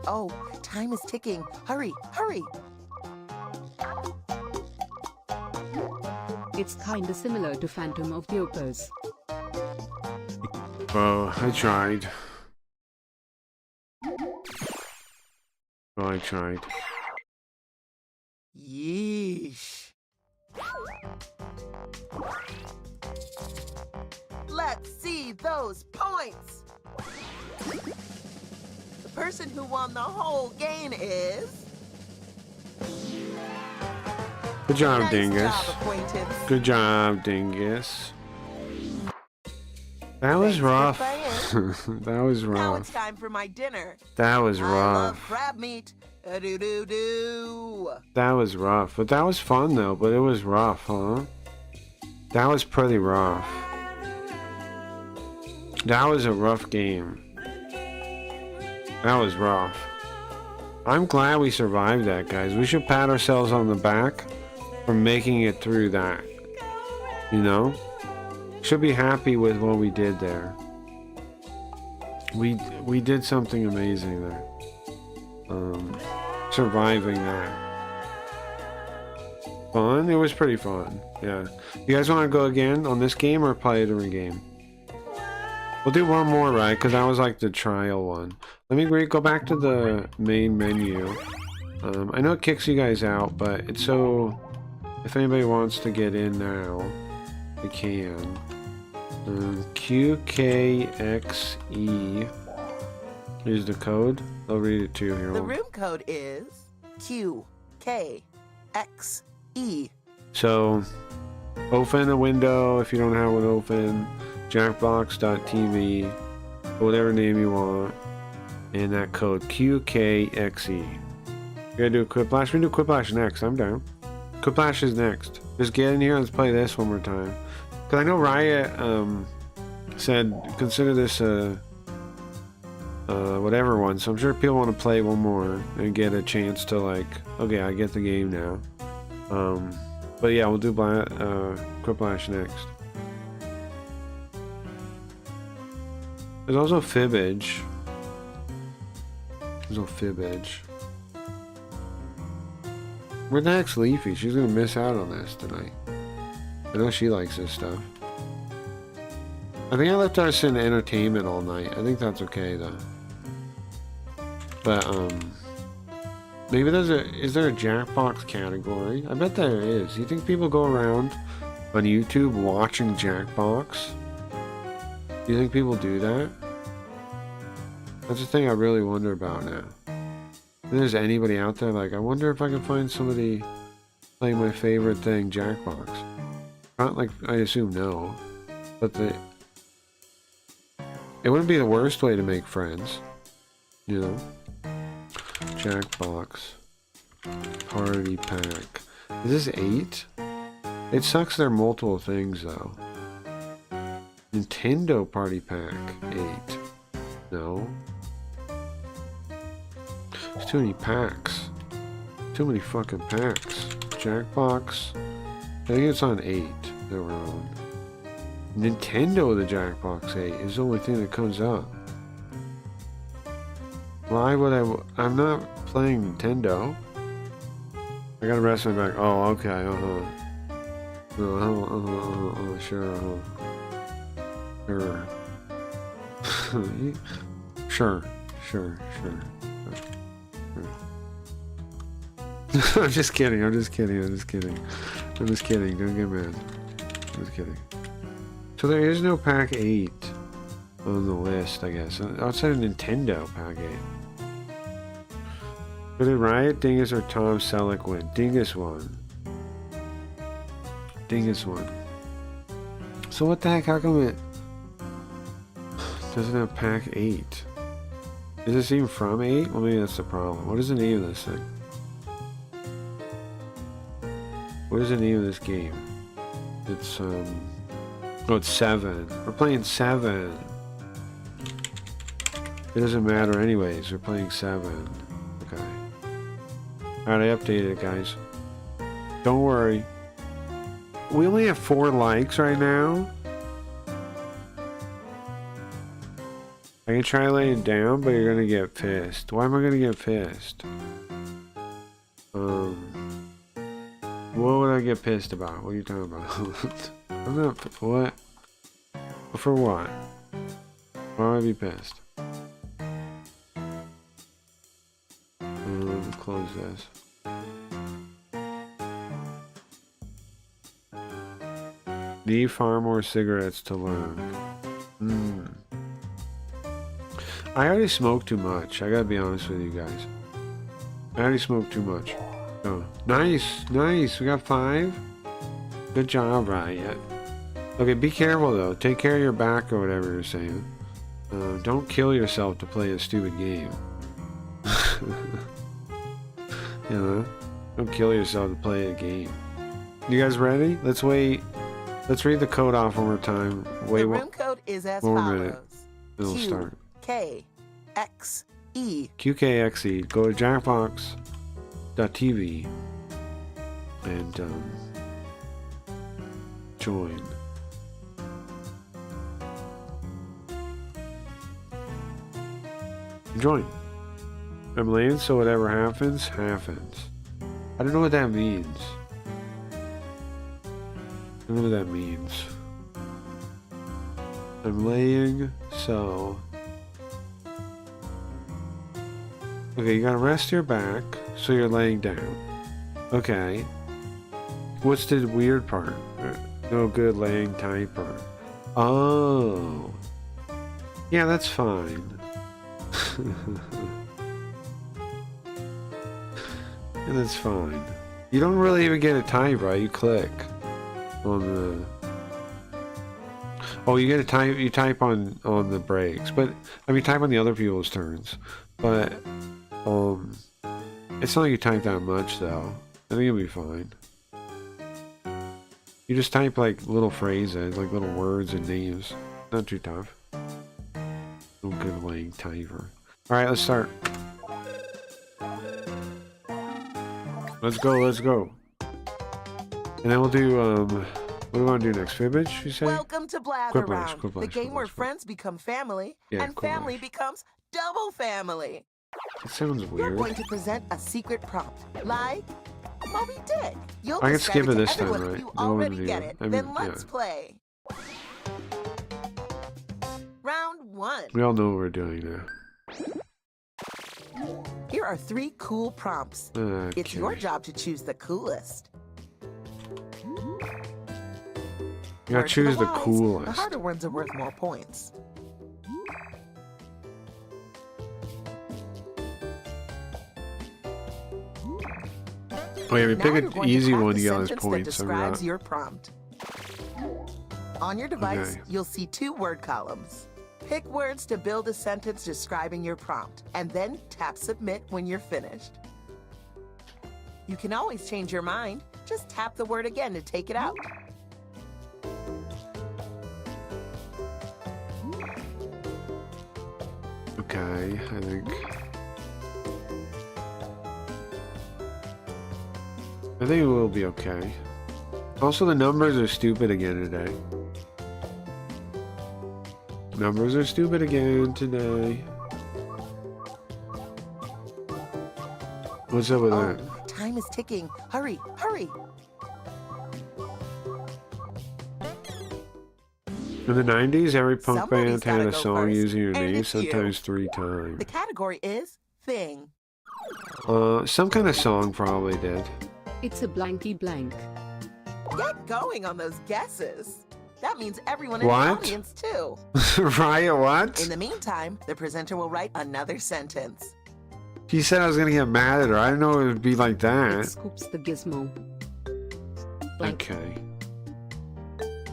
Oh, time is ticking. Hurry, hurry. It's kinda similar to Phantom of the Operas. Oh, I tried. Oh, I tried. Yeesh. Let's see those points. The person who won the whole game is... Good job, Nice Dingus. job, acquaintance. Good job, Dingus. That was rough. That was Now it's rough. time for my dinner. That was I love rough. crab meat. Do-do-do. That was rough. But that was fun, though. But it was rough, huh? That was pretty rough. That was a rough game. That was rough. I'm glad we survived that, guys. We should pat ourselves on the back for making it through that. You know? Should be happy with what we did there. We did something amazing there. Surviving that. Fun? It was pretty fun. Yeah. You guys want to go again on this game or play a different game? We'll do one more, right? Because that was like the trial one. Let me go back to the main menu. I know it kicks you guys out, but it's so... If anybody wants to get in now, they can. QKXE. Here's the code. I'll read it to you here. The room code is QKXE. So, open a window if you don't have one open. Jackbox.tv. Whatever name you want. And that code QKXE. You gotta do a Quiplash. We can do Quiplash next. I'm down. Quiplash is next. Just get in here. Let's play this one more time. Because I know Riot said consider this a whatever one. So I'm sure people want to play one more and get a chance to like, okay, I get the game now. But yeah, we'll do Quiplash next. There's also Fibbage. There's no Fibbage. Where the heck's Leafy? She's gonna miss out on this tonight. I know she likes this stuff. I think I left us in entertainment all night. I think that's okay though. But maybe is there a Jackbox category? I bet there is. You think people go around on YouTube watching Jackbox? Do you think people do that? That's the thing I really wonder about now. If there's anybody out there like, I wonder if I can find somebody playing my favorite thing, Jackbox. Not like, I assume no. But it wouldn't be the worst way to make friends. You know? Jackbox. Party pack. Is this 8? It sucks there are multiple things though. Nintendo Party Pack 8. No. There's too many packs. Too many fucking packs. Jackbox. I think it's on 8 that we're on. Nintendo the Jackbox 8 is the only thing that comes up. Why would I'm not playing Nintendo. I gotta rest my back. Oh, okay, sure, Sure. Sure. I'm just kidding. Don't get mad. I'm just kidding. So there is no pack 8 on the list, I guess. Outside of Nintendo pack 8. But did Riot, Dingus, or Tom Selleck win? Dingus won. So what the heck? How come it doesn't have pack 8? Is this even from 8? Well, maybe that's the problem. What is the name of this thing? What is the name of this game? It's, oh, it's 7. We're playing 7. It doesn't matter anyways. We're playing 7. Okay. Alright, I updated it, guys. Don't worry. We only have 4 likes right now. I can try laying down, but you're gonna get pissed. Why am I gonna get pissed? What would I get pissed about? What are you talking about? I'm not. What? For what? Why would I be pissed? Close this. Need far more cigarettes to learn. I already smoke too much. I gotta be honest with you guys. I already smoked too much. Oh, nice, nice. We got 5. Good job, Riot. Okay, be careful though. Take care of your back or whatever you're saying. Don't kill yourself to play a stupid game. You know, don't kill yourself to play a game. You guys ready? Let's wait. Let's read the code off one more time. Wait, the room code is as one follows. minute. It'll start. QKXE. QKXE. Go to jackbox.tv and join. Join. I'm laying, so whatever happens, happens. I don't know what that means. I don't know what that means. I'm laying, so... Okay, you gotta rest your back, so you're laying down. Okay. What's the weird part? No good laying typer. Oh. Yeah, that's fine. Yeah, that's fine. You don't really even get a type, right? You click on the... Oh, you get a type. You type on the breaks, but I mean, type on the other people's turns. But it's not like you type that much, though. I think you'll be fine. You just type like little phrases, like little words and names. Not too tough. No good laying typer. All right, let's start. Let's go, let's go. And then we'll do, what do we want to do next? Fibbage, you say? Welcome to Blather Round, the game where friends become family, Yeah, and family becomes double family. It sounds You're weird. going to present a secret prompt, like Moby Dick. You'll I can describe skip it to this time, everyone if right? You No already one get knew. it. I mean, Then let's yeah. play. Round 1. We all know what we're doing now. Here are 3 cool prompts. Okay. It's your job to choose the coolest. You gotta Word to choose the wise, coolest. The harder ones are worth more points. Oh yeah, if you Now pick you're an going to easy craft one, a you get less sentence points. that I remember describes that. your prompt. On your device, Okay. you'll see 2 word columns. Pick words to build a sentence describing your prompt, and then tap Submit when you're finished. You can always change your mind. Just tap the word again to take it out. Okay, I think it will be okay. Also, the numbers are stupid again today. Numbers are stupid again today. What's up with that? Time is ticking. Hurry, hurry. In the 90s, every punk Somebody's band had gotta a go song first, using your and name, it's you. sometimes 3 times. The category is Thing. Some kind of song probably did. It's a blanky blank. Get going on those guesses. That means everyone in What? the audience, too. Riot, what? In the meantime, the presenter will write another sentence. He said I was gonna get mad at her. I didn't know it would be like It that. scoops the gizmo. Blank. Okay.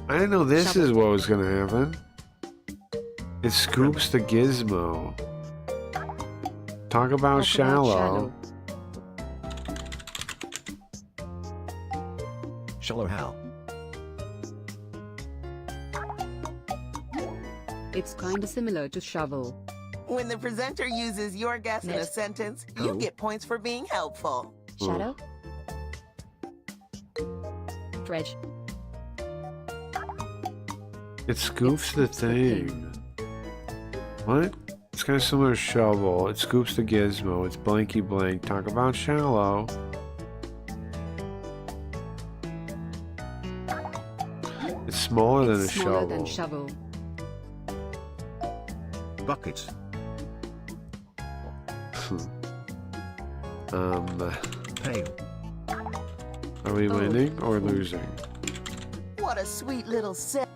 I didn't know this is what was gonna happen. It scoops the gizmo. Talk about shallow. Shallow how? It's kinda similar to shovel. When the presenter uses your guess in a Yes. sentence, you Oh. get points for being helpful. Shadow? Dredge. It scoops the scoops the thing. What? It's kind of similar to shovel. It scoops the gizmo. It's blanky blank. Talk about shallow. It's smaller than a Smaller shovel. than shovel. Bucket. Pail. Are we winning or losing? What a sweet little set.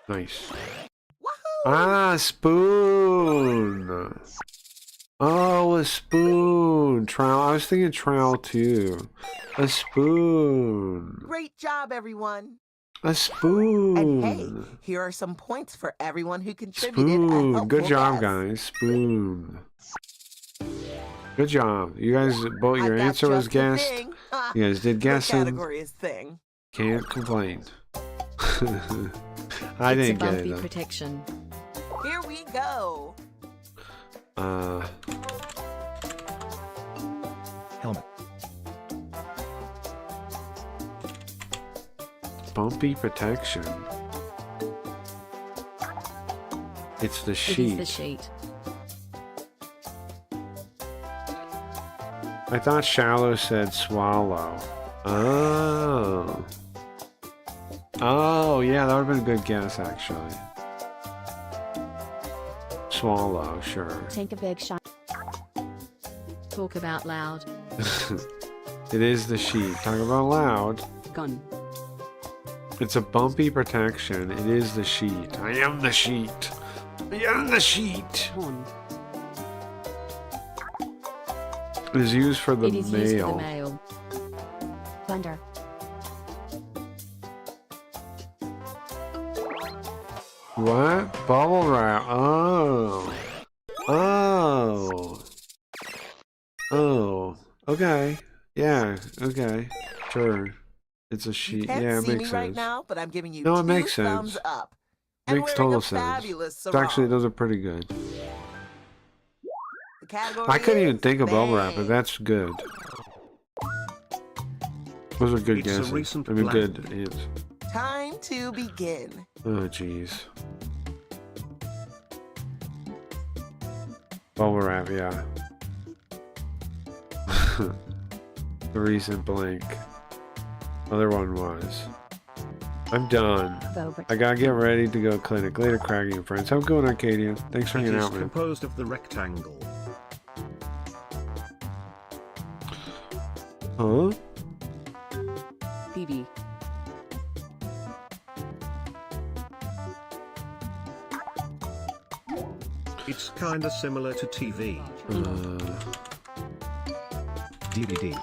Nice. Woohoo! Ah, spoon. Oh, a spoon. Trowel. I was thinking trowel too. A spoon. Great job, everyone. A spoon. And hey, here are some points for everyone who contributed. A Spoon. helpful Good job, guess. guys. Spoon. Good job. You guys, both your I've got answer was just the guessed. thing. You guys did The guessing. category is thing. Can't complain. I It's didn't a get bumpy it. protection. Here we go. Helmet. Bumpy protection. It's the It is sheet. the sheet. I thought shallow said swallow. Oh. Oh, yeah, that would have been a good guess, actually. Swallow, sure. Take a big shot. Talk about loud. It is the sheet. Talk about loud. Gun. It's a bumpy protection. It is the sheet. I am the sheet. I am the sheet. Horn. It is used for the It is used for the mail. mail. Thunder. What? Bubble wrap. Oh. Oh. Oh. Okay. Yeah. Okay. Sure. It's a You sheet. can't Yeah, it see me makes right sense. now, but I'm giving you No, it two makes sense. thumbs up. And Makes wearing total a sense. fabulous It's actually, sarong. those are pretty good. The category I couldn't even is think of bubble wrap, but thing. that's good. Those are good It's a guesses. recent I mean, plan. good answers. Time to begin. Oh, jeez. Bubble wrap, yeah. The recent blank. Other one was. I'm done. Over. I gotta get ready to go clinic. Later, Craggy and friends. Have a good one, Arcadia. Thanks for It hanging is out, man. composed of the rectangle. Huh? TV. It's kinda similar to TV. DVD.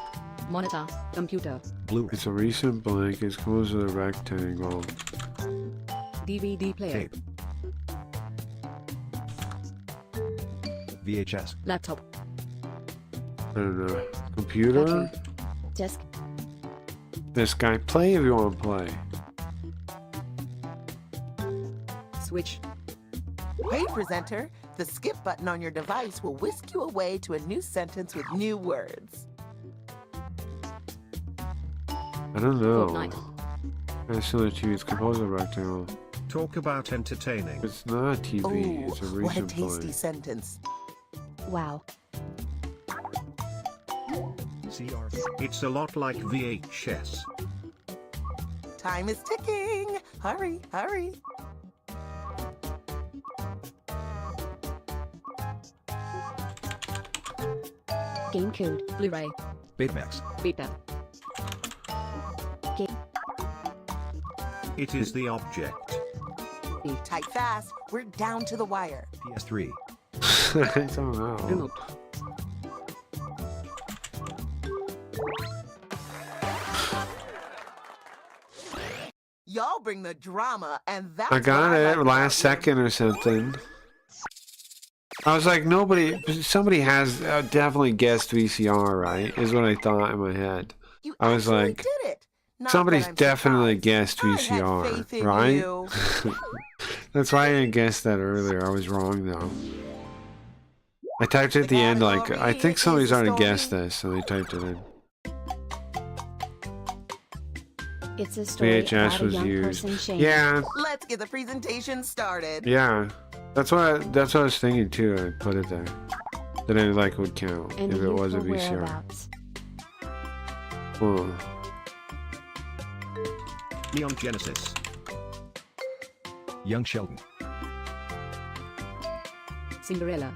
Monitor. Computer. Blu-ray. It's a recent blank. It's composed of a rectangle. DVD player. Tape. VHS. Laptop. I don't know. Computer? Battery. Disc. This guy. Play if you want to play. Switch. Hey, presenter. The skip button on your device will whisk you away to a new sentence with new words. I don't know. Fortnite. It's similar to it's composed of a rectangle. Talk about entertaining. It's not TV. Ooh, It's a what a recent tasty blank. sentence. Wow. CR. It's a lot like VHS. Time is ticking. Hurry, hurry. Game code. Blu-ray. Betamax. Beta. Game. It is the object. Type fast. We're down to the wire. PS3. I don't know. Remote. Y'all bring the drama, and that's I got what I it like last about you. second or something. I was like, somebody has definitely guessed VCR, right? Is what I thought in my head. You I was actually like, did it. Not somebody's that I'm definitely surprised. guessed I had VCR, faith in right? you. That's why I didn't guess that earlier. I was wrong though. I typed it at the end like, I think somebody's already guessed this, so they typed it in. It's a story VHS about a was young used. person shamed. Yeah, Let's get the presentation started. yeah. That's what I was thinking too. I put it there. That it like would count And if the it was a youthful VCR. whereabouts. Oh. Neon Genesis. Young Sheldon. Cinderella.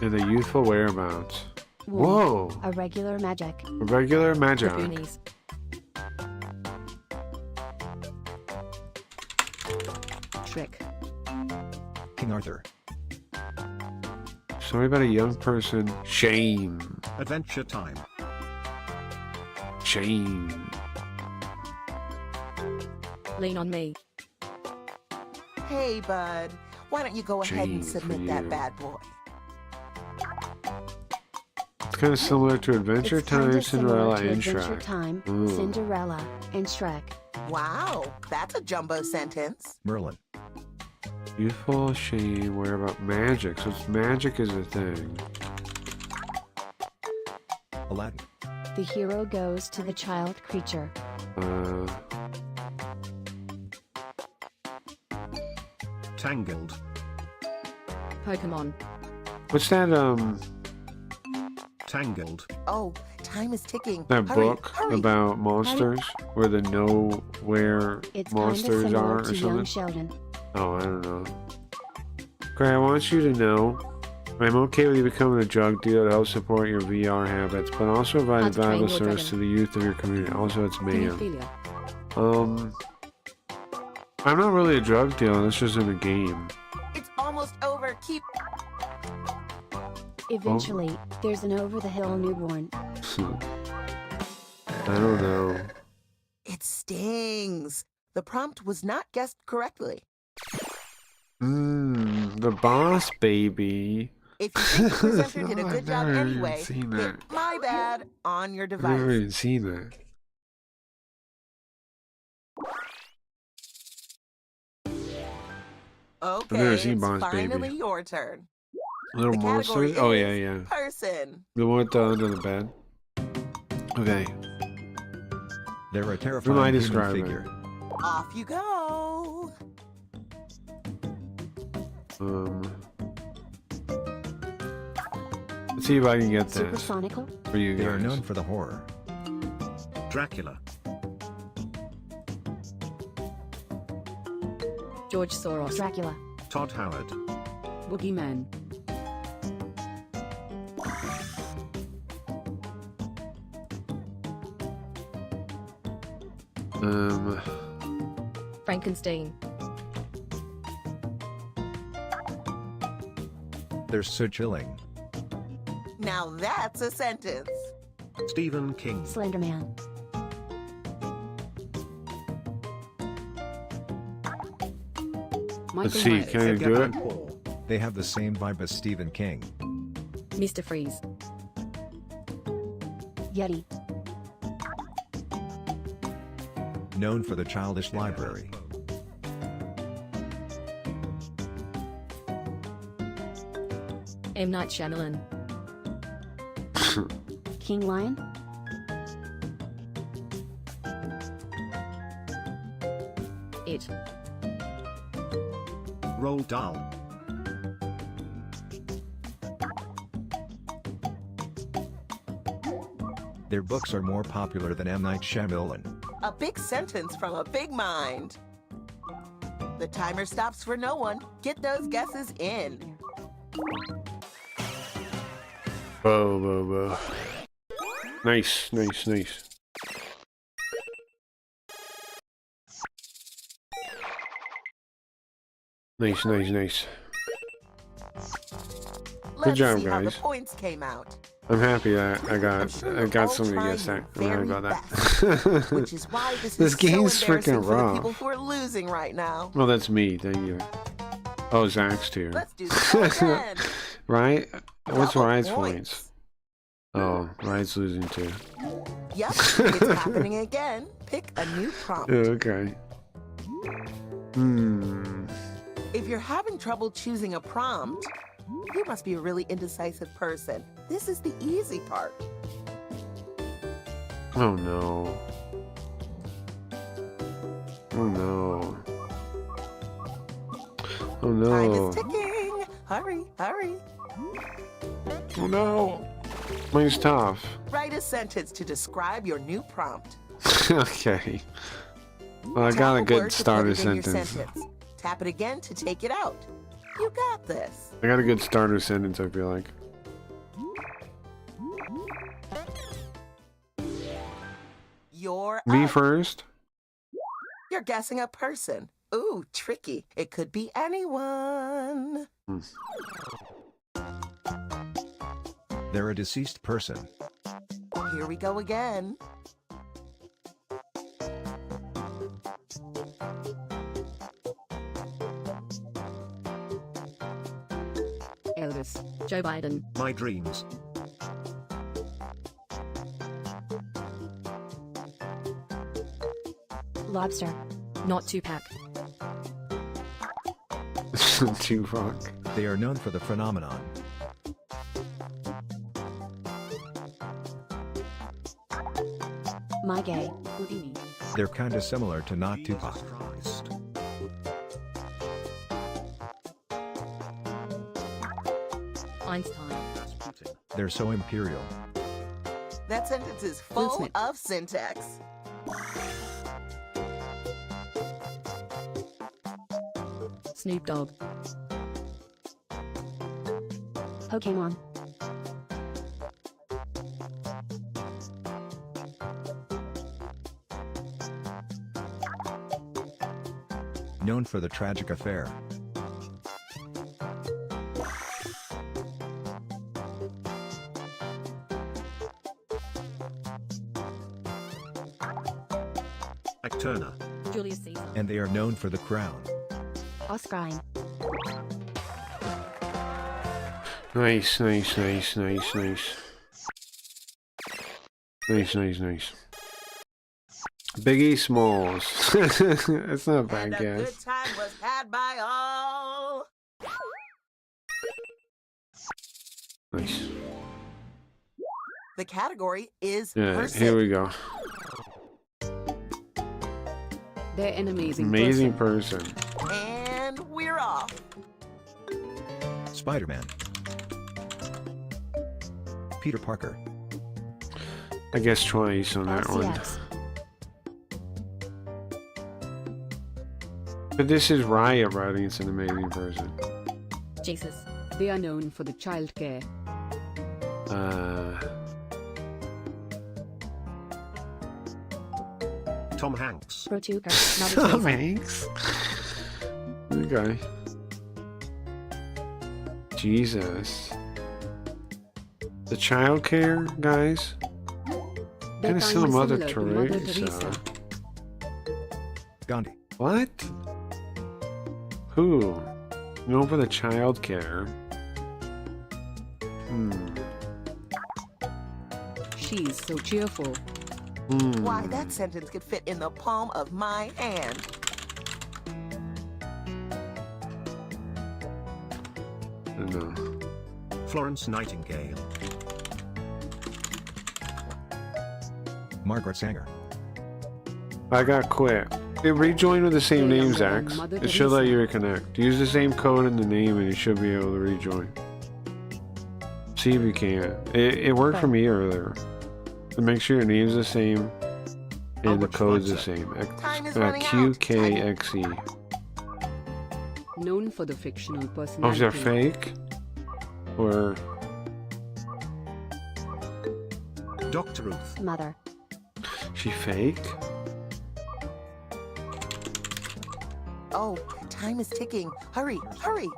And the youthful whereabouts. Whoa. Whoa. A regular magic. A regular The Magi. Goonies. Shrek. King Arthur. Story about a young person. Shame. Adventure Time. Shame. Lean on Me. Hey, bud. Why don't you go ahead and Shame for submit that you. bad boy? It's kind of similar to Adventure It's kinda Time, similar Cinderella, to and Adventure Shrek. Time, Ooh. Cinderella, and Shrek. Wow, that's a jumbo sentence. Merlin. Youthful shame, whereabout magic. So it's magic is a thing. Aladdin. The hero goes to the child creature. Tangled. Pokemon. What's that Tangled. Oh, time is ticking. that Hurry, book hurry. about monsters where the know where It's kind of monsters similar are or to Young something? Sheldon. Oh, I don't know. Gray, I want you to know I'm okay with you becoming a drug dealer to help support your VR habits, but also provide a How to Train valuable Your service to Dragon. the youth of your community. Also, it's man. Hemophilia. I'm not really a drug dealer, it's just in a game. It's almost over. Keep. Eventually, there's an over-the-hill newborn. I don't know. It stings. The prompt was not guessed correctly. The boss baby. If you think the presenter did a good job I've never even anyway, seen hit that. my bad on your I've never device. even seen that. Okay, never seen it's Boss Baby. finally your turn. Little The category monsters? Oh, yeah, is yeah. Person. The one with the under the bed. Okay. They're a Who am I terrifying human describing? figure. Off you go. Let's see if I can get this Supersonical? for you They are guys. known for the horror. Dracula. George Soros. Dracula. Todd Howard. Boogeyman. Frankenstein. They're so chilling. Now that's a sentence. Stephen King. Slenderman. Michael Let's see, Myers. can I do it? They have the same vibe as Stephen King. Mr. Freeze. Yeti. Known for the childish library. M. Night Shyamalan. King Lion. It. Roald Dahl. Their books are more popular than M. Night Shyamalan. A big sentence from a big mind. The timer stops for no one. Get those guesses in. Whoa, whoa, whoa. Nice, nice, nice. Nice, nice, nice. Let's job, see how the guys. points came out. I'm happy that I got sure I you're got all something to trying guess that. your I'm happy very about that. Which is why this This is game's so embarrassing freaking for the rough. people who are losing right now. Well, that's me. Thank you. Oh, Zach's too. Let's do this again. Right? What's Double Ryan's points. points? Oh, Ryan's losing too. Yep, it's happening again. Pick a new prompt. Okay. If you're having trouble choosing a prompt, you must be a really indecisive person. This is the easy part. Oh no. Oh no. Oh Time no. is ticking. Hurry, hurry. Oh no. Mine's tough. Write a sentence to describe your new prompt. Okay. Well, I Tap got a word good to put starter it in your sentence. Tap it again to take it out. You got this. I got a good starter sentence, I feel like. You're Me up. first? You're guessing a person. Ooh, tricky. It could be anyone. They're a deceased person. Here we go again. Elvis. Joe Biden. My dreams. Lobster. Not Tupac. Tupac. They are known for the phenomenon. My gay. Houdini. They're kinda similar to not Tupac. Einstein. They're so imperial. That sentence is Will full Smith. of syntax. Snoop Dogg. Pokemon. Known for the tragic affair. Turner. Julius Caesar. And they are known for the crown. Oscarine. Nice, nice, nice, nice, nice. Nice, nice, nice. Biggie Smalls. That's not a bad And a guess. good time was had by all. Nice. The category is Yeah, person. here we go. They're an amazing, Amazing person. And we're off. Spider-Man. Peter Parker. I guess twice on that one. LCX. But this is Riot writing it's an amazing person. Jesus. They are known for the childcare. Tom Hanks. Pro Tucker. Tom Hanks. Okay. Jesus. The childcare guys? They're Kind of still Mother similar to Mother Teresa. Teresa. Gandhi. What? Who? Known for the childcare. She's so cheerful. Why, that sentence could fit in the palm of my hand. I don't know. Florence Nightingale. Margaret Sanger. I got quit. It rejoined with the same Hey, name, I'm Zach. Mother It should let Teresa. you reconnect. Use the same code in the name and you should be able to rejoin. See if you can. It worked for me earlier. So make sure your name's the same and the Albert code's the Schweitzer. same. Time is running out. QKXE. Known for the fictional Oh, is personality. that fake? Or Dr. Ruth. Mother. she fake? Oh, time is ticking. Hurry, hurry.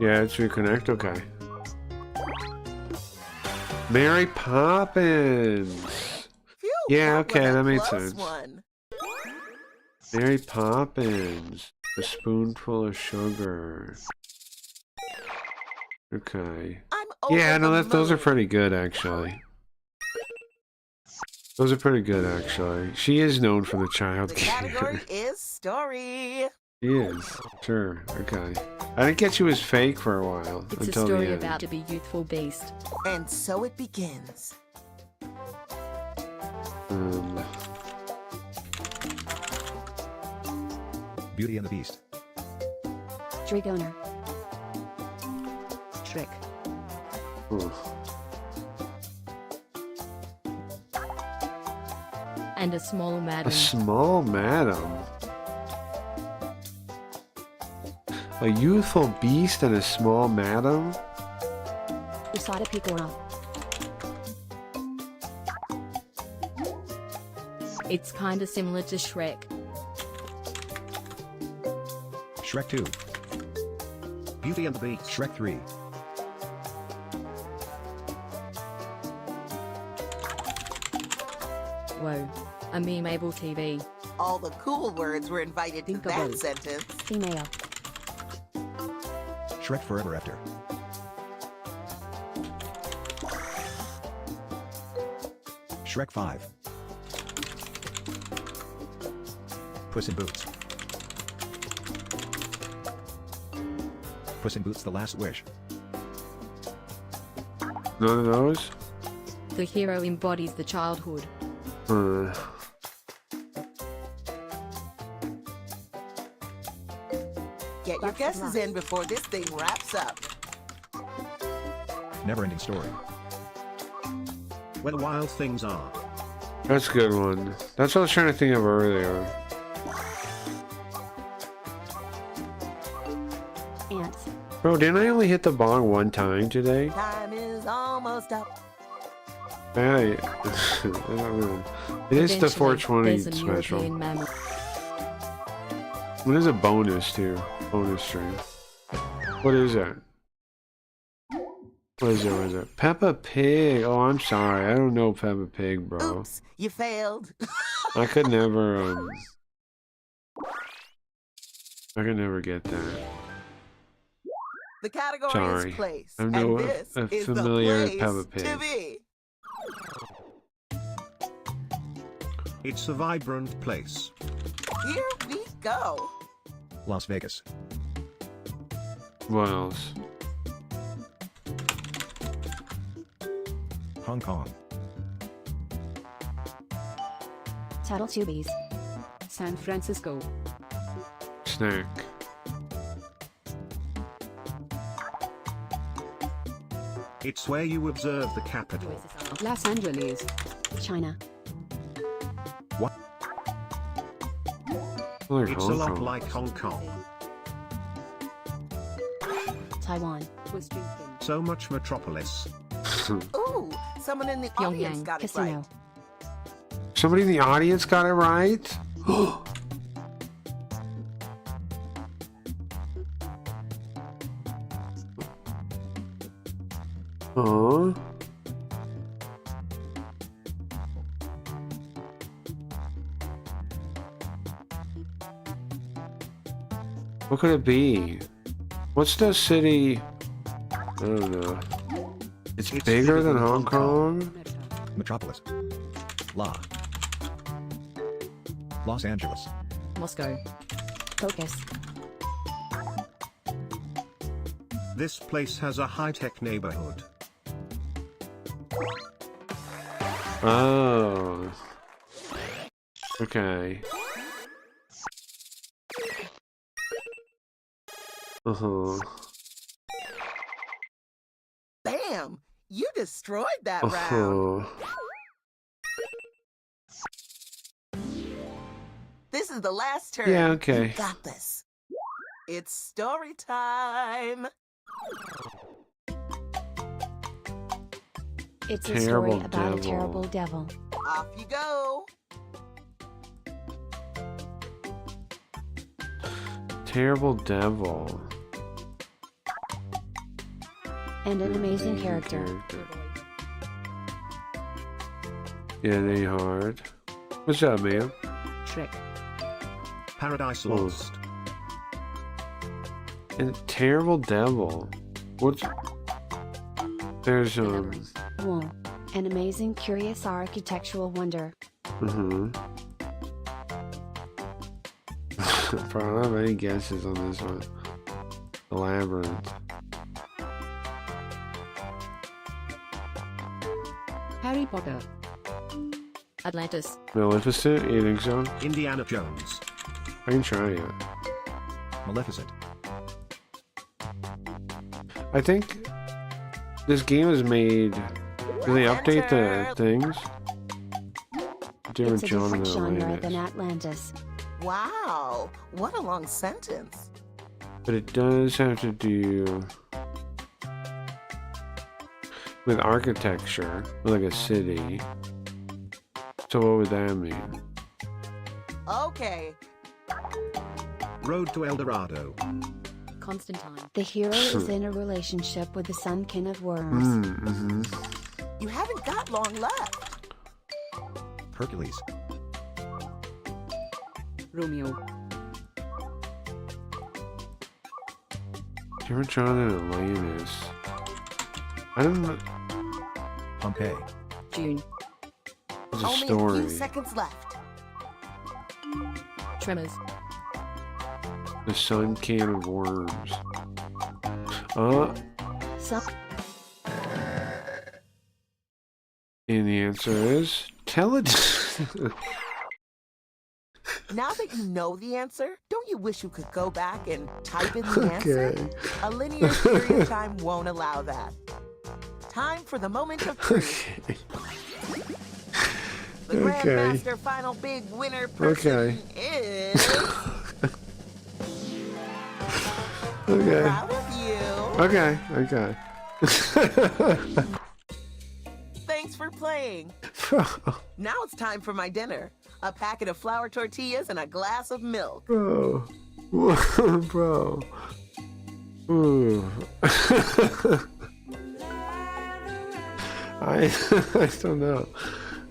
Yeah, it's reconnect. Okay. Mary Poppins. Phew, Yeah, that was okay, a that made close sense. one. Mary Poppins. A spoonful of sugar. Okay. I'm over Yeah, no, the those are moon. pretty good, actually. Those are pretty good, actually. She is known for the child The care. category is story. She is. Sure. Okay. I didn't get you as fake for a while. It's a until the story end. about to be youthful beast. And so it begins. Beauty and the Beast. Dragoner. Shrek. Ooh. And a small madam. A small madam. A youthful beast and a small madam? Usada Picora. It's kinda similar to Shrek. Shrek 2. Beauty and the Beast. Shrek 3. Whoa. A meme-able TV. All the cool words were invited to Think that about it. sentence. Female. Shrek Forever After. Shrek 5. Puss in Boots. Puss in Boots: The Last Wish. None of those? The hero embodies the childhood. Get your guesses in before this thing wraps up. Never-ending Story. Where the Wild Things Are. That's a good one. That's what I was trying to think of earlier. Ants. Bro, didn't I only hit the bong one time today? Time is almost up. I don't know. It is the Eventually, 420 there's a special. European mammal. It is a bonus too. Bonus stream. What is that? What is it? What is it? Peppa Pig. Oh, I'm sorry. I don't know Peppa Pig, bro. Oops, you failed. I could never, I could never get that. The category Sorry. is place, I'm and no this is the familiar place Peppa to Pig. be. It's a vibrant place. Here we go. Las Vegas. What else? Hong Kong. Tubies. San Francisco. Snack. It's where you observe the capital. Los Angeles. China. Like It's a Hong lot Kong. like Hong Kong. Taiwan. So much metropolis. Ooh, someone in the audience Pyongyang. got it Casino. right. Somebody in the audience got it right? Huh? What could it be? What's the city? I don't know. It's It's bigger bigger than than Hong Hong Kong. Kong? Metropolis. Los Angeles. Moscow. Focus. This place has a high-tech neighborhood. Oh. Okay. Uh-huh. Bam! You destroyed that round. Uh-huh. This is the last turn. Yeah, okay. You got this. It's story time. It's a Terrible story about a devil. terrible devil. Off you go. Terrible devil. And an amazing character. Yeah, they hard. What's up, man? Shrek. Paradise Oh. Lost. And terrible devil. What's there's Whoa. An amazing, curious architectural wonder. Probably I don't have any guesses on this one. The labyrinth. Harry Potter. Atlantis. Maleficent? You think so? Indiana Jones. I can try it. Maleficent. I think this game is made. Do they update the things? Different It's a different genre genre than Atlantis. Atlantis. Wow, what a long sentence. But it does have to do with architecture, like a city. So what would that mean? Okay. Road to El Dorado. Constantine. The hero is in a relationship with the Sun King of Worms. Mm-hmm. You haven't got long left. Hercules. Romeo. Different genre than Atlantis. I don't know. Pompeii. June. It's a Only a story. few seconds left. Tremors. The Sun King of Worms. Some And the answer is tell it. Now that you know the answer, don't you wish you could go back and type in the answer? Okay. A linear period of time won't allow that. Time for the moment of truth. Okay. The Okay. Grandmaster final big winner person is... Okay. Proud of you. Okay. Okay. Thanks for playing. Now it's time for my dinner. A packet of flour tortillas and a glass of milk. Bro. Bro. Ooh. I don't know.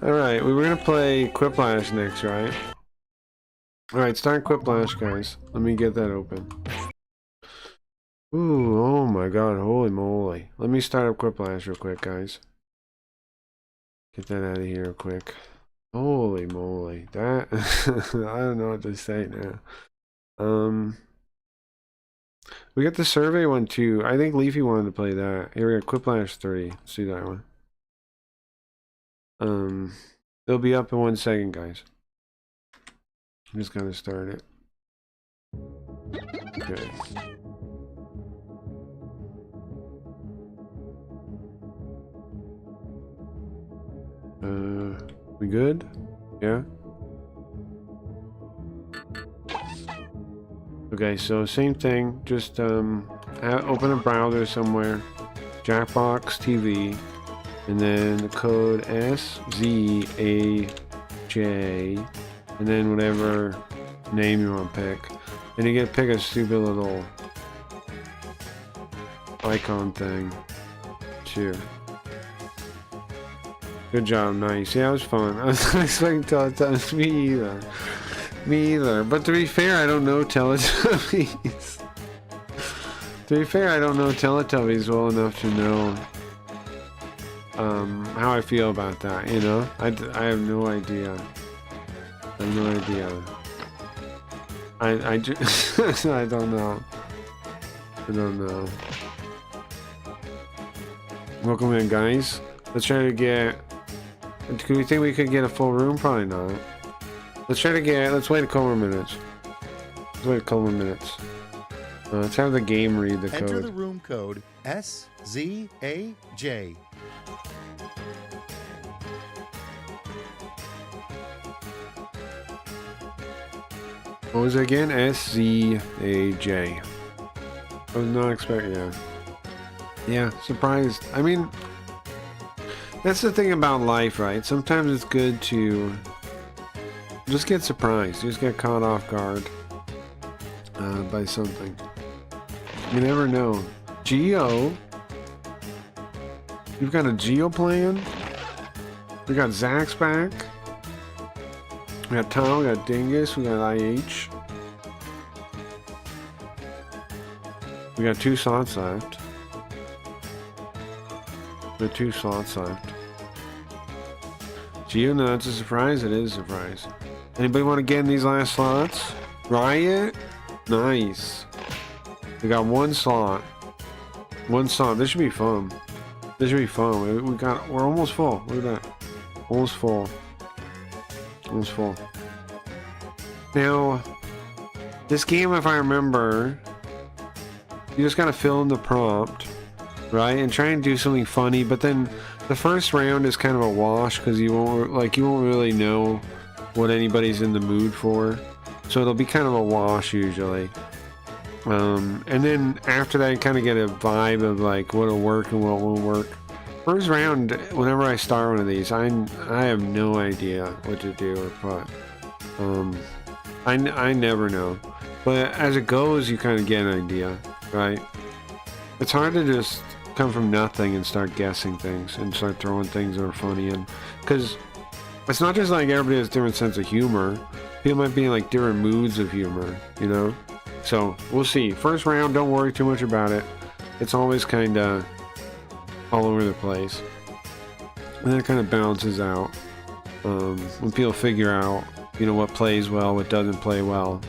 Alright, we were gonna play Quiplash next, right? Alright, start Quiplash, guys. Let me get that open. Ooh, oh my god, holy moly. Let me start up Quiplash real quick, guys. Get that out of here real quick. Holy moly. That I don't know what to say now. We got the survey one too. I think Leafy wanted to play that. Here we got Quiplash 3. Let's do that one. It'll be up in 1 second, guys. I'm just gonna start it. Okay. We good? Yeah? Okay, so same thing. Just open a browser somewhere. Jackbox TV. And then the code SZAJ. And then whatever name you want to pick. And you get to pick a stupid little icon thing. Too. Good job, nice. Yeah, it was fun. I was not expecting Teletubbies. Me either. Me either. But to be fair, I don't know Teletubbies. To be fair, I don't know Teletubbies well enough to know how I feel about that, you know? I have no idea. I have no idea. I just... I don't know. I don't know. Welcome in, guys. Let's try to get... Do we think we could get a full room? Probably not. Let's try to get... Let's wait a couple more minutes. Let's wait a couple more minutes. Let's have the game read the code. Enter the room code SZAJ. What was it again? SZAJ. I was not expecting that. Yeah, surprised. I mean, that's the thing about life, right? Sometimes it's good to just get surprised. Just get caught off guard by something. You never know. Geo. You've got a Geo plan? We got Zach's back. We got Tom, we got Dingus, we got IH. We got 2 slots left. We got 2 slots left. Geo, no, it's a surprise. It is a surprise. Anybody want to get in these last slots? Riot? Nice. We got 1 slot. 1 slot. This should be fun. This should be fun. We're almost full. Look at that. Almost full. Almost full. Now This game, if I remember, you just gotta fill in the prompt, right, and try and do something funny. But then the first round is kind of a wash because you won't really know what anybody's in the mood for, so it'll be kind of a wash usually. And then after that, you kind of get a vibe of like what'll work and what won't work. First round, whenever I start one of these, I have no idea what to do or put. I never know. But as it goes, you kind of get an idea, right? It's hard to just come from nothing and start guessing things and start throwing things that are funny in. Because it's not just like everybody has a different sense of humor. People might be in like different moods of humor, you know? So, we'll see. First round, don't worry too much about it. It's always kind of all over the place. And then it kind of balances out. When people figure out, you know, what plays well, what doesn't play well.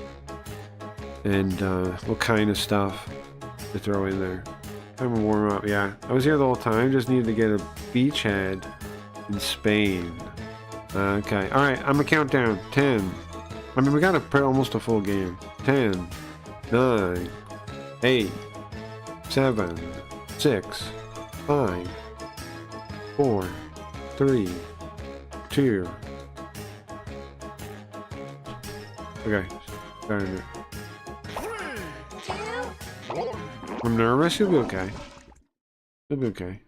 And what kind of stuff to throw in there. Time to warm up, yeah. I was here the whole time, just needed to get a beachhead in Spain. Okay, alright, I'm gonna count down. 10. I mean, we got almost a full game. 10, 9, 8, 7, 6, 5, 4, 3, 2. Okay, starting it. I'm nervous. You'll be okay. You'll be okay.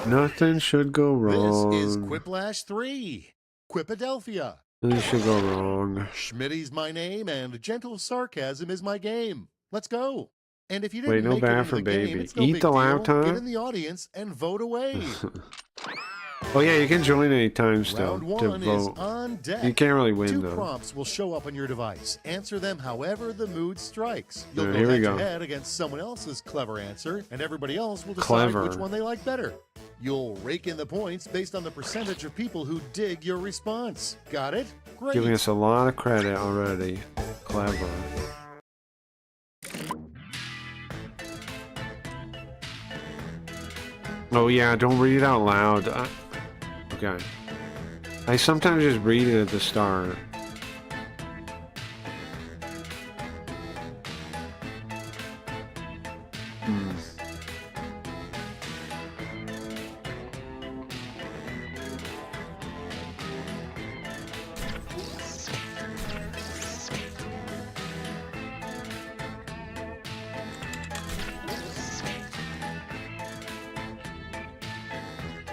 Nothing should go wrong. This is Quiplash 3. Quipadelphia. Nothing should go wrong. Schmitty's my name, and gentle sarcasm is my game. Let's go. And if you didn't Wait, no make it bad into for the game, baby. it's no Eat big the deal. laptop? Get in the audience and vote away. Oh yeah, you can join anytime still Round to 1 is vote. on deck. You can't really win 2 though. prompts will show up on your device. Answer them however the mood strikes. You'll Alright, go here we head go. to head against someone else's clever answer, and everybody else will decide Clever. which one they like better. You'll rake in the points based on the percentage of people who dig your response. Got it? Great. Giving us a lot of credit already. Clever. Oh yeah, don't read it out loud. Okay. I sometimes just read it at the start.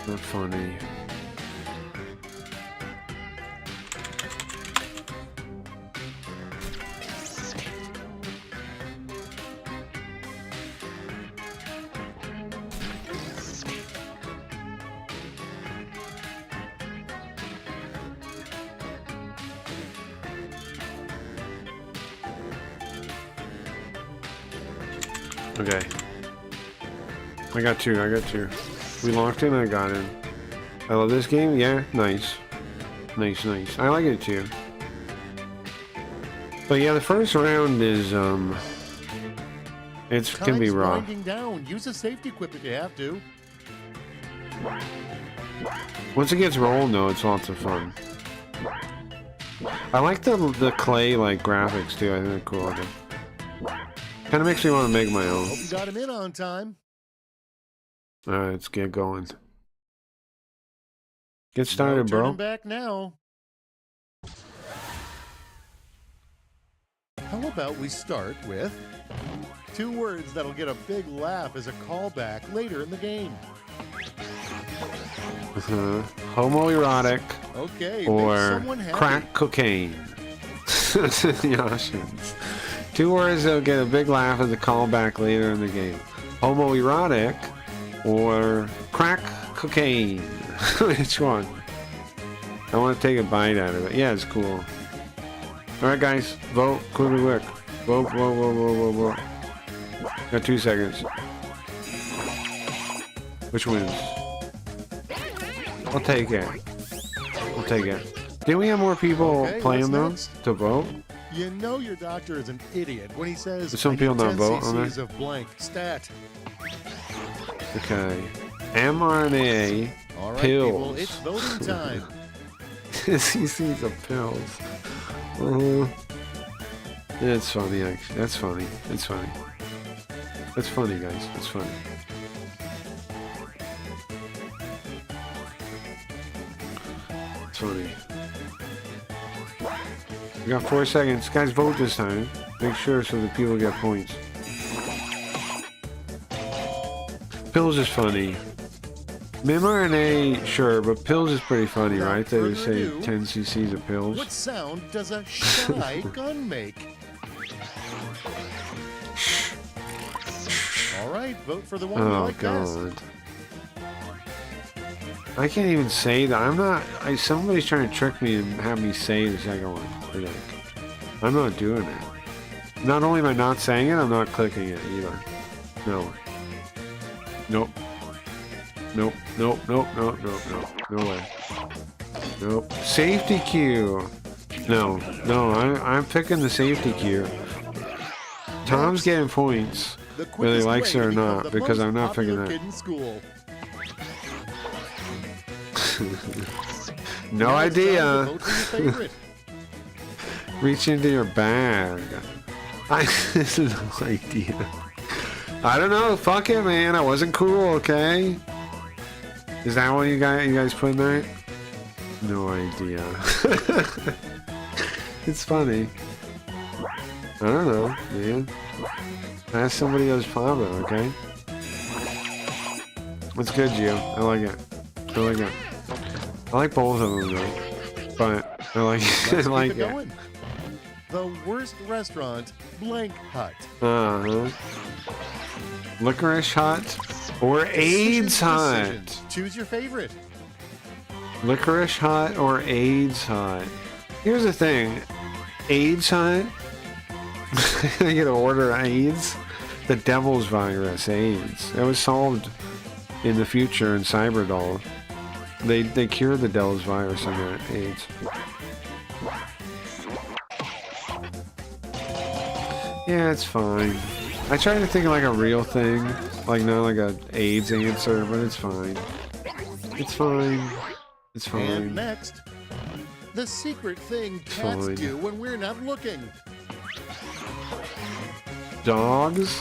Not funny. Okay. I got two. We locked in, I got in. I love this game, yeah, nice. Nice. I like it too. But yeah, the first round is, it can be Time's rough. winding down. Use a safety quip if you have to. Once it gets rolling though, it's lots of fun. I like the clay like graphics too, I think they're cool looking. Kinda makes me want to make my own. Hope you got him in on time. Alright, let's get going. Get started, No bro. turning back now. How about we start with 2 words that'll get a big laugh as a callback later in the game. Homoerotic Okay, make or someone happy. crack cocaine. The options. 2 words that'll get a big laugh as a callback later in the game. Homoerotic or crack cocaine. Which one? I want to take a bite out of it. Yeah, it's cool. Alright guys, vote quick. Vote. Got 2 seconds. Which wins? I'll take it. Didn't we have more people Okay, playing though what's next? to vote? You know your doctor is an idiot when he says Some "I people need not 10 vote on cc's that? of blank stat. Okay. mRNA All right, pills. people, it's voting time. He sees the pills. It's funny, actually. That's funny. It's funny. That's funny, guys. It's funny. It's funny. We got 4 seconds. Guys, vote this time. Make sure so that people get points. Pills is funny. mRNA, sure, but pills is pretty funny, right? They would say 10 cc's of pills. What sound does a shy gun make? All right, vote for the one you like God. I can't even say that. I'm not. Somebody's trying to trick me and have me say the second one. Like, I'm not doing it. Not only am I not saying it, I'm not clicking it either. No. Nope. Nope. Nope. Nope. Nope. Nope. Nope. No way. Nope. Safety cue. No. No. I'm picking the safety cue. Tom's getting points, whether he likes it or not, because I'm not picking that. No idea. Reach into your bag. I have no idea. I don't know. Fuck it, man. I wasn't cool. Okay. Is that what you guys put in there? No idea. It's funny. I don't know, man. Ask somebody else popular, okay? It's good, Gio. I like it. I like it. I like both of them, though. But I like I like it. Going. The worst restaurant, blank hut. Uh-huh. Licorice Hut or AIDS Hut? Choose your favorite. Licorice Hut or AIDS Hut? Here's the thing. AIDS Hut? I get to order AIDS? The devil's virus, AIDS. That was solved in the future in Cyberdoll. They cured the devil's virus in their AIDS. Yeah, it's fine. I try to think of like a real thing, like not like a AIDS answer, but it's fine. It's fine. It's fine. And next, the secret thing cats do when we're not looking. Dogs?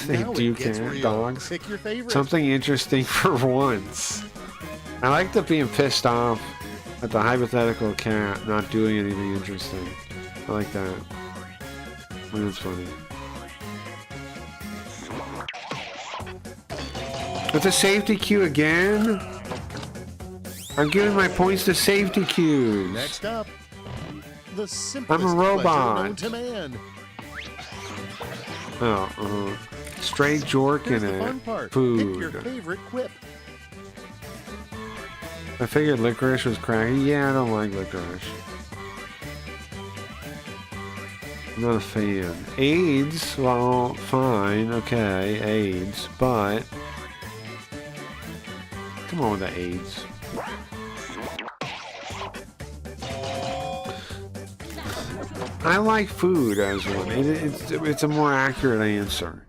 They Now do it gets cat real. dogs. Pick your favorite. Something interesting for once. I like the being pissed off at the hypothetical cat not doing anything interesting. I like that. I mean, it's funny. It's a safety cue again? I'm giving my points to safety cues. Next up, the I'm simplest a pleasure robot. known to man. Oh, straight jork Here's in the fun it. part. Pick Food. your favorite quip. I figured licorice was cracky. Yeah, I don't like licorice. I'm not a fan. AIDS, well, fine, okay, AIDS, but come on with the AIDS. I like food as one. It's a more accurate answer.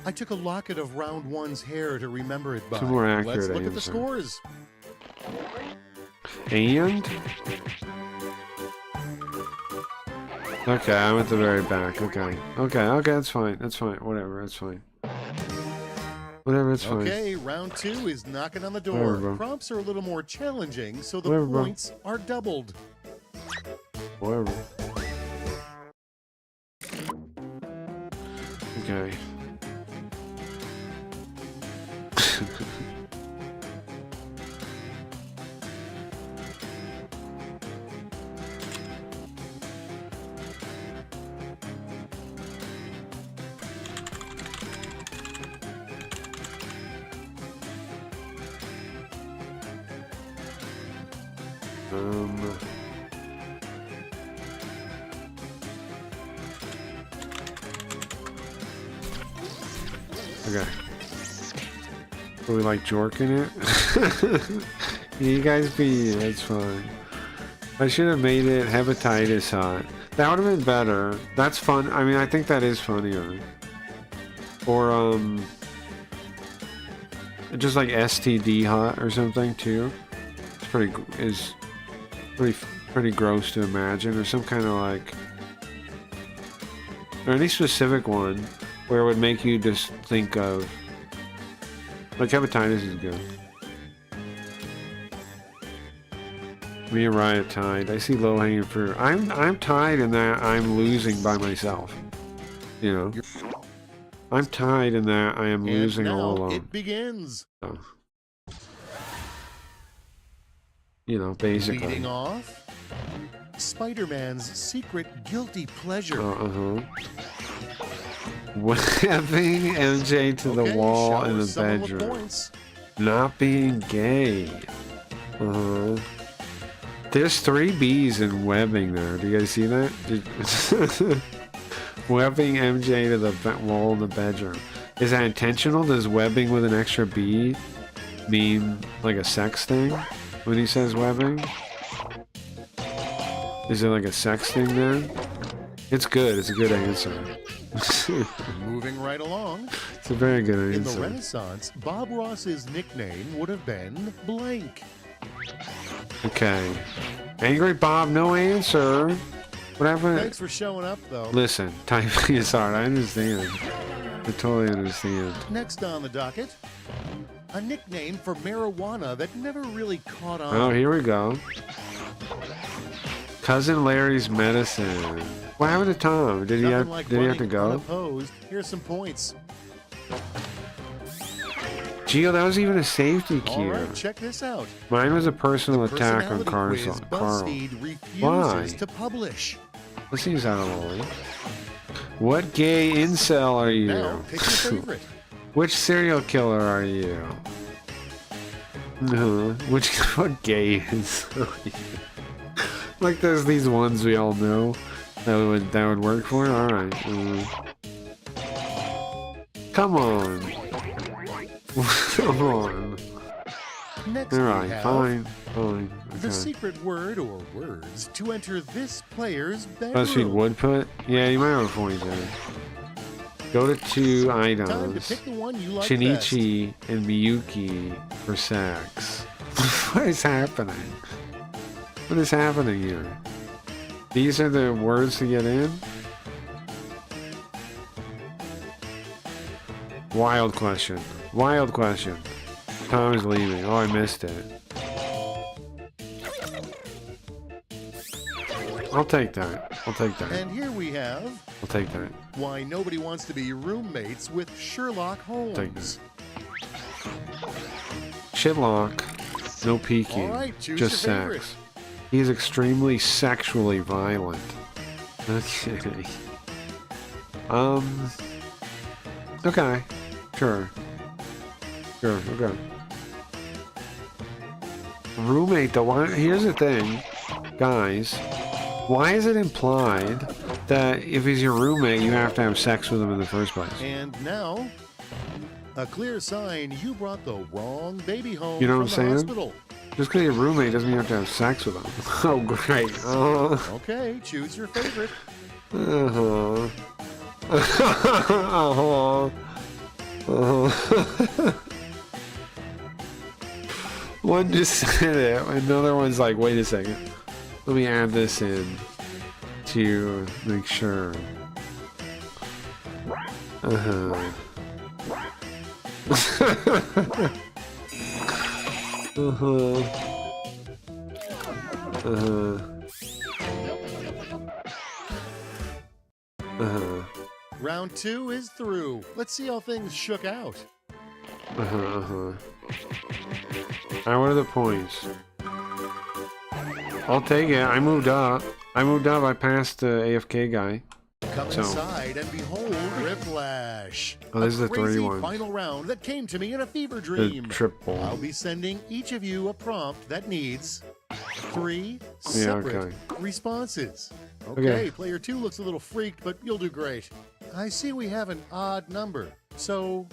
I took a locket of round one's hair to remember it by. It's a more accurate Let's look at the answer. scores. And? Okay, I'm at the very back. Okay, that's fine. That's fine. Whatever, that's fine. Whatever, it's fine. Okay, round two is knocking on the door. Whatever, bro. Prompts are a little more challenging, so the Whatever, bro. points are doubled. Whatever. Okay. Okay. Do we like jorking it? You guys be, that's fine. I should have made it hepatitis hot. That would have been better. That's fun. I mean, I think that is funnier. Or, just like STD hot or something too. It's pretty gross to imagine, or some kind of like, or any specific one where it would make you just think of, like hepatitis is good. Me and Riot tied. I see low hanging fruit. I'm tied in that I'm losing by myself. You know, I'm tied in that I am losing all alone. It begins. So, you know, basically. Leading off, Spider-Man's secret guilty pleasure. Webbing MJ to the wall in the bedroom. Not being gay. There's 3 B's in webbing there. Do you guys see that? Webbing MJ to the wall in the bedroom. Is that intentional? Does webbing with an extra B mean like a sex thing when he says webbing? Is it like a sex thing there? It's good. It's a good answer. Moving right along. It's a very good In the answer. Renaissance, Bob Ross's nickname would have been blank. Okay. Angry Bob, no answer. What happened? Thanks for showing up, though. Listen, typing is hard. I understand. I totally understand. Next on the docket, a nickname for marijuana that never really caught on. Oh, here we go. Cousin Larry's medicine. What happened to Tom? Did he have to go? Unopposed. Here's some points. Gio, that was even a safety All cue. right, check this out. Mine was a personal attack on Personality quiz Carl. BuzzFeed refuses Why? to publish. Let's use that alone. What gay incel are you? Now, pick your favorite. Which serial killer are you? No. What gay incel are you? Like there's these ones we all know that would work for. All right. Come on. Come on. Next All we right. have Fine. Okay. the secret word or words to enter this player's BuzzFeed bedroom. would put? Yeah, you might have a point there. Go to 2 Time to items. pick the one you like Shinichi and Miyuki for sex. What is happening? What is happening here? These are the words to get in? Wild question. Wild question. Tom is leaving. Oh, I missed it. I'll take that. I'll take that. And here we have I'll take that. why nobody wants to be roommates with Sherlock Holmes. Take that. Shitlock. No peeking. All right, choose just your sex. favorite. He's extremely sexually violent. Okay. Okay. Sure. Sure. Okay. Roommate, though. Why? Here's the thing, guys. Why is it implied that if he's your roommate, you have to have sex with him in the first place? And now, a clear sign you brought the wrong baby home You know what from I'm the saying? hospital. Just because you're a roommate doesn't mean you have to have sex with him. Oh, great. Okay, choose your favorite. Uh-huh. Uh-huh. Uh-huh. One just said it. Another one's like, wait a second. Let me add this in to make sure. Uh-huh. Uh-huh. Uh-huh. Uh-huh. Round 2 is through. Let's see how things shook out. Uh-huh, uh-huh. Alright, what are the points? I'll take it. I moved up. I passed the AFK guy. Come inside and behold Whiplash. Oh, this is the crazy 3 ones. final round that came to me in a fever dream. The triple. I'll be sending each of you a prompt that needs 3 Yeah, separate okay. responses. Okay. Okay, player 2 looks a little freaked, but you'll do great. I see we have an odd number, so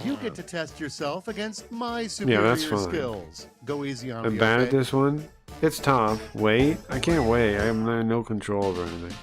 you get to test yourself against my superior that's fine. skills. Go easy on I'm me, bad okay? at this one. It's tough. Wait. I can't wait. I have no control over anything.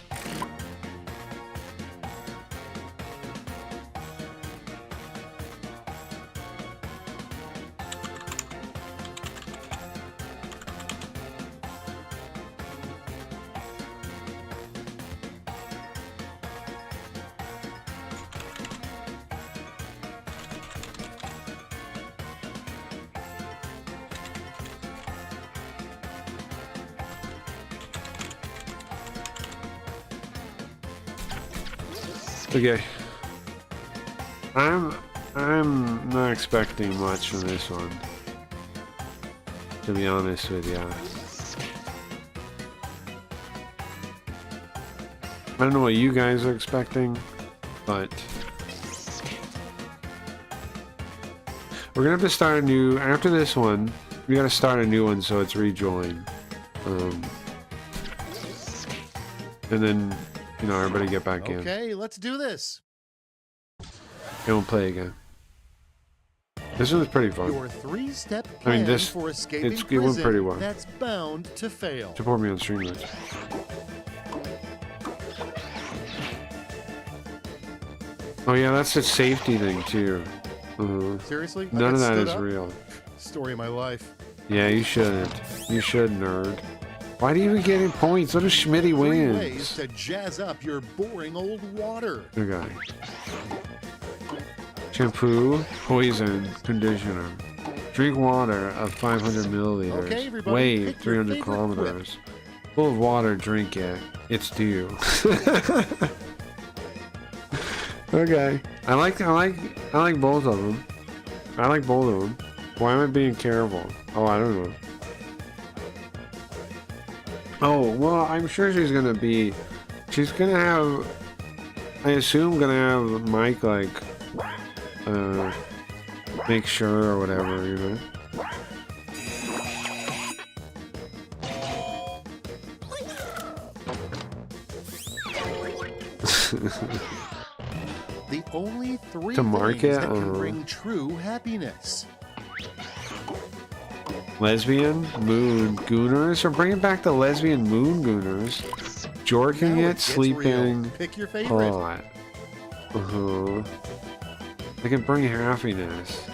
Okay. I'm not expecting much from this one, to be honest with you. I don't know what you guys are expecting, but we're gonna have to start a new, after this one, we gotta start a new one so it's rejoin. And then, you know, everybody get back in. Okay, let's do this. And we'll play again. This one was pretty fun. Your 3-step I plan mean, this, for escaping it went prison pretty well. that's bound to fail. Support me on Streamlabs. Oh yeah, that's a safety thing too. Seriously? I None got of that stood is up? real. Story of my life. Yeah, you shouldn't. You should, nerd. Why do you even get any points? What if Schmitty 3 wins? ways to jazz up your boring old water. Okay. Shampoo, poison, conditioner. Drink water of 500 milliliters. Okay, everybody, Weigh pick your 300 favorite kilometers. Full of water, drink it. It's due. Okay. I like both of them. I like both of them. Why am I being careful? Oh, I don't know. Oh, well, I'm sure she's gonna have, I assume gonna have Mike, like, make sure or whatever, you know? The only 3 To things market? that can bring true happiness. Lesbian moon gooners, or bringing back the lesbian moon gooners. Jorking Now it, gets sleeping. real. Pick your favorite. Hot. They can bring happiness.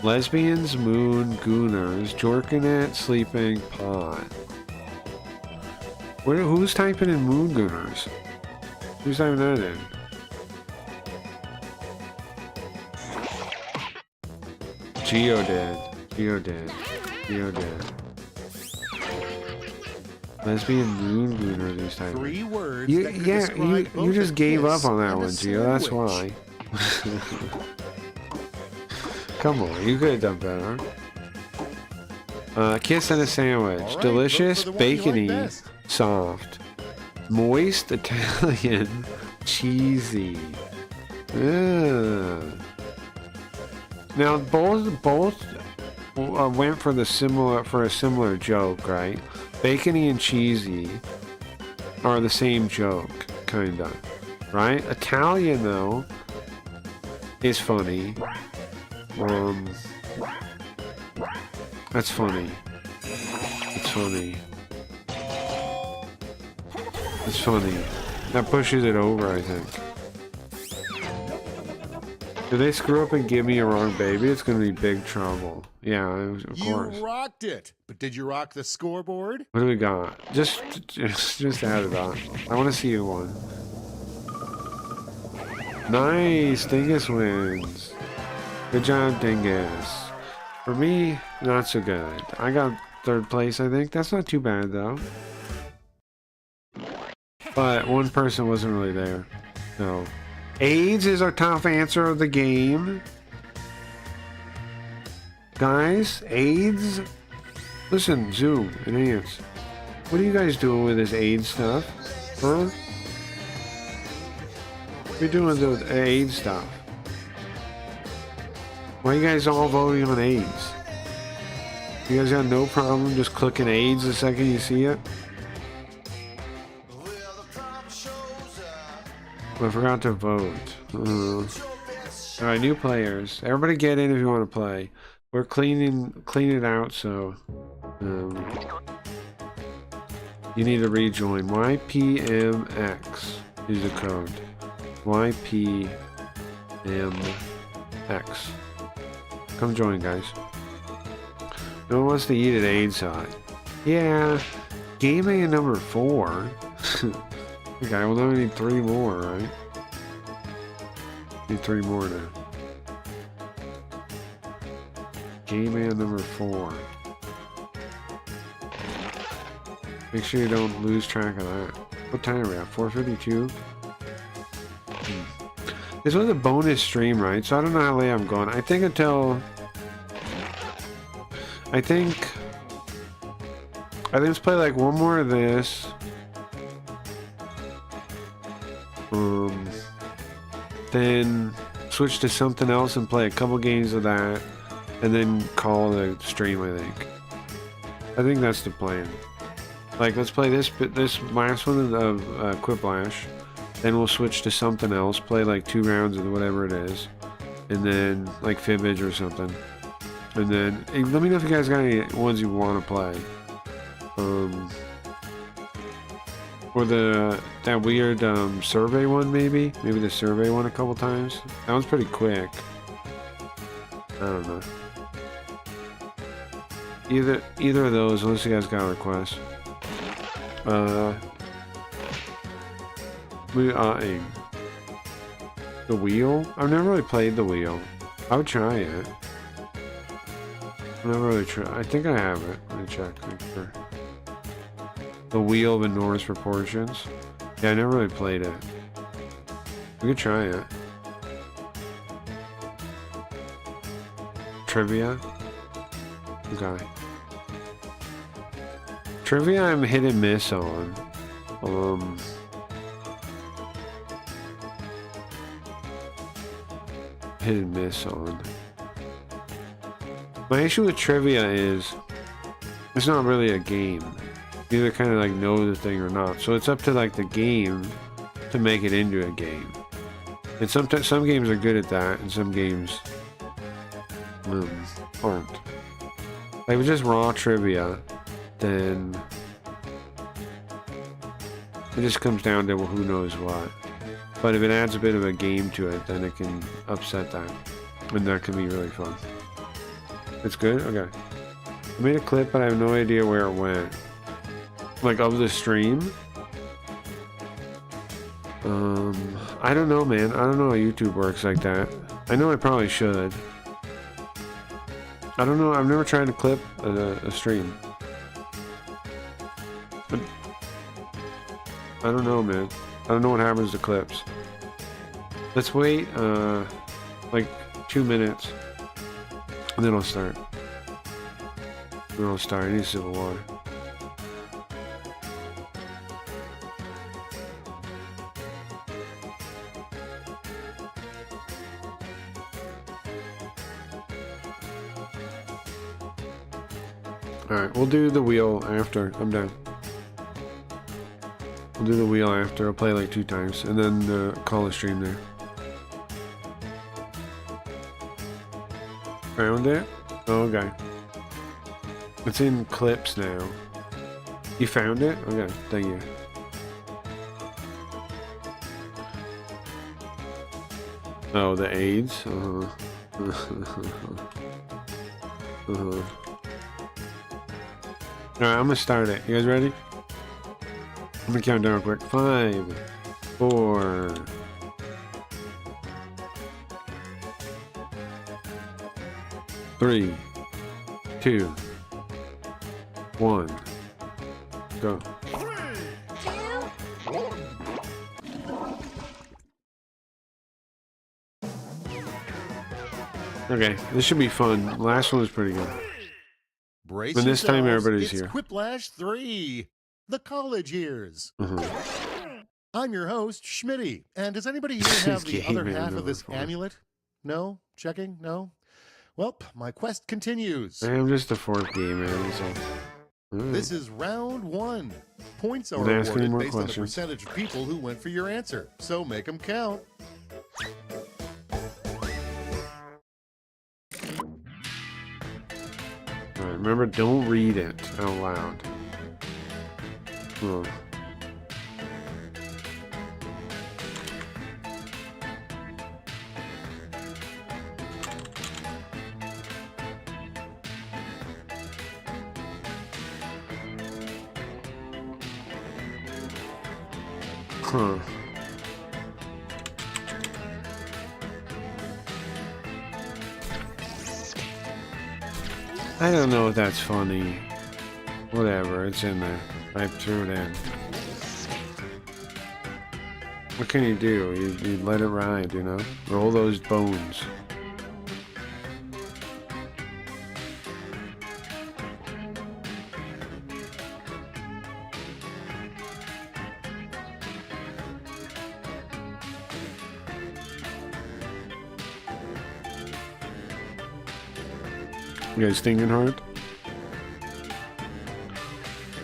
Lesbians, moon, gooners, jorking it, sleeping, pot. Who's typing in moon gooners? Who's typing that in? Geo did. Lesbian moon gooners is typing. 3 words You, that could yeah, describe both you a just gave kiss up on that and a one, Gio. That's sandwich. why. Come on, you could have done better. Kiss and a sandwich. All right, Delicious, vote for the one you like bacony, best. soft. Moist, Italian, cheesy. Ugh. Now both went for a similar joke, right? Bacony and cheesy are the same joke, kinda, right? Italian though is funny. That's funny. It's funny. It's funny. That pushes it over, I think. If they screw up and give me a wrong baby, it's gonna be big trouble. Yeah, of course. You rocked it. But did you rock the scoreboard? What do we got? Just add it on. I want to see who won. Nice, Dingus wins. Good job, Dingus. For me, not so good. I got 3rd place, I think. That's not too bad though. But one person wasn't really there. So, AIDS is our top answer of the game. Guys, AIDS? Listen, Zoom and Ants. What are you guys doing with this AIDS stuff? Huh? What are you doing with the AIDS stuff? Why are you guys all voting on AIDS? You guys got no problem just clicking AIDS the second you see it? I forgot to vote. Alright, new players. Everybody get in if you want to play. We're cleaning it out, so you need to rejoin. YPMX is the code. YPMX. Come join, guys. No one wants to eat at AIDS hut. Yeah. Gaming at number 4. Okay, well now we need 3 more, right? Need 3 more now. Game Man number 4. Make sure you don't lose track of that. What time are we at? 4:52? This was a bonus stream, right? So I don't know how late I'm going. I think until... I think let's play like one more of this. Then switch to something else and play a couple games of that. And then call the stream, I think. I think that's the plan. Like, let's play this last one of Quiplash. Then we'll switch to something else. Play like 2 rounds of whatever it is. And then, like, Fibbage or something. And then, hey, let me know if you guys got any ones you want to play. Or that weird survey one, maybe? Maybe the survey one a couple times. That one's pretty quick. I don't know. Either of those, unless you guys got a request. The wheel? I've never really played the wheel. I would try it. I've never really tried. I think I have it. Let me check. Make sure. The wheel of enormous proportions. Yeah, I never really played it. We could try it. Trivia. Okay. Trivia I'm hit and miss on. Hit and miss on. My issue with trivia is it's not really a game. You either kind of like know the thing or not. So it's up to like the game to make it into a game. And sometimes some games are good at that, and some games aren't. Like if it's just raw trivia, then it just comes down to who knows what. But if it adds a bit of a game to it, then it can upset that. And that can be really fun. It's good? Okay. I made a clip, but I have no idea where it went. Like, of the stream? I don't know, man. I don't know how YouTube works like that. I know I probably should. I don't know. I've never tried to clip a stream. But I don't know, man. I don't know what happens to clips. Let's wait, like 2 minutes. And then I'll start. Then I'll start. I need a sip of water. Alright, we'll do the wheel after. I'm done. We'll do the wheel after. I'll play like 2 times. And then call a stream there. Found it? Oh, okay. It's in clips now. You found it? Okay, thank you. Oh, the AIDS? Alright, I'm gonna start it. You guys ready? I'm gonna count down real quick. 5, 4, 3, 2, 1, go. Okay, this should be fun. Last one was pretty good. Brace and this time yourselves, everybody's it's here. Quiplash 3, the college years. I'm your host, Schmitty. And does anybody here have the other half of this amulet? No? Checking? No? Well, my quest continues. I'm just the 4th game, man. So. This is round 1. Points are Don't ask any awarded more based on the questions. percentage of people who went for your answer. So make them count. Alright, remember, don't read it out loud. Oh. Huh. I don't know if that's funny. Whatever, it's in there. I threw it in. What can you do? You let it ride, you know? Roll those bones. You guys thinking hard?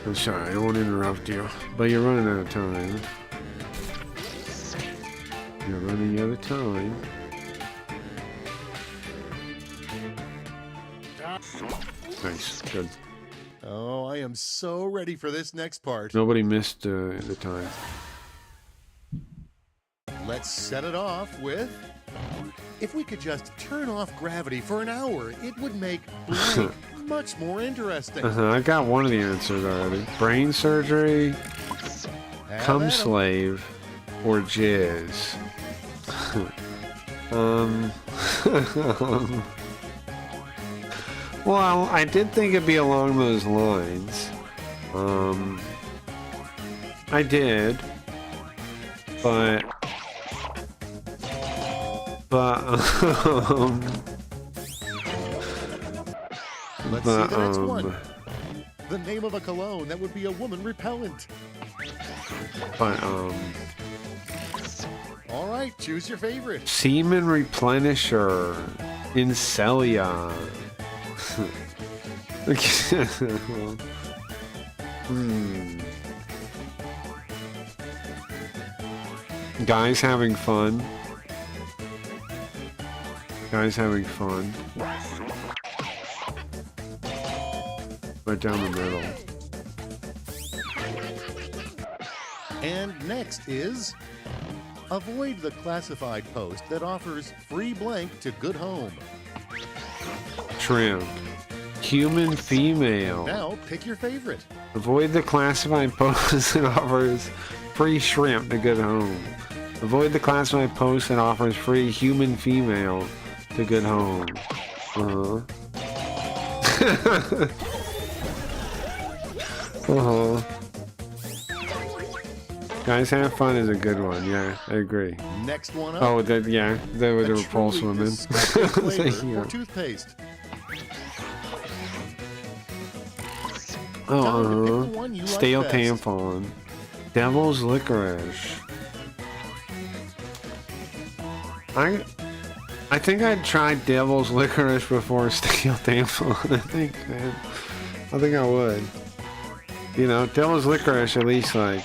I'm sorry, I don't want to interrupt you, but you're running out of time. You're running out of time. Nice, good. Oh, I am so ready for this next part. Nobody missed the time. Let's set it off with... If we could just turn off gravity for an hour, it would make blank much more interesting. I got one of the answers already. Brain surgery, cum slave, or jizz. Well, I did think it'd be along those lines. I did, but let's see the next one. The name of a cologne that would be a woman repellent. But all right, choose your favorite. Semen replenisher, Incelia. Guys having fun. Guys having fun. Right down the middle. And next is avoid the classified post that offers free blank to good home. Shrimp. Human female. Now pick your favorite. Avoid the classified post that offers free shrimp to good home. Avoid the classified post that offers free human female to good home. Guys have fun is a good one. Yeah, I agree. Next one up. Oh, yeah, that was a repulse women. Flavor for toothpaste. Stale tampon. Devil's licorice. I think I'd tried devil's licorice before stale tampon. I think I would. You know, devil's licorice at least, like,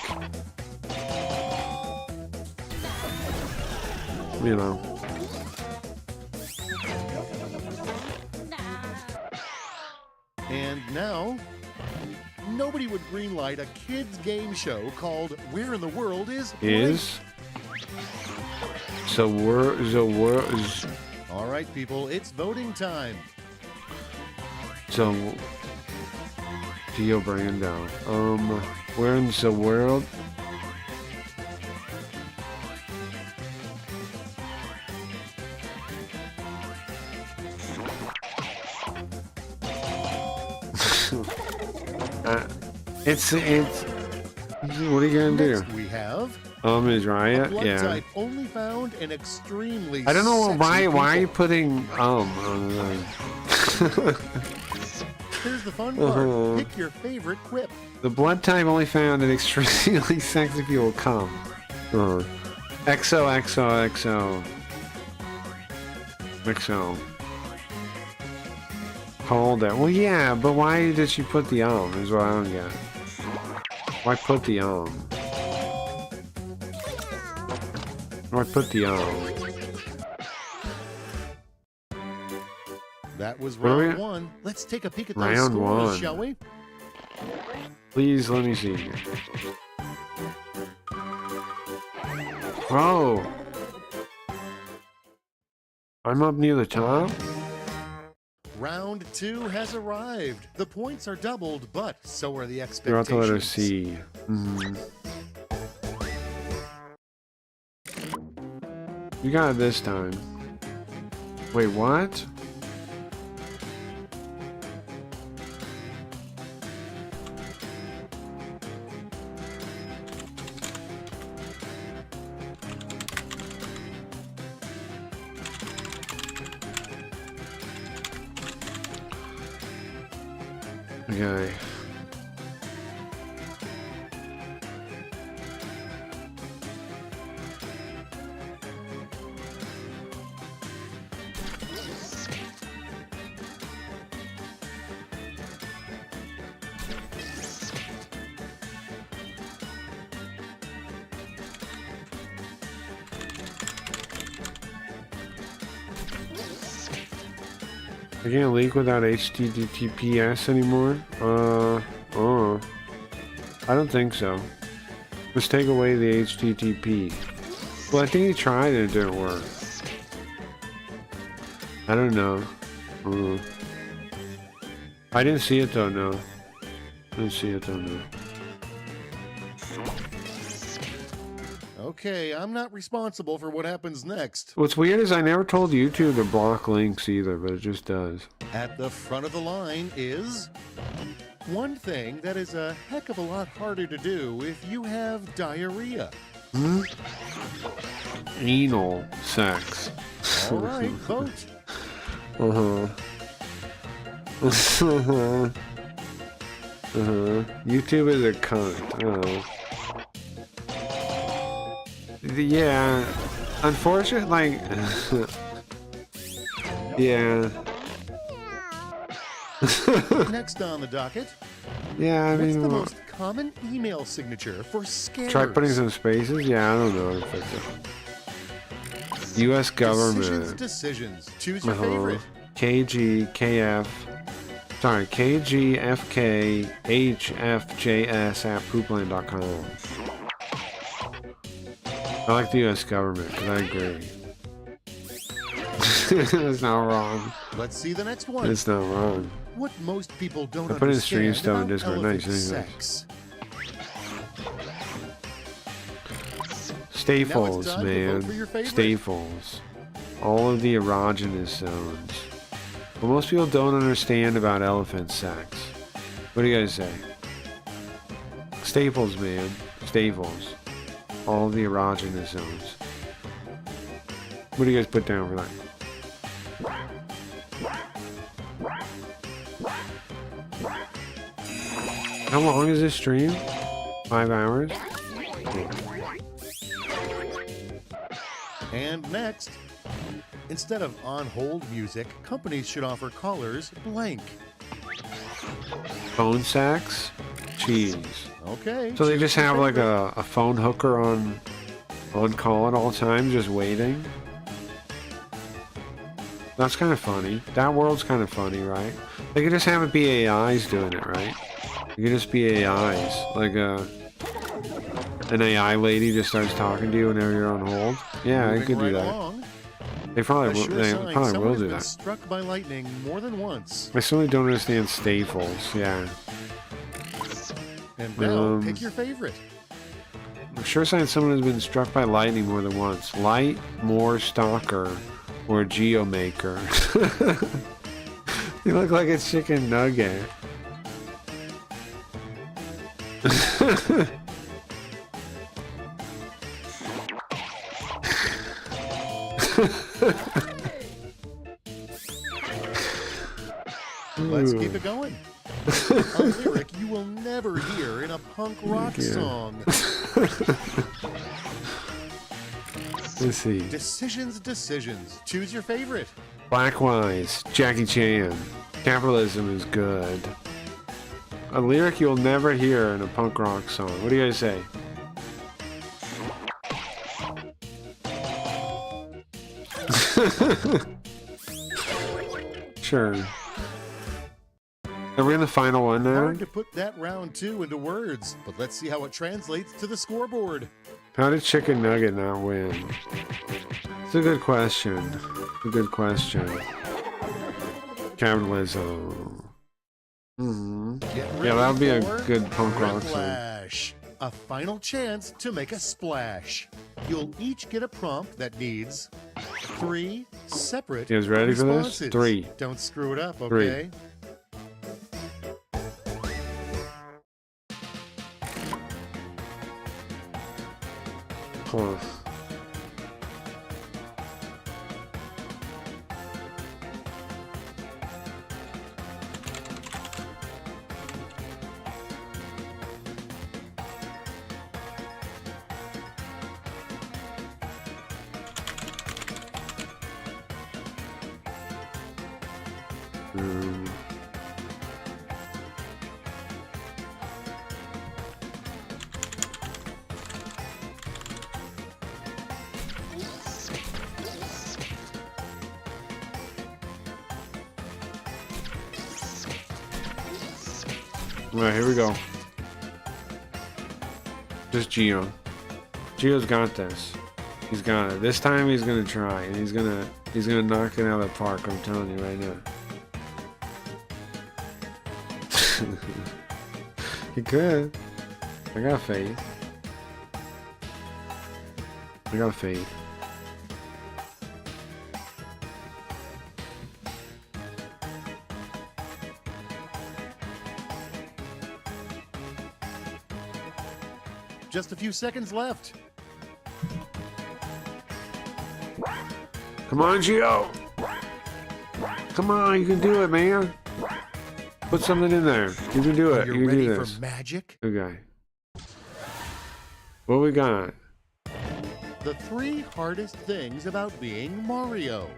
you know. And now, nobody would greenlight a kids game show called Where in the World is So we're all right, people, it's voting time. So Geo Brando. Where in the world? It's what are you gonna do? We have is Riot, blood yeah. type only found in extremely I don't know why people. are you putting on Here's the fun part. Pick your favorite quip. The blood type only found in extremely sexy people come. XOXOXO. XO. Hold it. Well, yeah, but why did she put the is what I don't get. Why put the Why put the That was round one. Let's take a peek at those round scores, one. shall we? Please let me see. Oh, I'm up near the top. Round two has arrived. The points are doubled, but so are the You're expectations. at the letter C. You got it this time. Wait, what? Okay. I can't leak without HTTPS anymore? Oh. I don't think so. Let's take away the HTTP. Well, I think he tried and it didn't work. I don't know. I didn't see it though, no. I didn't see it though, no. Okay, I'm not responsible for what happens next. What's weird is I never told YouTube to block links either, but it just does. At the front of the line is one thing that is a heck of a lot harder to do if you have diarrhea. Anal sex. All right, vote. YouTube is a cunt. Yeah, unfortunately, like, yeah. Next on the docket. Yeah, I mean, what's the most common email signature for scammers? Try putting some spaces. Yeah, I don't know how to fix it. U.S. government. Decisions. Choose your favorite. KGFK HFJS at poopland.com. I like the U.S. government, because I agree. It's not wrong. Let's see the next one. It's not wrong. What most people don't I put in stream understand stuff in about Discord. elephant Nice. sex. Staples, Now it's time to man. vote for your favorite. Staples. All of the erogenous zones. What most people don't understand about elephant sex. What do you guys say? Staples, man. Staples. All of the erogenous zones. What do you guys put down for that? How long is this stream? 5 hours? And next, instead of on-hold music, companies should offer callers blank. Phone sex? Jeez. Okay. So they just have like a phone hooker on call at all times, just waiting? That's kind of funny. That world's kind of funny, right? They could just have it be AIs doing it, right? You could just be AIs. Like an AI lady just starts talking to you whenever you're on hold. Yeah, I could do that. Along, They probably will do been that. struck by lightning more than once. I certainly don't understand Staples. Yeah. And now, pick your favorite. I'm sure saying someone has been struck by lightning more than once. Light, Moore, Stalker, or Geomaker. You look like a chicken nugget. Let's keep it going. A lyric you will never hear in a punk rock song. Let's see. Decisions. Choose your favorite. Blackwise, Jackie Chan. Capitalism is good. A lyric you'll never hear in a punk rock song. What do you guys say? Sure. Are we in the final one now? Hard to put that round 2 into words, but let's see how it translates to the scoreboard. How did Chicken Nugget not win? It's a good question. It's a good question. Capitalism. Yeah, that would be a good punk rock song. Flash. A final chance to make a splash. You'll each get a prompt that needs 3 separate You guys ready for this? responses. 3. Don't screw it up, 3. okay? Huh. Alright, here we go. Just Geo. Geo's got this. He's got it. This time he's gonna try, and he's gonna knock it out of the park. I'm telling you right now. He could. I got faith. I got faith. Just a few seconds left. Come on, Gio. Come on, you can do it, man. Put something in there. You can do it. You're You can ready do for this. magic? Okay. What we got? The 3 hardest things about being Mario.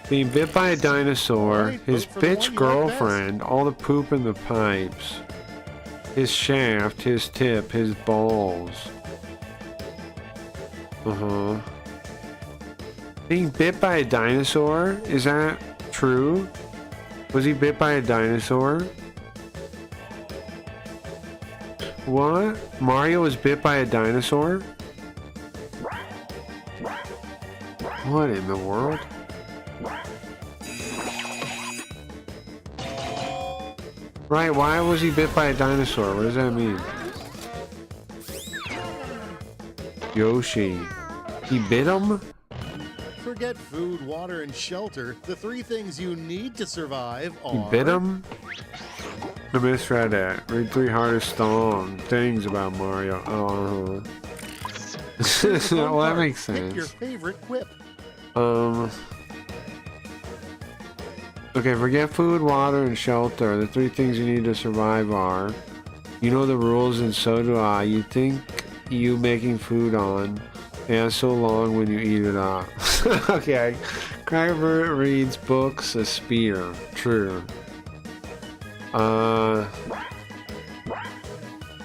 Being bit by a dinosaur, his bitch girlfriend, all the poop in the pipes, his shaft, his tip, his balls. Being bit by a dinosaur? Is that true? Was he bit by a dinosaur? What? Mario was bit by a dinosaur? What in the world? Right, why was he bit by a dinosaur? What does that mean? Yoshi. He bit him? Forget food, water, and shelter. The 3 things you need to survive are... He bit him? I misread that. Read 3 hardest things about Mario. Oh, well, that makes sense. Pick your favorite quip. Okay, forget food, water, and shelter. The 3 things you need to survive are... You know the rules, and so do I. You think you making food on... Yeah, so long when you eat it up. Okay, Cracker reads books, a spear. True.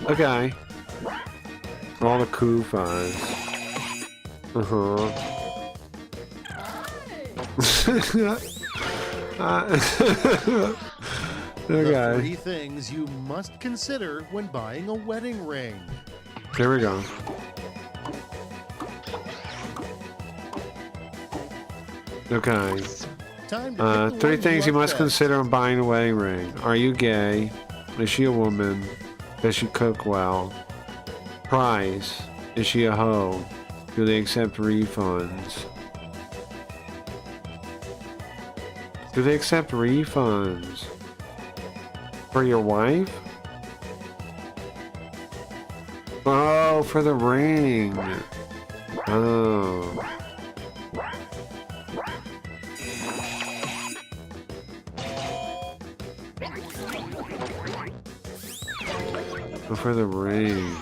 Okay. All the Kufas. The 3 things you must consider when buying a wedding ring. There we go. Okay. Time to pick the 3 one things you love must best. consider when buying a wedding ring. Are you gay? Is she a woman? Does she cook well? Price. Is she a hoe? Do they accept refunds? Do they accept refunds? For your wife? Oh, for the ring. Oh. For the ring.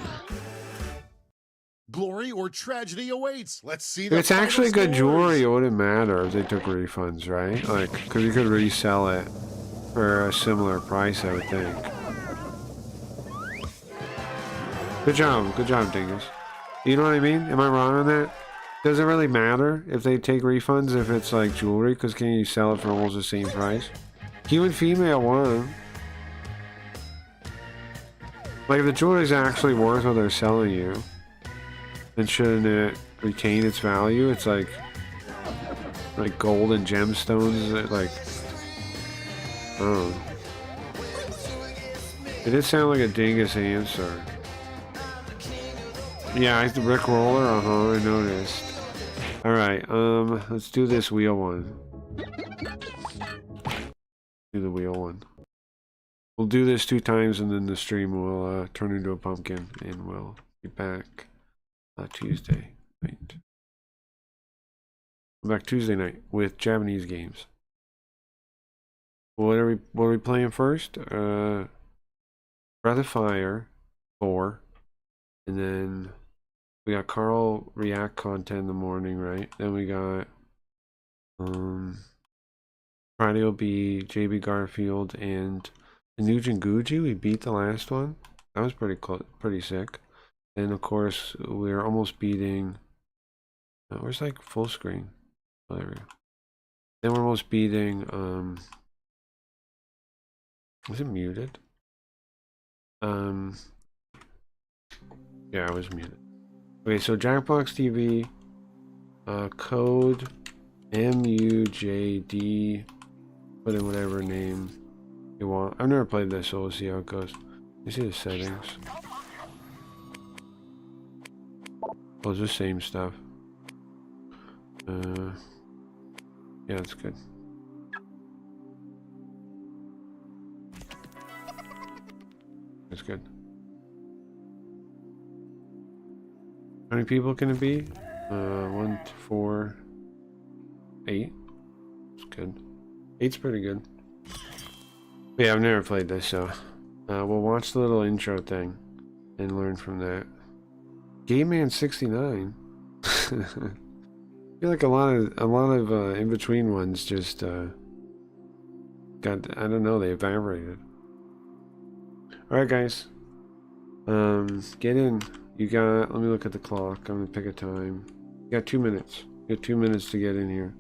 Glory or tragedy awaits. Let's see If the it's actually final good scores. jewelry, it wouldn't matter if they took refunds, right? Like, because you could resell it for a similar price, I would think. Good job, Dingus. You know what I mean? Am I wrong on that? Does it really matter if they take refunds if it's like jewelry? Because can you sell it for almost the same price? Human female one. Like, if the jewelry is actually worth what they're selling you, then shouldn't it retain its value? It's like gold and gemstones. Like, I don't know. It did sound like a Dingus answer. Yeah, the Rick Roller. I noticed. All right, let's do this wheel one. Do the wheel one. We'll do this 2 times, and then the stream will turn into a pumpkin, and we'll be back Tuesday night. We're back Tuesday night with Japanese games. What are we playing first? Breath of Fire 4, and then We got Carl React content in the morning, right? Then we got Friday will be JB Garfield and Nugent Gucci. We beat the last one. That was pretty close, pretty sick. And of course, we're almost beating. Where's like full screen? Oh, there we go. Then we're almost beating. Was it muted? Yeah, I was muted. Okay, so Jackbox TV, code MUJD, put in whatever name you want. I've never played this, so we'll see how it goes. You see the settings. Oh, it's the same stuff. Yeah, that's good. That's good. How many people can it be? 1, 4, 8. It's good. 8's pretty good. But yeah, I've never played this, so we'll watch the little intro thing and learn from that. Game Man 69. I feel like a lot of in between ones just got, I don't know, they evaporated. All right, guys. Get in. You got, let me look at the clock. I'm gonna pick a time. You got 2 minutes. You got 2 minutes to get in here.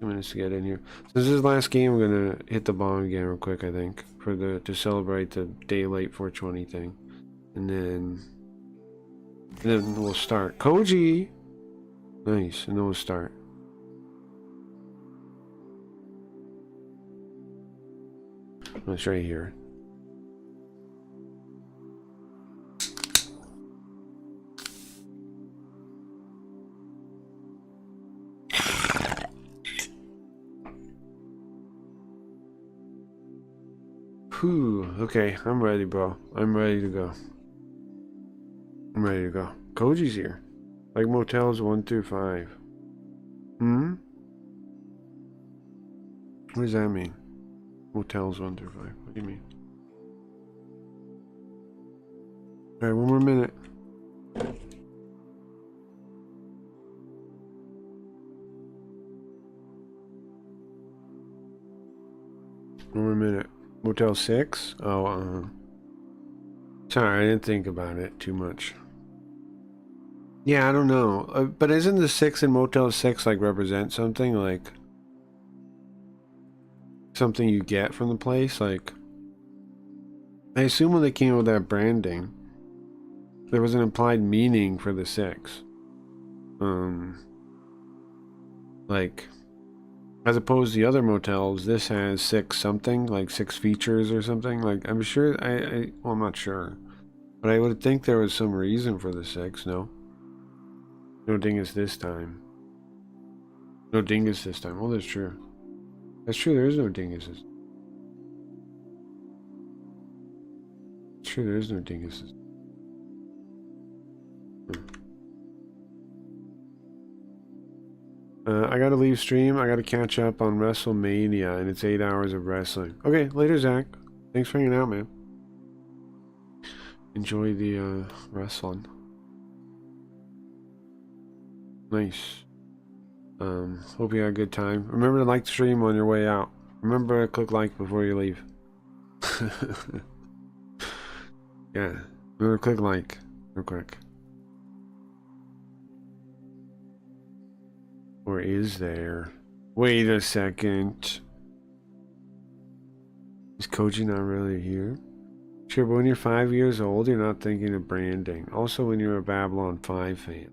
2 minutes to get in here. Since this is the last game, I'm gonna hit the bomb again real quick, I think, for to celebrate the day late 420 thing. And then we'll start. Koji! Nice, and then we'll start. Oh, it's right here. Whew, okay, I'm ready, bro. I'm ready to go. I'm ready to go. Koji's here. Like motels 1 through 5. Hmm? What does that mean? Motels 1 through 5. What do you mean? Alright, 1 more minute. One more minute. Motel 6? Oh, sorry, I didn't think about it too much. Yeah, I don't know. But isn't the 6 in Motel 6 like represent something? Like something you get from the place? Like, I assume when they came up with that branding, there was an implied meaning for the 6. Like, as opposed to the other motels, this has 6 something, like 6 features or something. Like, I'm sure, well, I'm not sure. But I would think there was some reason for the 6, no? No dingus this time. No dingus this time. Well, that's true. That's true, there is no dinguses. It's true, there is no dinguses. I gotta leave stream. I gotta catch up on WrestleMania, and it's 8 hours of wrestling. Okay, later, Zach. Thanks for hanging out, man. Enjoy the wrestling. Nice. Hope you had a good time. Remember to like the stream on your way out. Remember to click like before you leave. Yeah. Remember to click like real quick. Or is there? Wait a second. Is Koji not really here? Sure, but when you're 5 years old, you're not thinking of branding. Also, when you're a Babylon 5 fan.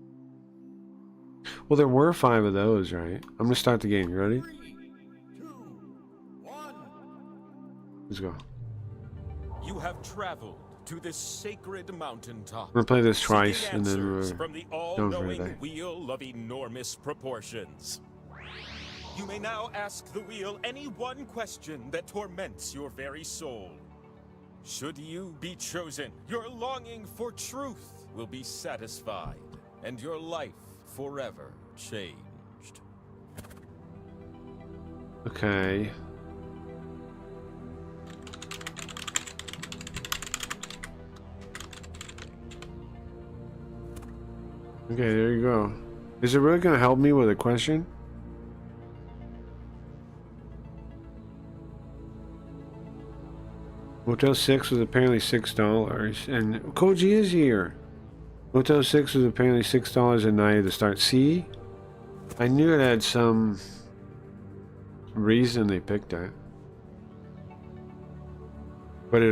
Well, there were 5 of those, right? I'm gonna start the game. You ready? 3, 2, 1. Let's go. You have traveled to this sacred mountaintop. I'm gonna play this twice, and then we're from the done for all-knowing today. wheel of enormous proportions. You may now ask the wheel any one question that torments your very soul. Should you be chosen, your longing for truth will be satisfied, and your life forever changed. Okay. Okay, there you go. Is it really gonna help me with a question? Motel 6 was apparently $6, and Koji is here. Motel 6 was apparently $6 a night at the start. See? I knew it had some reason they picked that. But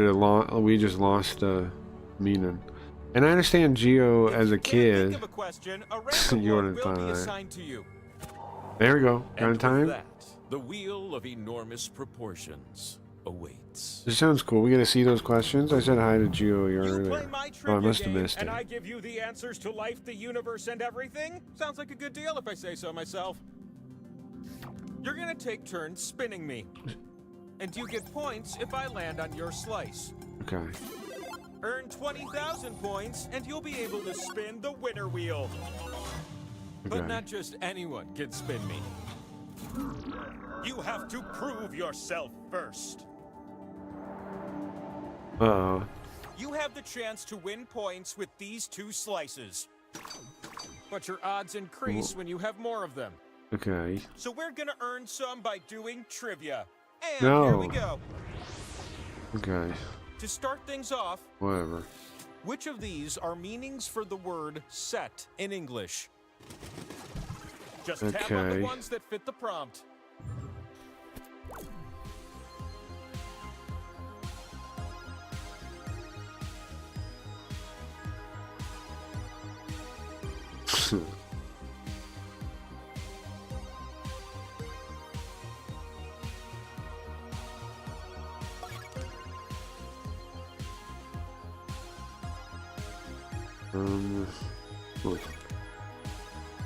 we just lost meaning. And I understand Geo as a kid. You would have thought of that. There we go. Got in time. The wheel of enormous proportions awaits. This sounds cool. We get to see those questions. I said hi to Geo earlier. Oh, I must have missed it. And I give you the answers to life, the universe, and everything? Sounds like a good deal if I say so myself. You're gonna take turns spinning me. And you get points if I land on your slice. Okay. Earn 20,000 points, and you'll be able to spin the winner wheel. Okay. But not just anyone can spin me. You have to prove yourself first. Uh-oh. You have the chance to win points with these 2 slices. But your odds increase when you have more of them. Okay. So we're gonna earn some by doing trivia. And No. here we go. Okay. To start things off, Whatever. which of these are meanings for the word set in English? Just tap on the Okay. ones that fit the prompt.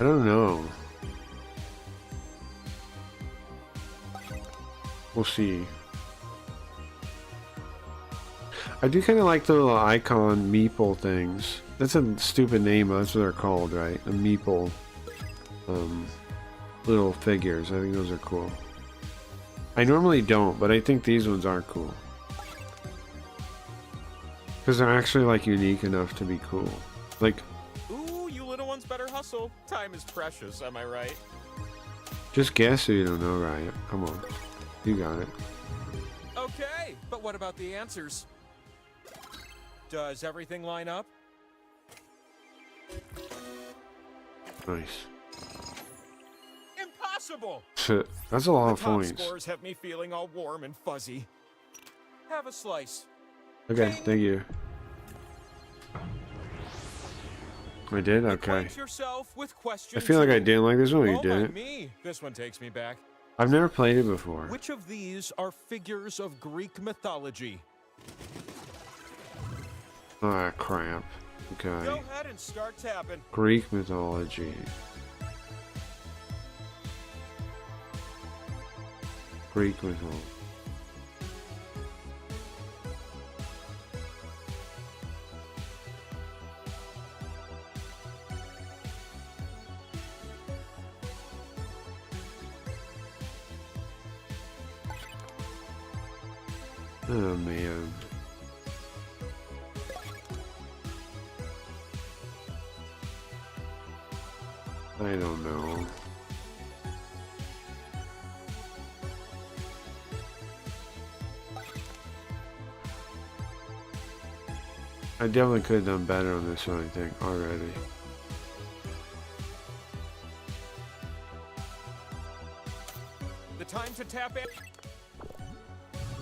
I don't know. We'll see. I do kind of like the little icon meeple things. That's a stupid name, but that's what they're called, right? A meeple. Little figures. I think those are cool. I normally don't, but I think these ones are cool. Because they're actually like unique enough to be cool. Like, Ooh, you little ones better hustle. Time is precious, am I right? just guess so you don't know, Riot. Come on. You got it. Okay, but what about the answers? Does everything line up? Nice. Impossible! That's a lot The of top points. scores have me feeling all warm and fuzzy. Have a slice. Okay, thank you. I did? Okay. Acquaint yourself with question I feel like I 2. didn't like this one. You Oh, my didn't. me. This one takes me back. I've never played it before. Which of these are figures of Greek mythology? Ah, crap. Go Okay. ahead and start tapping. Greek mythology. Greek mythology. Oh man. I don't know. I definitely could have done better on this one, I think, already. The time to tap in.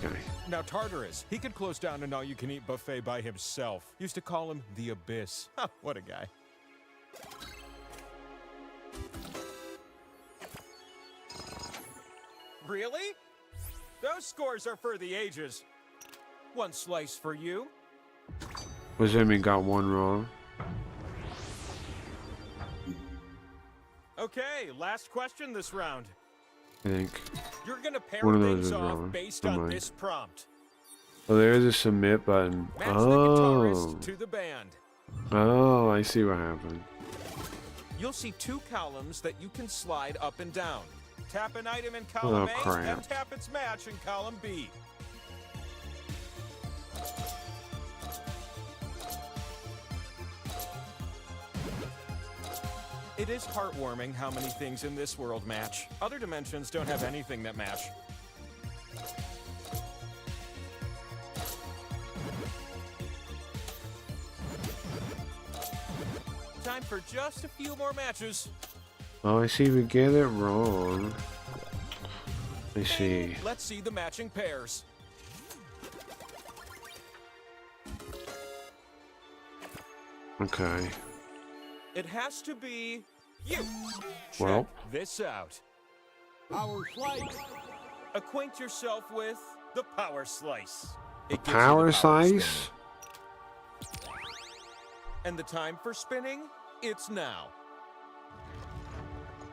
Okay. Now Tartarus, he could close down an all-you-can-eat buffet by himself. Used to call him the Abyss. Ha, what a guy. Really? Those scores are for the ages. One slice for you. Was that mean got one wrong? Okay, last question this round. I think. You're gonna pair One of those things is off wrong. based Never on mind. this prompt. Oh, there is a submit button. Match the Oh. guitarist to the band. Oh, I see what happened. You'll see 2 columns that you can slide up and down. Tap an item in column Oh, A crap. and tap its match in column B. It is heartwarming how many things in this world match. Other dimensions don't have anything that match. Time for just a few more matches. Oh, I see. We get it wrong. I see. Let's see the matching pairs. Okay. It has to be you. Well. Check this out. Power slice. Acquaint yourself with the power slice. The It gives you power spin. slice? And the time for spinning? It's now.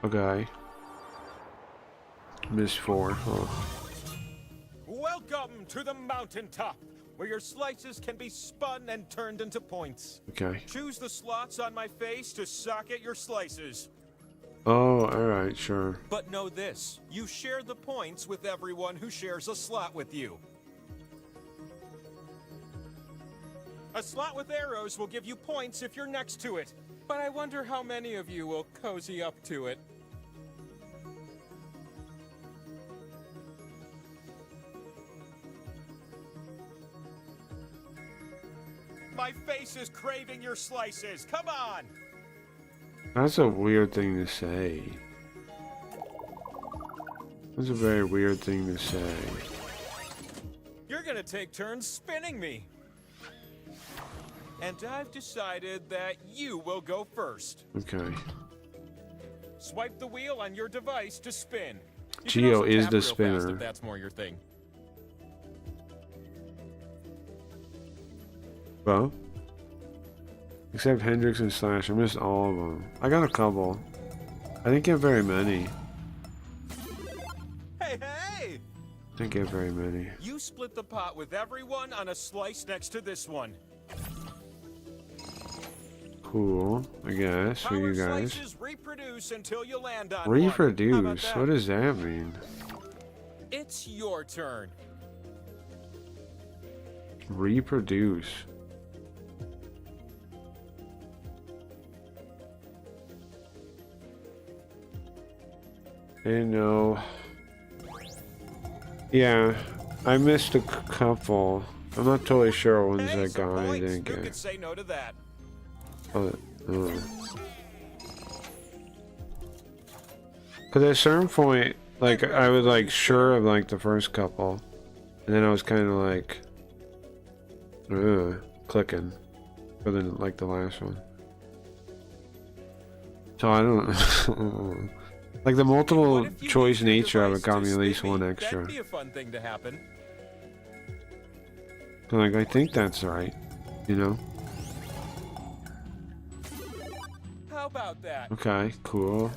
Okay. Miss 4. Huh. Welcome to the mountaintop, where your slices can be spun and turned into points. Okay. Choose the slots on my face to socket your slices. Oh, alright, sure. But know this, you share the points with everyone who shares a slot with you. A slot with arrows will give you points if you're next to it, but I wonder how many of you will cozy up to it. My face is craving your slices. Come on! That's a weird thing to say. That's a very weird thing to say. You're gonna take turns spinning me. And I've decided that you will go first. Okay. Swipe the wheel on your device to spin. You can Geo also is tap the real fast spinner. if that's more your thing. Well. Except Hendrix and Slash. I missed all of them. I got a couple. I didn't get very many. Hey, hey! Didn't get very many. You split the pot with everyone on a slice next to this one. Cool, I guess, for Power you guys. slices reproduce until you land on one. How about Reproduce? that? What does that mean? It's your turn. Reproduce. I didn't know. Yeah, I missed a couple. I'm not totally sure what ones Hey, I some got. I points. didn't Who get. could say no to that? Cause at a certain point, like I was like sure of like the first couple, and then I was kind of like, clicking for the like the last one. So I don't like the multiple choice nature of it got me at least one extra. That'd be a fun thing to happen. So, like I think that's right, you know. How about that? Okay, cool.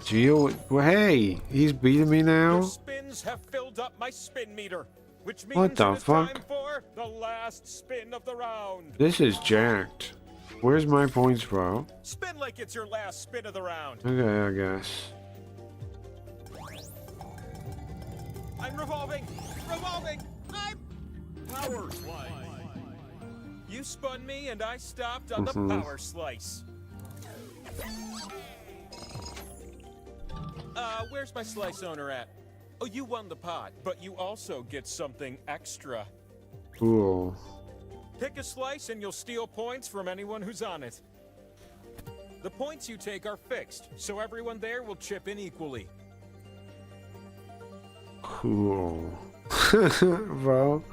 Geo, well, hey, he's beating me now. Your spins have filled up my spin meter, which means What the it is fuck? time for the last spin of the round. This is jacked. Where's my points, bro? Spin like it's your last spin of the round. Okay, I guess. I'm revolving. I'm power slice. You spun me and I stopped on the power slice. Where's my slice owner at? Oh, you won the pot, but you also get something extra. Cool. Pick a slice and you'll steal points from anyone who's on it. The points you take are fixed, so everyone there will chip in equally. Cool. Bro.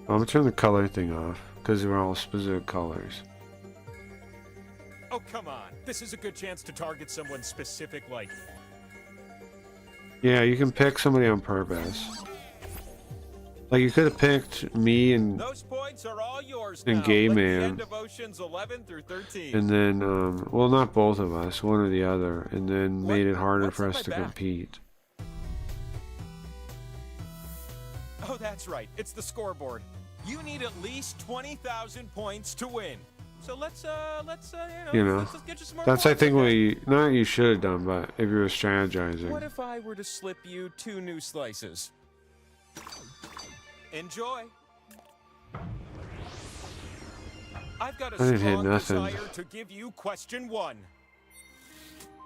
I'm gonna turn the color thing off because we're all specific colors. Oh, come on. This is a good chance to target someone specific like... Yeah, you can pick somebody on purpose. Like you could have picked me and Those points are all yours and now, Gay like the Man. end of Oceans 11 through 13. And then, well, not both of us, one or the other, and then made it harder for us to compete. Oh, that's right. It's the scoreboard. You need at least 20,000 points to win. So let's You know, let's get you some more that's I points, think okay? what you, not you should have done, but if you were strategizing. What if I were to slip you 2 new slices? Enjoy. I've got I a didn't hit strong nothing. desire to give you question 1.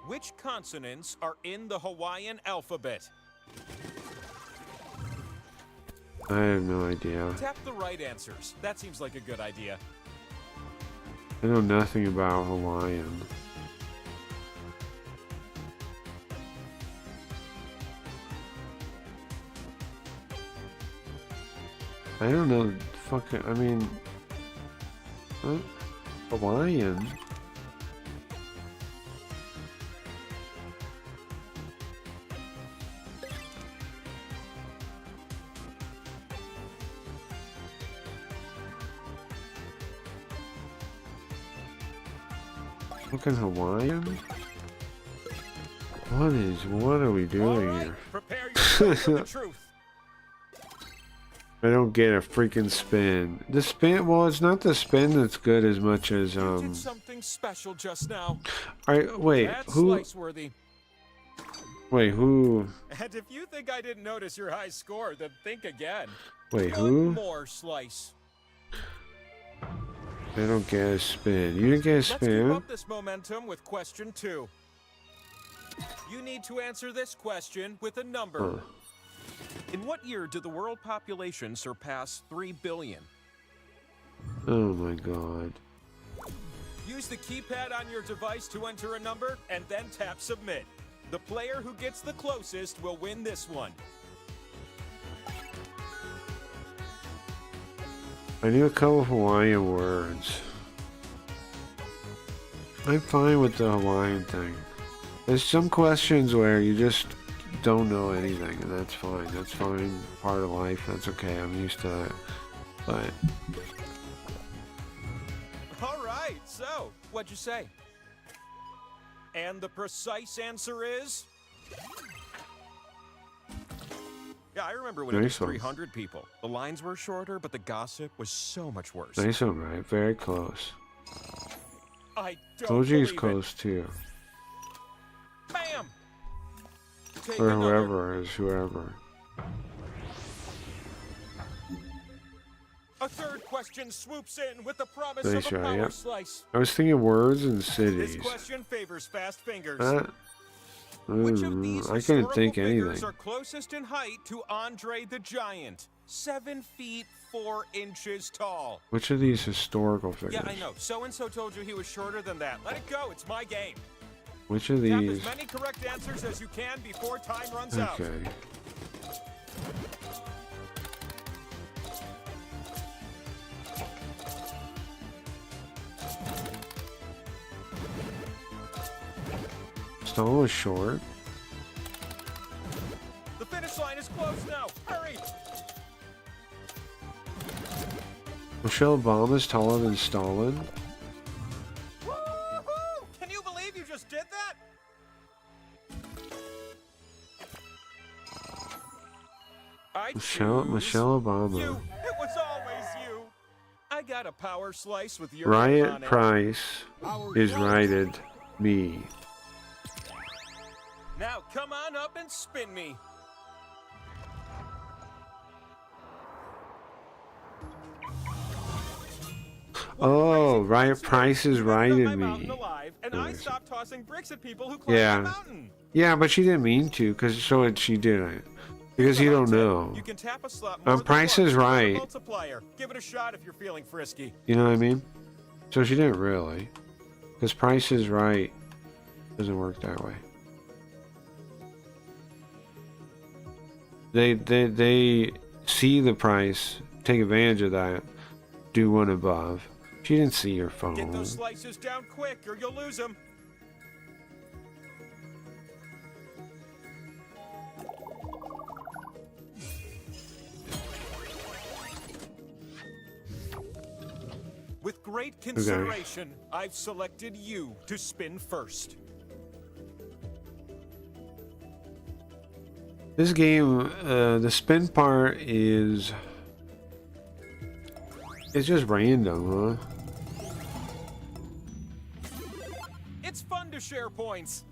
Which consonants are in the Hawaiian alphabet? I have no idea. Tap the right answers. That seems like a good idea. I know nothing about Hawaiian. I don't know. Fucking. I mean, what? Hawaiian. Fucking Hawaiian? What are we doing here? Prepare yourself for the truth. I don't get a freaking spin. The spin, well, it's not the spin that's good as much as, You did something special just now. Alright, wait, That's who? slice-worthy. Wait, who? And if you think I didn't notice your high score, then think again. Wait, One who? more slice. I don't get a spin. You didn't get a Let's keep spin? up this momentum with question 2. You need to answer this question with a number. Huh. In what year did the world population surpass 3 billion? Oh my god. Use the keypad on your device to enter a number, and then tap submit. The player who gets the closest will win this one. I knew a couple of Hawaiian words. I'm fine with the Hawaiian thing. There's some questions where you just don't know anything, and that's fine. That's fine. Part of life. That's okay. I'm used to that. But All right, so what'd you say? And the precise answer is? Yeah, I remember when it was Nice one. 300 people. The lines were shorter, but the gossip was so much worse. nice one, right? Very close. I don't Told you he's believe it. close too. Bam! Take Or another. whoever is whoever. A third question swoops in with the promise Nice of a try, power yep. slice. I was thinking words and This cities. question favors fast fingers. Which of these I couldn't historical think figures anything. are closest in height to Andre the Giant? 7 feet 4 inches tall. Which of these historical figures? Yeah, I know. So-and-so told you he was shorter than that. Let it go. It's my game. Which of Tap these? as many correct answers as you can before time runs out. Okay. Stall was short. The finish line is close now. Hurry! Michelle Obama's taller than Stalin. Woo-hoo! Can you believe you just did that? I choose Michelle Obama. You. It was always you. I got a power slice with your Riot name on it. Price is righted me. Now come on up and spin me. Oh, Riot Price is righted My mountain me. alive, and I Nice. stopped tossing bricks at people who climbed Yeah. the mountain. Yeah, but she didn't mean to, she didn't. Because you don't know. You can tap a slot more than Price once is with a right. multiplier. Give it a shot if you're feeling frisky. You know what I mean? So she didn't really. Because Price is Right doesn't work that way. They see the price, take advantage of that, do one above. She didn't see your phone. Get those slices down quick or you'll lose them. With great consideration, I've selected you to spin first. This game, the spin part is... It's just random, huh? It's fun to share points.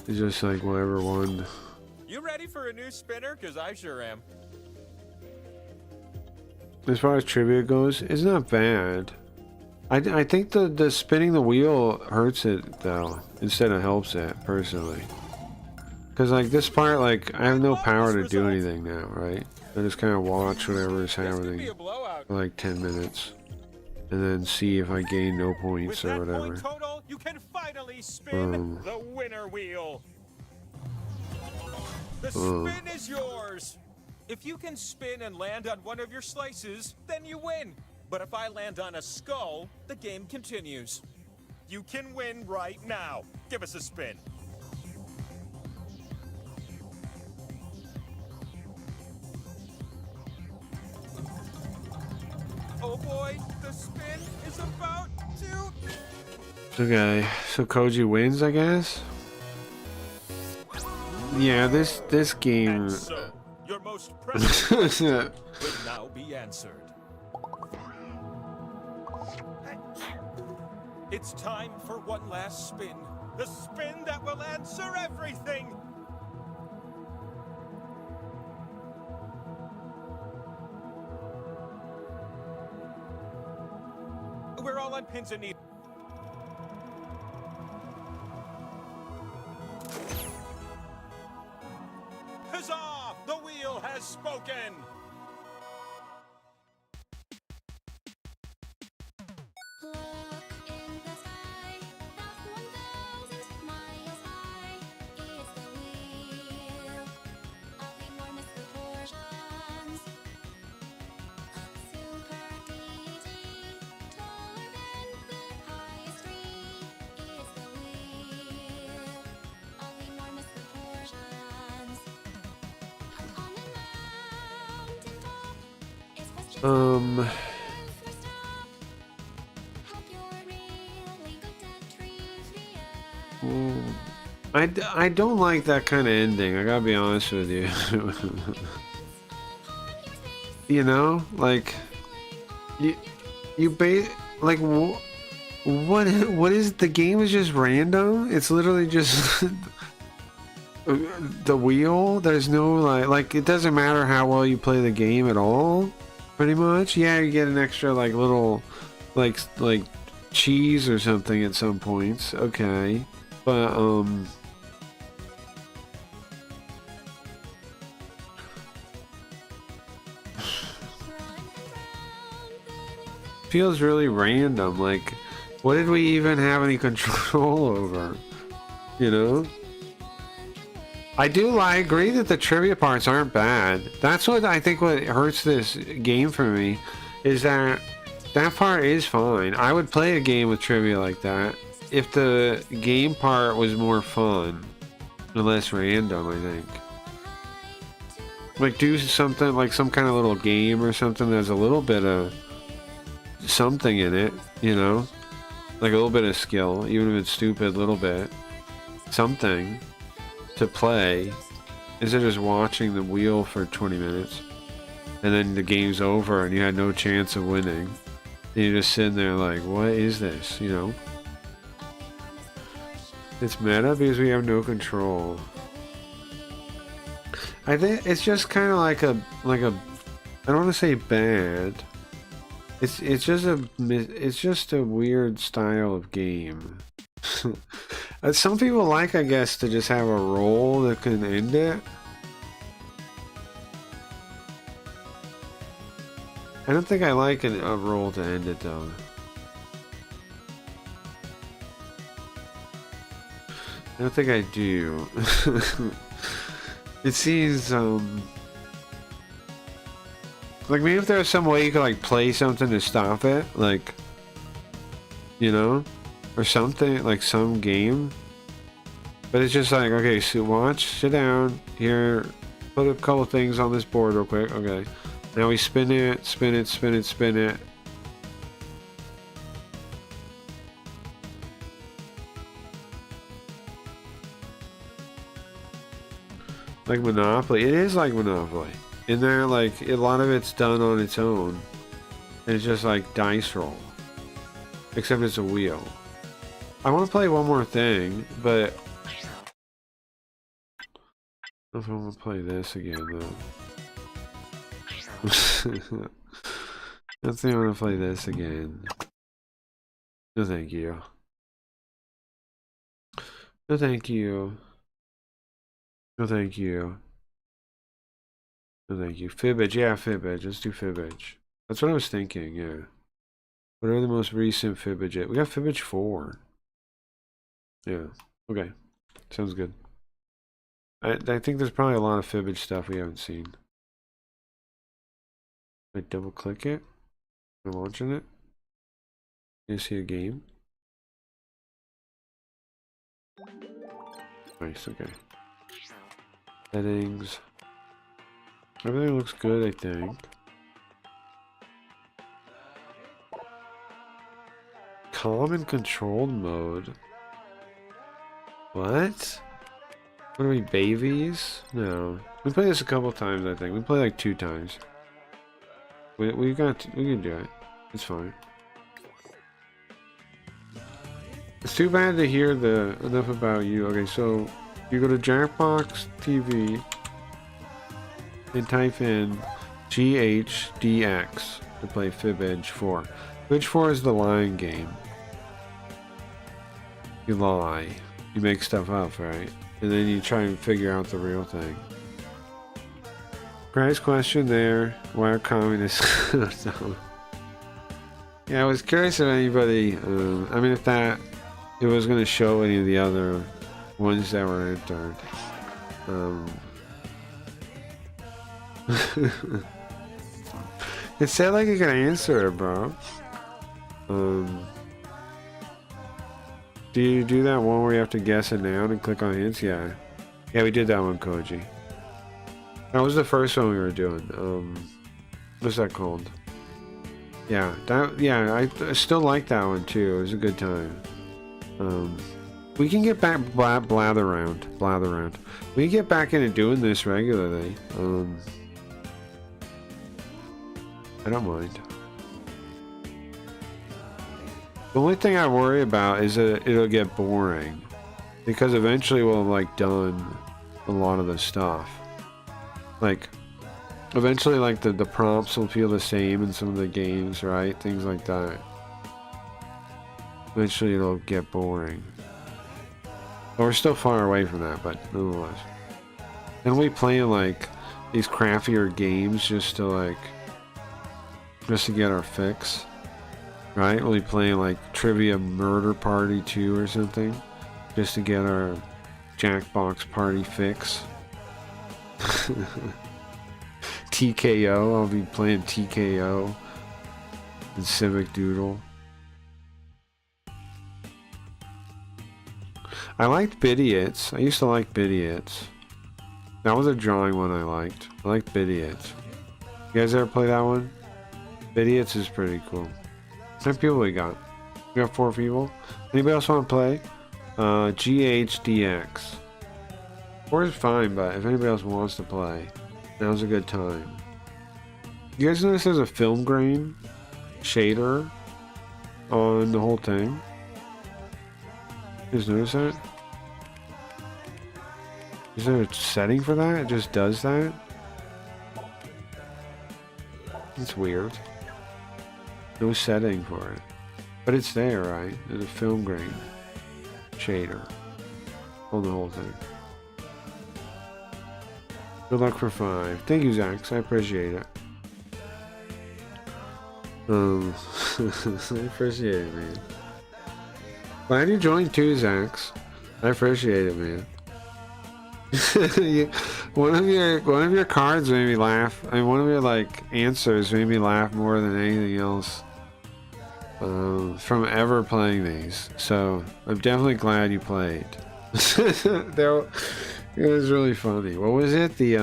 It's just like whatever one. ready for a new spinner? Because I sure am. As far as trivia goes, it's not bad. I think the spinning the wheel hurts it though, instead of helps it, personally. Because like this part, like I have no power to do anything now, right? I just kind of watch whatever is happening for like 10 minutes. And then see if I gain no points or whatever. Total, you can finally spin the winner wheel. The spin is yours. If you can spin and land on one of your slices, then you win. But if I land on a skull, the game continues. You can win right now. Give us a spin. Oh boy, the spin is about to... Okay, so Koji wins, I guess? Yeah, this game... And so, your most pressing question will now be answered. It's time for one last spin. The spin that will answer everything! We're all on pins and needles. Huzzah! The wheel has spoken! I don't like that kind of ending, I gotta be honest with you. You know, like like what is the game is just random? It's literally just the wheel. There's no like it doesn't matter how well you play the game at all, pretty much. Yeah, you get an extra like little like cheese or something at some points, okay, but feels really random. Like, what did we even have any control over? You know? I agree that the trivia parts aren't bad. That's what I think what hurts this game for me, is that part is fine. I would play a game with trivia like that if the game part was more fun and less random, I think. Like, do something like some kind of little game or something that's a little bit of something in it, you know, like a little bit of skill, even if it's stupid, a little bit, something to play, instead of just watching the wheel for 20 minutes and then the game's over and you had no chance of winning, and you're just sitting there like, what is this, you know? It's meta because we have no control. I think it's just kind of like a I don't want to say bad. It's just a weird style of game. Some people like, I guess, to just have a roll that can end it. I don't think I like a roll to end it though. I don't think I do. It seems like maybe if there was some way you could like play something to stop it, like, you know, or something, like some game. But it's just like, okay, so watch, sit down, here, put a couple things on this board real quick, okay. Now we spin it, spin it, spin it, spin it. Like Monopoly. It is like Monopoly. In there, like, a lot of it's done on its own. And it's just like dice roll. Except it's a wheel. I want to play one more thing, but I don't know if I'm gonna play this again though. I don't think I'm gonna play this again. No thank you. No thank you. No thank you. No thank you. Fibbage, yeah, Fibbage. Let's do Fibbage. That's what I was thinking, yeah. What are the most recent Fibbage? We got Fibbage 4. Yeah. Okay. Sounds good. I think there's probably a lot of Fibbage stuff we haven't seen. I double click it. Am I launching it? You see a game? Nice, okay. Settings. Everything looks good, I think. Calm and controlled mode. What? What are we, babies? No. We played this a couple times, I think. We played like 2 times. We can do it. It's fine. It's too bad to hear enough about you. Okay, so you go to Jackbox TV and type in GHDX to play Fibbage 4. Fibbage 4 is the lying game. You lie. You make stuff up, right? And then you try and figure out the real thing. Price question there. Why are communists? No. Yeah, I was curious if anybody. I mean, if it was going to show any of the other ones that were entered. It said like you could answer it, bro. Do you do that one where you have to guess a noun and click on hints? Yeah. Yeah, we did that one, Koji. That was the first one we were doing. What's that called? Yeah, I still like that one too. It was a good time. We can get back blather round. We can get back into doing this regularly. I don't mind. The only thing I worry about is that it'll get boring, because eventually we'll have like done a lot of the stuff. Like, eventually, like the prompts will feel the same in some of the games, right? Things like that. Eventually, it'll get boring. But we're still far away from that, but nonetheless. And we play like these crappier games just to get our fix, right? We'll be playing like Trivia Murder Party 2 or something, just to get our Jackbox party fix. TKO, I'll be playing TKO and Civic Doodle. I liked Bidiots. I used to like Bidiots. That was a drawing one I liked. I liked Bidiots. You guys ever play that one? Bidiots is pretty cool. How many people we got? We got 4 people. Anybody else want to play? GHDX. 4 is fine, but if anybody else wants to play, now's a good time. You guys notice there's a film grain shader on the whole thing? You guys notice that? Is there a setting for that? It just does that? It's weird. No setting for it. But it's there, right? There's a film grain shader on the whole thing. Good luck for 5. Thank you, Zax. I appreciate it. I appreciate it, man. Glad you joined too, Zax. I appreciate it, man. One of your cards made me laugh. I mean, one of your answers made me laugh more than anything else. From ever playing these, so I'm definitely glad you played. It was really funny. What was it? The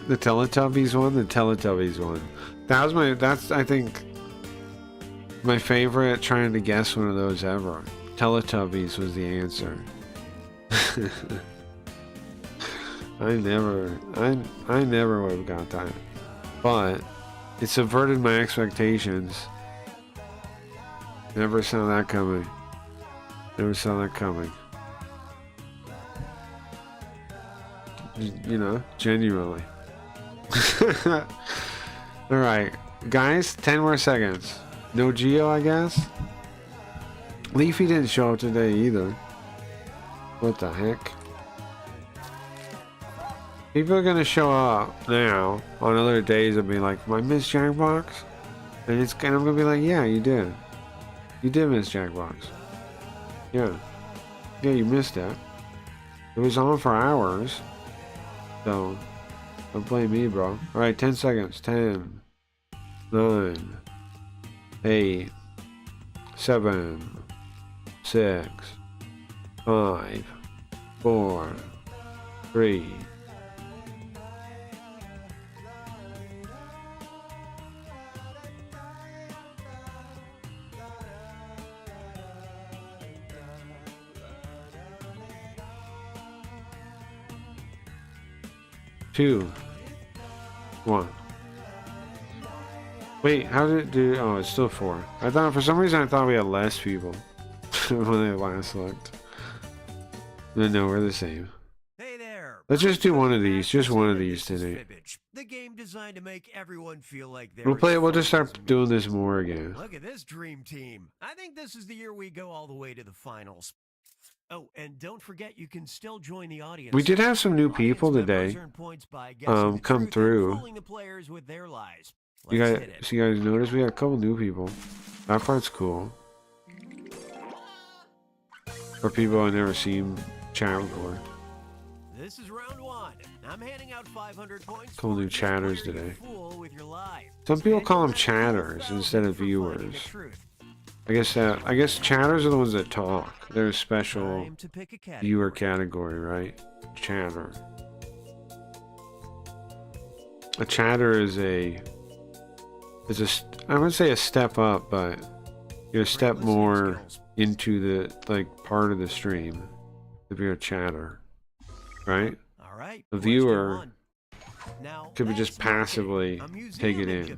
Teletubbies one? The Teletubbies one. That's I think my favorite trying to guess one of those ever. Teletubbies was the answer. I never would have got that. But it subverted my expectations. Never saw that coming. Never saw that coming. You know, genuinely. Alright, guys, 10 more seconds. No Geo, I guess? Leafy didn't show up today either. What the heck? People are gonna show up now on other days and be like, "I missed Jackbox," and I'm gonna be like, "Yeah, you did. You did miss Jackbox. Yeah, yeah, you missed it. It was on for hours, so don't blame me, bro." All right, 10 seconds. 10, 9, 8, 7, 6, 5, 4, 3. Two, 1. Wait, how did it do? Oh, it's still 4. I thought for some reason I thought we had less people when I last looked. No, we're the same. Hey there. Let's just do one of these. Just one of these today. The game designed to make everyone feel like they're We'll play it. We'll just start doing this more again. Look at this dream team. I think this is the year we go all the way to the finals. Oh, and don't forget you can still join the audience. We did have some new people today come through. You guys notice we had a couple new people. That part's cool. For people I've never seen chat before. This is round 1. I'm handing out 500 points. Couple new chatters today. Some people call them chatters instead of viewers. I guess chatters are the ones that talk. They're a special viewer category, right? Chatter. A chatter is I wouldn't say a step up, but you're a step more into the part of the stream if you're a chatter, right? A viewer could be just passively take it in,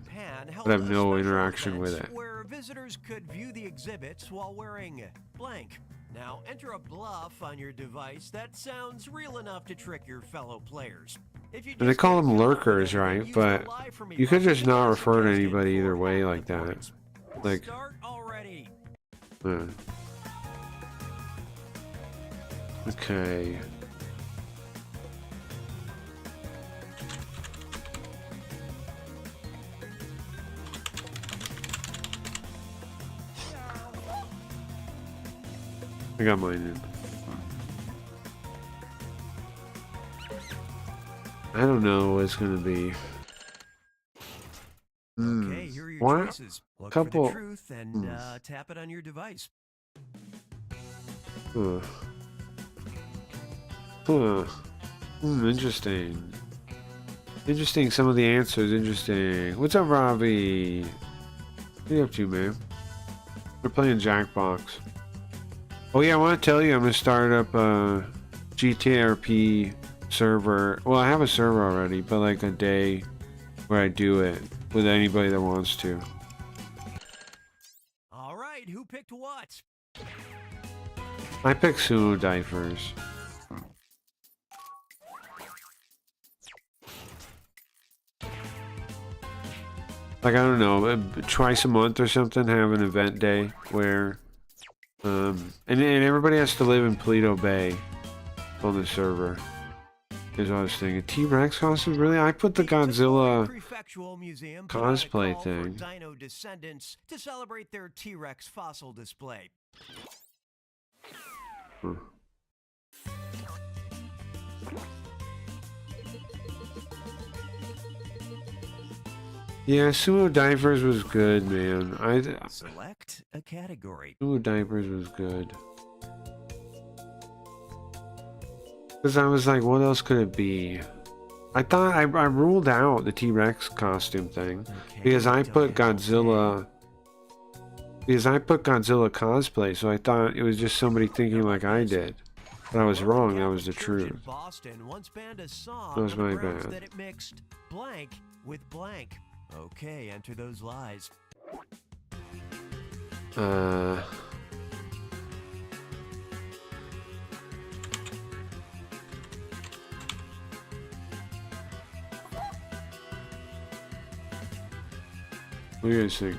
but have no interaction with it. Where visitors could view the exhibits while wearing blank. Now enter a bluff on your device that sounds real enough to trick your fellow players. And they call them lurkers, right? But you could just not refer to anybody either way like that. Like, okay. I got mine in. I don't know what it's gonna be. Okay, here are your What? choices. Look Couple. for the truth and tap it on your device. Interesting. Interesting. Some of the answers. Interesting. What's up, Robbie? What are you up to, man? We're playing Jackbox. Oh yeah, I want to tell you I'm gonna start up a GTRP server. Well, I have a server already, but like a day where I do it with anybody that wants to. All right, who picked what? I pick Sumo Diapers. Like, I don't know, twice a month or something, have an event day where and everybody has to live in Paleto Bay on the server. Is what I was thinking. T-Rex costume? Really? I put the Godzilla cosplay thing. Dino descendants to celebrate their T-Rex fossil display. Yeah, Sumo Diapers was good, man. Select a category. Sumo Diapers was good. Because I was like, what else could it be? I thought I ruled out the T-Rex costume thing because I put Godzilla. Because I put Godzilla cosplay, so I thought it was just somebody thinking like I did. But I was wrong. That was the truth. That was my bad. That it mixed blank with blank. Okay, enter those lies. What do you guys think?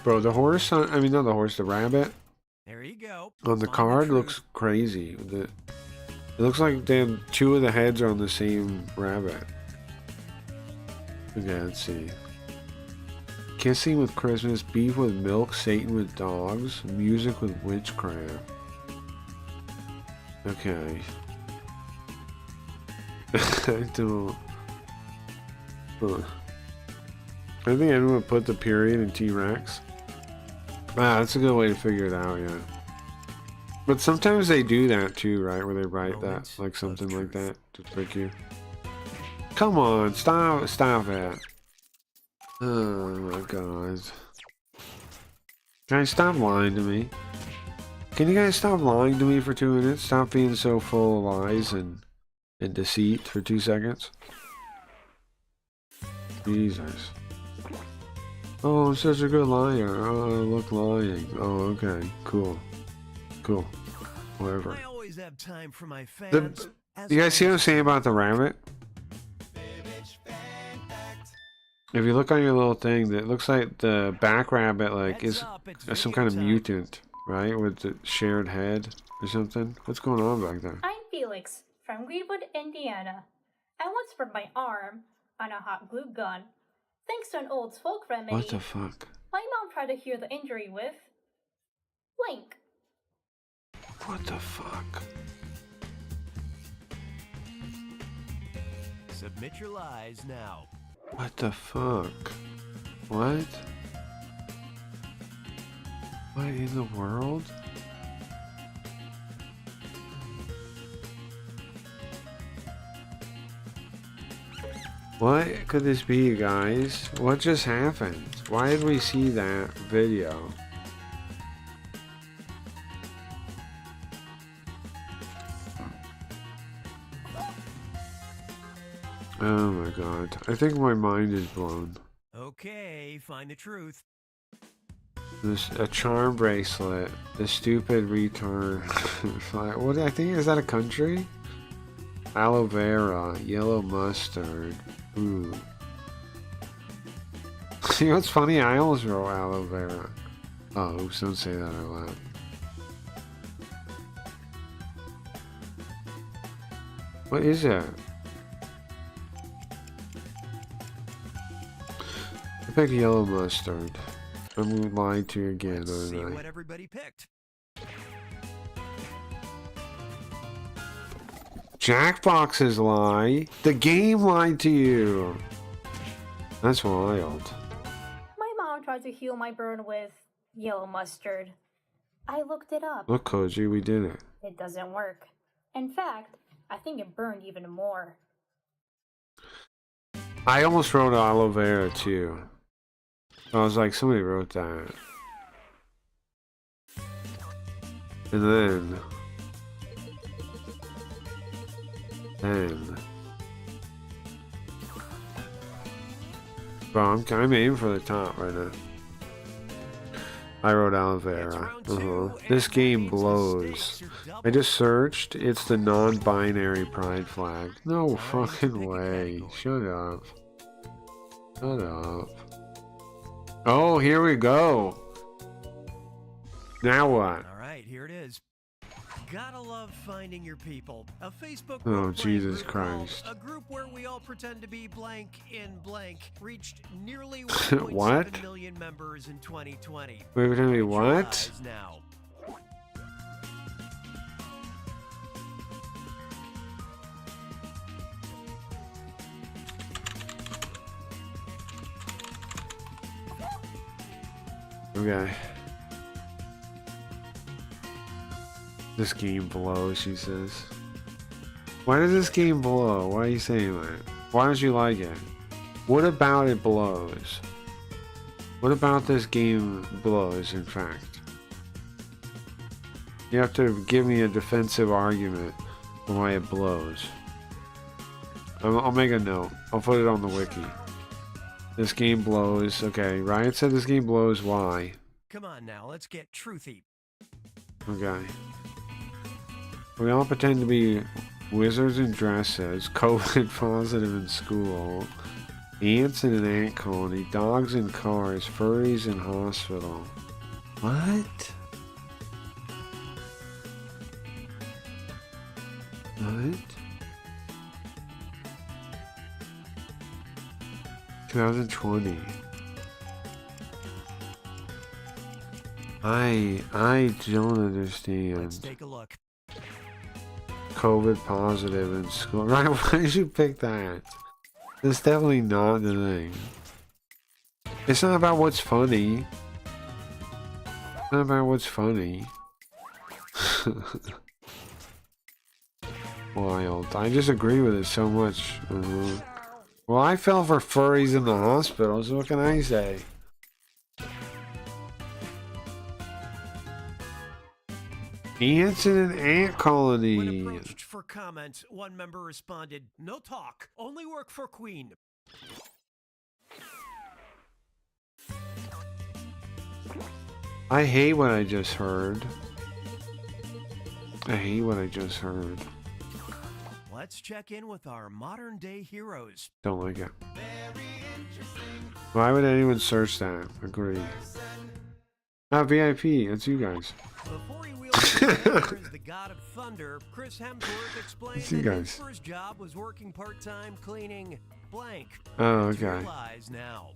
Bro, the horse on, I mean, not the horse, the rabbit. There you go. On the card looks crazy. It looks like damn 2 of the heads are on the same rabbit. Okay, let's see. Kissing with Christmas, beef with milk, Satan with dogs, music with witchcraft. Okay. I don't. Huh. I think I'm gonna put the period in T-Rex. Ah, that's a good way to figure it out, yeah. But sometimes they do that too, right? Where they write that, like something like that, to trick you. Come on, stop it. Oh my god. Guys, stop lying to me. Can you guys stop lying to me for 2 minutes? Stop being so full of lies and deceit for 2 seconds. Jesus. Oh, I'm such a good liar. Oh, I look lying. Oh, okay. Cool. Cool. Whatever. I always have time for my fans. You guys see what I'm saying about the rabbit? If you look on your little thing, it looks like the back rabbit like is some kind of mutant, right? With the shared head or something. What's going on back there? I'm Felix from Greenwood, Indiana. I once burned my arm on a hot glue gun. Thanks to an old folk remedy. What the fuck? My mom tried to cure the injury with Link. What the fuck? Submit your lies now. What the fuck? What? What in the world? What could this be, guys? What just happened? Why did we see that video? Oh my god. I think my mind is blown. Okay, find the truth. A charm bracelet. The stupid retard. What I think is that a country? Aloe vera, yellow mustard. Ooh. You know what's funny? I almost wrote aloe vera. Oh, oops, don't say that out loud. What is that? I picked yellow mustard. I'm lying to you again, Let's see aren't I? what everybody picked. Jackboxes lie. The game lied to you. That's wild. My mom tried to heal my burn with yellow mustard. I looked it up. Look, Koji, we did it. It doesn't work. In fact, I think it burned even more. I almost wrote aloe vera too. I was like, somebody wrote that. And then... Bro, I'm aiming for the top right now. I wrote aloe vera. This game blows. I just searched. It's the non-binary pride flag. No fucking way. Shut up. Shut up. Oh, here we go. Now what? All right, here it is. Gotta love finding your people. A Facebook Oh, role-playing Jesus group called Christ. A group where we all pretend to be blank in blank reached nearly What? 1.7 million members in 2020. Wait, wait, wait, what? Eyes now. Okay. This game blows, she says. Why does this game blow? Why are you saying that? Why don't you like it? What about it blows? What about this game blows, in fact? You have to give me a defensive argument for why it blows. I'll make a note. I'll put it on the wiki. This game blows. Okay, Riot said this game blows. Why? Come on now, let's get truthy. Okay. We all pretend to be wizards in dresses, COVID positive in school, ants in an ant colony, dogs in cars, furries in hospital. What? What? 2020. I don't understand. Let's take a look. COVID positive in school. Right, why did you pick that? That's definitely not the thing. It's not about what's funny. It's not about what's funny. Wild. I just agree with it so much. Well, I fell for furries in the hospital, so what can I say? Ants in an ant colony. When approached for comment, one member responded, "No talk, only work for Queen." I hate what I just heard. I hate what I just heard. Let's check in with our modern day heroes. Don't like it. Why would anyone search that? Agree. Ah, VIP. It's you guys. Before he wielded his hammer as the god of thunder, Chris Hemsworth explained It's you that guys. his first job was working part-time cleaning blank. Oh, It's okay. realized now.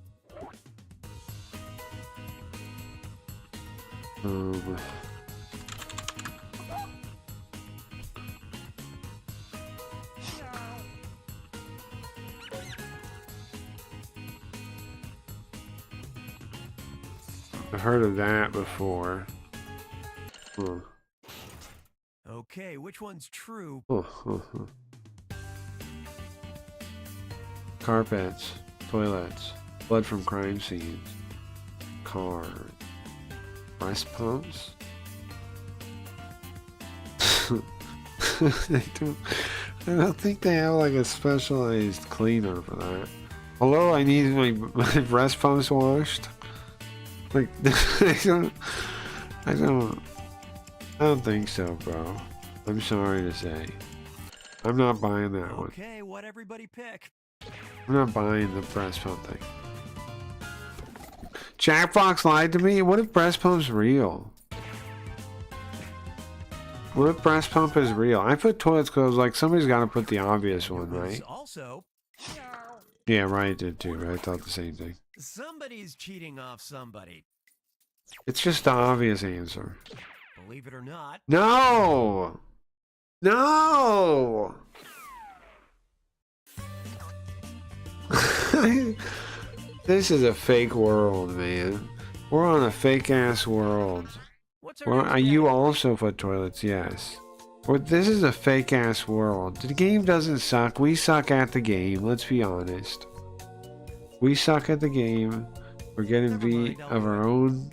I've heard of that before. Huh. Okay, which one's true? Carpets, toilets, blood from crime scenes, cars, breast pumps. I don't think they have like a specialized cleaner for that. Hello, I need my breast pumps washed. Like, I don't think so, bro. I'm sorry to say. I'm not buying that one. Okay, what everybody pick? I'm not buying the breast pump thing. Jackbox lied to me? What if breast pump's real? What if breast pump is real? I put toilets because like somebody's got to put the obvious one, right? Also, Yeah, Ryan did too. Right? I thought the same thing. somebody's cheating off somebody. It's just the obvious answer. Believe it or not. No! No! This is a fake world, man. We're on a fake ass world. Well, you also put toilets, yes. Well, this is a fake ass world. The game doesn't suck. We suck at the game. Let's be honest. We suck at the game. We're getting beat of our own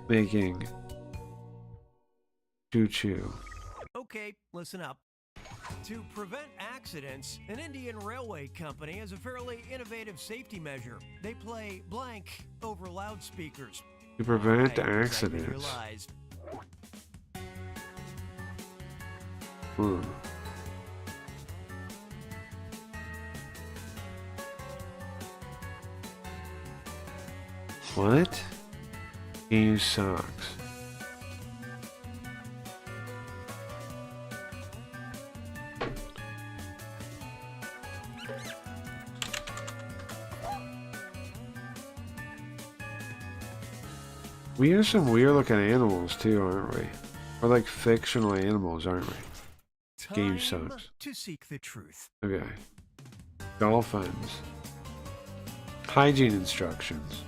making. Choo choo. Okay, listen up. To prevent accidents, an Indian railway company has a fairly innovative safety measure. They play blank over loudspeakers. To prevent Right, accidents. realized. What? Game sucks. We are some weird looking animals too, aren't we? We're like fictional animals, aren't we? Game sucks. To seek the truth. Okay. Dolphins. Hygiene instructions.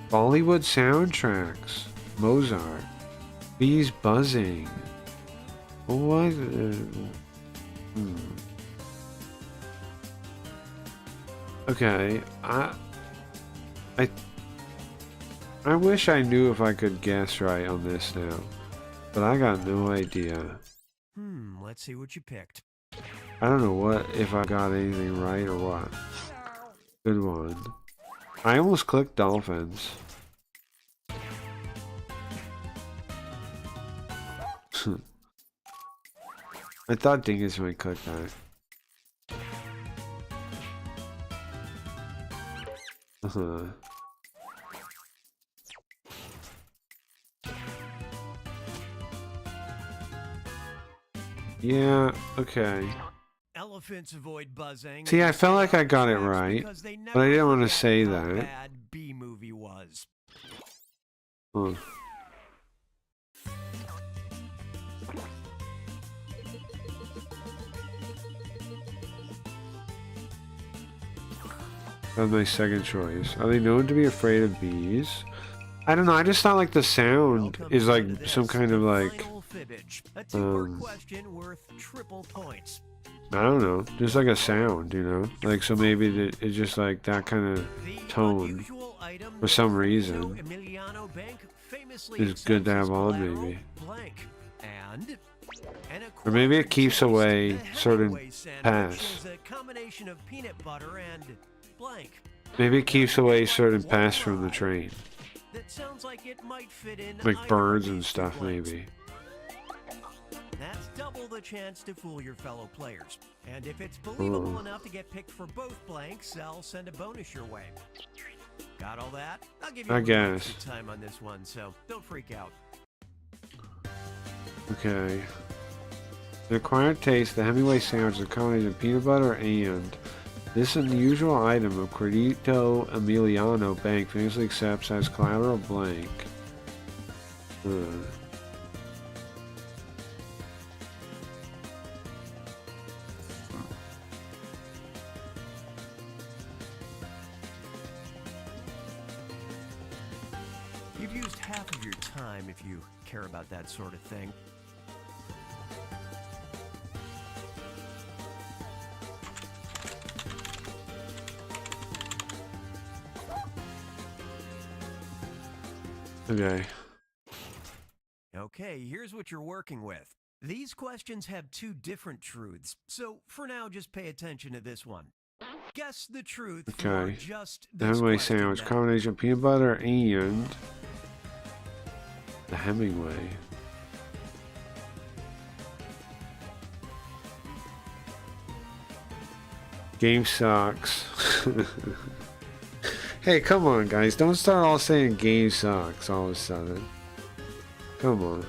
Bollywood soundtracks. Mozart. Bees buzzing. What? Okay. I wish I knew if I could guess right on this now. But I got no idea. Let's see what you picked. I don't know what if I got anything right or what. Good one. I almost clicked dolphins. I thought Dingus might click that. Yeah, okay. Elephants avoid buzzing. See, I felt like I got it right, but I didn't want to say that. Bad B movie was. Huh. That was my second choice. Are they known to be afraid of bees? I don't know, I just thought like the sound is like some kind of like Question worth triple points. I don't know, just like a sound, you know? Like so maybe it's just like that kind of tone for some reason. It's good to have on maybe. Or maybe it keeps away certain pests. Maybe it keeps away certain pests from the train. Like birds and stuff, maybe. That's double the chance to fool your fellow players. And if it's believable enough to get picked for both blanks, I'll send a bonus your way. Got all that? I'll give you I a guess. extra time on this one, so don't freak out. Okay. The acquired taste, the Hemingway sandwich is a combination of peanut butter and this unusual item of Credito Emiliano Bank famously accepts as collateral blank. You've used half of your time if you care about that sort of thing. Okay. Okay, here's what you're working with. These questions have two different truths, so for now just pay attention to this one. Guess the truth for Okay. just The this Hemingway question sandwich, now. combination of peanut butter and the Hemingway. Game sucks. Hey, come on, guys. Don't start all saying game sucks all of a sudden. Come on.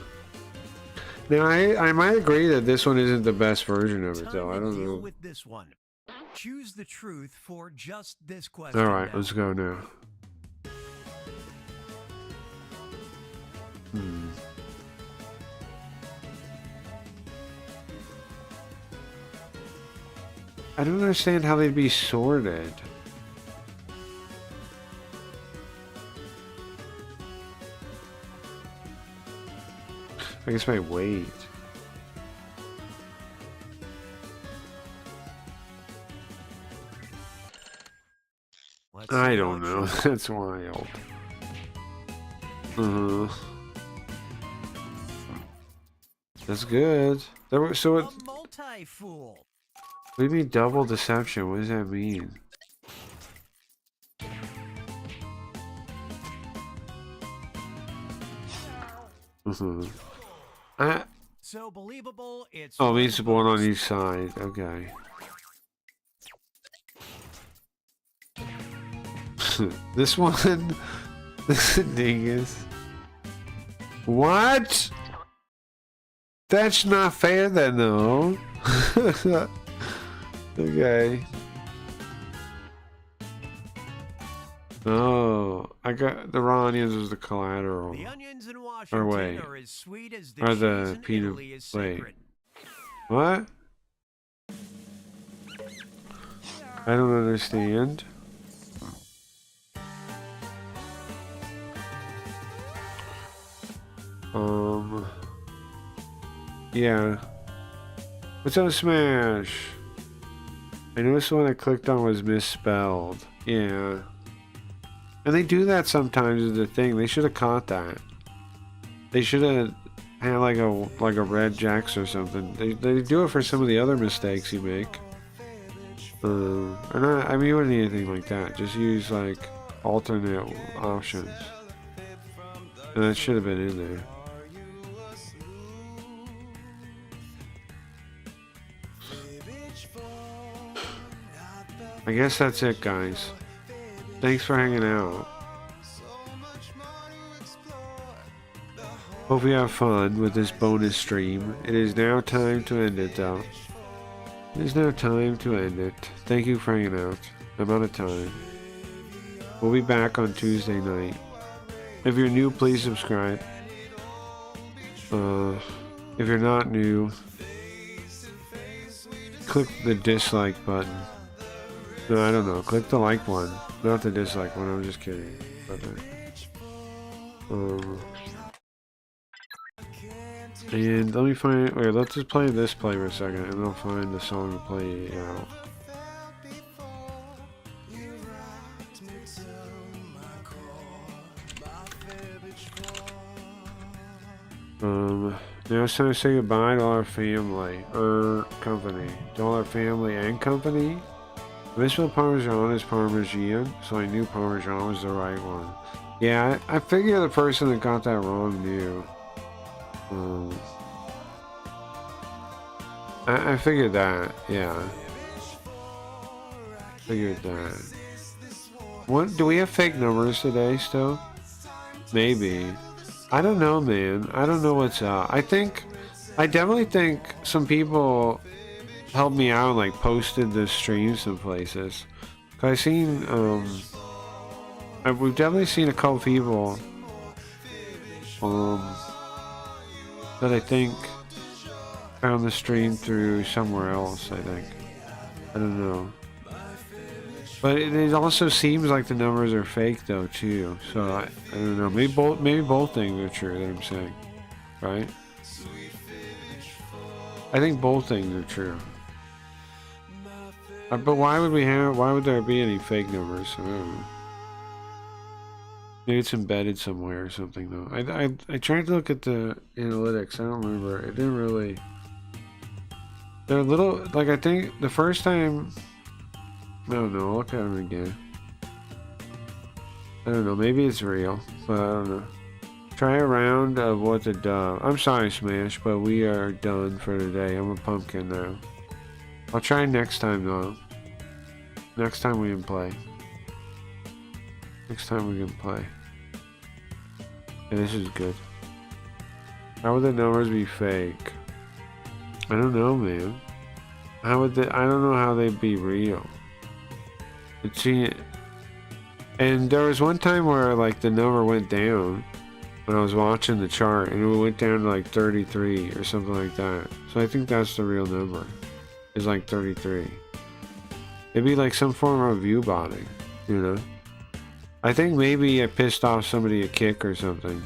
Now, I might agree that this one isn't the best version of it, though. I don't Deal know. with this one. Choose the truth for just this question. Alright, now. let's go now. I don't understand how they'd be sorted. I guess my weight. I don't know. That's wild. That's good. There were, so it. A multi-fool. What do you mean double deception? What does that mean? So believable, it's Oh, it means one on each side. Okay. This one. This dingus. What? That's not fair then, though. Okay. Oh, I got the raw onions as the collateral. The onions in Washington Or wait. are as sweet as the Or cheese the in peanut. Italy is Wait. sacred. What? I don't understand. Yeah. What's up, Smash? I noticed the one I clicked on was misspelled. Yeah. And they do that sometimes is the thing. They should have caught that. They should have had like a red jacks or something. They do it for some of the other mistakes you make. I mean, you wouldn't need anything like that. Just use like alternate options. And that should have been in there. I guess that's it, guys. Thanks for hanging out. Hope you have fun with this bonus stream. It is now time to end it, though. It is now time to end it. Thank you for hanging out. I'm out of time. We'll be back on Tuesday night. If you're new, please subscribe. If you're not new, click the dislike button. No, I don't know. Click the like one, not the dislike one. I'm just kidding. And let me find. Wait, let's just play this play for a second, and I'll find the song to play out. Now it's time to say goodbye to all our family, company. To all our family and company. Misspelled Parmesan is Parmesan, so I knew Parmesan was the right one. Yeah, I figure the person that got that wrong knew. I figured that, yeah. Figured that. What, do we have fake numbers today still? Maybe. I don't know, man. I don't know what's up. I definitely think some people helped me out and like posted the stream some places. Cause I seen, we've definitely seen a couple people, that I think found the stream through somewhere else, I think. I don't know. But it also seems like the numbers are fake though too. So I don't know. Maybe both things are true that I'm saying. Right? I think both things are true. But why would there be any fake numbers? I don't know. Maybe it's embedded somewhere or something though. I tried to look at the analytics. I don't remember. It didn't really. They're a little, like, I think the first time, I don't know, I'll look at them again. I don't know, maybe it's real, but I don't know. Try a round of what the dove. I'm sorry, Smash, but we are done for today. I'm a pumpkin now. I'll try next time, though. Next time we can play. Next time we can play. Yeah, this is good. How would the numbers be fake? I don't know, man. How would they? I don't know how they'd be real. And there was one time where like the number went down when I was watching the chart, and it went down to like 33 or something like that. So I think that's the real number. Is like 33. It'd be like some form of view botting, you know. I think maybe I pissed off somebody a kick or something,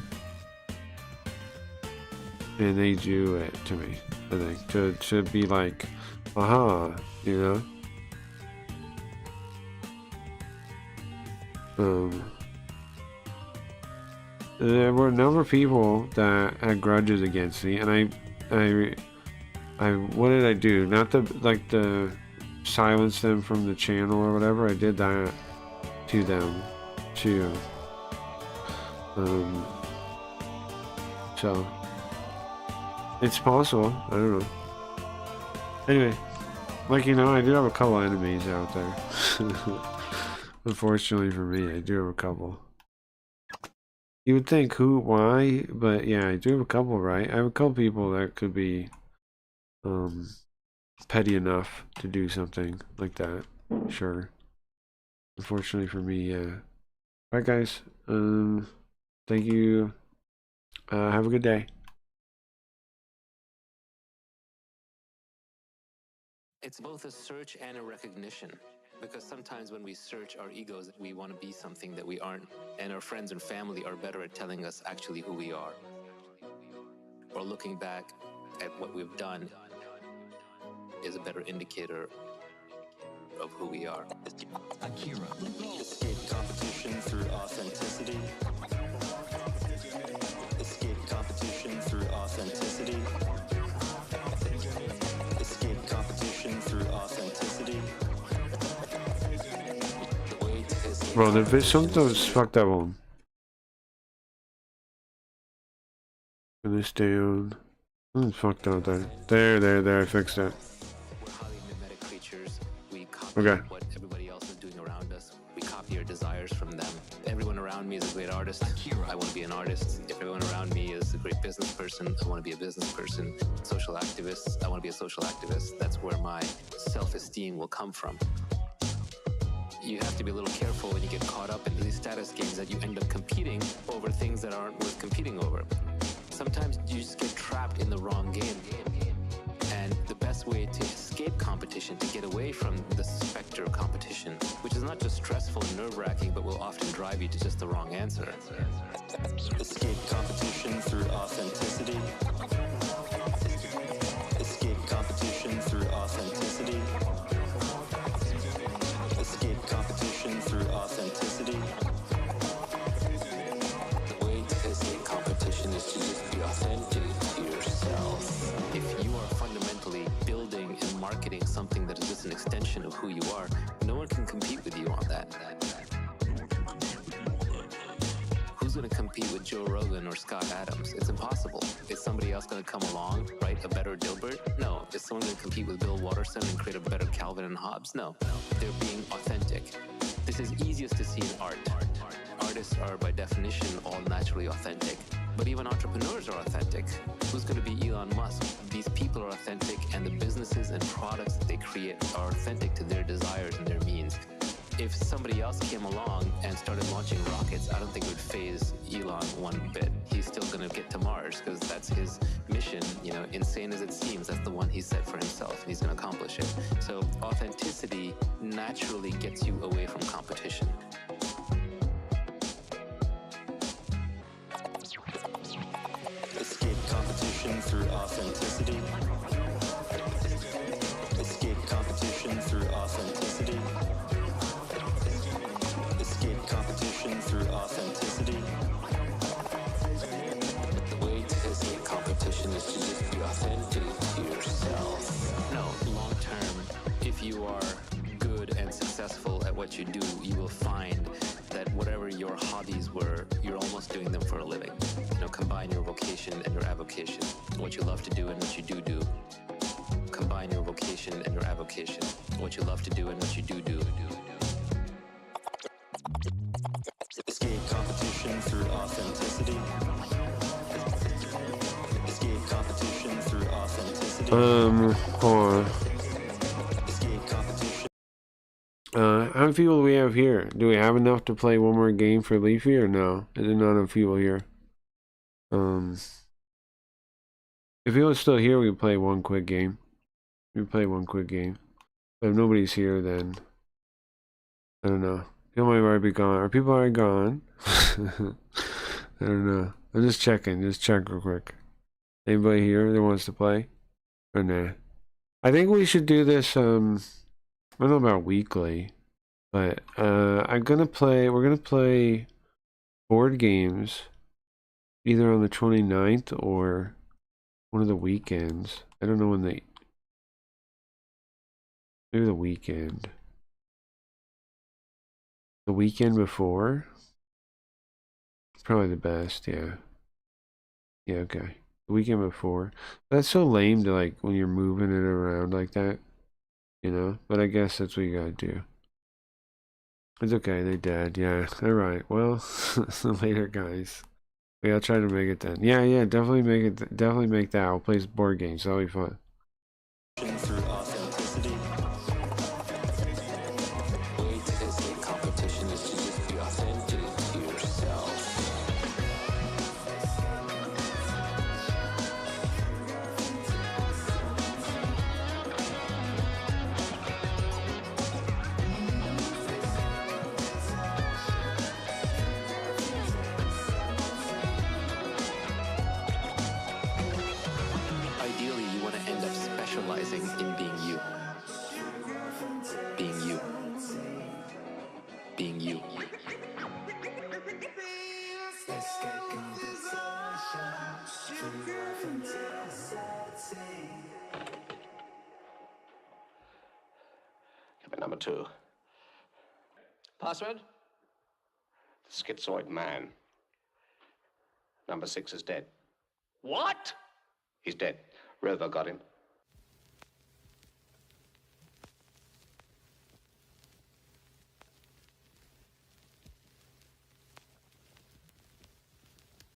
and they do it to me. I think to be like, aha, you know. There were a number of people that had grudges against me, and I what did I do? Not to silence them from the channel or whatever. I did that to them too. So it's possible. I don't know. Anyway, like, you know, I do have a couple enemies out there. Unfortunately for me, I do have a couple. You would think who, why, but yeah, I do have a couple, right? I have a couple people that could be petty enough to do something like that. Sure. Unfortunately for me, yeah. Alright, guys. Thank you. Have a good day. It's both a search and a recognition, because sometimes when we search our egos, we want to be something that we aren't, and our friends and family are better at telling us actually who we are. Or looking back at what we've done is a better indicator of who we are. Escape competition through authenticity. Escape competition through authenticity. Escape competition through authenticity. The way to escape Bro, there's something's fucked up on. Turn this down. Something's fucked up there. There, I fixed it. We're highly mimetic creatures. We copy Okay. what everybody else is doing around us. We copy our desires from them. Everyone around me is a great artist. I want to be an artist. If everyone around me is a great business person, I want to be a business person. Social activists, I want to be a social activist. That's where my self-esteem will come from. You have to be a little careful when you get caught up in these status games that you end up competing over things that aren't worth competing over. Sometimes you just get trapped in the wrong game. And the best way to escape competition, to get away from the specter of competition, which is not just stressful and nerve-wracking, but will often drive you to just the wrong answer. Escape competition through authenticity. Escape competition through authenticity. Escape competition through authenticity. The way to escape competition is to just be authentic to yourself. If you are fundamentally building and marketing something that is just an extension of who you are, no one can compete with you on that. Who's going to compete with Joe Rogan or Scott Adams? It's impossible. Is somebody else going to come along, write a better Dilbert? No. Is someone going to compete with Bill Watterson and create a better Calvin and Hobbes? No. They're being authentic. This is easiest to see in art. Artists are, by definition, all naturally authentic. But even entrepreneurs are authentic. Who's going to be Elon Musk? These people are authentic, and the businesses and products that they create are authentic to their desires and their means. If somebody else came along and started launching rockets, I don't think it would phase Elon one bit. He's still going to get to Mars because that's his mission. You know, insane as it seems, that's the one he set for himself, and he's going to accomplish it. So authenticity naturally gets you away from competition. Escape competition through authenticity. Escape competition through authenticity. Escape competition through authenticity. The way to escape competition is to just be authentic to yourself. No, long term, if you are good and successful at what you do, you will find that whatever your hobbies were, you're almost doing them for a living. You know, combine your vocation and your avocation. What you love to do and what you do. Combine your vocation and your avocation. What you love to do and what you do. Escape competition through authenticity. Escape competition through authenticity. Hold on. Escape competition. How many people do we have here? Do we have enough to play one more game for Leafy or no? Is there not enough people here? If he was still here, we could play one quick game. We play one quick game. But if nobody's here, then I don't know. People might already be gone. Are people already gone? I don't know. I'm just checking. Just check real quick. Anybody here that wants to play? Or nah? I think we should do this. I don't know about weekly, but we're gonna play board games either on the 29th or one of the weekends. I don't know when maybe the weekend. The weekend before? Probably the best, yeah. Yeah, okay. The weekend before. That's so lame to, like, when you're moving it around like that. You know? But I guess that's what you gotta do. It's okay, they dead. Yeah, alright. Well, later, guys. Yeah, I'll try to make it then. Yeah, definitely make it. Definitely make that. I'll play board games. That'll be fun. Through authenticity. The way to escape competition is to just be authentic to yourself. Ideally, you want to end up specializing in number 2. Password? Schizoid man. Number 6 is dead. What? He's dead. Rover got him.